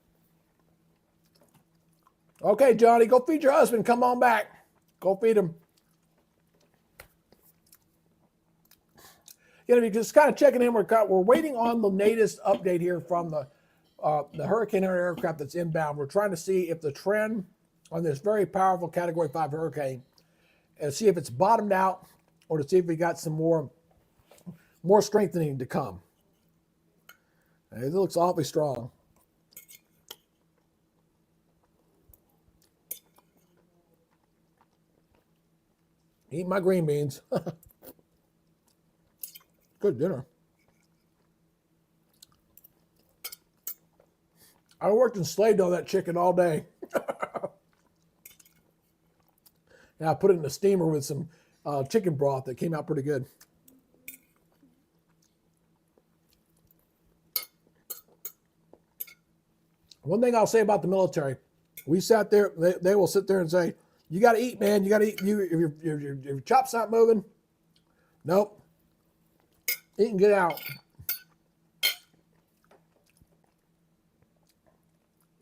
[SPEAKER 1] okay, Johnny, go feed your husband. Come on back. Go feed him. Gonna be just kind of checking in. We're waiting on the latest update here from the Hurricane Hunter aircraft that's inbound. We're trying to see if the trend on this very powerful Category 5 hurricane, and see if it's bottomed out, or to see if we got some more strengthening to come. It looks awfully strong. Eat my green beans. Good dinner. I worked and slaved on that chicken all day. And I put it in the steamer with some chicken broth that came out pretty good. One thing I'll say about the military, we sat there, they will sit there and say, you got to eat, man. You got to eat. If your chop's not moving, nope. Eat and get out.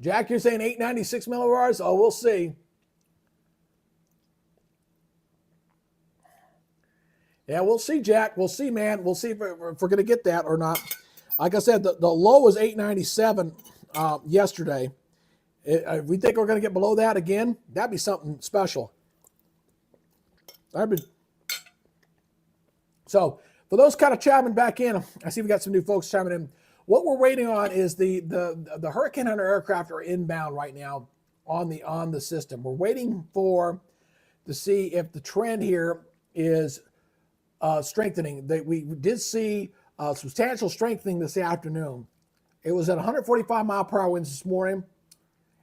[SPEAKER 1] Jack, you're saying 896 millibars? Oh, we'll see. Yeah, we'll see, Jack. We'll see, man. We'll see if we're going to get that or not. Like I said, the low was 897 yesterday. If we think we're going to get below that again, that'd be something special. So for those kind of chiming back in, I see we got some new folks chiming in. What we're waiting on is the Hurricane Hunter aircraft are inbound right now on the system. We're waiting to see if the trend here is strengthening. We did see substantial strengthening this afternoon. It was at 145 mile per hour winds this morning.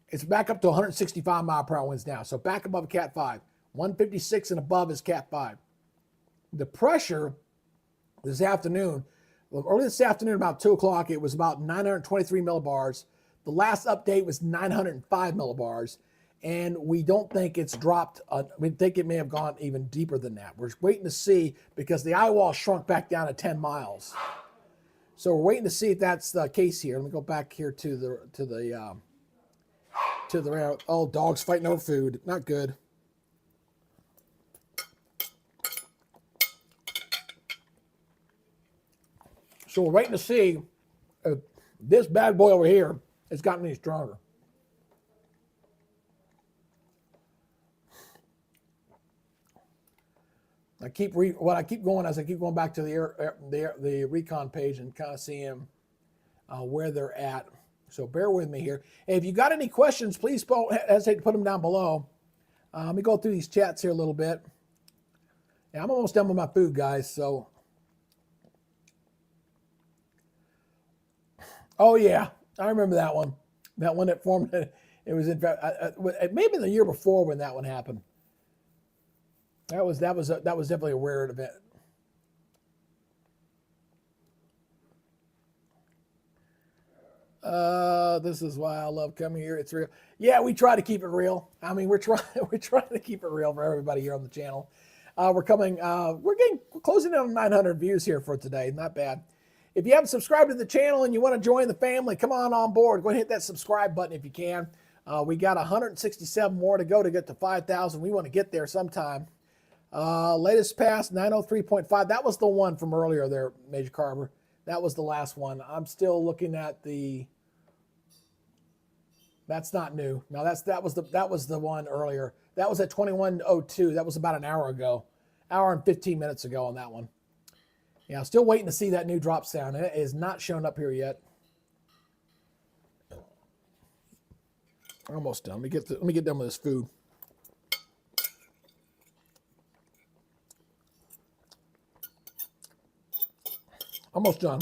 [SPEAKER 1] It's back up to 165 mile per hour winds now. So back above Cat 5. 156 and above is Cat 5. The pressure this afternoon, early this afternoon about 2 o'clock, it was about 923 millibars. The last update was 905 millibars. And we don't think it's dropped. We think it may have gone even deeper than that. We're waiting to see because the eye wall shrunk back down to 10 miles. So we're waiting to see if that's the case here. Let me go back here to the oh, dogs fighting over food. Not good. So we're waiting to see if this bad boy over here has gotten any stronger. I keep going as I keep going back to the Recon page and kind of seeing where they're at. So bear with me here. And if you got any questions, please don't hesitate to put them down below. Let me go through these chats here a little bit. Yeah, I'm almost done with my food, guys. So, oh yeah, I remember that one. That one that formed. It was in fact maybe the year before when that one happened. That was definitely a rare event. This is why I love coming here. It's real. Yeah, we try to keep it real. I mean, we're trying to keep it real for everybody here on the channel. We're closing in on 900 views here for today. Not bad. If you haven't subscribed to the channel and you want to join the family, come on board. Go ahead and hit that subscribe button if you can. We got 167 more to go to get to 5,000. We want to get there sometime. Latest pass 903.5. That was the one from earlier there, Major Carver. That was the last one. I'm still looking at the. That's not new. No, that was the one earlier. That was at 21:02. That was about an hour ago, hour and 15 minutes ago on that one. Yeah, still waiting to see that new drop sound. It is not shown up here yet. Almost done. Let me get done with this food. Almost done.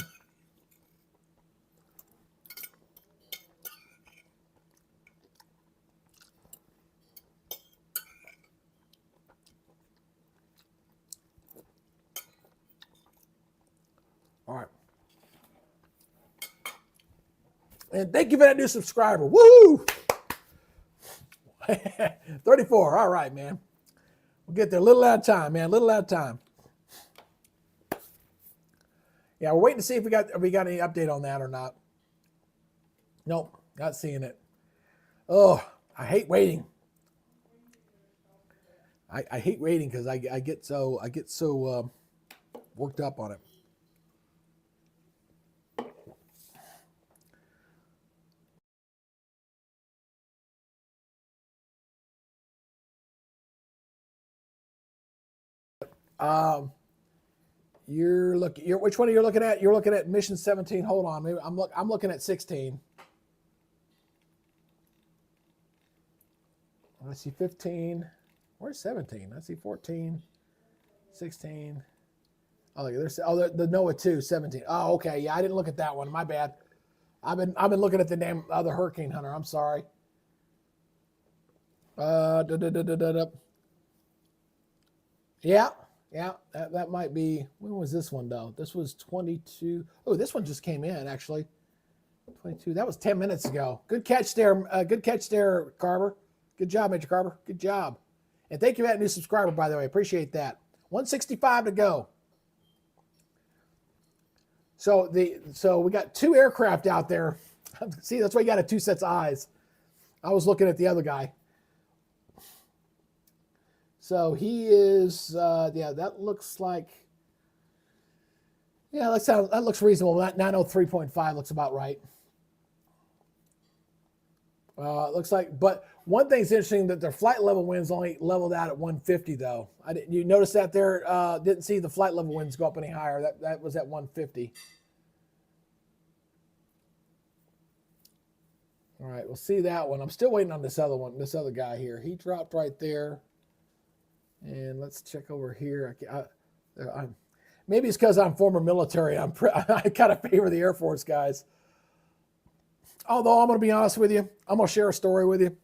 [SPEAKER 1] All right. And thank you for that new subscriber. Woo! 34. All right, man. We'll get there a little at a time, man. A little at a time. Yeah, we're waiting to see if we got any update on that or not. Nope, not seeing it. Oh, I hate waiting. I hate waiting because I get so worked up on it. Which one are you looking at? You're looking at mission 17. Hold on, maybe I'm looking at 16. I see 15. Where's 17? I see 14, 16. Oh, there's the NOAA 2, 17. Oh, okay. Yeah, I didn't look at that one. My bad. I've been looking at the name of the Hurricane Hunter. I'm sorry. Yeah, that might be. When was this one though? This was 22. Oh, this one just came in actually. 22. That was 10 minutes ago. Good catch there. Good catch there, Carver. Good job, Major Carver. Good job. And thank you for that new subscriber, by the way. Appreciate that. 165 to go. So we got 2 aircraft out there. See, that's why you got a 2 sets of eyes. I was looking at the other guy. So he is, that looks like, that looks reasonable. 903.5 looks about right. It looks like, but one thing's interesting that their flight level winds only leveled out at 150 though. You notice that there? Didn't see the flight level winds go up any higher. That was at 150. All right, we'll see that one. I'm still waiting on this other one. This other guy here, he dropped right there. And let's check over here. Maybe it's because I'm former military. I kind of favor the Air Force guys. Although I'm going to be honest with you, I'm going to share a story with you.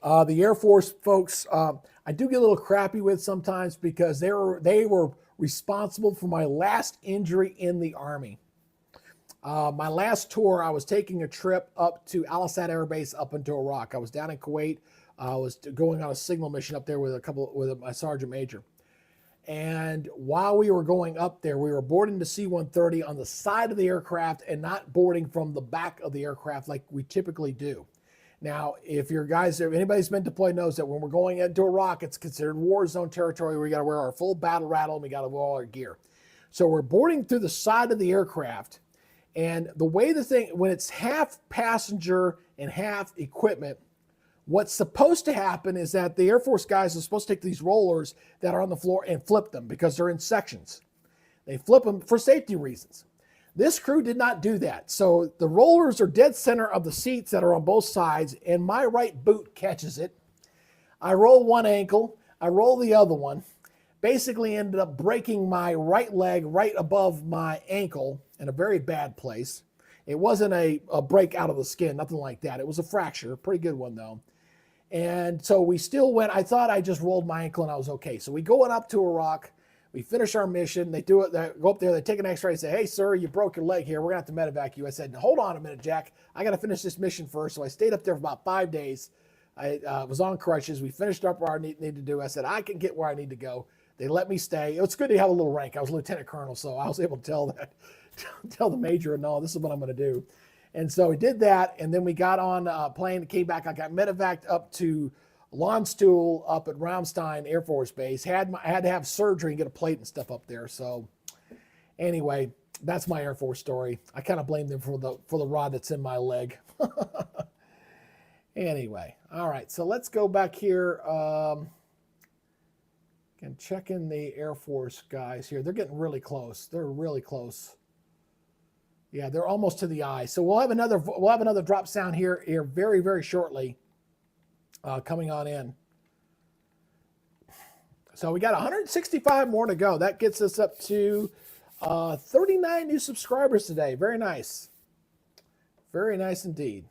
[SPEAKER 1] The Air Force folks, I do get a little crappy with sometimes because they were responsible for my last injury in the Army. My last tour, I was taking a trip up to Al Asad Air Base up into Iraq. I was down in Kuwait. I was going on a signal mission up there with my sergeant major. And while we were going up there, we were boarding the C-130 on the side of the aircraft and not boarding from the back of the aircraft like we typically do. Now, if anybody's been deployed knows that when we're going into Iraq, it's considered war zone territory. We got to wear our full battle rattle and we got to wear all our gear. So we're boarding through the side of the aircraft. And the way when it's half passenger and half equipment, what's supposed to happen is that the Air Force guys are supposed to take these rollers that are on the floor and flip them because they're in sections. They flip them for safety reasons. This crew did not do that. So the rollers are dead center of the seats that are on both sides, and my right boot catches it. I roll one ankle, I roll the other one. Basically ended up breaking my right leg right above my ankle in a very bad place. It wasn't a break out of the skin, nothing like that. It was a fracture, a pretty good one though. And so we still went. I thought I just rolled my ankle and I was okay. So we go up to Iraq. We finish our mission. They do it. They go up there. They take an X-ray. Say, "Hey, sir, you broke your leg here. We're gonna have to medevac you." I said, "Hold on a minute, Jack. I got to finish this mission first." So I stayed up there for about 5 days. I was on crutches. We finished up what I needed to do. I said, "I can get where I need to go." They let me stay. It's good to have a little rank. I was lieutenant colonel, so I was able to tell the major, "No, this is what I'm going to do." And so we did that, and then we got on a plane, came back. I got medevaced up to Landstuhl up at Ramstein Air Force Base. I had to have surgery and get a plate and stuff up there. So anyway, that's my Air Force story. I kind of blame them for the rod that's in my leg. Anyway, all right. So let's go back here and check in the Air Force guys here. They're getting really close. They're really close. Yeah, they're almost to the eye. So we'll have another drop sound here very, very shortly. Coming on in. So we got 165 more to go. That gets us up to 39 new subscribers today. Very nice. Very nice indeed.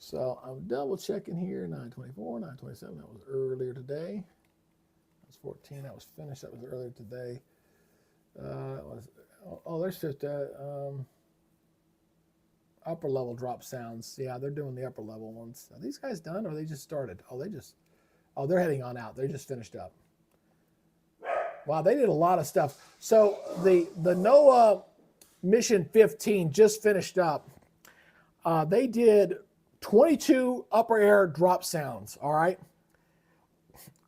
[SPEAKER 1] So I'm double checking here. 924, 927. That was earlier today. That was 14. That was finished. That was earlier today. There's just upper level drop sounds. Yeah, they're doing the upper level ones. Are these guys done or they just started? They're heading on out. They just finished up. Wow, they did a lot of stuff. So the NOAA mission 15 just finished up. They did 22 upper air drop sounds. All right.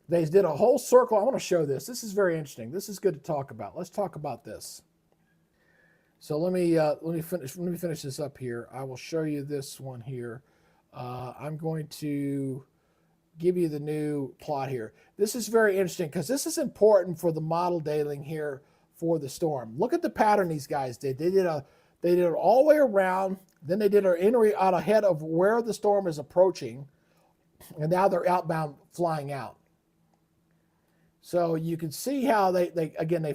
[SPEAKER 1] They did a whole circle. I want to show this. This is very interesting. This is good to talk about. Let's talk about this. So let me finish this up here. I will show you this one here. I'm going to give you the new plot here. This is very interesting because this is important for the model dating here for the storm. Look at the pattern these guys did. They did it all the way around. Then they did an entry out ahead of where the storm is approaching, and now they're outbound flying out. So you can see how they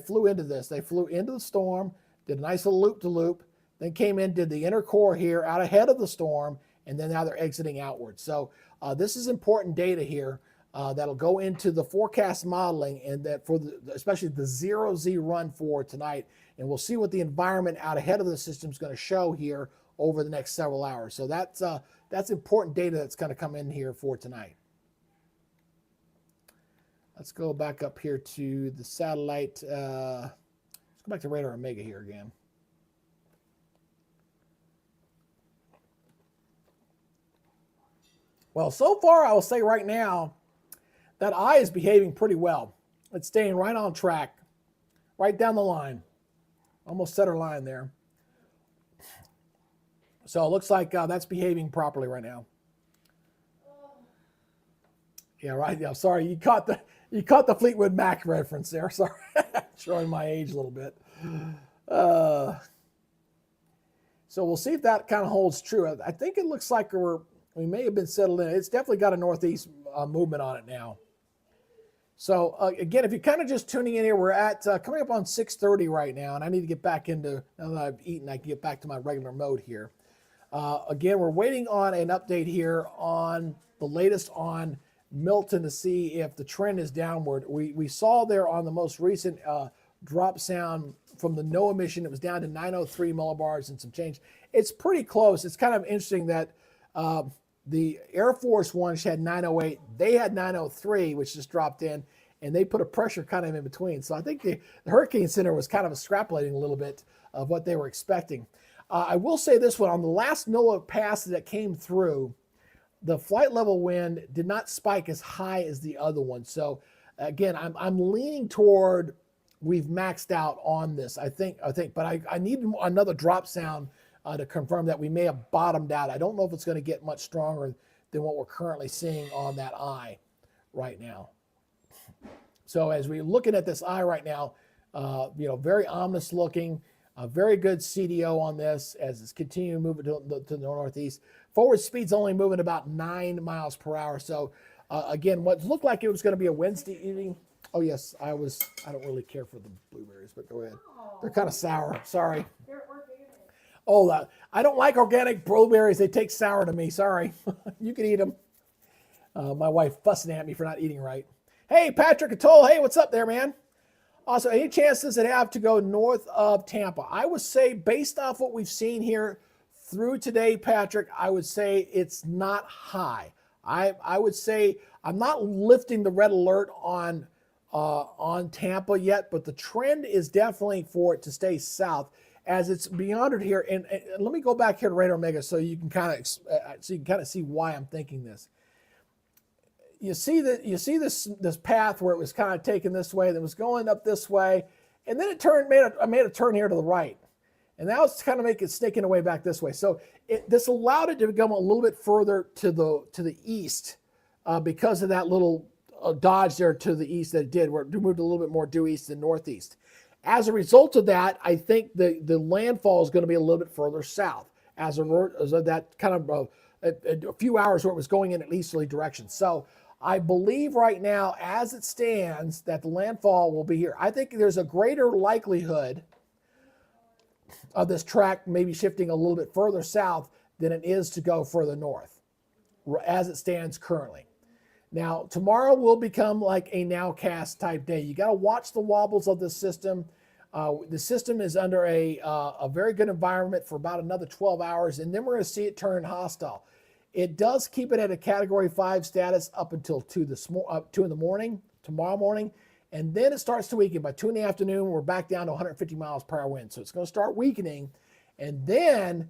[SPEAKER 1] flew into this. They flew into the storm, did a nice little loop-to-loop, then came in, did the inner core here out ahead of the storm, and then now they're exiting outward. So this is important data here that'll go into the forecast modeling, and that for especially the 0Z run for tonight. And we'll see what the environment out ahead of the system is going to show here over the next several hours. So that's important data that's going to come in here for tonight. Let's go back up here to the satellite. Let's go back to Radar Omega here again. Well, so far, I will say right now that eye is behaving pretty well. It's staying right on track, right down the line. Almost center line there. So it looks like that's behaving properly right now. Yeah, right. Yeah, sorry, you caught the Fleetwood Mac reference there. Sorry, showing my age a little bit. So we'll see if that kind of holds true. I think it looks like we may have been settled in. It's definitely got a northeast movement on it now. So again, if you're kind of just tuning in here, we're at coming up on 6:30 right now, and I need to get back into, now that I've eaten, I can get back to my regular mode here. Again, we're waiting on an update here on the latest on Milton to see if the trend is downward. We saw there on the most recent drop sound from the NOAA mission, it was down to 903 millibars and some change. It's pretty close. It's kind of interesting that the Air Force one had 908. They had 903, which just dropped in, and they put a pressure kind of in between. So I think the Hurricane Center was kind of extrapolating a little bit of what they were expecting. I will say this one, on the last NOAA pass that came through, the flight level wind did not spike as high as the other one. So again, I'm leaning toward we've maxed out on this. I think, but I need another drop sound to confirm that we may have bottomed out. I don't know if it's going to get much stronger than what we're currently seeing on that eye right now. So as we're looking at this eye right now, very ominous looking, a very good CDO on this as it's continuing moving to the northeast. Forward speed's only moving about 9 miles per hour. So again, what looked like it was going to be a Wednesday evening. Oh yes, I don't really care for the blueberries, but go ahead. They're kind of sour. Sorry.
[SPEAKER 2] They're organic.
[SPEAKER 1] Oh, I don't like organic blueberries. They taste sour to me. Sorry. You can eat them. My wife fussing at me for not eating right. Hey, Patrick Atoll. Hey, what's up there, man? Also, any chance does it have to go north of Tampa? I would say, based off what we've seen here through today, Patrick, I would say it's not high. I would say I'm not lifting the red alert on Tampa yet, but the trend is definitely for it to stay south as it's beyond it here. And let me go back here to Radar Omega so you can kind of see why I'm thinking this. You see this path where it was kind of taken this way, that was going up this way, and then it made a turn here to the right, and now it's kind of snaking away back this way. So this allowed it to come a little bit further to the east because of that little dodge there to the east that it did, where it moved a little bit more due east than northeast. As a result of that, I think the landfall is going to be a little bit further south as that kind of a few hours where it was going in an easterly direction. So I believe right now, as it stands, that the landfall will be here. I think there's a greater likelihood of this track maybe shifting a little bit further south than it is to go further north, as it stands currently. Now, tomorrow will become like a nowcast type day. You got to watch the wobbles of the system. The system is under a very good environment for about another 12 hours, and then we're going to see it turn hostile. It does keep it at a Category 5 status up until 2 in the morning, tomorrow morning, and then it starts to weaken. By 2 in the afternoon, we're back down to 150 miles per hour wind. So it's going to start weakening, and then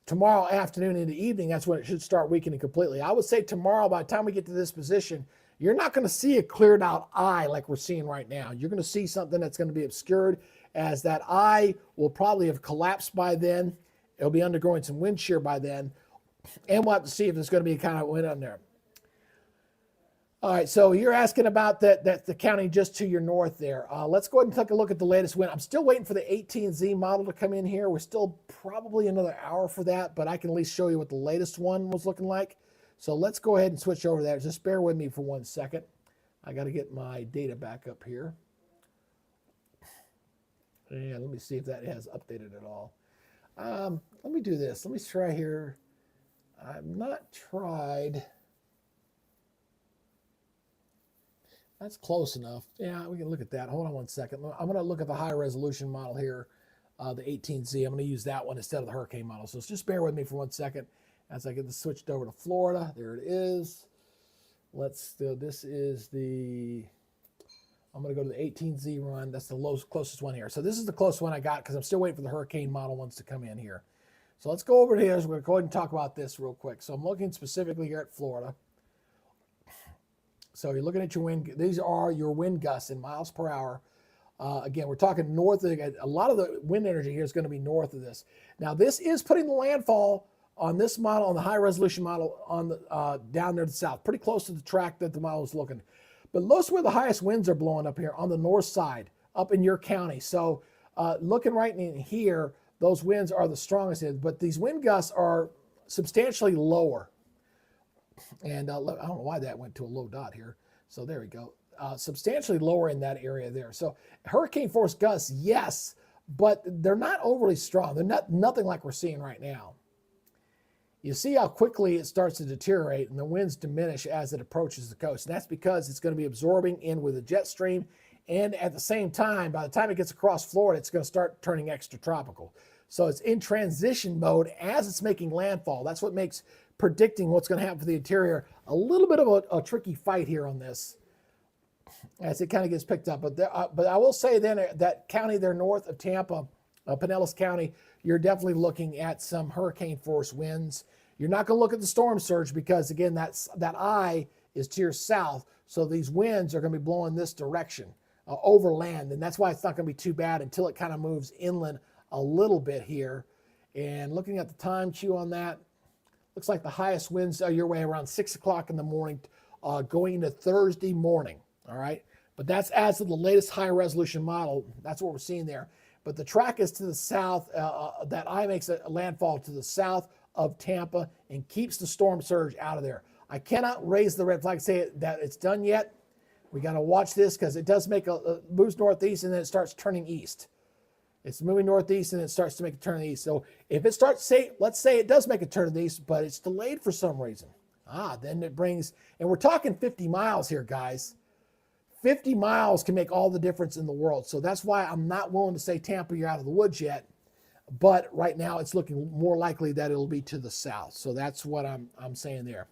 [SPEAKER 1] tomorrow afternoon into evening, that's when it should start weakening completely. I would say tomorrow, by the time we get to this position, you're not going to see a cleared out eye like we're seeing right now. You're going to see something that's going to be obscured, as that eye will probably have collapsed by then. It'll be undergoing some wind shear by then. And we'll have to see if there's going to be a kind of wind on there. All right, so you're asking about that the county just to your north there. Let's go ahead and take a look at the latest wind. I'm still waiting for the 18Z model to come in here. We're still probably another hour for that, but I can at least show you what the latest one was looking like. So let's go ahead and switch over there. Just bear with me for 1 second. I got to get my data back up here. And let me see if that has updated at all. Let me do this. Let me try here. I've not tried. That's close enough. Yeah, we can look at that. Hold on 1 second. I'm going to look at the high resolution model here, the 18Z. I'm going to use that one instead of the hurricane model. So just bear with me for 1 second as I get this switched over to Florida. There it is. Let's do, this is the, I'm going to go to the 18Z run. That's the closest one here. So this is the closest one I got because I'm still waiting for the hurricane model ones to come in here. So let's go over here. So we're going to go ahead and talk about this real quick. So I'm looking specifically here at Florida. So you're looking at your wind. These are your wind gusts in miles per hour. Again, we're talking north. A lot of the wind energy here is going to be north of this. Now, this is putting the landfall on this model, on the high resolution model, on the down there to the south, pretty close to the track that the model is looking. But most where the highest winds are blowing up here on the north side, up in your county. So looking right in here, those winds are the strongest. But these wind gusts are substantially lower. And I don't know why that went to a low dot here. So there we go. Substantially lower in that area there. So hurricane force gusts, yes, but they're not overly strong. They're nothing like we're seeing right now. You see how quickly it starts to deteriorate and the winds diminish as it approaches the coast. And that's because it's going to be absorbing in with a jet stream. And at the same time, by the time it gets across Florida, it's going to start turning extratropical. So it's in transition mode as it's making landfall. That's what makes predicting what's going to happen for the interior a little bit of a tricky fight here on this as it kind of gets picked up. But I will say then that county there north of Tampa, Pinellas County, you're definitely looking at some hurricane force winds. You're not going to look at the storm surge because, again, that eye is to your south. So these winds are going to be blowing this direction over land. And that's why it's not going to be too bad until it kind of moves inland a little bit here. And looking at the time cue on that, looks like the highest winds are your way around 6 o'clock in the morning, going into Thursday morning. All right. But that's as of the latest high resolution model. That's what we're seeing there. But the track is to the south. That eye makes a landfall to the south of Tampa and keeps the storm surge out of there. I cannot raise the red flag, say that it's done yet. We got to watch this because it does make moves northeast and then it starts turning east. It's moving northeast and it starts to make a turn east. So if it starts, let's say it does make a turn east, but it's delayed for some reason. Then it brings, and we're talking 50 miles here, guys. 50 miles can make all the difference in the world. So that's why I'm not willing to say Tampa, you're out of the woods yet. But right now it's looking more likely that it'll be to the south. So that's what I'm saying there.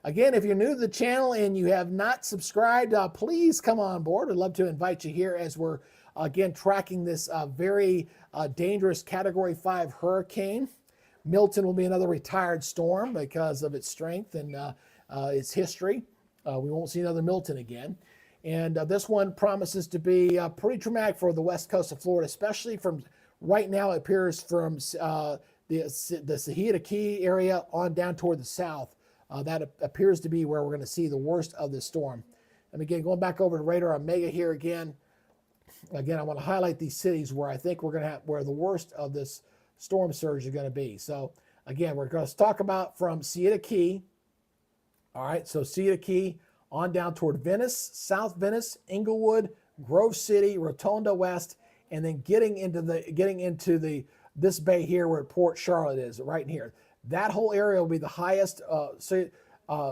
[SPEAKER 1] Again, if you're new to the channel and you have not subscribed, please come on board. I'd love to invite you here as we're, again, tracking this very dangerous Category 5 hurricane. Milton will be another retired storm because of its strength and its history. We won't see another Milton again. And this one promises to be pretty traumatic for the west coast of Florida, especially from right now, it appears from the Sahita Key area on down toward the south. That appears to be where we're going to see the worst of this storm. And again, going back over to Radar Omega here again. Again, I want to highlight these cities where I think we're going to have where the worst of this storm surge is going to be. So again, we're going to talk about from Sahita Key. All right, so Sahita Key on down toward Venice, South Venice, Inglewood, Grove City, Rotonda West, and then getting into this bay here where Port Charlotte is, right in here. That whole area will be the highest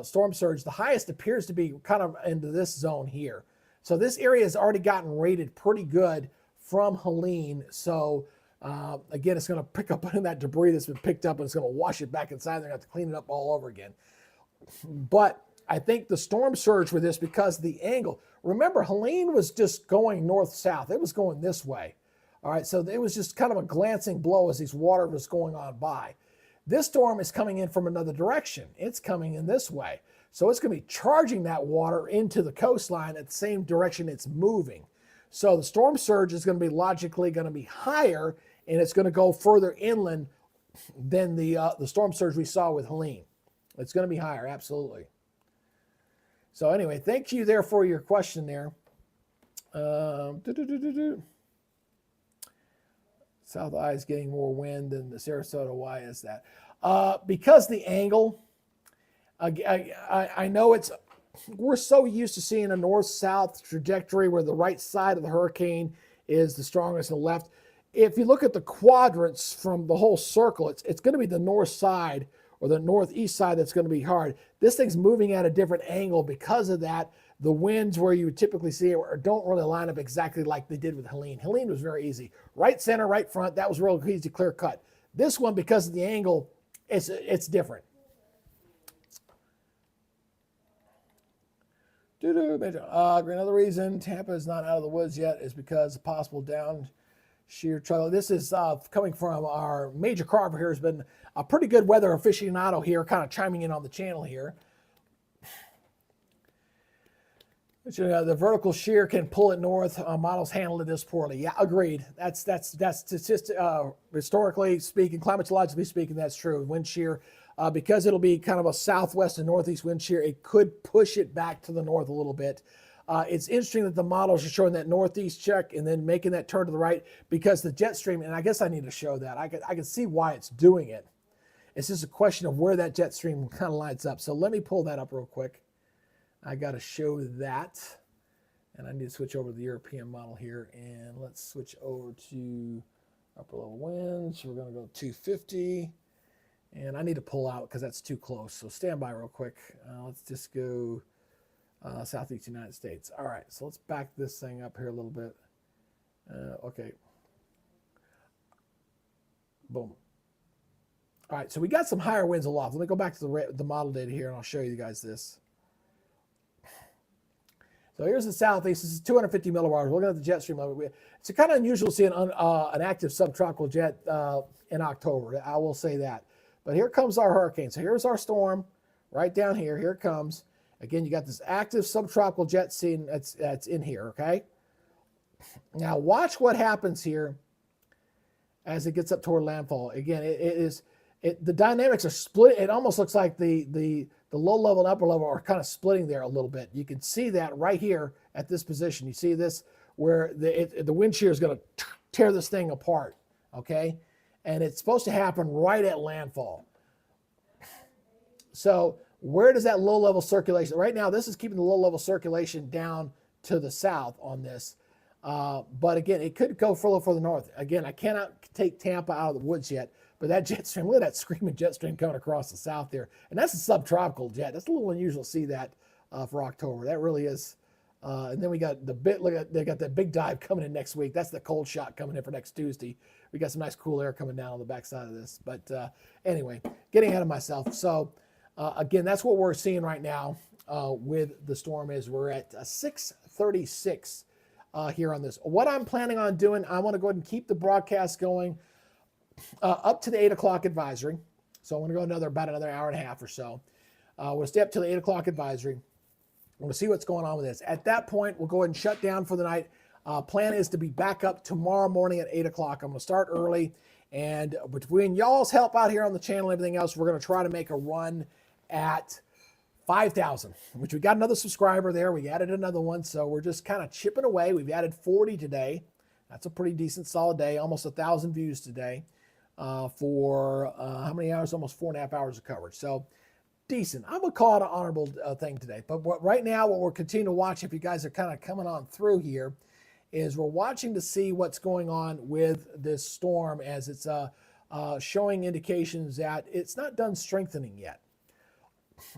[SPEAKER 1] storm surge. The highest appears to be kind of into this zone here. So this area has already gotten rated pretty good from Helene. So again, it's going to pick up on that debris that's been picked up and it's going to wash it back inside. They're going to have to clean it up all over again. But I think the storm surge with this, because the angle, remember Helene was just going north-south. It was going this way. All right, so it was just kind of a glancing blow as these water was going on by. This storm is coming in from another direction. It's coming in this way. So it's going to be charging that water into the coastline at the same direction it's moving. So the storm surge is going to be logically going to be higher, and it's going to go further inland than the storm surge we saw with Helene. It's going to be higher, absolutely. So anyway, thank you there for your question there. South I is getting more wind than the Sarasota. Why is that? Because the angle. I know we're so used to seeing a north-south trajectory where the right side of the hurricane is the strongest and the left. If you look at the quadrants from the whole circle, it's going to be the north side or the northeast side that's going to be hard. This thing's moving at a different angle. Because of that, the winds where you would typically see it don't really line up exactly like they did with Helene. Helene was very easy. Right center, right front, that was real easy, clear cut. This one, because of the angle, it's different. Another reason Tampa is not out of the woods yet is because of possible down shear trouble. This is coming from our Major Carver here. Has been a pretty good weather aficionado here, kind of chiming in on the channel here. But, the vertical shear can pull it north. Models handled it this poorly. Yeah, agreed. That's historically speaking, climatologically speaking, that's true. Wind shear. Because it'll be kind of a southwest and northeast wind shear, it could push it back to the north a little bit. It's interesting that the models are showing that northeast check and then making that turn to the right because the jet stream, and I guess I need to show that. I can see why it's doing it. It's just a question of where that jet stream kind of lines up. So let me pull that up real quick. I got to show that. And I need to switch over to the European model here. And let's switch over to upper level winds. We're going to go 250. And I need to pull out because that's too close. So stand by real quick. Let's just go southeast United States. All right, so let's back this thing up here a little bit. Okay. Boom. All right, so we got some higher winds aloft. Let me go back to the model data here, and I'll show you guys this. So here's the southeast. This is 250 millibars. We're looking at the jet stream level. It's kind of unusual to see an active subtropical jet in October. I will say that. But here comes our hurricane. So here's our storm right down here. Here it comes. Again, you got this active subtropical jet scene that's in here, okay? Now watch what happens here as it gets up toward landfall. Again, the dynamics are split. It almost looks like the low level and upper level are kind of splitting there a little bit. You can see that right here at this position. You see this where the wind shear is going to tear this thing apart, okay? And it's supposed to happen right at landfall. So where does that low level circulation, right now this is keeping the low level circulation down to the south on this. But again, it could go further north. Again, I cannot take Tampa out of the woods yet, but that jet stream, look at that screaming jet stream coming across the south there. And that's a subtropical jet. That's a little unusual to see that for October. That really is. And then we got they got that big dive coming in next week. That's the cold shot coming in for next Tuesday. We got some nice cool air coming down on the backside of this. But anyway, getting ahead of myself. So again, that's what we're seeing right now with the storm is we're at 636 here on this. What I'm planning on doing, I want to go ahead and keep the broadcast going up to the 8 o'clock advisory. So I want to go about another hour and a half or so. We'll stay up to the 8 o'clock advisory. We'll see what's going on with this. At that point, we'll go ahead and shut down for the night. Plan is to be back up tomorrow morning at 8 o'clock. I'm going to start early. And between y'all's help out here on the channel and everything else, we're going to try to make a run at 5,000, which we got another subscriber there. We added another one. So we're just kind of chipping away. We've added 40 today. That's a pretty decent, solid day. Almost 1,000 views today for how many hours? Almost 4.5 hours of coverage. So decent. I would call it an honorable thing today. But right now, what we're continuing to watch, if you guys are kind of coming on through here, is we're watching to see what's going on with this storm as it's showing indications that it's not done strengthening yet.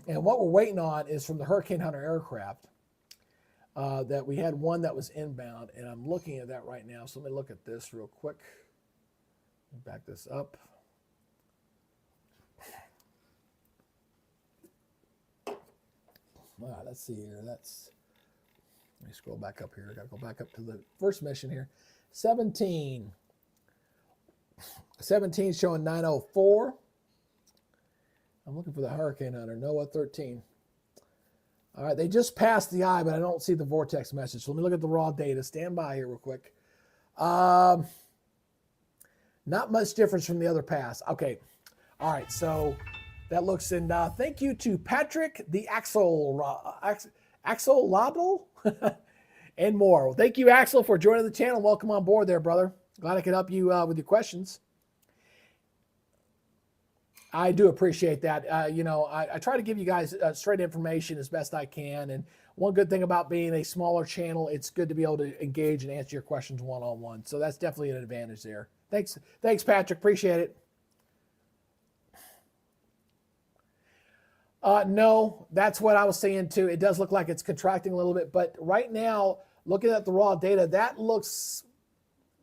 [SPEAKER 1] And what we're waiting on is from the Hurricane Hunter aircraft that we had one that was inbound, and I'm looking at that right now. So let me look at this real quick. Back this up. All right, let's see here. Let me scroll back up here. I got to go back up to the first mission here. 17 showing 904. I'm looking for the Hurricane Hunter. NOAA 13. All right, they just passed the eye, but I don't see the vortex message. So let me look at the raw data. Stand by here real quick. Not much difference from the other pass. Okay. All right, so that looks in. Thank you to Patrick the Axel Axel Label, and more. Well, thank you, Axel, for joining the channel. Welcome on board there, brother. Glad I could help you with your questions. I do appreciate that. I try to give you guys straight information as best I can. And one good thing about being a smaller channel, it's good to be able to engage and answer your questions one-on-one. So that's definitely an advantage there. Thanks, Patrick. Appreciate it. No, that's what I was saying too. It does look like it's contracting a little bit, but right now, looking at the raw data, that looks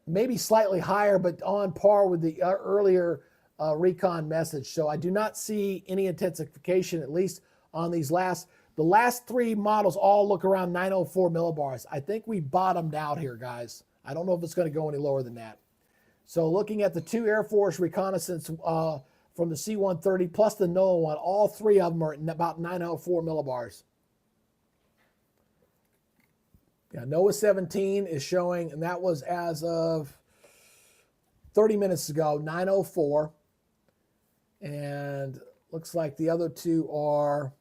[SPEAKER 1] maybe slightly higher, but on par with the earlier Recon message. So I do not see any intensification, at least on the last three models all look around 904 millibars. I think we bottomed out here, guys. I don't know if it's going to go any lower than that. So looking at the two Air Force reconnaissance from the C-130 plus the NOAA one, all three of them are at about 904 millibars. Yeah, NOAA 17 is showing, and that was as of 30 minutes ago, 904. And looks like the other two are,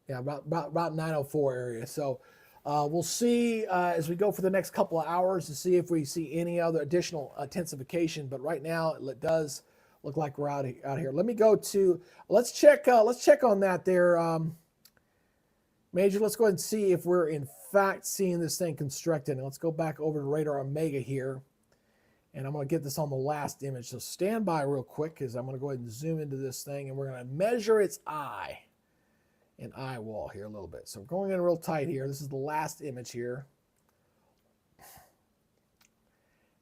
[SPEAKER 1] yeah, about 904 area. So we'll see as we go for the next couple of hours to see if we see any other additional intensification. But right now it does look like we're out here. Let me go to, let's check on that there. Major, let's go ahead and see if we're in fact seeing this thing constructed. And let's go back over to Radar Omega here. And I'm going to get this on the last image. So stand by real quick because I'm going to go ahead and zoom into this thing. And we're going to measure its eye wall here a little bit. So going in real tight here. This is the last image here.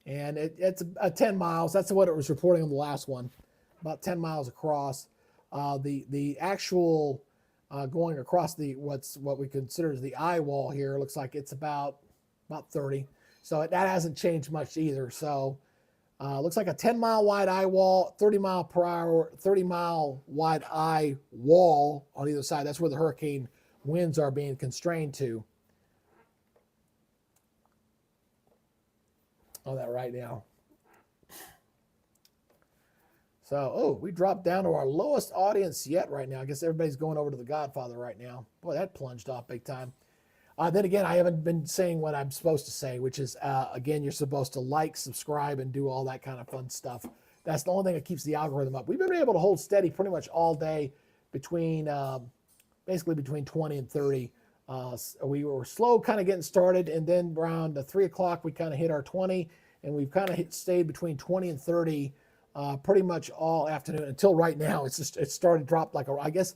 [SPEAKER 1] And it's 10 miles. That's what it was reporting on the last one. About 10 miles across. The actual going across what we consider as the eye wall here looks like it's about 30. So that hasn't changed much either. So looks like a 10-mile wide eye wall, 30 mile per hour, 30 mile wide eye wall on either side. That's where the hurricane winds are being constrained to. On that right now. So, we dropped down to our lowest audience yet right now. I guess everybody's going over to The Godfather right now. Boy, that plunged off big time. Then again, I haven't been saying what I'm supposed to say, which is, again, you're supposed to like, subscribe, and do all that kind of fun stuff. That's the only thing that keeps the algorithm up. We've been able to hold steady pretty much all day basically between 20 and 30. We were slow kind of getting started, and then around 3 o'clock, we kind of hit our 20, and we've kind of stayed between 20 and 30 pretty much all afternoon until right now. It started to drop like I guess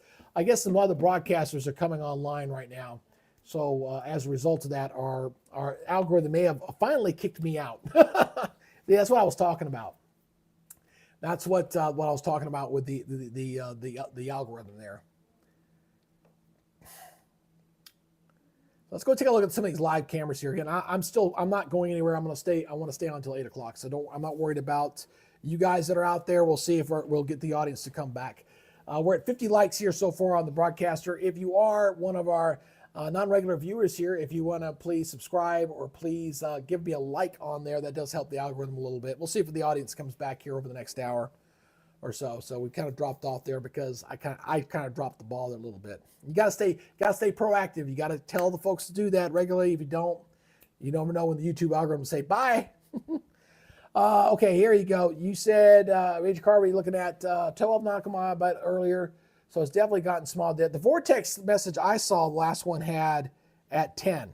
[SPEAKER 1] some other broadcasters are coming online right now. So as a result of that, our algorithm may have finally kicked me out. Yeah, that's what I was talking about. That's what I was talking about with the algorithm there. Let's go take a look at some of these live cameras here. Again, I'm not going anywhere. I want to stay on until 8 o'clock. So I'm not worried about you guys that are out there. We'll see if we'll get the audience to come back. We're at 50 likes here so far on the broadcaster. If you are one of our non-regular viewers here, if you want to please subscribe or please give me a like on there, that does help the algorithm a little bit. We'll see if the audience comes back here over the next hour or so. So we kind of dropped off there because I kind of dropped the ball there a little bit. You gotta stay proactive. You gotta tell the folks to do that regularly. If you don't, you never know when the YouTube algorithm say bye. Okay, here you go. You said Major Carver, you're looking at 12 nautical mile but earlier. So it's definitely gotten small. The vortex message I saw, the last one had at 10.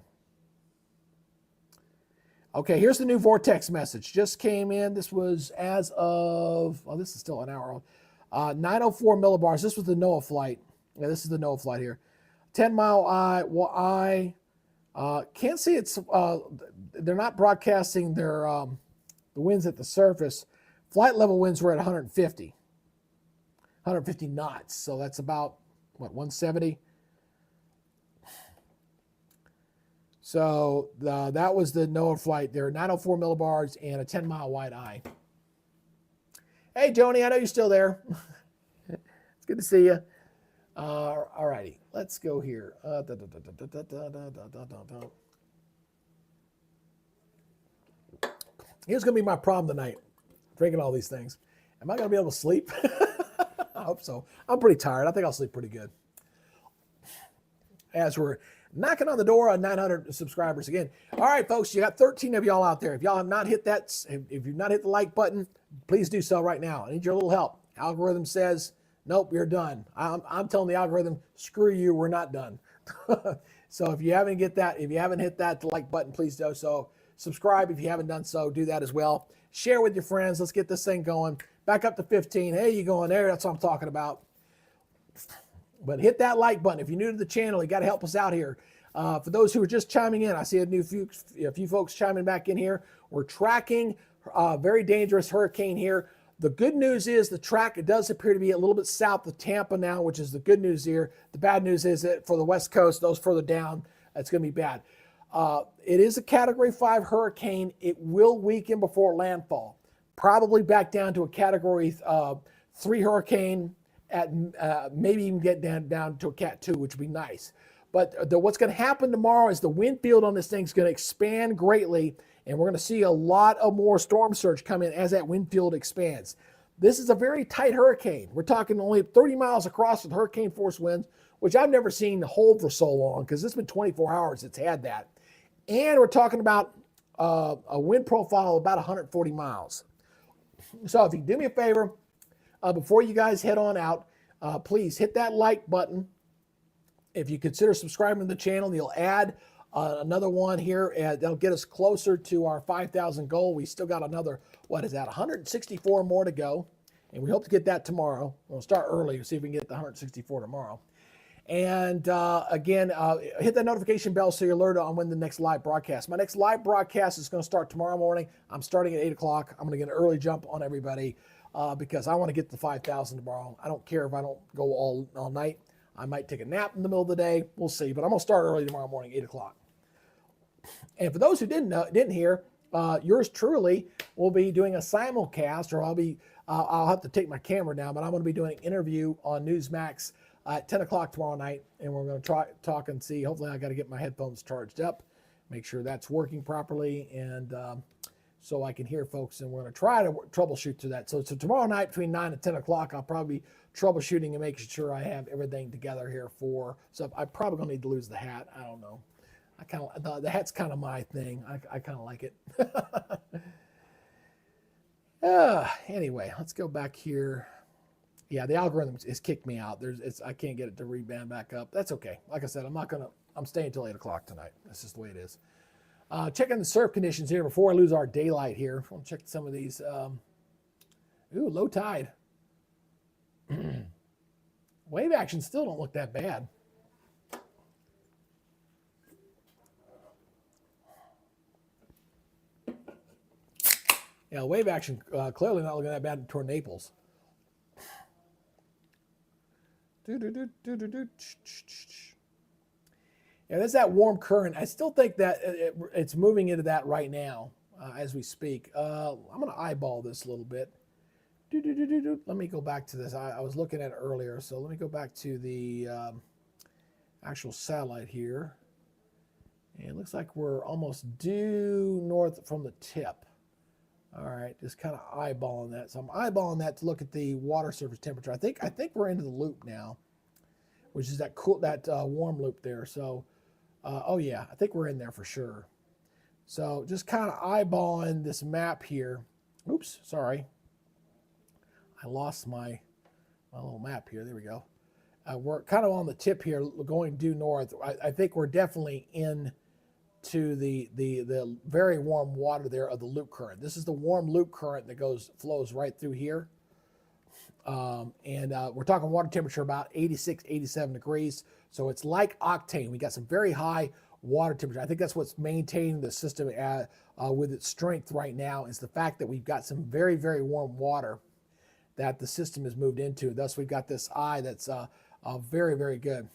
[SPEAKER 1] Okay, here's the new vortex message. Just came in. This was as of, well, this is still an hour old. 904 millibars. This was the NOAA flight. Yeah, this is the NOAA flight here. 10-mile eye. Can't see it's, they're not broadcasting their the winds at the surface. Flight level winds were at 150 knots. So that's about, what, 170? So that was the NOAA flight there, 904 millibars and a 10-mile wide eye. Hey, Joni, I know you're still there. It's good to see you. All righty, let's go here. Here's going to be my problem tonight, drinking all these things. Am I going to be able to sleep? I hope so. I'm pretty tired. I think I'll sleep pretty good. knocking on the door on 900 subscribers again. All right, folks, you got 13 of y'all out there. If y'all have not hit that, if you've not hit the like button, please do so right now. I need your little help. Algorithm says, nope, you're done. I'm telling the algorithm, screw you, we're not done. So if you haven't hit that like button, please do so. Subscribe if you haven't done so. Do that as well. Share with your friends. Let's get this thing going. Back up to 15. Hey, you going there? That's what I'm talking about. But hit that like button. If you're new to the channel, you got to help us out here. For those who are just chiming in, I see a few folks chiming back in here. We're tracking a very dangerous hurricane here. The good news is the track, it does appear to be a little bit south of Tampa now, which is the good news here. The bad news is that for the West Coast, those further down, it's going to be bad. It is a Category 5 hurricane. It will weaken before landfall. Probably back down to a Category 3 hurricane, at maybe even get down to a Cat 2, which would be nice. But what's going to happen tomorrow is the wind field on this thing is going to expand greatly, and we're going to see a lot of more storm surge come in as that wind field expands. This is a very tight hurricane. We're talking only 30 miles across with hurricane force winds, which I've never seen hold for so long because it's been 24 hours it's had that. And we're talking about a wind profile of about 140 miles. So if you do me a favor, before you guys head on out, please hit that like button. If you consider subscribing to the channel, you'll add another one here. That'll get us closer to our 5,000 goal. We still got another, 164 more to go. And we hope to get that tomorrow. We'll start early to see if we can get the 164 tomorrow. And again, hit that notification bell so you're alerted on when the next live broadcast. My next live broadcast is going to start tomorrow morning. I'm starting at 8 o'clock. I'm going to get an early jump on everybody because I want to get to 5,000 tomorrow. I don't care if I don't go all night. I might take a nap in the middle of the day. We'll see. But I'm going to start early tomorrow morning, 8 o'clock. And for those who didn't hear, yours truly will be doing a simulcast, or I'll have to take my camera down, but I'm going to be doing an interview on Newsmax at 10 o'clock tomorrow night, and we're going to talk and see. Hopefully I got to get my headphones charged up, make sure that's working properly, and so I can hear folks, and we're going to try to troubleshoot to that. So tomorrow night between 9 and 10 o'clock, I'll probably be troubleshooting and making sure I have everything together here so I'm probably going to need to lose the hat. I don't know. The hat's kind of my thing. I kind of like it. Anyway, let's go back here. Yeah, the algorithm has kicked me out. I can't get it to rebound back up. That's okay. Like I said, I'm staying until 8 o'clock tonight. That's just the way it is. Checking the surf conditions here before I lose our daylight here. I'll check some of these. Ooh, low tide. Wave action still don't look that bad. Yeah, wave action clearly not looking that bad toward Naples. Yeah, there's that warm current. I still think that it's moving into that right now as we speak. I'm going to eyeball this a little bit. Let me go back to this. I was looking at it earlier, so let me go back to the actual satellite here. And it looks like we're almost due north from the tip. All right, just kind of eyeballing that. So I'm eyeballing that to look at the water surface temperature. I think we're into the loop now, which is that warm loop there. So, oh yeah, I think we're in there for sure. So just kind of eyeballing this map here. Oops, sorry. I lost my little map here. There we go. We're kind of on the tip here, going due north. I think we're definitely in to the very warm water there of the loop current. This is the warm loop current that flows right through here. We're talking water temperature about 86, 87 degrees. So it's like octane. We got some very high water temperature. I think that's what's maintaining the system with its strength right now, is the fact that we've got some very, very warm water that the system has moved into. Thus, we've got this eye that's very, very good.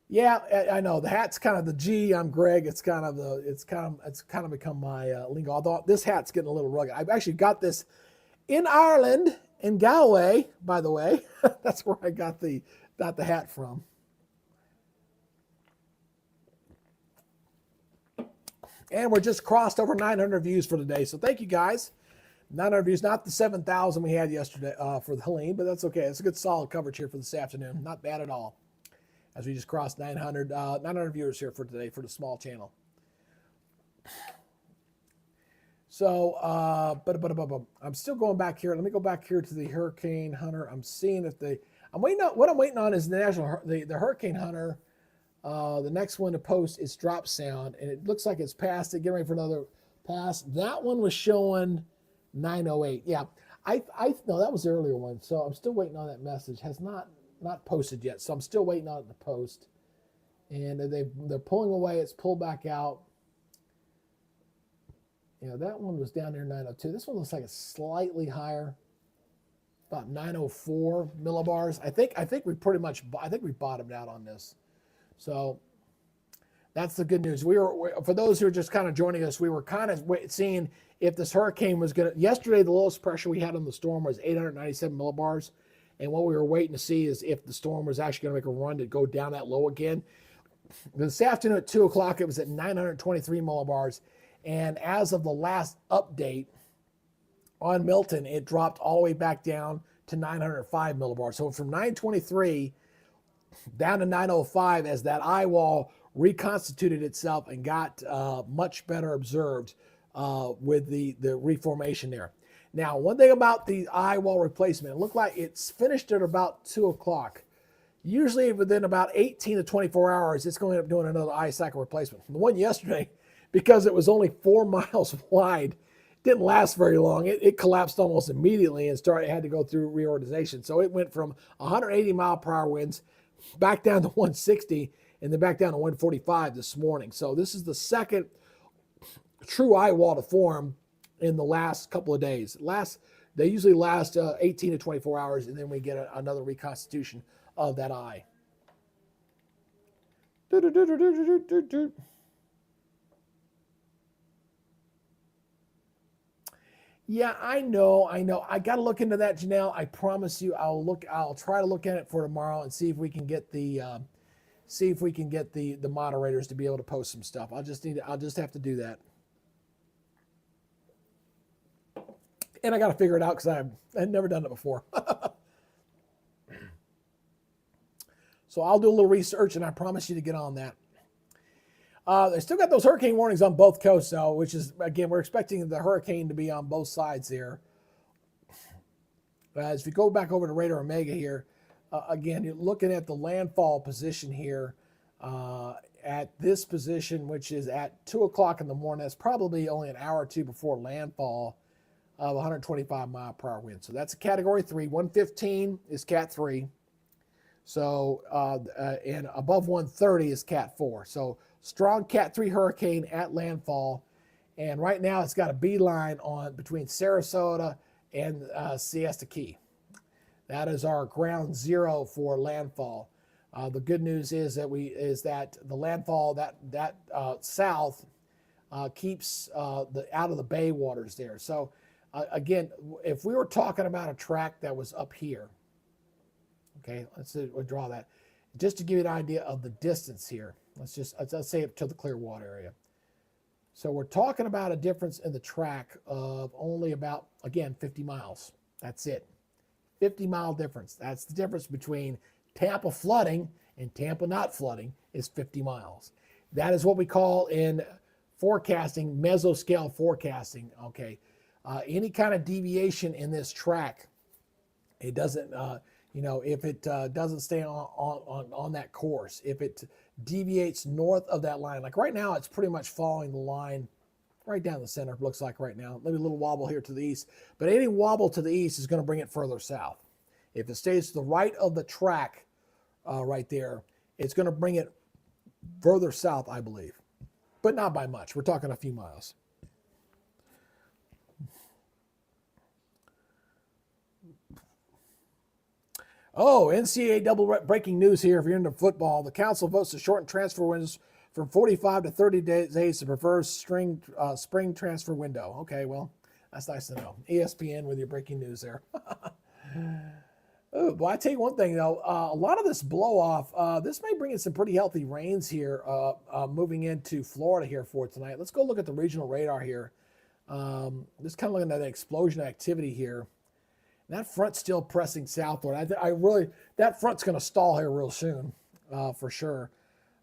[SPEAKER 1] Yeah, I know the hat's kind of the G. I'm Greg. It's kind of become my lingo. Although this hat's getting a little rugged. I've actually got this in Ireland, in Galway, by the way. That's where I got the hat from. And we're just crossed over 900 views for today. So thank you guys. 900 views, not the 7,000 we had yesterday for the Helene, but that's okay. It's a good solid coverage here for this afternoon. Not bad at all. as we just crossed 900 viewers here for today for the small channel. So, I'm still going back here. Let me go back here to the Hurricane Hunter. I'm seeing if what I'm waiting on is the Hurricane Hunter. The next one to post is Drop Sound, and it looks like it's passed it. Getting ready for another pass. That one was showing 908. Yeah, no, that was the earlier one. So I'm still waiting on that message. Has not posted yet. So I'm still waiting on it to post. And they're pulling away. It's pulled back out. That one was down there 902. This one looks like it's slightly higher, about 904 millibars. I think we bottomed out on this. So that's the good news. For those who are just kind of joining us, we were kind of seeing if this hurricane was going to. Yesterday, the lowest pressure we had on the storm was 897 millibars, and what we were waiting to see is if the storm was actually going to make a run to go down that low again. This afternoon at 2 o'clock, it was at 923 millibars. And as of the last update on Milton, it dropped all the way back down to 905 millibars. So from 923 down to 905 as that eye wall reconstituted itself and got much better observed with the reformation there. Now, one thing about the eye wall replacement, it looked like it's finished at about 2 o'clock. Usually within about 18 to 24 hours, it's going to end up doing another eye cycle replacement. The one yesterday, because it was only 4 miles wide, didn't last very long. It collapsed almost immediately and had to go through reorganization. So it went from 180 mile per hour winds back down to 160 and then back down to 145 this morning. So this is the second true eye wall to form in the last couple of days. They usually last 18 to 24 hours, and then we get another reconstitution of that eye. Yeah, I know. I got to look into that, Janelle. I promise you, I'll try to look at it for tomorrow and see if we can get the moderators to be able to post some stuff. I'll just have to do that. And I got to figure it out because I've never done it before. So I'll do a little research, and I promise you to get on that. They still got those hurricane warnings on both coasts, though, which is, again, we're expecting the hurricane to be on both sides there. As we go back over to Radar Omega here, again, you're looking at the landfall position here at this position, which is at 2 o'clock in the morning. That's probably only an hour or two before landfall of 125 mile per hour wind. So that's a Category 3. 115 is Cat 3. So, and above 130 is Cat 4. So, strong Cat 3 hurricane at landfall. And right now it's got a beeline on between Sarasota and Siesta Key. That is our ground zero for landfall. The good news is that the landfall that south keeps out of the bay waters there. So again, if we were talking about a track that was up here, okay, we'll draw that just to give you an idea of the distance here. Let's say up to the Clearwater area. So we're talking about a difference in the track of only about, again, 50 miles. That's it. 50-mile difference. That's the difference between Tampa flooding and Tampa not flooding is 50 miles. That is what we call in forecasting, mesoscale forecasting, okay? Any kind of deviation in this track, it doesn't, if it doesn't stay on that course, if it deviates north of that line, like right now, it's pretty much following the line right down the center, looks like right now. Maybe a little wobble here to the east, but any wobble to the east is going to bring it further south. If it stays to the right of the track right there, it's going to bring it further south, I believe, but not by much. We're talking a few miles. Oh, NCAA double breaking news here. If you're into football, the council votes to shorten transfer windows from 45 to 30 days to prefer spring transfer window. Okay, well, that's nice to know. ESPN with your breaking news there. Oh, well, I tell you one thing, though. A lot of this blow-off, this may bring in some pretty healthy rains here moving into Florida here for tonight. Let's go look at the regional radar here. Just kind of looking at that explosion activity here. That front's still pressing southward. That front's going to stall here real soon. for sure.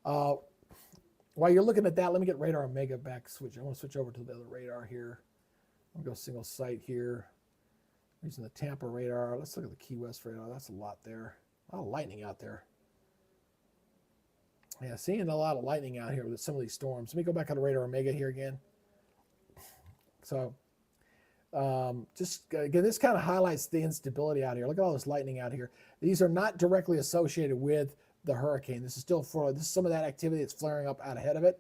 [SPEAKER 1] Uh, while you're looking at that, let me get radar Omega back. I want to switch over to the other radar here. I'm going to go single site here. Using the Tampa radar. Let's look at the Key West radar. That's a lot there. A lot of lightning out there. Yeah, seeing a lot of lightning out here with some of these storms. Let me go back on the radar Omega here again. So, just again, this kind of highlights the instability out here. Look at all this lightning out here. These are not directly associated with the hurricane. This is still Florida. This is some of that activity that's flaring up out ahead of it.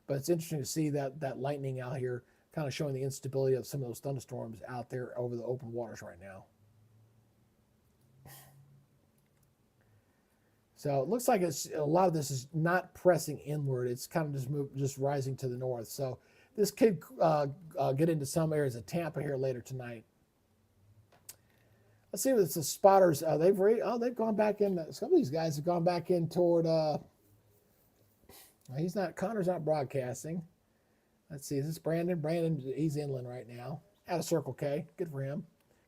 [SPEAKER 1] But it's interesting to see that lightning out here kind of showing the instability of some of those thunderstorms out there over the open waters right now. So it looks like a lot of this is not pressing inward. It's kind of just rising to the north. So this could get into some areas of Tampa here later tonight. Let's see if it's the spotters. They've gone back in. Some of these guys have gone back in toward. Connor's not broadcasting. Let's see. Is this Brandon? Brandon, he's inland right now. At a Circle K. Good for him.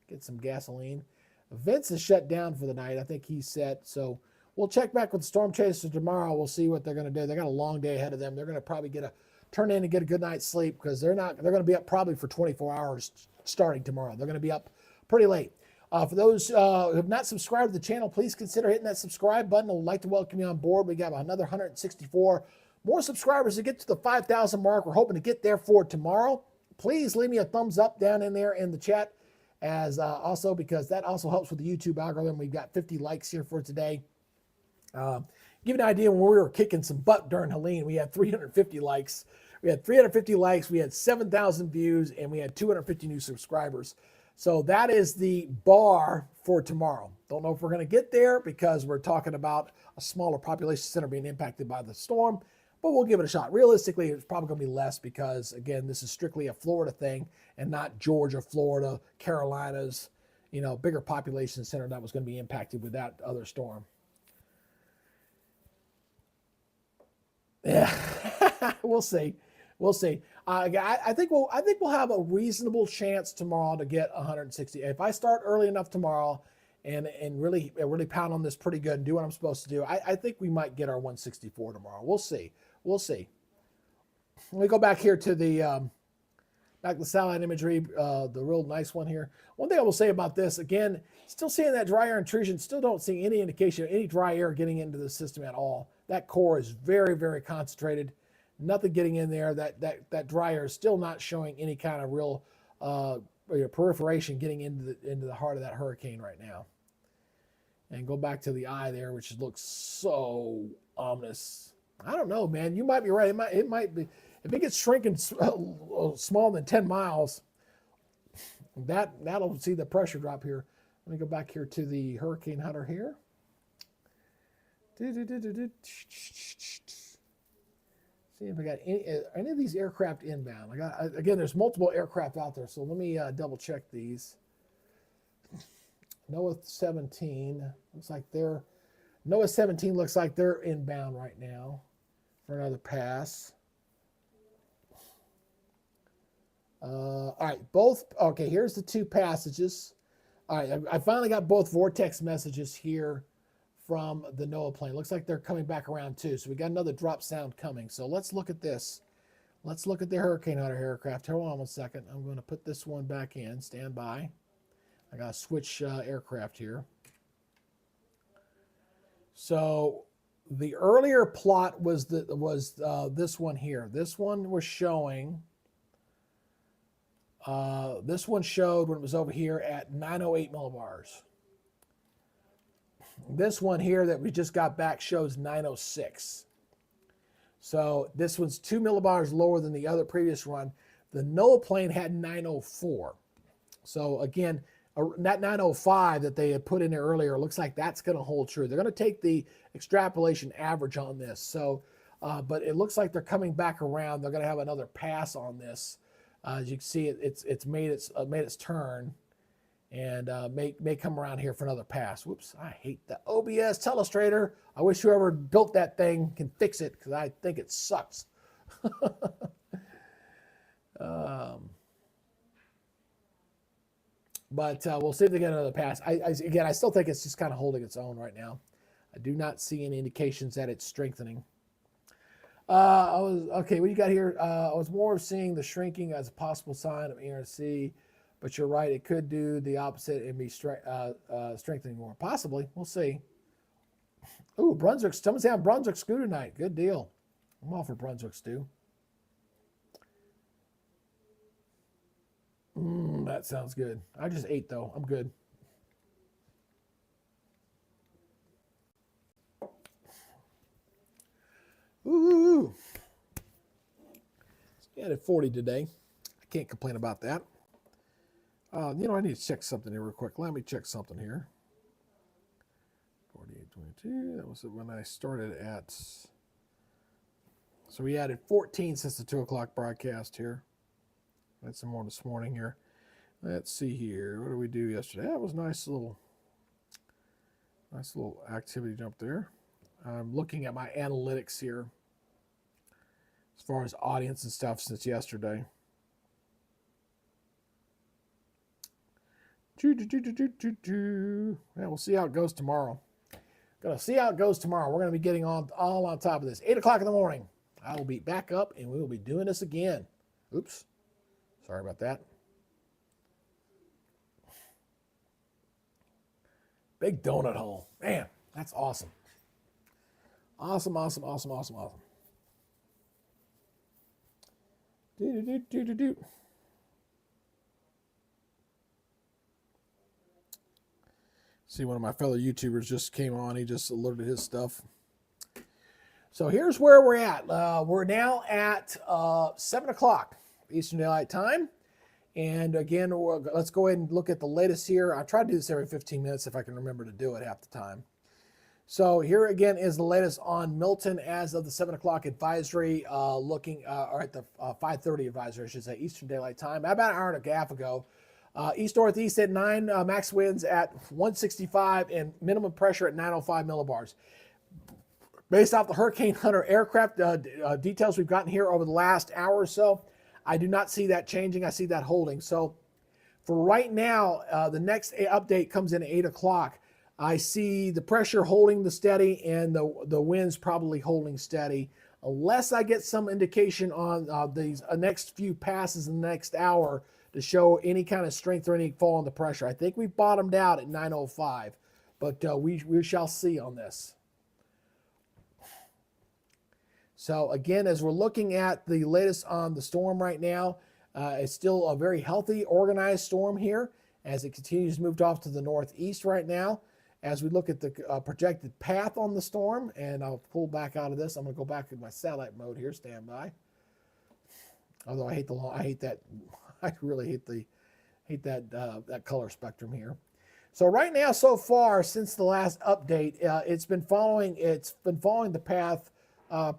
[SPEAKER 1] Get some gasoline. Vince is shut down for the night. I think he's set. So we'll check back with the Storm Chasers tomorrow. We'll see what they're going to do. They got a long day ahead of them. They're going to probably turn in and get a good night's sleep because they're going to be up probably for 24 hours starting tomorrow. They're going to be up pretty late. For those who have not subscribed to the channel, please consider hitting that subscribe button. I'd like to welcome you on board. We got another 164 more subscribers to get to the 5,000 mark. We're hoping to get there for tomorrow. Please leave me a thumbs up down in there in the chat, as also because that also helps with the YouTube algorithm. We've got 50 likes here for today. Give you an idea, when we were kicking some butt during Helene, we had 350 likes. We had 350 likes, we had 7,000 views, and we had 250 new subscribers. So that is the bar for tomorrow. Don't know if we're going to get there because we're talking about a smaller population center being impacted by the storm, but we'll give it a shot. Realistically, it's probably going to be less because, again, this is strictly a Florida thing and not Georgia, Florida, Carolinas, bigger population center that was going to be impacted with that other storm. Yeah, we'll see. We'll see. I think we'll have a reasonable chance tomorrow to get 160. If I start early enough tomorrow and really pound on this pretty good and do what I'm supposed to do, I think we might get our 164 tomorrow. We'll see. We'll see. Let me go back here to the satellite imagery, the real nice one here. One thing I will say about this, again, still seeing that dry air intrusion, still don't see any indication of any dry air getting into the system at all. That core is very, very concentrated. Nothing getting in there. That dry air is still not showing any kind of real proliferation getting into the heart of that hurricane right now. And go back to the eye there, which looks so ominous. I don't know, man. You might be right. It might be. If it gets shrinking smaller than 10 miles, that'll see the pressure drop here. Let me go back here to the Hurricane Hunter here. See if we got any of these aircraft inbound. Again, there's multiple aircraft out there, so let me double check these. NOAA 17 looks like NOAA 17 looks like they're inbound right now for another pass. All right, okay, here's the two passages. All right, I finally got both vortex messages here from the NOAA plane. Looks like they're coming back around too. So we got another drop sound coming. So let's look at this. Let's look at the Hurricane Hunter aircraft. Hold on one second. I'm going to put this one back in. Stand by. I got to switch aircraft here. So the earlier plot was this one here. This one was showing. This one showed when it was over here at 908 millibars. This one here that we just got back shows 906. So this one's 2 millibars lower than the other previous run. The NOAA plane had 904. So again, that 905 that they had put in there earlier looks like that's going to hold true. They're going to take the extrapolation average on this. So, but it looks like they're coming back around. They're going to have another pass on this. As you can see, it's made its turn. And may come around here for another pass. Whoops, I hate the OBS Telestrator. I wish whoever built that thing can fix it because I think it sucks. But we'll see if they get another pass. Again, I still think it's just kind of holding its own right now. I do not see any indications that it's strengthening. Okay. What you got here? I was more seeing the shrinking as a possible sign of ERC, but you're right. It could do the opposite and be strengthening more. Possibly. We'll see. Ooh, Brunswick. Someone's having Brunswick stew tonight. Good deal. I'm all for Brunswick stew. That sounds good. I just ate though. I'm good. Ooh. We had 40 today. I can't complain about that. I need to check something here real quick. Let me check something here. 48.22. That was when I started at. So we added 14 since the 2 o'clock broadcast here. Had some more this morning here. Let's see here. What did we do yesterday? That was a nice little activity jump there. I'm looking at my analytics here as far as audience and stuff since yesterday. Yeah, we'll see how it goes tomorrow. Gonna see how it goes tomorrow. We're gonna be getting all on top of this. 8 o'clock in the morning. I will be back up and we will be doing this again. Oops. Sorry about that. Big donut hole. Man, that's awesome. Awesome. Do. See, one of my fellow YouTubers just came on. He just alerted his stuff. So here's where we're at. We're now at 7 o'clock Eastern Daylight Time. And again, let's go ahead and look at the latest here. I try to do this every 15 minutes if I can remember to do it half the time. So here again is the latest on Milton as of the 7 o'clock advisory, or at the 5:30 advisory, I should say, Eastern Daylight Time. About an hour and a half ago. East-northeast at 9, max winds at 165, and minimum pressure at 905 millibars. Based off the Hurricane Hunter aircraft details we've gotten here over the last hour or so, I do not see that changing. I see that holding. So for right now, the next update comes in at 8 o'clock. I see the pressure holding the steady and the winds probably holding steady, unless I get some indication on these next few passes in the next hour to show any kind of strength or any fall in the pressure. I think we've bottomed out at 905, but we shall see on this. So again, as we're looking at the latest on the storm right now, it's still a very healthy, organized storm here as it continues to move off to the northeast right now. As we look at the projected path on the storm, and I'll pull back out of this. I'm going to go back to my satellite mode here. Stand by. Although I really hate that color spectrum here. So right now, so far since the last update, it's been following the path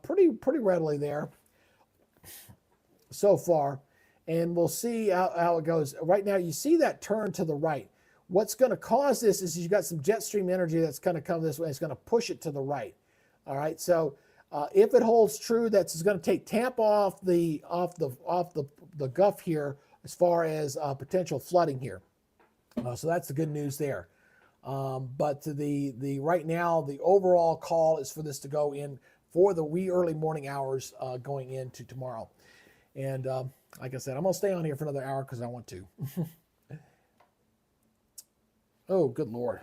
[SPEAKER 1] pretty readily there so far, and we'll see how it goes. Right now, you see that turn to the right. What's going to cause this is you've got some jet stream energy that's going to come this way. It's going to push it to the right. All right. So if it holds true, that's going to take Tampa off the Gulf here as far as potential flooding here. So that's the good news there. But the right now, the overall call is for this to go in for the wee early morning hours going into tomorrow. And like I said, I'm going to stay on here for another hour because I want to. Oh, good Lord.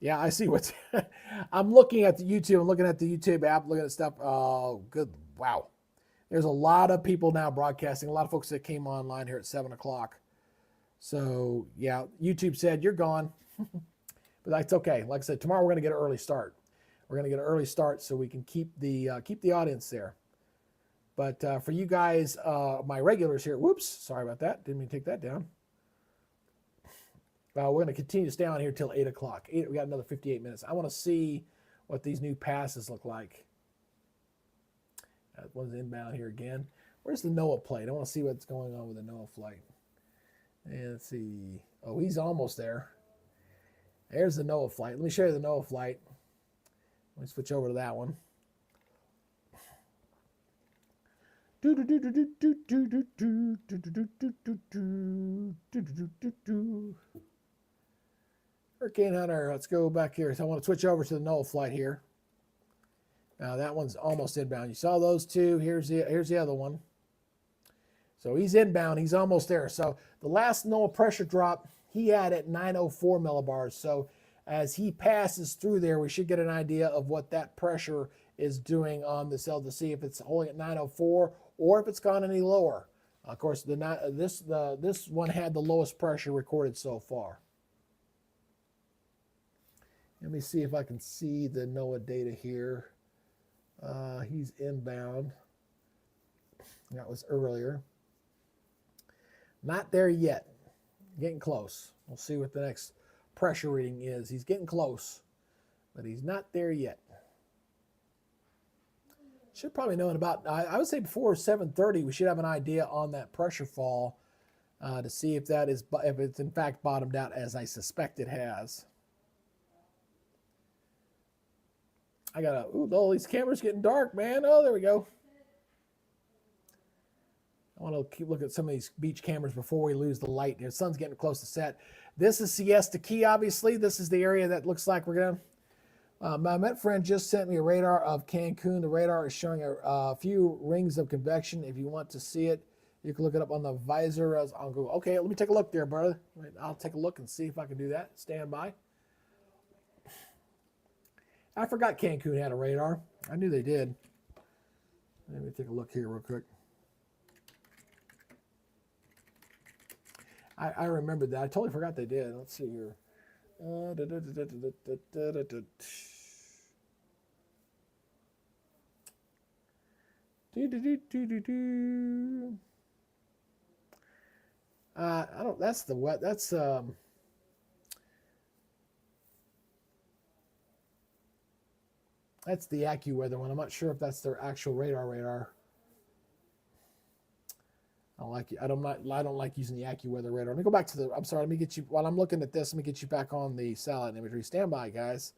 [SPEAKER 1] Yeah, I see what's... I'm looking at the YouTube. I'm looking at the YouTube app, looking at stuff. Oh, good. Wow. There's a lot of people now broadcasting. A lot of folks that came online here at 7 o'clock. So, yeah, YouTube said, you're gone. But that's okay. Like I said, tomorrow we're going to get an early start. We're going to get an early start so we can keep the audience there. But for you guys, my regulars here, whoops, sorry about that. Didn't mean to take that down. We're going to continue to stay on here till 8 o'clock. We got another 58 minutes. I want to see what these new passes look like. One's inbound here again. Where's the NOAA plate? I want to see what's going on with the NOAA flight. And let's see. Oh, he's almost there. There's the NOAA flight. Let me show you the NOAA flight. Let me switch over to that one. Hurricane Hunter, let's go back here. So I want to switch over to the NOAA flight here. Now that one's almost inbound. You saw those two. Here's the other one. So he's inbound. He's almost there. So the last NOAA pressure drop he had at 904 millibars. So as he passes through there, we should get an idea of what that pressure is doing on the cell to see if it's holding at 904 or if it's gone any lower. Of course, this one had the lowest pressure recorded so far. Let me see if I can see the NOAA data here. He's inbound. That was earlier. Not there yet. Getting close. We'll see what the next pressure reading is. He's getting close, but he's not there yet. Should probably know in about, I would say before 7:30, we should have an idea on that pressure fall to see if it's in fact bottomed out, as I suspect it has. All these cameras getting dark, man. Oh, there we go. I want to keep looking at some of these beach cameras before we lose the light. The sun's getting close to set. This is Siesta Key, obviously. This is the area that looks like we're going to... my Met friend just sent me a radar of Cancun. The radar is showing a few rings of convection. If you want to see it, you can look it up on the visor on Google. Okay, let me take a look there, brother. I'll take a look and see if I can do that. Stand by. I forgot Cancun had a radar. I knew they did. Let me take a look here real quick. I remembered that. I totally forgot they did. Let's see here. I don't. That's the wet. That's the AccuWeather one. I'm not sure if that's their actual radar. I don't like using the AccuWeather radar. Let me go back to the. I'm sorry. Let me get you while I'm looking at this. Let me get you back on the satellite imagery. Stand by, guys.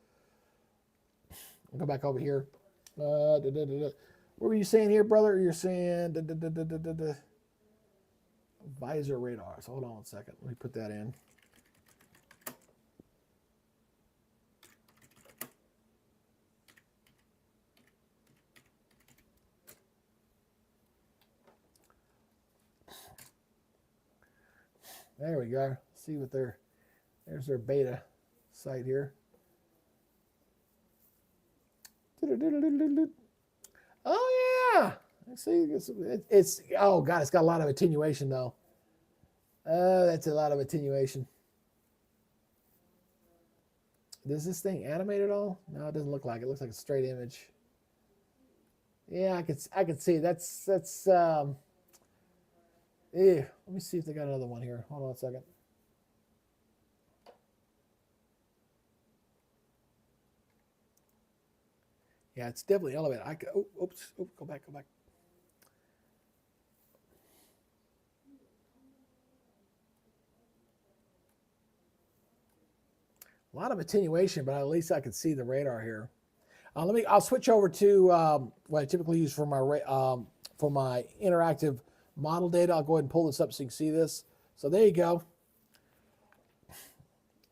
[SPEAKER 1] I'll go back over here. What were you saying here, brother? You're saying visor radars. Hold on 1 second. Let me put that in. There we go. See what there's their beta site here. Oh yeah. See, it's oh god, it's got a lot of attenuation though. That's a lot of attenuation. Does this thing animate at all? No, it doesn't look like it. It looks like a straight image. Yeah, I could see that's yeah. Let me see if they got another one here. Hold on a second. Yeah, it's definitely elevated. Oops, go back. A lot of attenuation, but at least I can see the radar here. I'll switch over to what I typically use for my interactive model data. I'll go ahead and pull this up so you can see this. So there you go.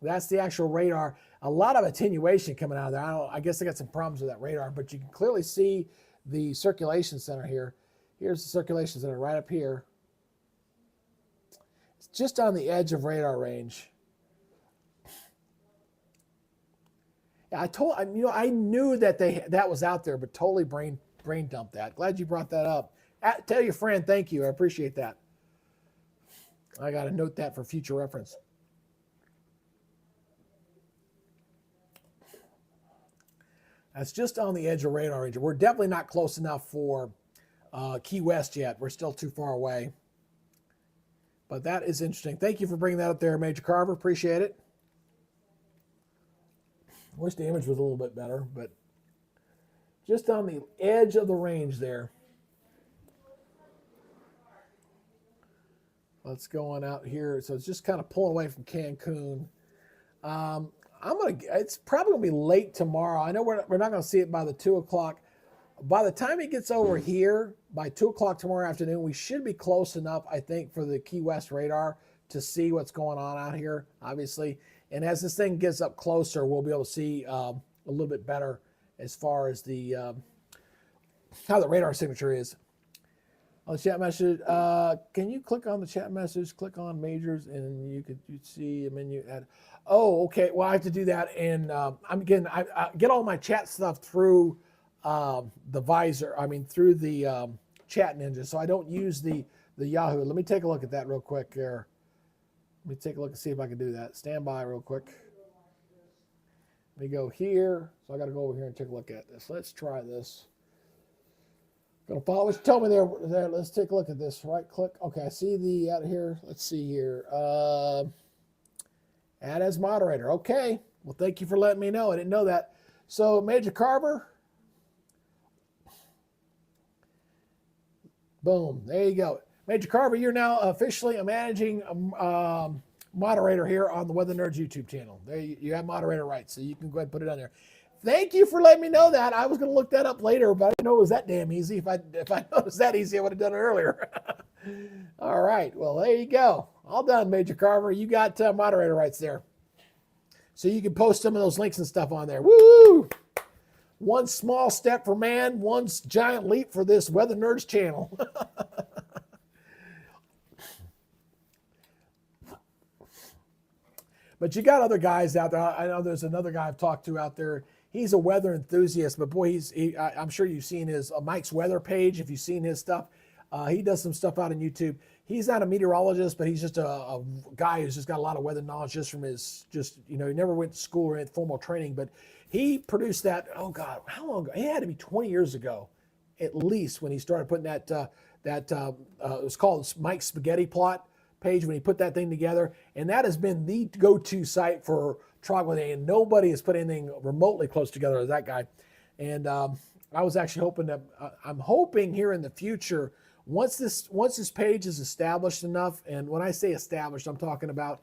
[SPEAKER 1] That's the actual radar. A lot of attenuation coming out of there. I guess I got some problems with that radar, but you can clearly see the circulation center here. Here's the circulation center right up here. It's just on the edge of radar range. Yeah, I knew that that was out there, but totally brain dumped that. Glad you brought that up. Tell your friend thank you. I appreciate that. I got to note that for future reference. That's just on the edge of radar range. We're definitely not close enough for Key West yet. We're still too far away. But that is interesting. Thank you for bringing that up there, Major Carver. Appreciate it. I wish the image was a little bit better, but just on the edge of the range there. Let's go on out here. So it's just kind of pulling away from Cancun. It's probably gonna be late tomorrow. I know we're not gonna see it by the 2 o'clock. By the time it gets over here, by 2 o'clock tomorrow afternoon, we should be close enough, I think, for the Key West radar to see what's going on out here. Obviously, And as this thing gets up closer, we'll be able to see a little bit better as far as the how the radar signature is. On the chat message, can you click on the chat message, click on majors, and you'd see a menu add. Oh, okay. Well, I have to do that, and I get all my chat stuff through the visor. I mean, through the chat ninja, so I don't use the Yahoo. Let me take a look at that real quick here. Let me take a look and see if I can do that. Stand by real quick. Let me go here. So I got to go over here and take a look at this. Let's try this. Gonna follow what you told me there. Let's take a look at this. Right click. Okay, I see the out here. Let's see here. Add as moderator. Okay. Well, thank you for letting me know. I didn't know that. So Major Carver. Boom. There you go. Major Carver, you're now officially a managing moderator here on the Weather Nerds YouTube channel. There you have moderator rights, so you can go ahead and put it on there. Thank you for letting me know that. I was going to look that up later, but I didn't know it was that damn easy. If I know it was that easy, I would have done it earlier. All right. Well, there you go. All done, Major Carver. You got moderator rights there. So you can post some of those links and stuff on there. Woo! One small step for man, one giant leap for this Weather Nerds channel. But you got other guys out there. I know there's another guy I've talked to out there. He's a weather enthusiast, but boy, I'm sure you've seen his Mike's Weather page. If you've seen his stuff, he does some stuff out on YouTube. He's not a meteorologist, but he's just a guy who's just got a lot of weather knowledge just from his, he never went to school or had formal training, but he produced that, oh God, how long ago? It had to be 20 years ago, at least, when he started putting that, it was called Mike's Spaghetti Plot page, when he put that thing together. And that has been the go-to site for troglodyte, and nobody has put anything remotely close together as that guy. And I was actually hoping that, I'm hoping here in the future, once this page is established enough, and when I say established, I'm talking about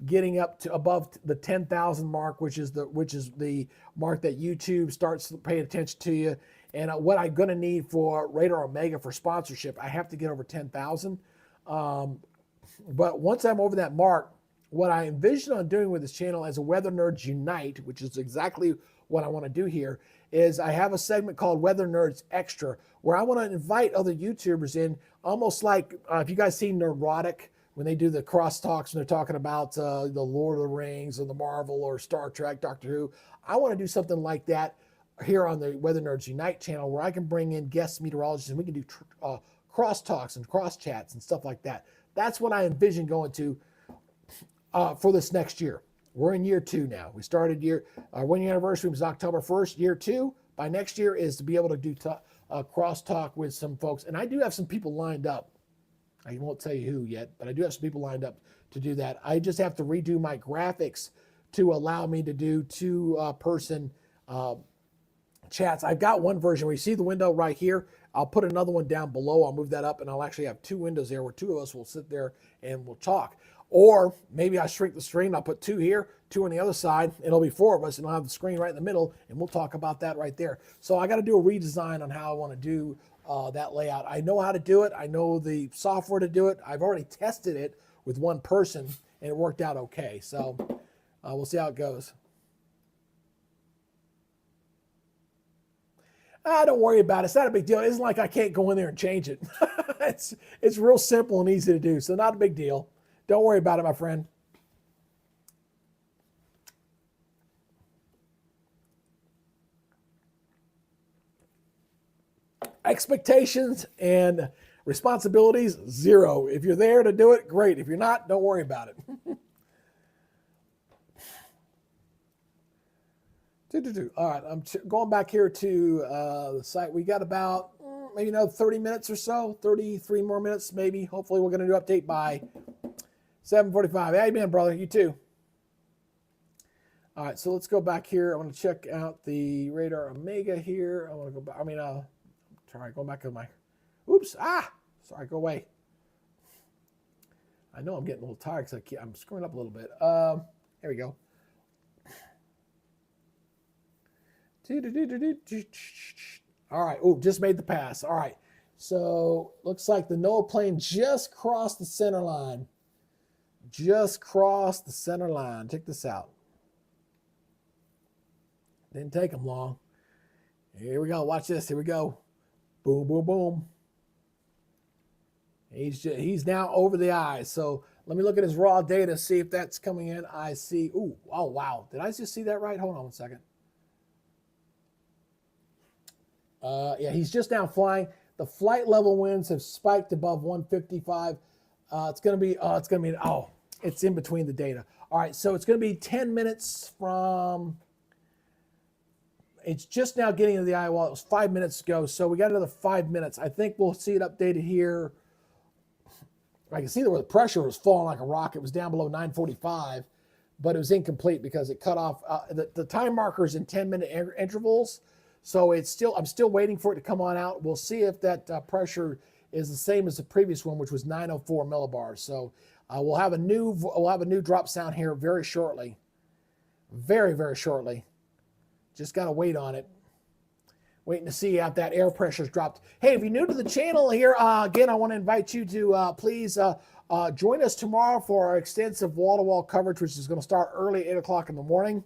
[SPEAKER 1] getting up to above the 10,000 mark, which is the mark that YouTube starts paying attention to you. And what I'm going to need for Radar Omega for sponsorship, I have to get over 10,000. But once I'm over that mark, what I envision on doing with this channel as a Weather Nerds Unite, which is exactly what I want to do here, is I have a segment called Weather Nerds Extra, where I want to invite other YouTubers in, almost like, if you guys see Neurotic, when they do the crosstalks and they're talking about the Lord of the Rings or the Marvel or Star Trek, Doctor Who, I want to do something like that here on the Weather Nerds Unite channel, where I can bring in guest meteorologists and we can do crosstalks and cross chats and stuff like that. That's what I envision going to for this next year. We're in year 2 now. We started our 1 year anniversary was October 1st. Year 2 by next year is to be able to do crosstalk with some folks. And I do have some people lined up. I won't tell you who yet, but I do have some people lined up to do that. I just have to redo my graphics to allow me to do 2-person chats. I've got one version where you see the window right here. I'll put another one down below. I'll move that up, and I'll actually have 2 windows there where 2 of us will sit there and we'll talk. Or maybe I shrink the screen. I'll put 2 here, 2 on the other side. It'll be 4 of us, and I'll have the screen right in the middle, and we'll talk about that right there. So I got to do a redesign on how I want to do that layout. I know how to do it. I know the software to do it. I've already tested it with one person, and it worked out okay. So we'll see how it goes. Don't worry about it. It's not a big deal. It isn't like I can't go in there and change it. It's real simple and easy to do, so not a big deal. Don't worry about it, my friend. Expectations and responsibilities, 0. If you're there to do it, great. If you're not, don't worry about it. All right, I'm going back here to the site. We got about maybe another 30 minutes or so, 33 more minutes maybe. Hopefully we're going to do update by 7:45. Hey, man, brother, you too. All right, so let's go back here. I want to check out the Radar Omega here. I want to go back. Try going back to my, oops, sorry, go away. I know I'm getting a little tired because I'm screwing up a little bit. There we go. All right. Oh, just made the pass. All right. So looks like the NOAA plane just crossed the center line. just crossed the center line. Check this out. Didn't take him long. Here we go. Watch this. Here we go. Boom, boom, boom. He's now over the eyes. So let me look at his raw data, see if that's coming in. I see. Ooh, oh, wow. Did I just see that right? Hold on 1 second. Yeah, he's just now flying. The flight level winds have spiked above 155. It's in between the data. All right, so it's going to be 10 minutes from, it's just now getting into the eye wall. It was 5 minutes ago, so we got another 5 minutes. I think we'll see it updated here. I can see that where the pressure was falling like a rock. It was down below 945, but it was incomplete because it cut off. The time marker is in 10-minute intervals, so I'm still waiting for it to come on out. We'll see if that pressure is the same as the previous one, which was 904 millibars. So we'll have a new drop sound here very shortly, very, very shortly. Just got to wait on it. Waiting to see if that air pressure's dropped. Hey, if you're new to the channel here, again, I want to invite you to please join us tomorrow for our extensive wall-to-wall coverage, which is going to start early, 8 o'clock in the morning.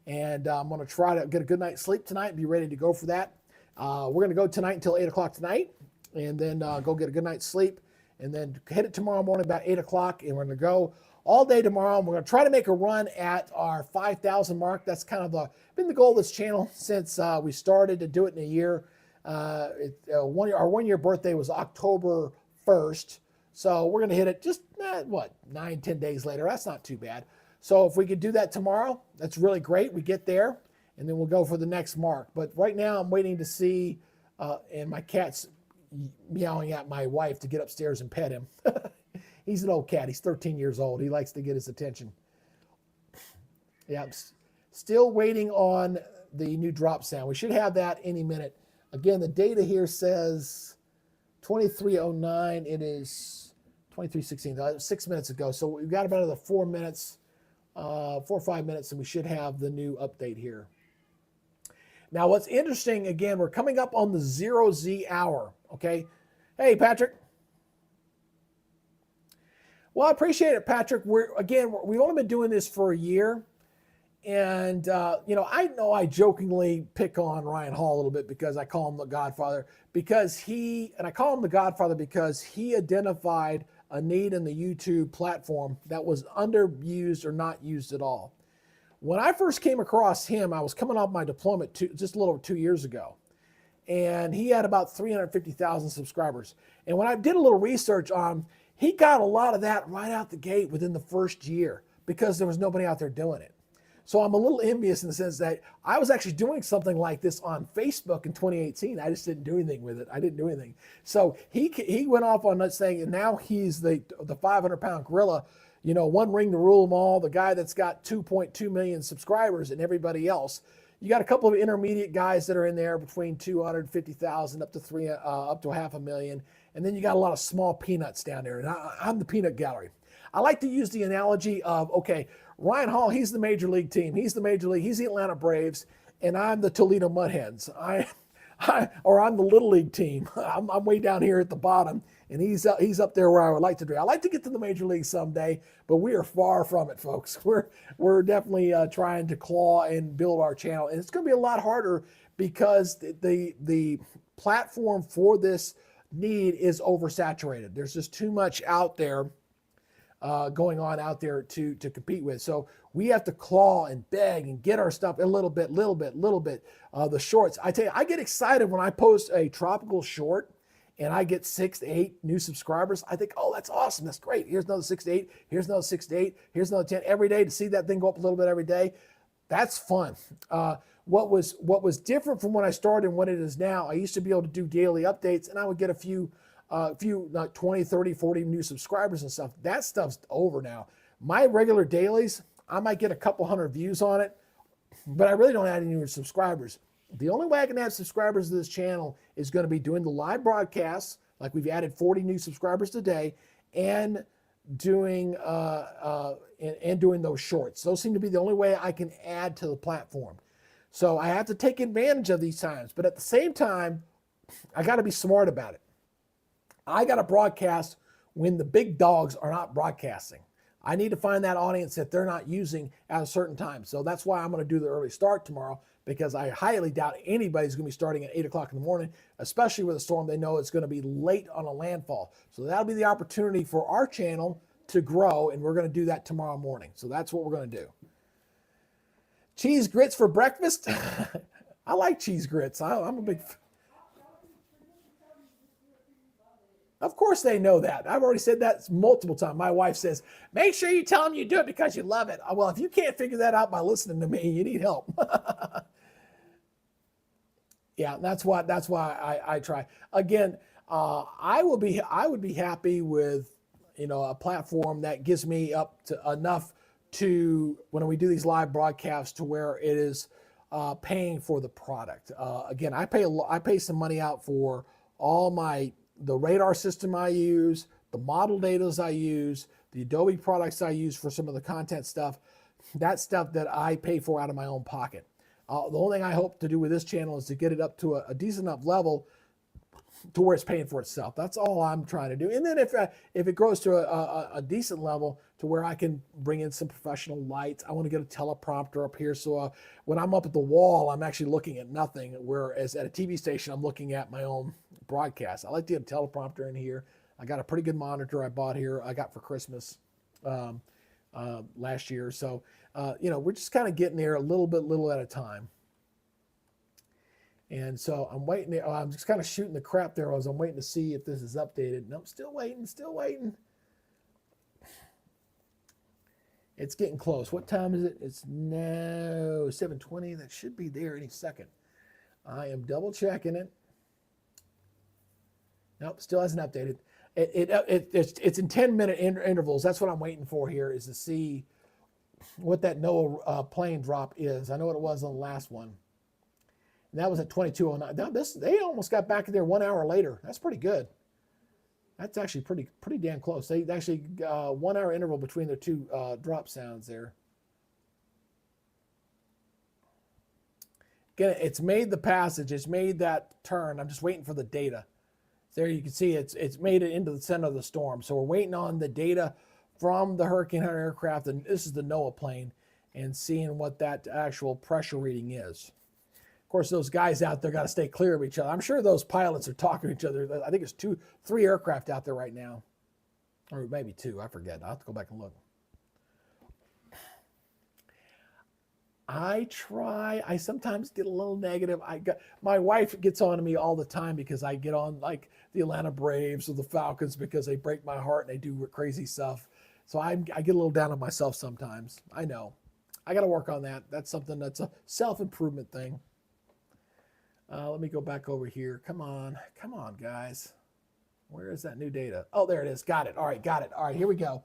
[SPEAKER 1] And I'm going to try to get a good night's sleep tonight and be ready to go for that. We're going to go tonight until 8 o'clock tonight, and then go get a good night's sleep, and then hit it tomorrow morning about 8 o'clock, and we're going to go all day tomorrow. And we're going to try to make a run at our 5,000 mark. That's kind of been the goal of this channel since we started to do it in a year. Our 1 year birthday was October 1st. So we're going to hit it just, 9-10 days later. That's not too bad. So if we could do that tomorrow, that's really great. We get there, and then we'll go for the next mark. But right now I'm waiting to see, and my cat's meowing at my wife to get upstairs and pet him. He's an old cat. He's 13 years old. He likes to get his attention. Yeah, I'm still waiting on the new drop sound. We should have that any minute. Again, the data here says 2309. It is 2316. 6 minutes ago. So we've got about another 4 minutes, 4 or 5 minutes, and we should have the new update here. Now, what's interesting, again, we're coming up on the 0Z hour, okay? Hey, Patrick. Well, I appreciate it, Patrick. We've only been doing this for a year. And, I know I jokingly pick on Ryan Hall a little bit because I call him the Godfather. I call him the Godfather because he identified a need in the YouTube platform that was underused or not used at all. When I first came across him, I was coming off my deployment just a little over 2 years ago. And he had about 350,000 subscribers. And when I did a little research on him, he got a lot of that right out the gate within the first year because there was nobody out there doing it. So I'm a little envious in the sense that I was actually doing something like this on Facebook in 2018. I just didn't do anything with it. I didn't do anything. So he went off on that thing, and now he's the 500-pound gorilla, one ring to rule them all, the guy that's got 2.2 million subscribers and everybody else. You got a couple of intermediate guys that are in there between 250,000 up to 500,000. And then you got a lot of small peanuts down there. And I'm the peanut gallery. I like to use the analogy of, okay, Ryan Hall, he's the major league team. He's the Atlanta Braves, and I'm the Toledo Mudhens. I'm the little league team. I'm way down here at the bottom, and he's up there where I would like to be. I like to get to the major league someday, but we are far from it, folks. We're definitely trying to claw and build our channel, and it's going to be a lot harder because the platform for this need is oversaturated. There's just too much out there going on out there to compete with. So we have to claw and beg and get our stuff a little bit. The shorts, I tell you, I get excited when I post a tropical short and I get 6 to 8 new subscribers. I think, oh, that's awesome. That's great. Here's another 6 to 8. Here's another 6 to 8. Here's another 10 every day. To see that thing go up a little bit every day, that's fun. What was different from when I started and what it is now, I used to be able to do daily updates, and I would get a few like 20, 30, 40 new subscribers and stuff. That stuff's over now. My regular dailies, I might get a couple hundred views on it, but I really don't add any new subscribers. The only way I can add subscribers to this channel is going to be doing the live broadcasts, like we've added 40 new subscribers today, and doing those shorts. Those seem to be the only way I can add to the platform. So I have to take advantage of these times, but at the same time, I got to be smart about it. I got to broadcast when the big dogs are not broadcasting. I need to find that audience that they're not using at a certain time. So that's why I'm going to do the early start tomorrow, because I highly doubt anybody's going to be starting at 8 o'clock in the morning, especially with a storm they know it's going to be late on a landfall. So that'll be the opportunity for our channel to grow, and we're going to do that tomorrow morning. So that's what we're going to do. Cheese grits for breakfast? I like cheese grits. I'm a big... Of course they know that. I've already said that multiple times. My wife says, make sure you tell them you do it because you love it. Well, if you can't figure that out by listening to me, you need help. Yeah, that's why I try. Again, I would be happy with, a platform that gives me up to enough to, when we do these live broadcasts, to where it is paying for the product. Again, I pay some money out for all the radar system I use, the model data I use, the Adobe products I use for some of the content stuff. That's stuff that I pay for out of my own pocket. The only thing I hope to do with this channel is to get it up to a decent enough level to where it's paying for itself. That's all I'm trying to do. And then if it grows to a decent level to where I can bring in some professional lights, I want to get a teleprompter up here. So when I'm up at the wall, I'm actually looking at nothing. Whereas at a TV station, I'm looking at my own broadcast. I like to have a teleprompter in here. I got a pretty good monitor I bought here. I got for Christmas last year. So, we're just kind of getting there little at a time. And so I'm waiting there. I'm just kind of shooting the crap there as I'm waiting to see if this is updated. No, I'm still waiting. It's getting close. What time is it? It's now 7:20. That should be there any second. I am double checking it. Nope, still hasn't updated. It's in 10-minute intervals. That's what I'm waiting for here, is to see what that NOAA plane drop is. I know what it was on the last one. And that was at 22:09. Now they almost got back in there 1 hour later. That's pretty good. That's actually pretty damn close. They actually 1 hour interval between the two drop sounds there. Again, it's made the passage. It's made that turn. I'm just waiting for the data. There you can see it's made it into the center of the storm. So we're waiting on the data from the Hurricane Hunter aircraft, and this is the NOAA plane, and seeing what that actual pressure reading is. Of course, those guys out there got to stay clear of each other. I'm sure those pilots are talking to each other. I think it's 3 aircraft out there right now, or maybe 2. I forget. I'll have to go back and look. I sometimes get a little negative. My wife gets on to me all the time because I get on like the Atlanta Braves or the Falcons because they break my heart and they do crazy stuff. So I get a little down on myself sometimes. I know. I got to work on that. That's something that's a self-improvement thing. Let me go back over here. Come on, guys. Where is that new data? Oh, there it is. Got it. All right, got it. All right, here we go.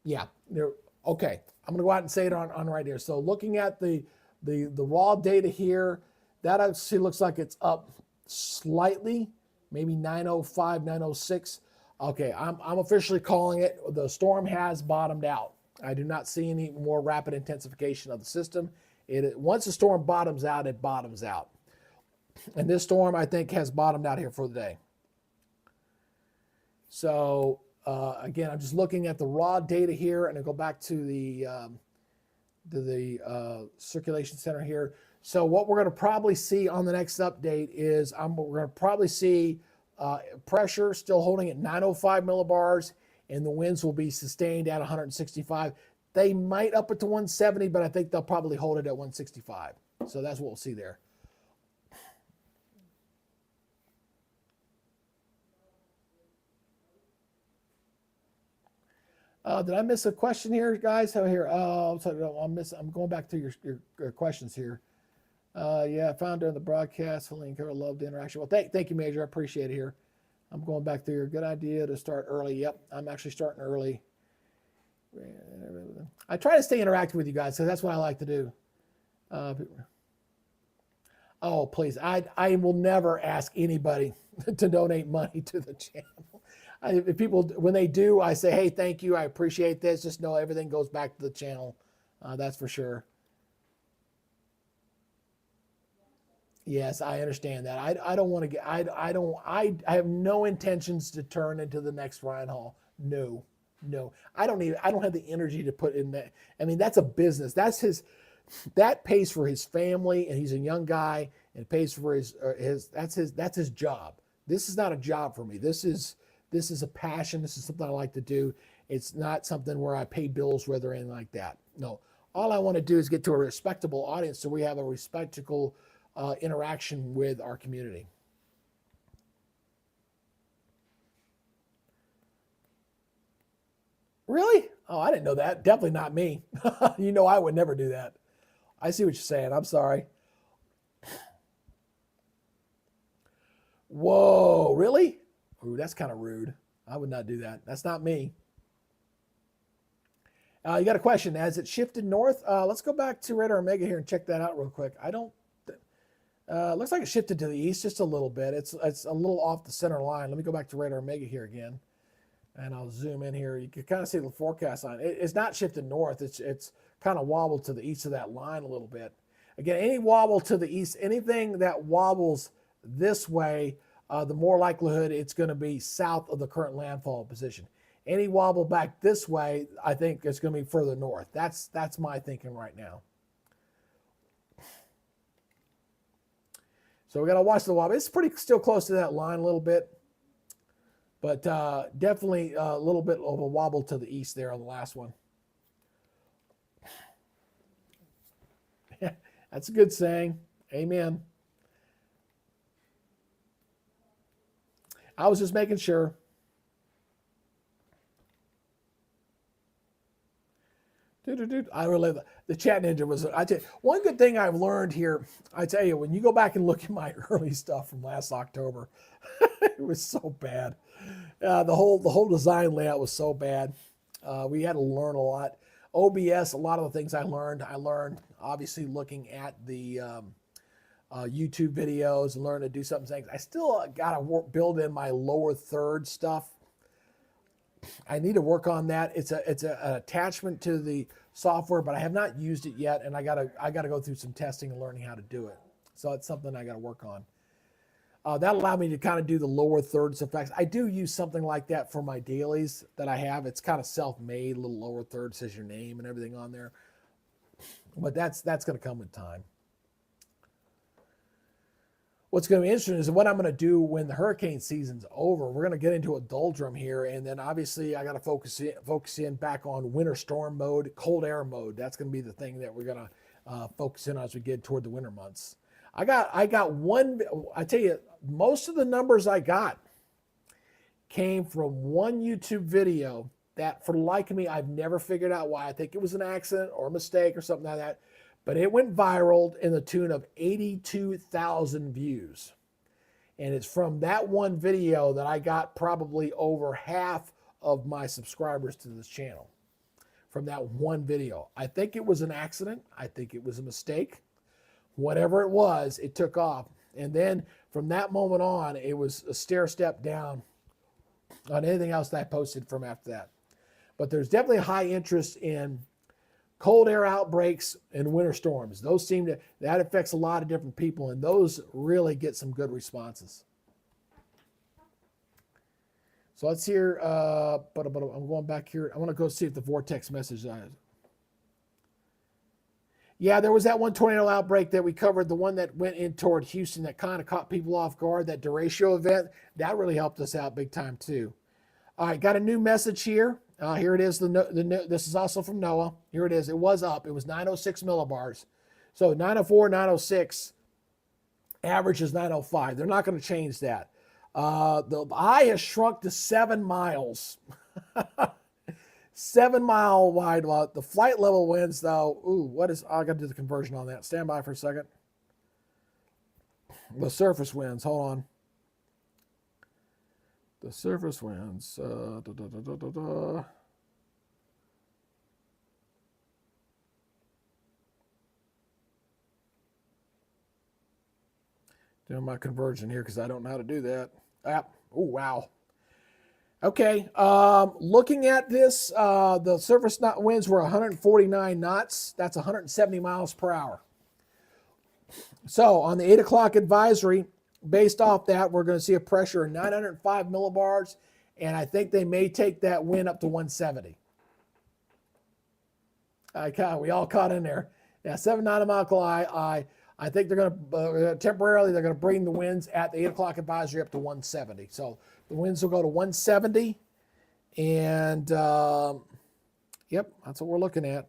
[SPEAKER 1] Yeah, there. Okay, I'm going to go out and say it on right here. So looking at the raw data here, that actually looks like it's up slightly, maybe 905, 906. Okay, I'm officially calling it. The storm has bottomed out. I do not see any more rapid intensification of the system. Once the storm bottoms out, it bottoms out. And this storm, I think, has bottomed out here for the day. So again, I'm just looking at the raw data here, and I go back to the circulation center here. So what we're going to probably see on the next update is we're going to probably see pressure still holding at 905 millibars, and the winds will be sustained at 165. They might up it to 170, but I think they'll probably hold it at 165. So that's what we'll see there. Did I miss a question here, guys? Oh, here. I'm going back to your questions here. Yeah, I found during the broadcast. Helene Carroll loved the interaction. Well, thank you, Major. I appreciate it here. I'm going back to your good idea to start early. Yep, I'm actually starting early. I try to stay interactive with you guys, so that's what I like to do. Oh, please. I will never ask anybody to donate money to the channel. If people, when they do, I say, hey, thank you. I appreciate this. Just know everything goes back to the channel. That's for sure. Yes, I understand that. I don't want to get, I have no intentions to turn into the next Ryan Hall. No, no. I don't have the energy to put in that. I mean, that's a business. That pays for his family, and he's a young guy, and it pays for that's his job. This is not a job for me. This is a passion. This is something I like to do. It's not something where I pay bills with or anything like that. No. All I want to do is get to a respectable audience so we have a respectable interaction with our community. Really? Oh, I didn't know that. Definitely not me. You know I would never do that. I see what you're saying. I'm sorry. Whoa, really? Ooh, that's kind of rude. I would not do that. That's not me. You got a question. Has it shifted north? Let's go back to Radar Omega here and check that out real quick. I don't. Looks like it shifted to the east just a little bit. It's a little off the center line. Let me go back to Radar Omega here again, and I'll zoom in here. You can kind of see the forecast line. It's not shifted north. It's kind of wobbled to the east of that line a little bit. Again, any wobble to the east, anything that wobbles this way, the more likelihood it's going to be south of the current landfall position. Any wobble back this way, I think it's going to be further north. That's my thinking right now. So we got to watch the wobble. It's pretty still close to that line a little bit, but definitely a little bit of a wobble to the east there on the last one. That's a good saying. Amen. I was just making sure. I really the chat ninja was. I tell you, one good thing I've learned here. I tell you, when you go back and look at my early stuff from last October, it was so bad. The whole design layout was so bad. We had to learn a lot. OBS, a lot of the things I learned obviously looking at the YouTube videos and learn to do some things. I still got to build in my lower third stuff. I need to work on that. It's an attachment to the software, but I have not used it yet, and I gotta go through some testing and learning how to do it. So it's something I got to work on. That allowed me to kind of do the lower thirds effects. I do use something like that for my dailies that I have. It's kind of self-made, little lower third, says your name and everything on there. But that's going to come with time. What's going to be interesting is what I'm going to do when the hurricane season's over. We're going to get into a doldrum here, and then obviously I got to focus in back on winter storm mode, cold air mode. That's going to be the thing that we're going to focus in on as we get toward the winter months. I got one. I tell you, most of the numbers I got came from one YouTube video that, for the life of me, I've never figured out why. I think it was an accident or a mistake or something like that. But it went viral in the tune of 82,000 views. And it's from that one video that I got probably over half of my subscribers to this channel. From that one video. I think it was an accident. I think it was a mistake. Whatever it was, it took off. And then from that moment on, it was a stair step down on anything else that I posted from after that. But there's definitely a high interest in cold air outbreaks and winter storms. Those that affects a lot of different people, and those really get some good responses. So let's hear, but I'm going back here. I want to go see if the vortex message. Yeah, there was that one tornado outbreak that we covered, the one that went in toward Houston that kind of caught people off guard, that derecho event. That really helped us out big time too. All right, got a new message here. Here it is. This is also from NOAA. Here it is. It was up. It was 906 millibars. So 904, 906. Average is 905. They're not going to change that. The eye has shrunk to 7 miles. 7 mile wide. The flight level winds, though. Ooh, I got to do the conversion on that. Stand by for a second. The surface winds. Hold on. The surface winds. Doing my conversion here because I don't know how to do that. Oh, wow. Okay. Looking at this, the surface winds were 149 knots. That's 170 miles per hour. So on the 8 o'clock advisory, based off that, we're going to see a pressure of 905 millibars And I think they may take that wind up to 170. We all caught in there. Yeah, 7 nautical I think they're going to temporarily, they're going to bring the winds at the 8 o'clock advisory up to 170. So the winds will go to 170. And yep, that's what we're looking at.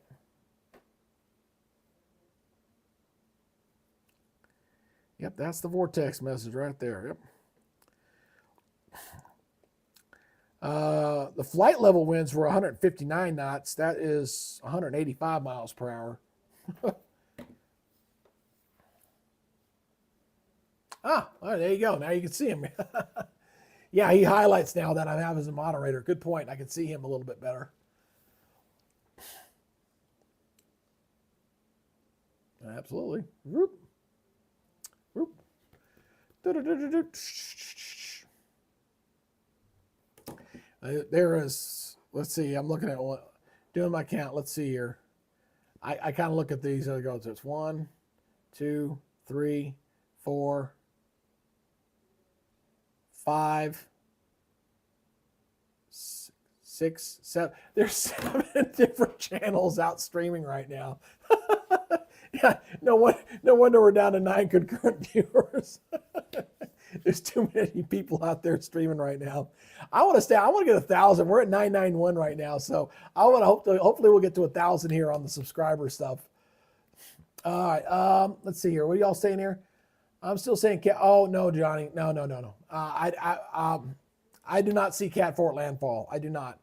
[SPEAKER 1] Yep, that's the vortex message right there. Yep. The flight level winds were 159 knots. That is 185 miles per hour. All right, there you go. Now you can see him. Yeah, he highlights now that I have as a moderator. Good point. I can see him a little bit better. Absolutely. Whoop. Whoop. There is, let's see, I'm looking at what, doing my count. Let's see here. I kind of look at these as it goes. It's 1, 2, 3, 4, 5, 6, 7. There's 7 different channels out streaming right now. Yeah, no wonder we're down to 9 concurrent viewers. There's too many people out there streaming right now. I want to get 1,000. We're at 991 right now, so I want to hopefully we'll get to 1,000 here on the subscriber stuff. All right, let's see here. What are y'all saying here? I'm still saying cat. Oh no, Johnny, no. I do not see Cat 4 landfall. I do not.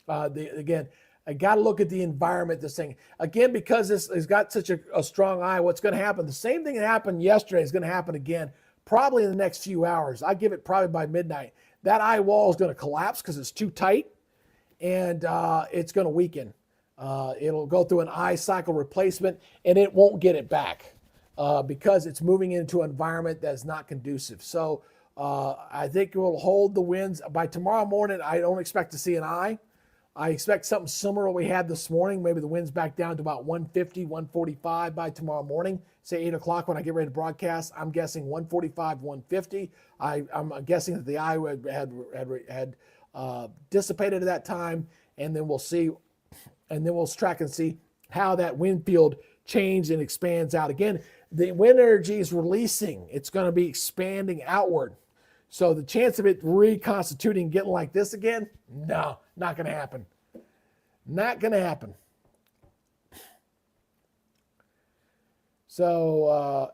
[SPEAKER 1] Again, I got to look at the environment. This thing again, because this has got such a strong eye. What's going to happen? The same thing that happened yesterday is going to happen again, probably in the next few hours. I give it probably by midnight. That eye wall is going to collapse because it's too tight, and it's going to weaken. It'll go through an eye cycle replacement, and it won't get it back because it's moving into an environment that's not conducive. So I think it will hold the winds by tomorrow morning. I don't expect to see an eye. I expect something similar to what we had this morning. Maybe the wind's back down to about 150, 145 by tomorrow morning. Say 8 o'clock when I get ready to broadcast. I'm guessing 145, 150. I'm guessing that the eye had dissipated at that time, and then we'll see, and then we'll track and see how that wind field changes and expands out. Again, the wind energy is releasing. It's going to be expanding outward. So the chance of it reconstituting, getting like this again, no, not going to happen. Not going to happen. So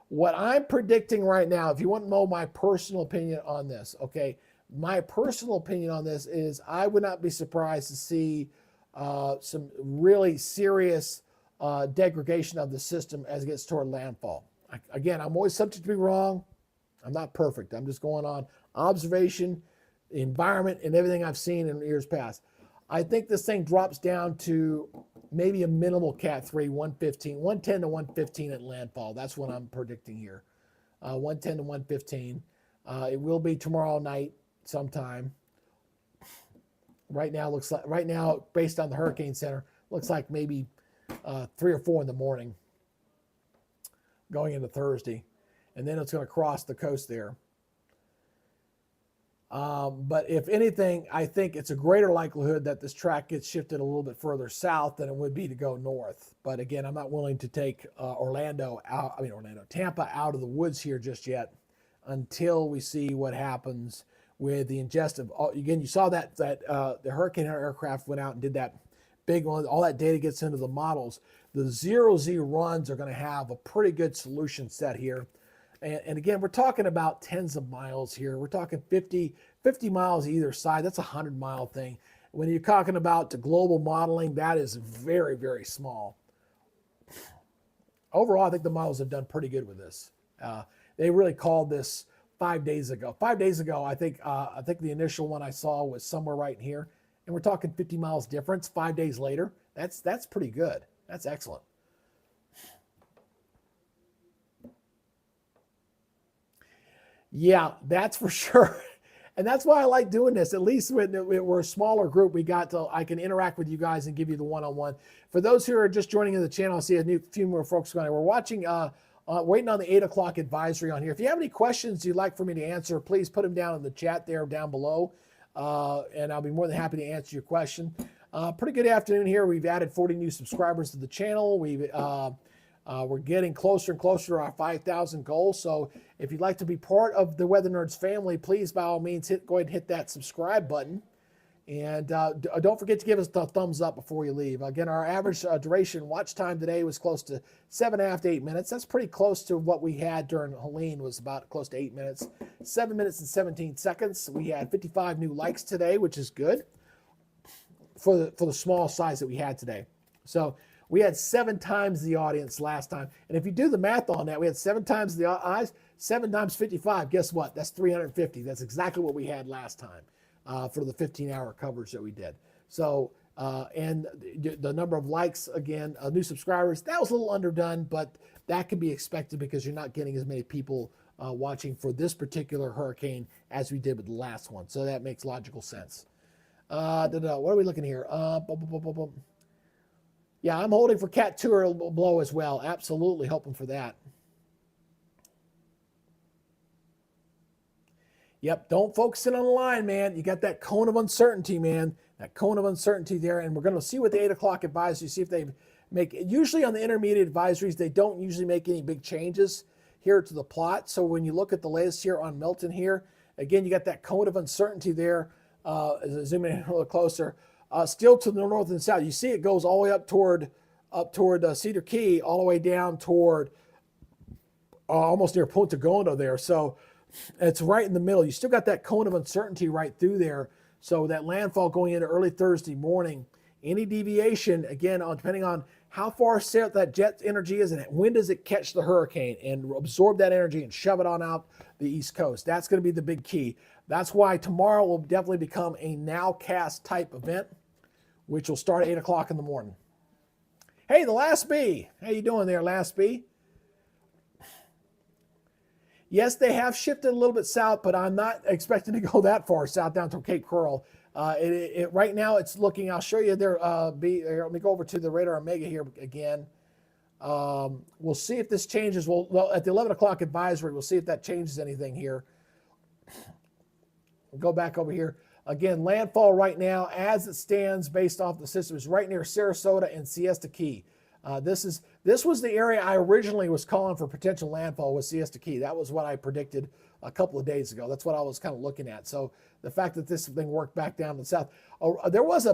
[SPEAKER 1] what I'm predicting right now, if you want to know my personal opinion on this, okay, my personal opinion on this is I would not be surprised to see some really serious degradation of the system as it gets toward landfall. Again, I'm always subject to be wrong. I'm not perfect. I'm just going on observation, environment, and everything I've seen in years past. I think this thing drops down to maybe a minimal Cat 3, 115, 110 to 115 at landfall. That's what I'm predicting here. 110 to 115. It will be tomorrow night sometime. Right now, based on the Hurricane Center, looks like maybe 3 or 4 in the morning going into Thursday. And then it's going to cross the coast there. But if anything, I think it's a greater likelihood that this track gets shifted a little bit further south than it would be to go north. But again, I'm not willing to take Tampa out of the woods here just yet until we see what happens with the ingest of, again, you saw that the Hurricane aircraft went out and did that big one. All that data gets into the models. The 0Z runs are going to have a pretty good solution set here. And again, we're talking about tens of miles here. We're talking 50 miles either side. That's a 100-mile thing. When you're talking about the global modeling, that is very, very small. Overall, I think the models have done pretty good with this. They really called this 5 days ago. 5 days ago, I think the initial one I saw was somewhere right in here. And we're talking 50 miles difference 5 days later. That's pretty good. That's excellent. Yeah, that's for sure. And that's why I like doing this. At least when we're a smaller group, I can interact with you guys and give you the one-on-one. For those who are just joining in the channel, I see a few more folks going. We're watching waiting on the 8 o'clock advisory on here. If you have any questions you'd like for me to answer, please put them down in the chat there down below, and I'll be more than happy to answer your question. Pretty good afternoon here. We've added 40 new subscribers to the channel. We're getting closer and closer to our 5,000 goal. So if you'd like to be part of the Weather Nerds family, please, by all means, go ahead and hit that subscribe button. And don't forget to give us the thumbs up before you leave. Again, our average duration watch time today was close to 7.5 to 8 minutes. That's pretty close to what we had during Helene, was about close to 8 minutes. 7 minutes and 17 seconds. We had 55 new likes today, which is good for the small size that we had today. So we had 7 times the audience last time. And if you do the math on that, we had 7 times the eyes, 7 times 55. Guess what? That's 350. That's exactly what we had last time. For the 15-hour coverage that we did. So, and the number of likes, again, new subscribers, that was a little underdone, but that can be expected because you're not getting as many people watching for this particular hurricane as we did with the last one. So that makes logical sense. What are we looking here? Yeah, I'm holding for Cat 2 or blow as well. Absolutely hoping for that. Yep, don't focus in on the line, man. You got that cone of uncertainty, man. That cone of uncertainty there. And we're going to see what the 8 o'clock advisory, see if they make, usually on the intermediate advisories, they don't usually make any big changes here to the plot. So when you look at the latest here on Milton here, again, you got that cone of uncertainty there. As I zoom in a little closer, still to the north and south. You see it goes all the way up toward Cedar Key, all the way down toward almost near Punta Gonda there. So it's right in the middle. You still got that cone of uncertainty right through there. So that landfall going into early Thursday morning. Any deviation, again, depending on how far south that jet energy is and when does it catch the hurricane and absorb that energy and shove it on out the East Coast. That's going to be the big key. That's why tomorrow will definitely become a nowcast type event, which will start at 8 o'clock in the morning. Hey, the Last Bee. How you doing there, Last Bee? Yes, they have shifted a little bit south, but I'm not expecting to go that far south down to Cape Coral. Right now it's looking, I'll show you there, let me go over to the radar Omega here again. We'll see if this changes. Well, at the 11 o'clock advisory, we'll see if that changes anything here. We'll go back over here. Again, landfall right now, as it stands based off the system, is right near Sarasota and Siesta Key. This was the area I originally was calling for potential landfall with Siesta Key. That was what I predicted a couple of days ago. That's what I was kind of looking at. So the fact that this thing worked back down to the south. There was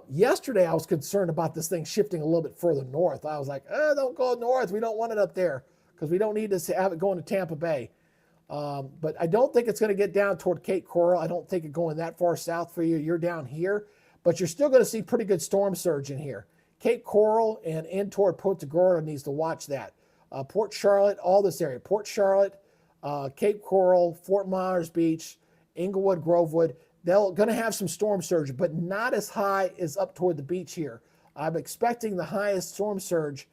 [SPEAKER 1] yesterday I was concerned about this thing shifting a little bit further north. I was like, don't go north. We don't want it up there because we don't need to have it going to Tampa Bay. But I don't think it's going to get down toward Cape Coral. I don't think it going that far south for you. You're down here, but you're still going to see pretty good storm surge in here. Cape Coral and in toward Punta Gorda needs to watch that. Port Charlotte, all this area. Port Charlotte, Cape Coral, Fort Myers Beach, Inglewood, Grovewood. They're going to have some storm surge, but not as high as up toward the beach here. I'm expecting the highest storm surge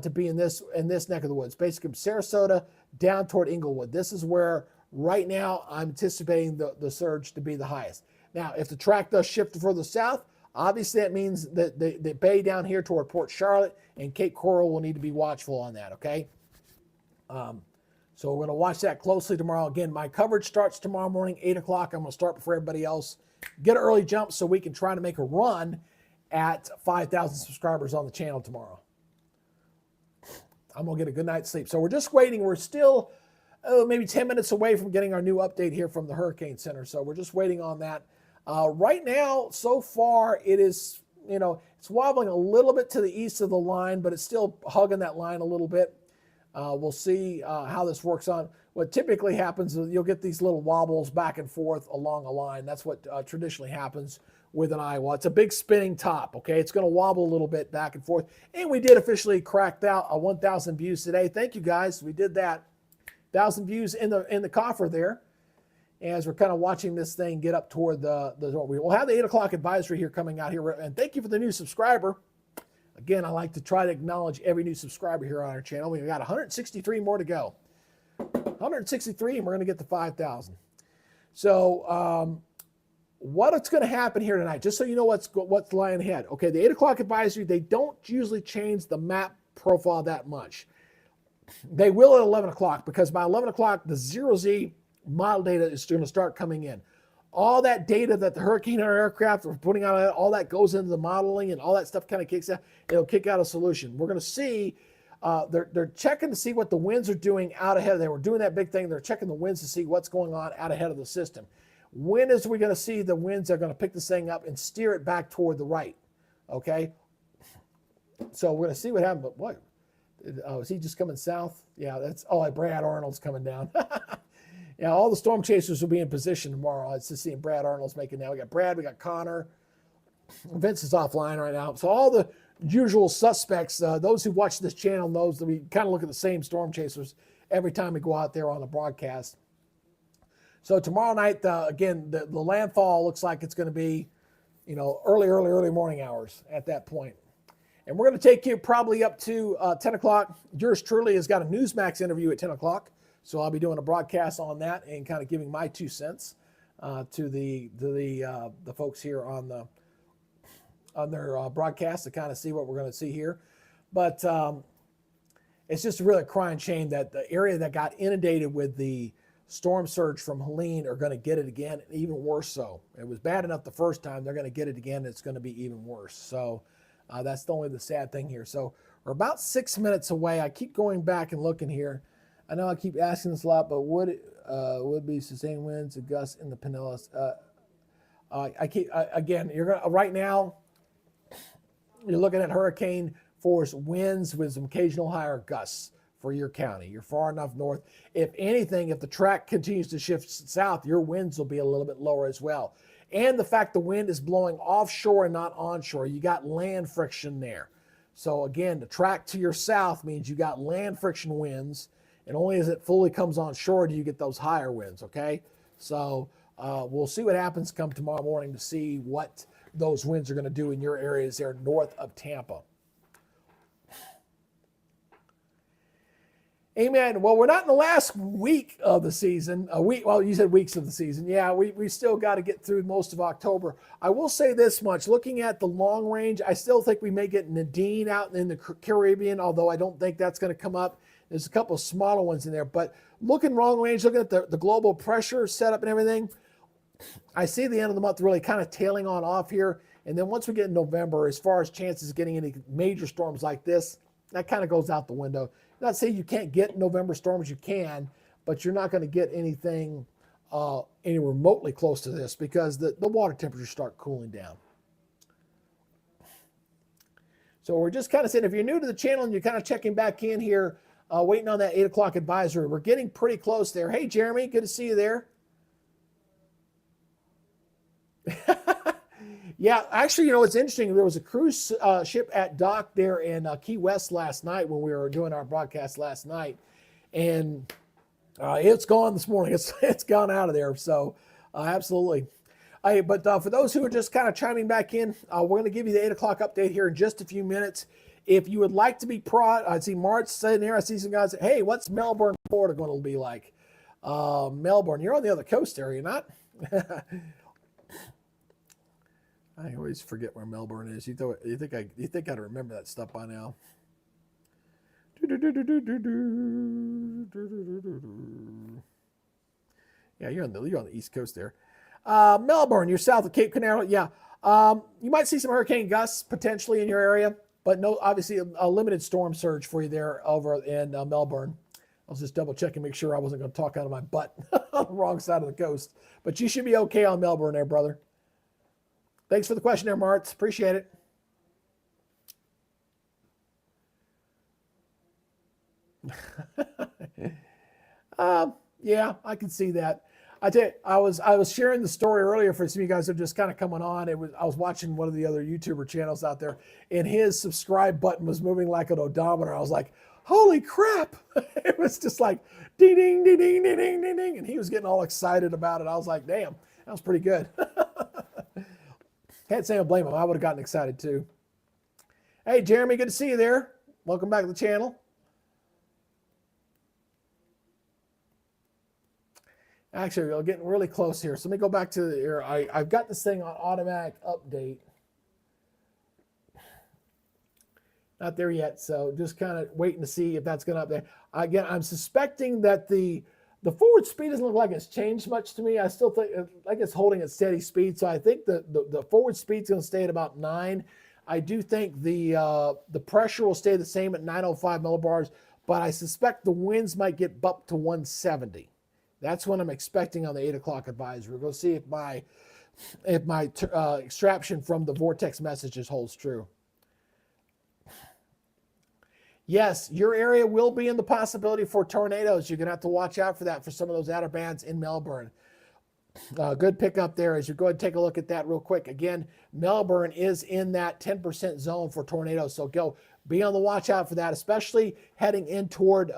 [SPEAKER 1] to be in this neck of the woods. Basically, Sarasota down toward Inglewood. This is where right now I'm anticipating the surge to be the highest. Now, if the track does shift further south, obviously that means that the bay down here toward Port Charlotte and Cape Coral will need to be watchful on that, okay? So we're going to watch that closely tomorrow. Again, my coverage starts tomorrow morning, 8 o'clock. I'm going to start before everybody else. Get an early jump so we can try to make a run at 5,000 subscribers on the channel tomorrow. I'm going to get a good night's sleep. So we're just waiting. We're still maybe 10 minutes away from getting our new update here from the Hurricane Center. So we're just waiting on that. Right now, so far, it is, it's wobbling a little bit to the east of the line, but it's still hugging that line a little bit. We'll see how this works on. What typically happens is you'll get these little wobbles back and forth along a line. That's what traditionally happens with an Iowa. It's a big spinning top, okay? It's going to wobble a little bit back and forth. And we did officially crack out 1,000 views today. Thank you, guys. We did that. 1,000 views in the coffer there. As we're kind of watching this thing get up toward we'll have the 8 o'clock advisory here coming out here. And thank you for the new subscriber. Again, I like to try to acknowledge every new subscriber here on our channel. We've got 163 more to go. 163, and we're going to get to 5,000. So what's going to happen here tonight, just so you know what's lying ahead. Okay, the 8 o'clock advisory, they don't usually change the map profile that much. They will at 11 o'clock, because by 11 o'clock, the 0Z model data is going to start coming in. All that data that the hurricane aircraft are putting out, all that goes into the modeling, and all that stuff kind of kicks out. It'll kick out a solution. We're going to see, they're checking to see what the winds are doing out ahead. They were doing that big thing. They're checking the winds to see what's going on out ahead of the system. When is we going to see the winds that are going to pick this thing up and steer it back toward the right? Okay. So we're going to see what happens. But what? Oh, is he just coming south? Yeah, that's, oh, Brad Arnold's coming down. Yeah, all the storm chasers will be in position tomorrow. It's just seeing Brad Arnold's making now. We got Brad, we got Connor. Vince is offline right now. So all the usual suspects, those who watch this channel knows that we kind of look at the same storm chasers every time we go out there on the broadcast. So tomorrow night, again, the landfall looks like it's going to be, early morning hours at that point. And we're going to take you probably up to 10 o'clock. Yours truly has got a Newsmax interview at 10 o'clock. So I'll be doing a broadcast on that and kind of giving my 2 cents to the folks here on their broadcast to kind of see what we're going to see here. But it's just really a crying shame that the area that got inundated with the storm surge from Helene are going to get it again, and even worse so. It was bad enough the first time. They're going to get it again. And it's going to be even worse. So that's the sad thing here. So we're about 6 minutes away. I keep going back and looking here. I know I keep asking this a lot, but would be sustained winds and gusts in the Pinellas? Again, you're gonna right now. You're looking at hurricane force winds with some occasional higher gusts for your county. You're far enough north. If anything, if the track continues to shift south, your winds will be a little bit lower as well. And the fact the wind is blowing offshore and not onshore, you got land friction there. So again, the track to your south means you got land friction winds. And only as it fully comes on shore do you get those higher winds, okay? So we'll see what happens come tomorrow morning to see what those winds are going to do in your areas there north of Tampa. Amen. Well, we're not in the last week of the season. Well, you said weeks of the season. Yeah, we still got to get through most of October. I will say this much. Looking at the long range, I still think we may get Nadine out in the Caribbean, although I don't think that's going to come up. There's a couple of smaller ones in there. But looking long range, looking at the global pressure setup and everything, I see the end of the month really kind of tailing on off here. And then once we get in November, as far as chances of getting any major storms like this, that kind of goes out the window. Not saying you can't get November storms, you can, but you're not going to get anything any remotely close to this because the water temperatures start cooling down. So we're just kind of saying, if you're new to the channel and you're kind of checking back in here, waiting on that 8 o'clock advisory, we're getting pretty close there. Hey, Jeremy, good to see you there. Yeah, actually, it's interesting. There was a cruise ship at dock there in Key West last night when we were doing our broadcast last night. And it's gone this morning. It's gone out of there. So absolutely. But for those who are just kind of chiming back in, we're going to give you the 8 o'clock update here in just a few minutes. If you would like to be I see March sitting there. I see some guys say, hey, what's Melbourne, Florida going to be like? Melbourne, you're on the other coast there, are you not? I always forget where Melbourne is. You think I'd remember that stuff by now? Yeah, you're on the East Coast there. Melbourne, you're south of Cape Canaveral. Yeah, you might see some hurricane gusts potentially in your area, but no, obviously a limited storm surge for you there over in Melbourne. I was just double checking, make sure I wasn't going to talk out of my butt on the wrong side of the coast. But you should be okay on Melbourne there, brother. Thanks for the question there, Martz. Appreciate it. Yeah, I can see that. I tell you, I was sharing the story earlier for some of you guys who are just kind of coming on. I was watching one of the other YouTuber channels out there, and his subscribe button was moving like an odometer. I was like, holy crap. It was just like ding, ding, ding, ding, ding, ding, ding, ding. And he was getting all excited about it. I was like, damn, that was pretty good. Can't say I blame him. I would have gotten excited too. Hey, Jeremy, good to see you there. Welcome back to the channel. Actually, we're getting really close here. So let me go back to here. I've got this thing on automatic update. Not there yet, so just kind of waiting to see if that's going to update. Again, I'm suspecting that the forward speed doesn't look like it's changed much to me. I still think like it's holding at steady speed. So I think the forward speed's going to stay at about 9. I do think the pressure will stay the same at 905 millibars, but I suspect the winds might get bumped to 170. That's what I'm expecting on the 8 o'clock advisory. We're going to see if my extraction from the vortex messages holds true. Yes, your area will be in the possibility for tornadoes. You're going to have to watch out for that for some of those outer bands in Melbourne. Good pickup there as you go ahead and take a look at that real quick. Again, Melbourne is in that 10% zone for tornadoes. So go be on the watch out for that, especially heading in toward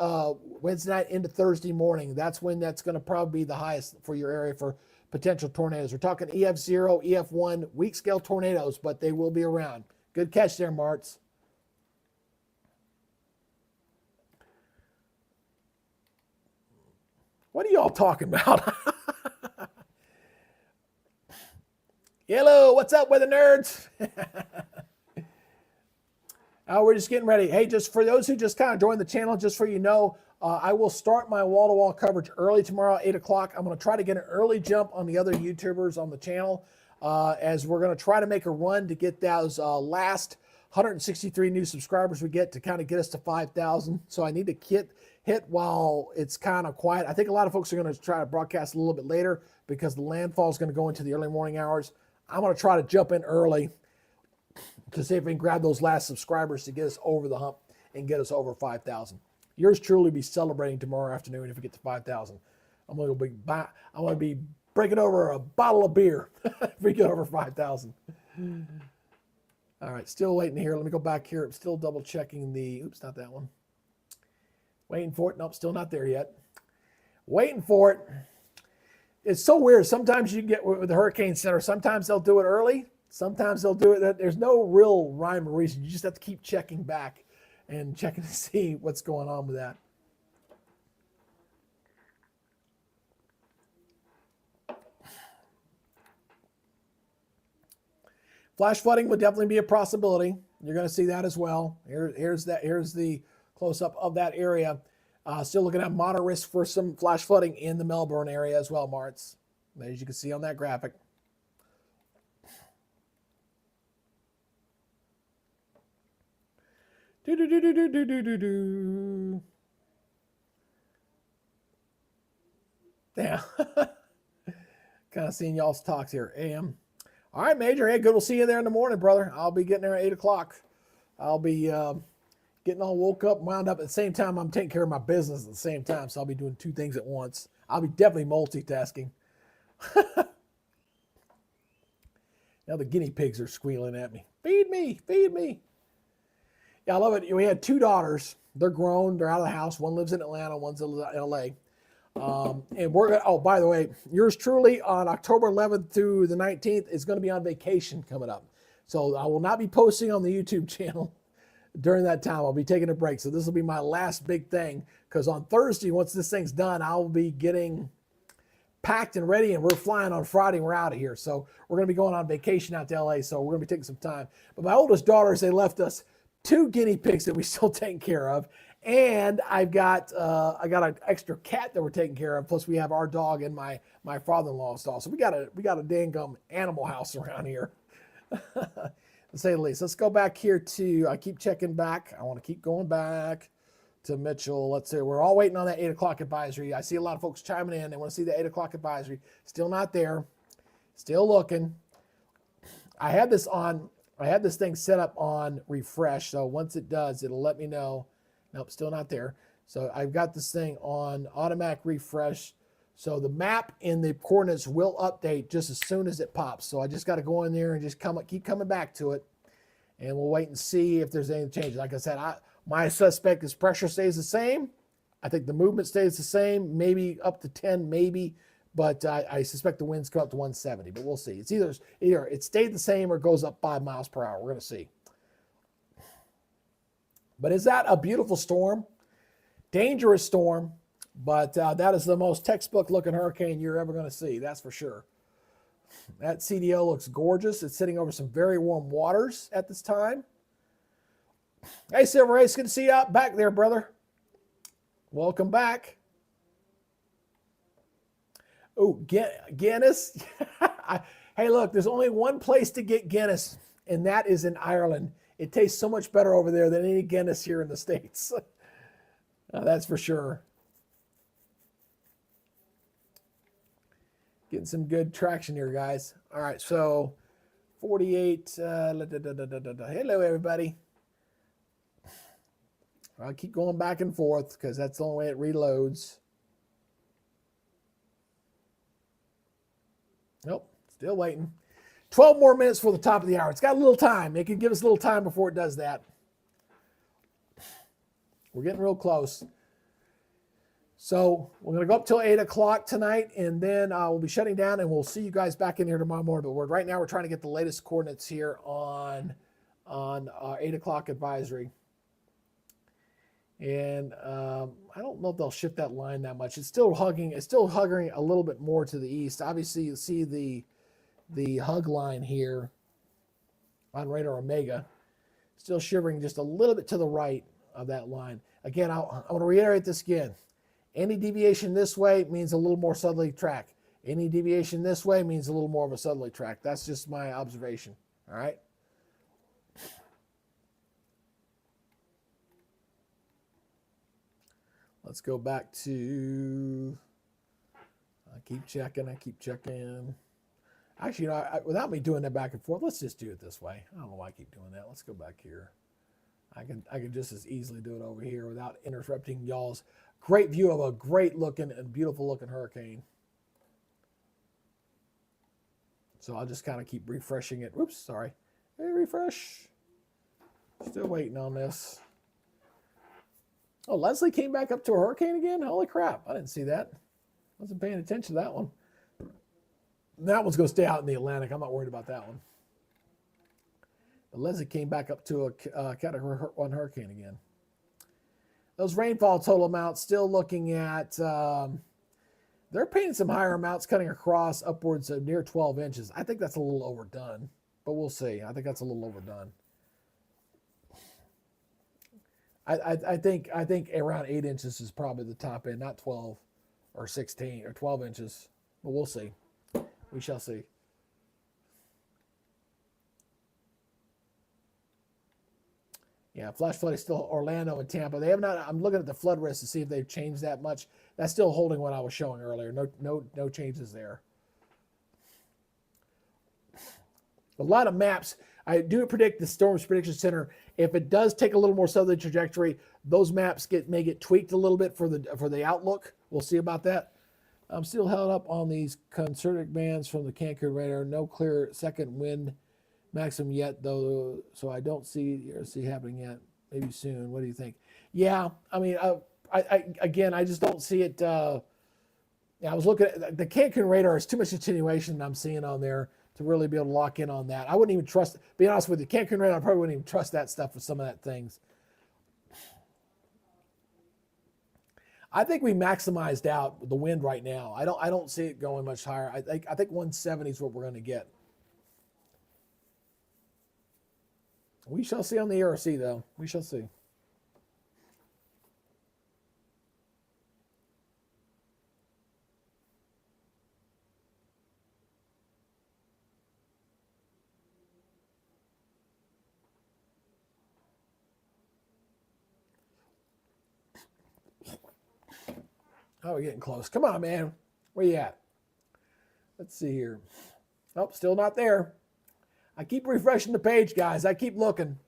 [SPEAKER 1] Wednesday night into Thursday morning. That's when that's going to probably be the highest for your area for potential tornadoes. We're talking EF0, EF1, weak scale tornadoes, but they will be around. Good catch there, Martz. What are y'all talking about? Hello, what's up, weather nerds? We're just getting ready. Hey, just for those who just kind of joined the channel, just so you know, I will start my wall-to-wall coverage early tomorrow at 8 o'clock. I'm going to try to get an early jump on the other YouTubers on the channel as we're going to try to make a run to get those last 163 new subscribers we get to kind of get us to 5,000. So I need to hit while it's kind of quiet. I think a lot of folks are going to try to broadcast a little bit later because the landfall is going to go into the early morning hours. I'm going to try to jump in early to see if we can grab those last subscribers to get us over the hump and get us over 5,000. Yours truly be celebrating tomorrow afternoon if we get to 5,000. I'm going to be breaking over a bottle of beer if we get over 5,000. All right, still waiting here. Let me go back here. I'm still double checking the, oops, not that one. Waiting for it. Nope, still not there yet. Waiting for it. It's so weird. Sometimes you get with the Hurricane Center, sometimes they'll do it early. Sometimes they'll do it. There's no real rhyme or reason. You just have to keep checking back and checking to see what's going on with that. Flash flooding would definitely be a possibility. You're going to see that as well. Here's the close-up of that area. Still looking at moderate risk for some flash flooding in the Melbourne area as well, Martz, as you can see on that graphic. Yeah. Kind of seeing y'all's talks here. AM. All right, Major. Hey, good. We'll see you there in the morning, brother. I'll be getting there at 8 o'clock. I'll be getting all woke up, wound up at the same time. I'm taking care of my business at the same time, so I'll be doing 2 things at once. I'll be definitely multitasking. Now the guinea pigs are squealing at me. Feed me, feed me. Yeah, I love it. We had 2 daughters. They're grown. They're out of the house. One lives in Atlanta. One's in LA. And we're going to, oh, by the way, yours truly on October 11th through the 19th is going to be on vacation coming up. So I will not be posting on the YouTube channel during that time. I'll be taking a break. So this will be my last big thing because on Thursday, once this thing's done, I'll be getting packed and ready and we're flying on Friday. We're out of here. So we're going to be going on vacation out to LA. So we're going to be taking some time. But my oldest daughters, they left us 2 guinea pigs that we still taking care of. And I got an extra cat that we're taking care of. Plus we have our dog and my father-in-law's dog. So we got a dang gum animal house around here, to say the least. Let's go back here to, I keep checking back. I want to keep going back to Mitchell. Let's see. We're all waiting on that 8 o'clock advisory. I see a lot of folks chiming in. They want to see the 8 o'clock advisory. Still not there. Still looking. I had this thing set up on refresh. So once it does, it'll let me know. Nope, still not there. So I've got this thing on automatic refresh. So the map in the coordinates will update just as soon as it pops. So I just got to go in there and just keep coming back to it. And we'll wait and see if there's any changes. Like I said, my suspect is pressure stays the same. I think the movement stays the same, maybe up to 10, maybe. But I suspect the winds come up to 170. But we'll see. It's either it stayed the same or goes up 5 miles per hour. We're going to see. But is that a beautiful storm? Dangerous storm, but that is the most textbook looking hurricane you're ever going to see. That's for sure. That CDO looks gorgeous. It's sitting over some very warm waters at this time. Hey, Silver Ace, good to see you out back there, brother. Welcome back. Oh, Guinness. Hey, look, there's only one place to get Guinness, and that is in Ireland. It tastes so much better over there than any Guinness here in the States. That's for sure. Getting some good traction here, guys. All right, so 48. Hello, everybody. I'll keep going back and forth because that's the only way it reloads. Nope, still waiting. 12 more minutes for the top of the hour. It's got a little time. It can give us a little time before it does that. We're getting real close. So we're going to go up till 8 o'clock tonight, and then we'll be shutting down, and we'll see you guys back in here tomorrow morning. But right now we're trying to get the latest coordinates here on 8 o'clock advisory. And I don't know if they'll shift that line that much. It's still hugging a little bit more to the east. Obviously, you see the hug line here on radar Omega, still shivering just a little bit to the right of that line. Again, I want to reiterate this again. Any deviation this way means a little more southerly track. Any deviation this way means a little more of a southerly track. That's just my observation. All right. Let's go back to, I keep checking. Actually, without me doing that back and forth, let's just do it this way. I don't know why I keep doing that. Let's go back here. I can just as easily do it over here without interrupting y'all's great view of a great looking and beautiful looking hurricane. So I'll just kind of keep refreshing it. Whoops, sorry. Hey, refresh. Still waiting on this. Oh, Leslie came back up to a hurricane again? Holy crap. I didn't see that. Wasn't paying attention to that one. That one's going to stay out in the Atlantic. I'm not worried about that one. But Leslie came back up to a Category 1 hurricane again. Those rainfall total amounts, still looking at, they're painting some higher amounts cutting across upwards of near 12 inches. I think that's a little overdone, but we'll see. I think that's a little overdone. I think around 8 inches is probably the top end, not 12 or 16 or 12 inches, but we'll see. We shall see. Yeah, flash flood is still Orlando and Tampa. They have not. I'm looking at the flood risk to see if they've changed that much. That's still holding what I was showing earlier. No changes there. A lot of maps. I do predict the Storms Prediction Center. If it does take a little more southerly trajectory, those maps may get tweaked a little bit for the outlook. We'll see about that. I'm still held up on these concentric bands from the Cancun radar. No clear second wind maximum yet, though, so I don't see happening yet. Maybe soon. What do you think? Yeah, I mean, I just don't see it. I was looking at the Cancun radar. Is too much attenuation I'm seeing on there to really be able to lock in on that. I wouldn't even trust. Be honest with you, Cancun radar. I probably wouldn't even trust that stuff for some of that things. I think we maximized out the wind right now. I don't see it going much higher. I think 170 is what we're going to get. We shall see on the ERC, though. We shall see. Oh, we're getting close. Come on, man. Where you at? Let's see here. Oh, still not there. I keep refreshing the page, guys. I keep looking.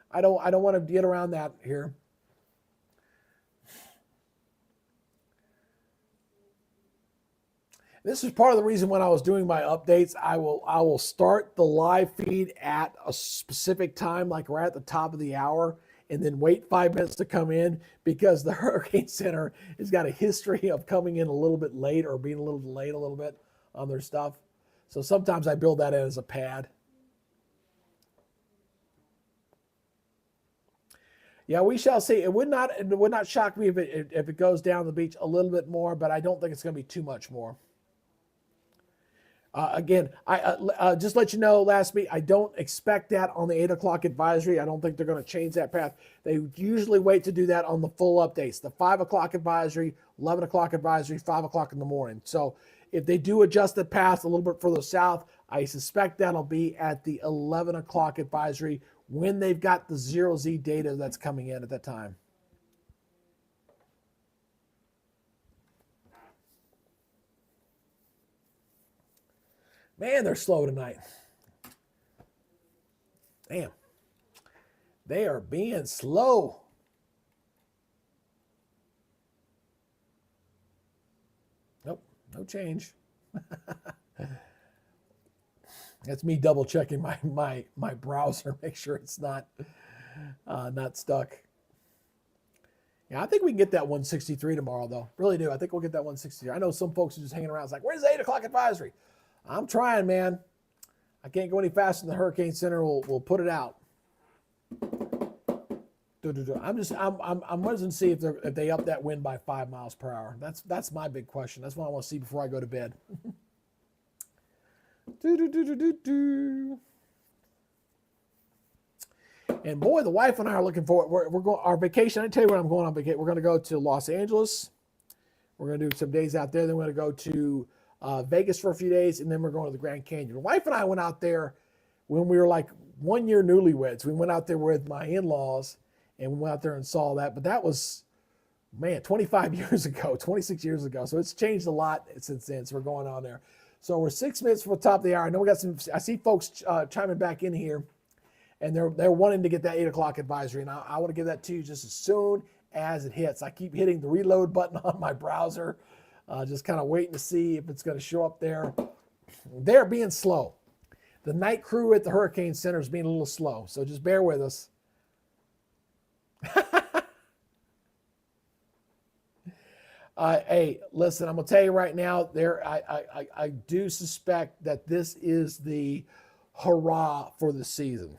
[SPEAKER 1] I don't want to get around that here. This is part of the reason when I was doing my updates, I will start the live feed at a specific time, like right at the top of the hour, and then wait 5 minutes to come in, because the Hurricane Center has got a history of coming in a little bit late or being a little delayed a little bit on their stuff. So sometimes I build that in as a pad. Yeah, we shall see. It would not shock me if it goes down the beach a little bit more, but I don't think it's going to be too much more. Again, I just let you know, last week, I don't expect that on the 8 o'clock advisory. I don't think they're going to change that path. They usually wait to do that on the full updates. The 5 o'clock advisory, 11 o'clock advisory, 5 o'clock in the morning. So if they do adjust the path a little bit further south, I suspect that'll be at the 11 o'clock advisory when they've got the 0Z data that's coming in at that time. Man, they're slow tonight. Damn. They are being slow. Nope, no change. That's me double checking my browser, make sure it's not stuck. Yeah, I think we can get that 163 tomorrow, though. Really do. I think we'll get that 163. I know some folks are just hanging around. It's like, where's the 8 o'clock advisory? I'm trying, man. I can't go any faster than the Hurricane Center will put it out. I'm waiting to see if they up that wind by 5 miles per hour. That's my big question. That's what I want to see before I go to bed. And boy, the wife and I are looking forward. We're going our vacation. I tell you where I'm going on vacation. We're going to go to Los Angeles. We're going to do some days out there. Then we're going to go to Vegas for a few days, and then we're going to the Grand Canyon. The wife and I went out there when we were like 1 year newlyweds. We went out there with my in-laws, and we went out there and saw that. But that was, man, 25 years ago, 26 years ago. So it's changed a lot since then. So we're going on there. So we're 6 minutes from the top of the hour. I know we got some. I see folks chiming back in here, and they're wanting to get that 8 o'clock advisory, and I want to give that to you just as soon as it hits. I keep hitting the reload button on my browser, just kind of waiting to see if it's going to show up there. They're being slow. The night crew at the Hurricane Center is being a little slow, so just bear with us. Hey, listen, I'm going to tell you right now, I do suspect that this is the hurrah for the season.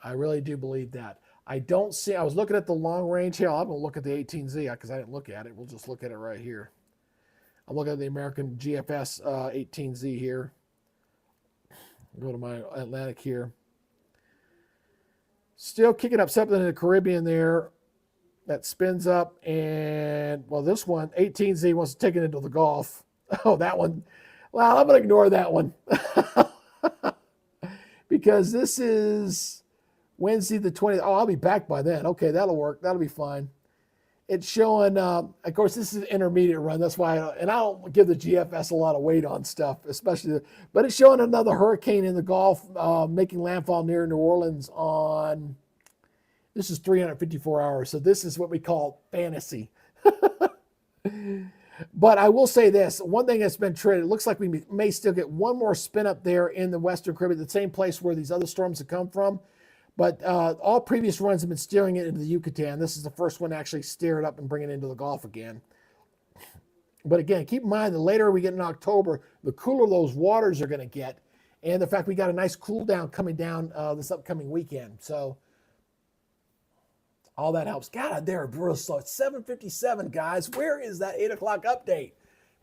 [SPEAKER 1] I really do believe that. I was looking at the long range here. I'm going to look at the 18Z because I didn't look at it. We'll just look at it right here. I'm looking at the American GFS 18Z here. Go to my Atlantic here. Still kicking up something in the Caribbean there that spins up. And, well, this one, 18Z, wants to take it into the Gulf. Oh, that one. Well, I'm going to ignore that one. Because this is Wednesday the 20th. Oh, I'll be back by then. Okay, that'll work. That'll be fine. It's showing, of course, this is an intermediate run. That's why, and I don't give the GFS a lot of weight on stuff, especially, but it's showing another hurricane in the Gulf making landfall near New Orleans on, this is 354 hours. So this is what we call fantasy. But I will say this, one thing that's been traded, it looks like we may still get one more spin up there in the Western Caribbean, the same place where these other storms have come from. But all previous runs have been steering it into the Yucatan. This is the first one to actually steer it up and bring it into the Gulf again. But again, keep in mind, the later we get in October, the cooler those waters are going to get. And the fact we got a nice cool down coming down this upcoming weekend. So all that helps. God, they're real slow. It's 7:57, guys. Where is that 8 o'clock update?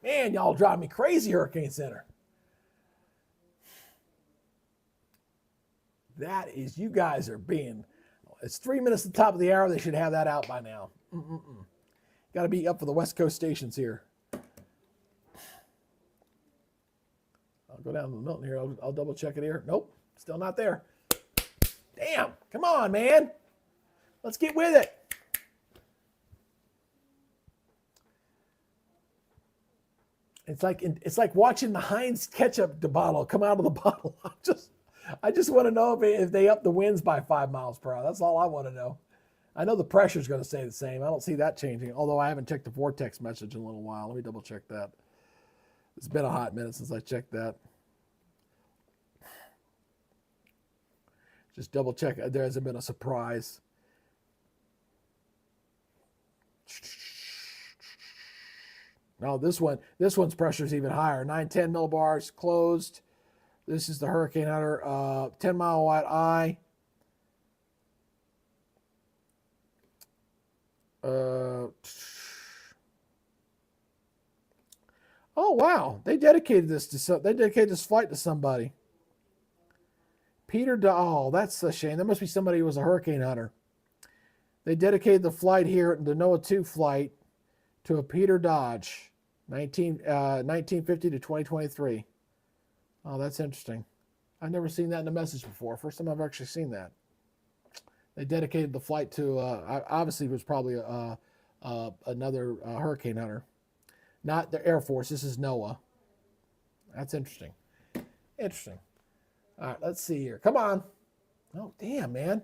[SPEAKER 1] Man, y'all drive me crazy, Hurricane Center. That is, you guys are being, it's 3 minutes at the top of the hour. They should have that out by now. Got to be up for the West Coast stations here. I'll go down to Milton here. I'll double check it here. Nope, still not there. Damn, come on, man. Let's get with it. It's like watching the Heinz ketchup bottle come out of the bottle. I just want to know if they up the winds by 5 miles per hour. That's all I want to know. I know the pressure is going to stay the same. I don't see that changing, although I haven't checked the vortex message in a little while. Let me double check that. It's been a hot minute since I checked that. Just double check. There hasn't been a surprise. No, this one's pressure is even higher. 910 millibars closed. This is the Hurricane Hunter 10-mile wide eye. Oh, Oh wow, they dedicated this flight to somebody. Peter Dahl. That's a shame. That must be somebody who was a hurricane hunter. They dedicated the flight here, the NOAA 2 flight, to a Peter Dodge, 1950 to 2023. Oh, that's interesting. I've never seen that in a message before. First time I've actually seen that. They dedicated the flight to, obviously it was probably another hurricane hunter. Not the Air Force. This is NOAA. That's interesting. Interesting. All right, let's see here. Come on. Oh, damn, man.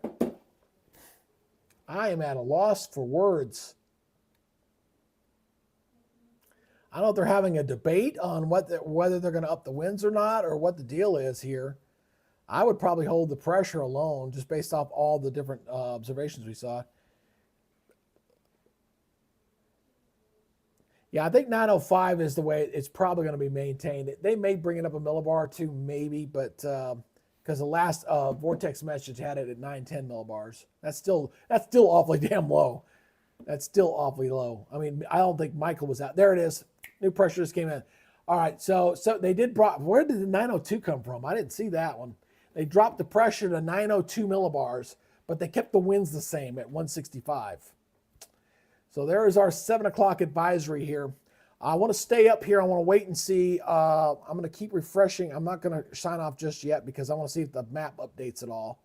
[SPEAKER 1] I am at a loss for words. I don't know if they're having a debate on whether they're going to up the winds or not, or what the deal is here. I would probably hold the pressure alone, just based off all the different observations we saw. Yeah, I think 905 is the way it's probably going to be maintained. They may bring it up a millibar or two, maybe, but because the last vortex message had it at 910 millibars. That's still awfully damn low. That's still awfully low. I mean, I don't think Michael was out. There it is. New pressure just came in. All right, so they did where did the 902 come from? I didn't see that one. They dropped the pressure to 902 millibars, but they kept the winds the same at 165. So there is our 7 o'clock advisory here. I want to stay up here. I want to wait and see. I'm going to keep refreshing. I'm not going to sign off just yet because I want to see if the map updates at all.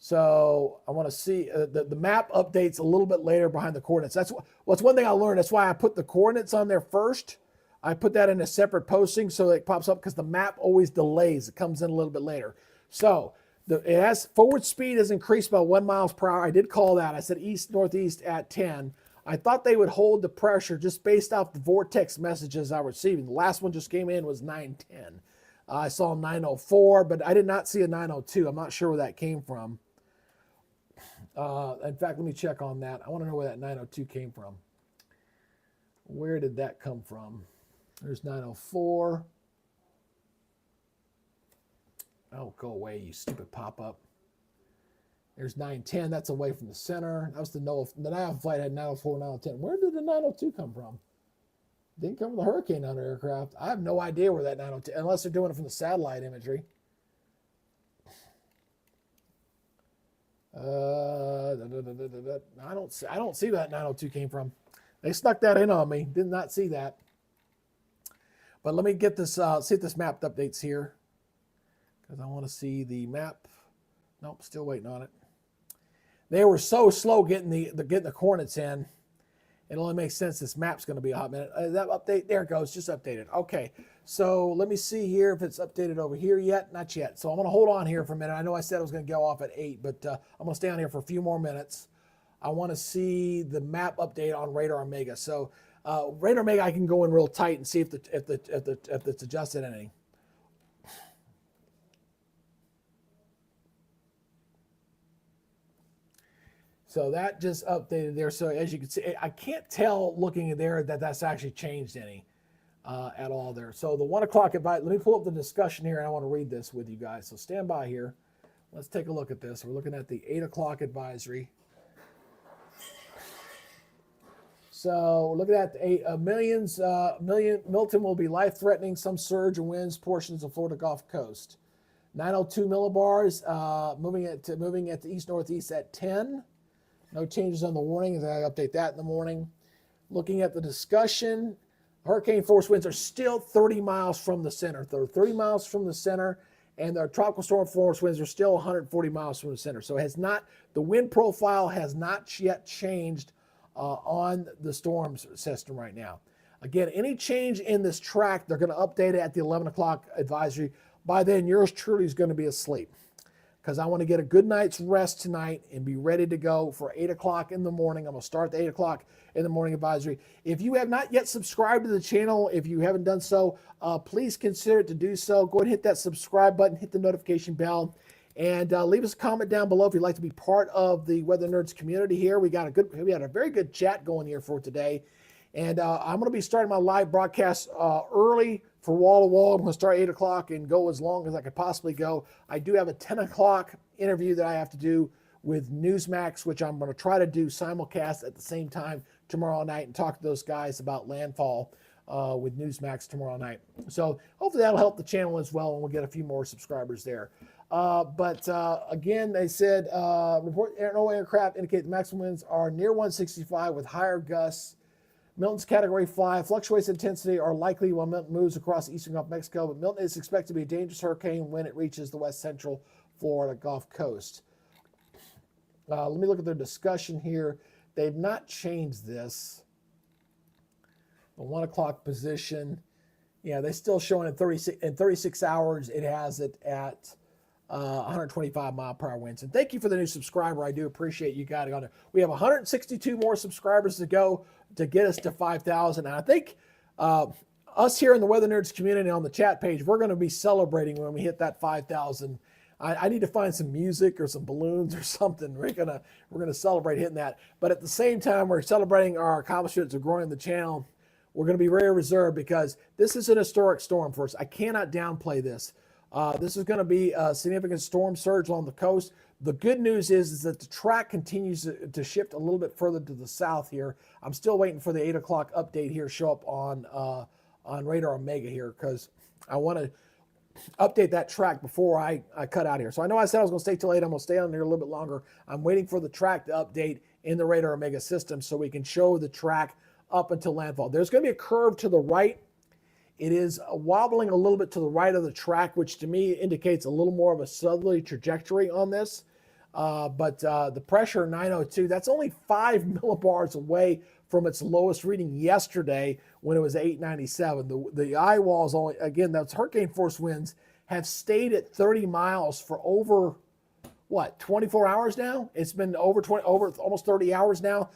[SPEAKER 1] So I want to see the map updates a little bit later behind the coordinates. That's one thing I learned. That's why I put the coordinates on there first. I put that in a separate posting so it pops up because the map always delays. It comes in a little bit later. So it has forward speed has increased by 1 mile per hour. I did call that. I said east northeast at 10. I thought they would hold the pressure just based off the vortex messages I was receiving. The last one just came in was 910. I saw 904, but I did not see a 902. I'm not sure where that came from. In fact, let me check on that. I want to know where that 902 came from. Where did that come from? There's 904. Oh, go away, you stupid pop-up. There's 910. That's away from the center. That was the NOAA. The NAV flight had 904, 910. Where did the 902 come from? Didn't come from the Hurricane Hunter aircraft. I have no idea where that 902, unless they're doing it from the satellite imagery. I don't see where that 902 came from. They snuck that in on me. Did not see that. But let me get this, see if this map updates here. Because I want to see the map. Nope, still waiting on it. They were so slow getting the coordinates in. It only makes sense this map's going to be a hot minute. That update, there it goes, just updated. Okay, so let me see here if it's updated over here yet. Not yet. So I'm going to hold on here for a minute. I know I said I was going to go off at 8, but I'm going to stay on here for a few more minutes. I want to see the map update on Radar Omega. So Radar Omega, I can go in real tight and see if it's adjusted any. So that just updated there. So as you can see, I can't tell looking at there that that's actually changed any at all there. So the 1 o'clock advice, let me pull up the discussion here and I want to read this with you guys. So stand by here. Let's take a look at this. We're looking at the 8 o'clock advisory. So we're looking at the Milton will be life-threatening, some surge and winds, portions of Florida Gulf Coast. 902 millibars, moving at the east-northeast at 10. No changes on the warning. I update that in the morning. Looking at the discussion, hurricane force winds are still 30 miles from the center. They're 30 miles from the center, and the tropical storm force winds are still 140 miles from the center. So the wind profile has not yet changed on the storm system right now. Again, any change in this track, they're going to update it at the 11 o'clock advisory. By then, yours truly is going to be asleep because I want to get a good night's rest tonight and be ready to go for 8 o'clock in the morning. I'm going to start the 8 o'clock in the morning advisory. If you have not yet subscribed to the channel, if you haven't done so, please consider to do so. Go ahead and hit that subscribe button, hit the notification bell, and leave us a comment down below if you'd like to be part of the Weather Nerds community here. We had a very good chat going here for today. And I'm going to be starting my live broadcast early for wall to wall. I'm going to start 8 o'clock and go as long as I could possibly go. I do have a 10 o'clock interview that I have to do with Newsmax, which I'm going to try to do simulcast at the same time tomorrow night and talk to those guys about landfall with Newsmax tomorrow night. So hopefully that'll help the channel as well, and we'll get a few more subscribers there. But again, they said report no aircraft indicate the maximum winds are near 165 with higher gusts. Milton's Category 5 fluctuates in intensity are likely while Milton moves across eastern Gulf of Mexico, but Milton is expected to be a dangerous hurricane when it reaches the west central Florida Gulf Coast. Let me look at their discussion here. They've not changed this. The 1 o'clock position, yeah, they're still showing in 36 hours. It has it at 125 mile per hour winds. And thank you for the new subscriber. I do appreciate you guys on there. We have 162 more subscribers to go to get us to 5,000. And I think us here in the Weather Nerds community on the chat page, we're going to be celebrating when we hit that 5,000. I need to find some music or some balloons or something. We're gonna celebrate hitting that. But at the same time, we're celebrating our accomplishments of growing the channel. We're going to be very reserved because this is an historic storm for us. I cannot downplay this. This is going to be a significant storm surge along the coast. The good news is that the track continues to shift a little bit further to the south here. I'm still waiting for the 8 o'clock update here show up on Radar Omega here because I want to update that track before I cut out here. So I know I said I was going to stay till 8. I'm going to stay on here a little bit longer. I'm waiting for the track to update in the Radar Omega system so we can show the track up until landfall. There's going to be a curve to the right. It is wobbling a little bit to the right of the track, which to me indicates a little more of a southerly trajectory on this. But the pressure 902, that's only 5 millibars away from its lowest reading yesterday when it was 897. The eye walls only, again, those hurricane force winds have stayed at 30 miles for over, what, 24 hours now? It's been over almost 30 hours now.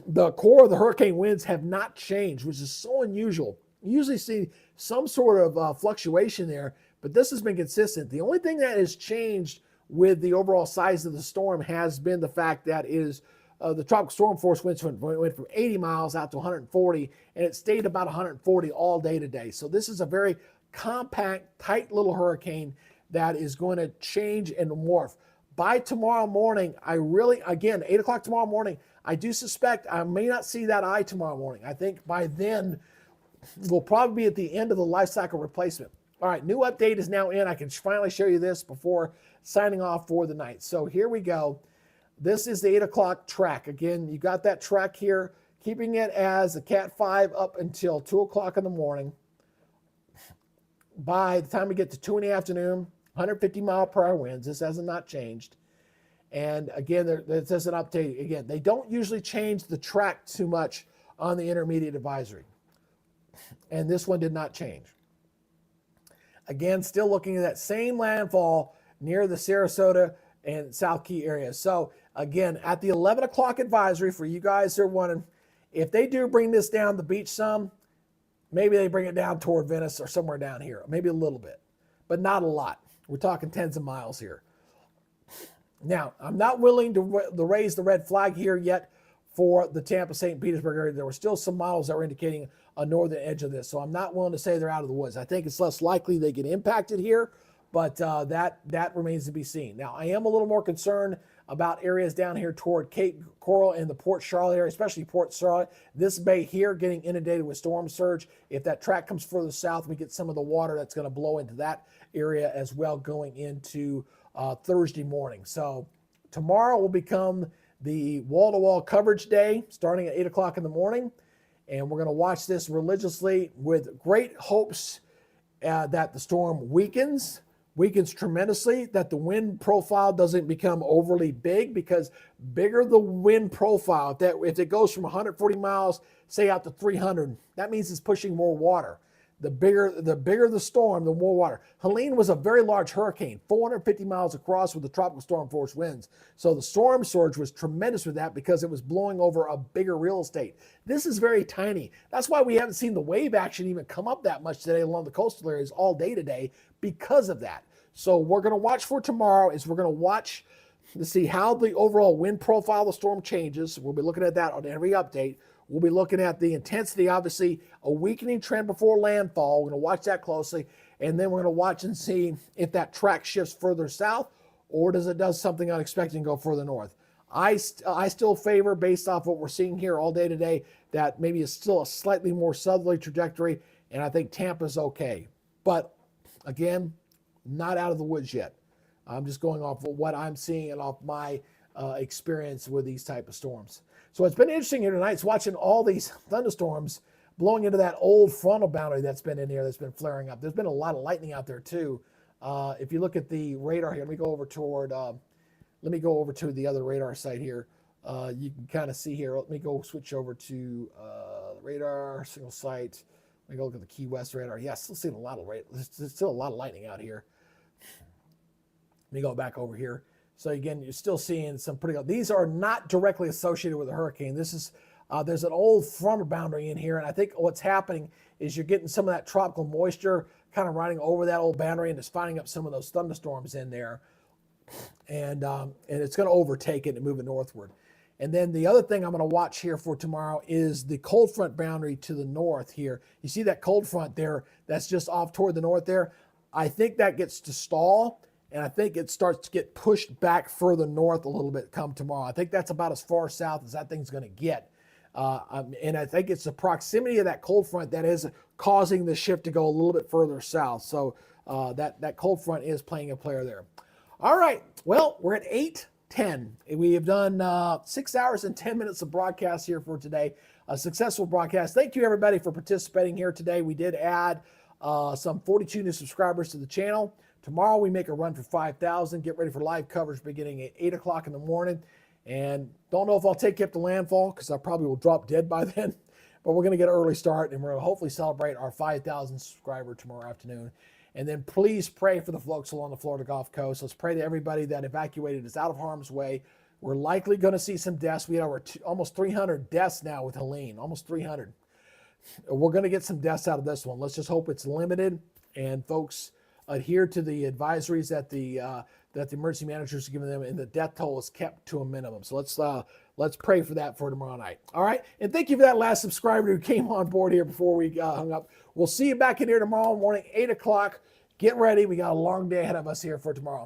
[SPEAKER 1] The core of the hurricane winds have not changed, which is so unusual. You usually see some sort of fluctuation there, but this has been consistent. The only thing that has changed with the overall size of the storm has been the fact that the tropical storm force went from 80 miles out to 140, and it stayed about 140 all day today. So this is a very compact, tight little hurricane that is going to change and morph. By tomorrow morning, again, 8 o'clock tomorrow morning, I do suspect I may not see that eye tomorrow morning. I think by then, we'll probably be at the end of the life cycle replacement. All right, new update is now in. I can finally show you this before signing off for the night. So here we go. This is the 8 o'clock track. Again, you got that track here, keeping it as a Cat 5 up until 2 o'clock in the morning. By the time we get to 2 in the afternoon, 150 mile per hour winds. This has not changed. And again, this is an update. Again, they don't usually change the track too much on the intermediate advisory. And this one did not change. Again, still looking at that same landfall near the Sarasota and South Key area. So again, at the 11 o'clock advisory, for you guys that are wondering, if they do bring this down the beach some, maybe they bring it down toward Venice or somewhere down here, maybe a little bit, but not a lot. We're talking tens of miles here. Now, I'm not willing to raise the red flag here yet for the Tampa-St. Petersburg area. There were still some models that were indicating a northern edge of this, so I'm not willing to say they're out of the woods. I think it's less likely they get impacted here, but that remains to be seen. Now, I am a little more concerned about areas down here toward Cape Coral and the Port Charlotte area, especially Port Charlotte. This bay here getting inundated with storm surge. If that track comes further south, we get some of the water that's going to blow into that area as well going into Thursday morning. So tomorrow will become the wall-to-wall coverage day starting at 8 o'clock in the morning. And we're going to watch this religiously with great hopes that the storm weakens tremendously, that the wind profile doesn't become overly big, because bigger the wind profile, if it goes from 140 miles, say out to 300, that means it's pushing more water. The bigger the storm, the more water. Helene was a very large hurricane, 450 miles across with the tropical storm force winds. So the storm surge was tremendous with that because it was blowing over a bigger real estate. This is very tiny. That's why we haven't seen the wave action even come up that much today along the coastal areas all day today because of that. So we're going to watch for tomorrow is we're going to watch to see how the overall wind profile of the storm changes. We'll be looking at that on every update. We'll be looking at the intensity, obviously, a weakening trend before landfall. We're going to watch that closely. And then we're going to watch and see if that track shifts further south or does it do something unexpected and go further north. I still favor, based off what we're seeing here all day today, that maybe it's still a slightly more southerly trajectory, and I think Tampa's okay. But again, not out of the woods yet. I'm just going off of what I'm seeing and off my experience with these type of storms. So it's been interesting here tonight. It's watching all these thunderstorms blowing into that old frontal boundary that's been in here, that's been flaring up. There's been a lot of lightning out there too. If you look at the radar here, let me go over to the other radar site here. You can kind of see here. Let me go switch over to the radar single site. Let me go look at the Key West radar. Yeah, still seeing a lot of there's still a lot of lightning out here. Let me go back over here. So again, you're still seeing some pretty. These are not directly associated with a hurricane. This is there's an old frontal boundary in here, and I think what's happening is you're getting some of that tropical moisture kind of riding over that old boundary and just finding up some of those thunderstorms in there, and it's going to overtake it and move it northward. And then the other thing I'm going to watch here for tomorrow is the cold front boundary to the north here. You see that cold front there that's just off toward the north there? I think that gets to stall, and I think it starts to get pushed back further north a little bit come tomorrow. I think that's about as far south as that thing's going to get. And I think it's the proximity of that cold front that is causing the shift to go a little bit further south. So that cold front is playing a player there. All right, well, we're at 8:10. We have done 6 hours and 10 minutes of broadcast here for today. A successful broadcast. Thank you, everybody, for participating here today. We did add some 42 new subscribers to the channel. Tomorrow we make a run for 5,000. Get ready for live coverage beginning at 8 o'clock in the morning. And don't know if I'll take you up to landfall because I probably will drop dead by then. But we're going to get an early start, and we're going to hopefully celebrate our 5,000 subscriber tomorrow afternoon. And then please pray for the folks along the Florida Gulf Coast. Let's pray to everybody that evacuated is out of harm's way. We're likely going to see some deaths. We had almost 300 deaths now with Helene, almost 300. We're going to get some deaths out of this one. Let's just hope it's limited, and folks adhere to the advisories that the emergency managers are giving them, and the death toll is kept to a minimum. So let's pray for that for tomorrow night. All right, and thank you for that last subscriber who came on board here before we hung up. We'll see you back in here tomorrow morning, 8 o'clock. Get ready. We got a long day ahead of us here for tomorrow.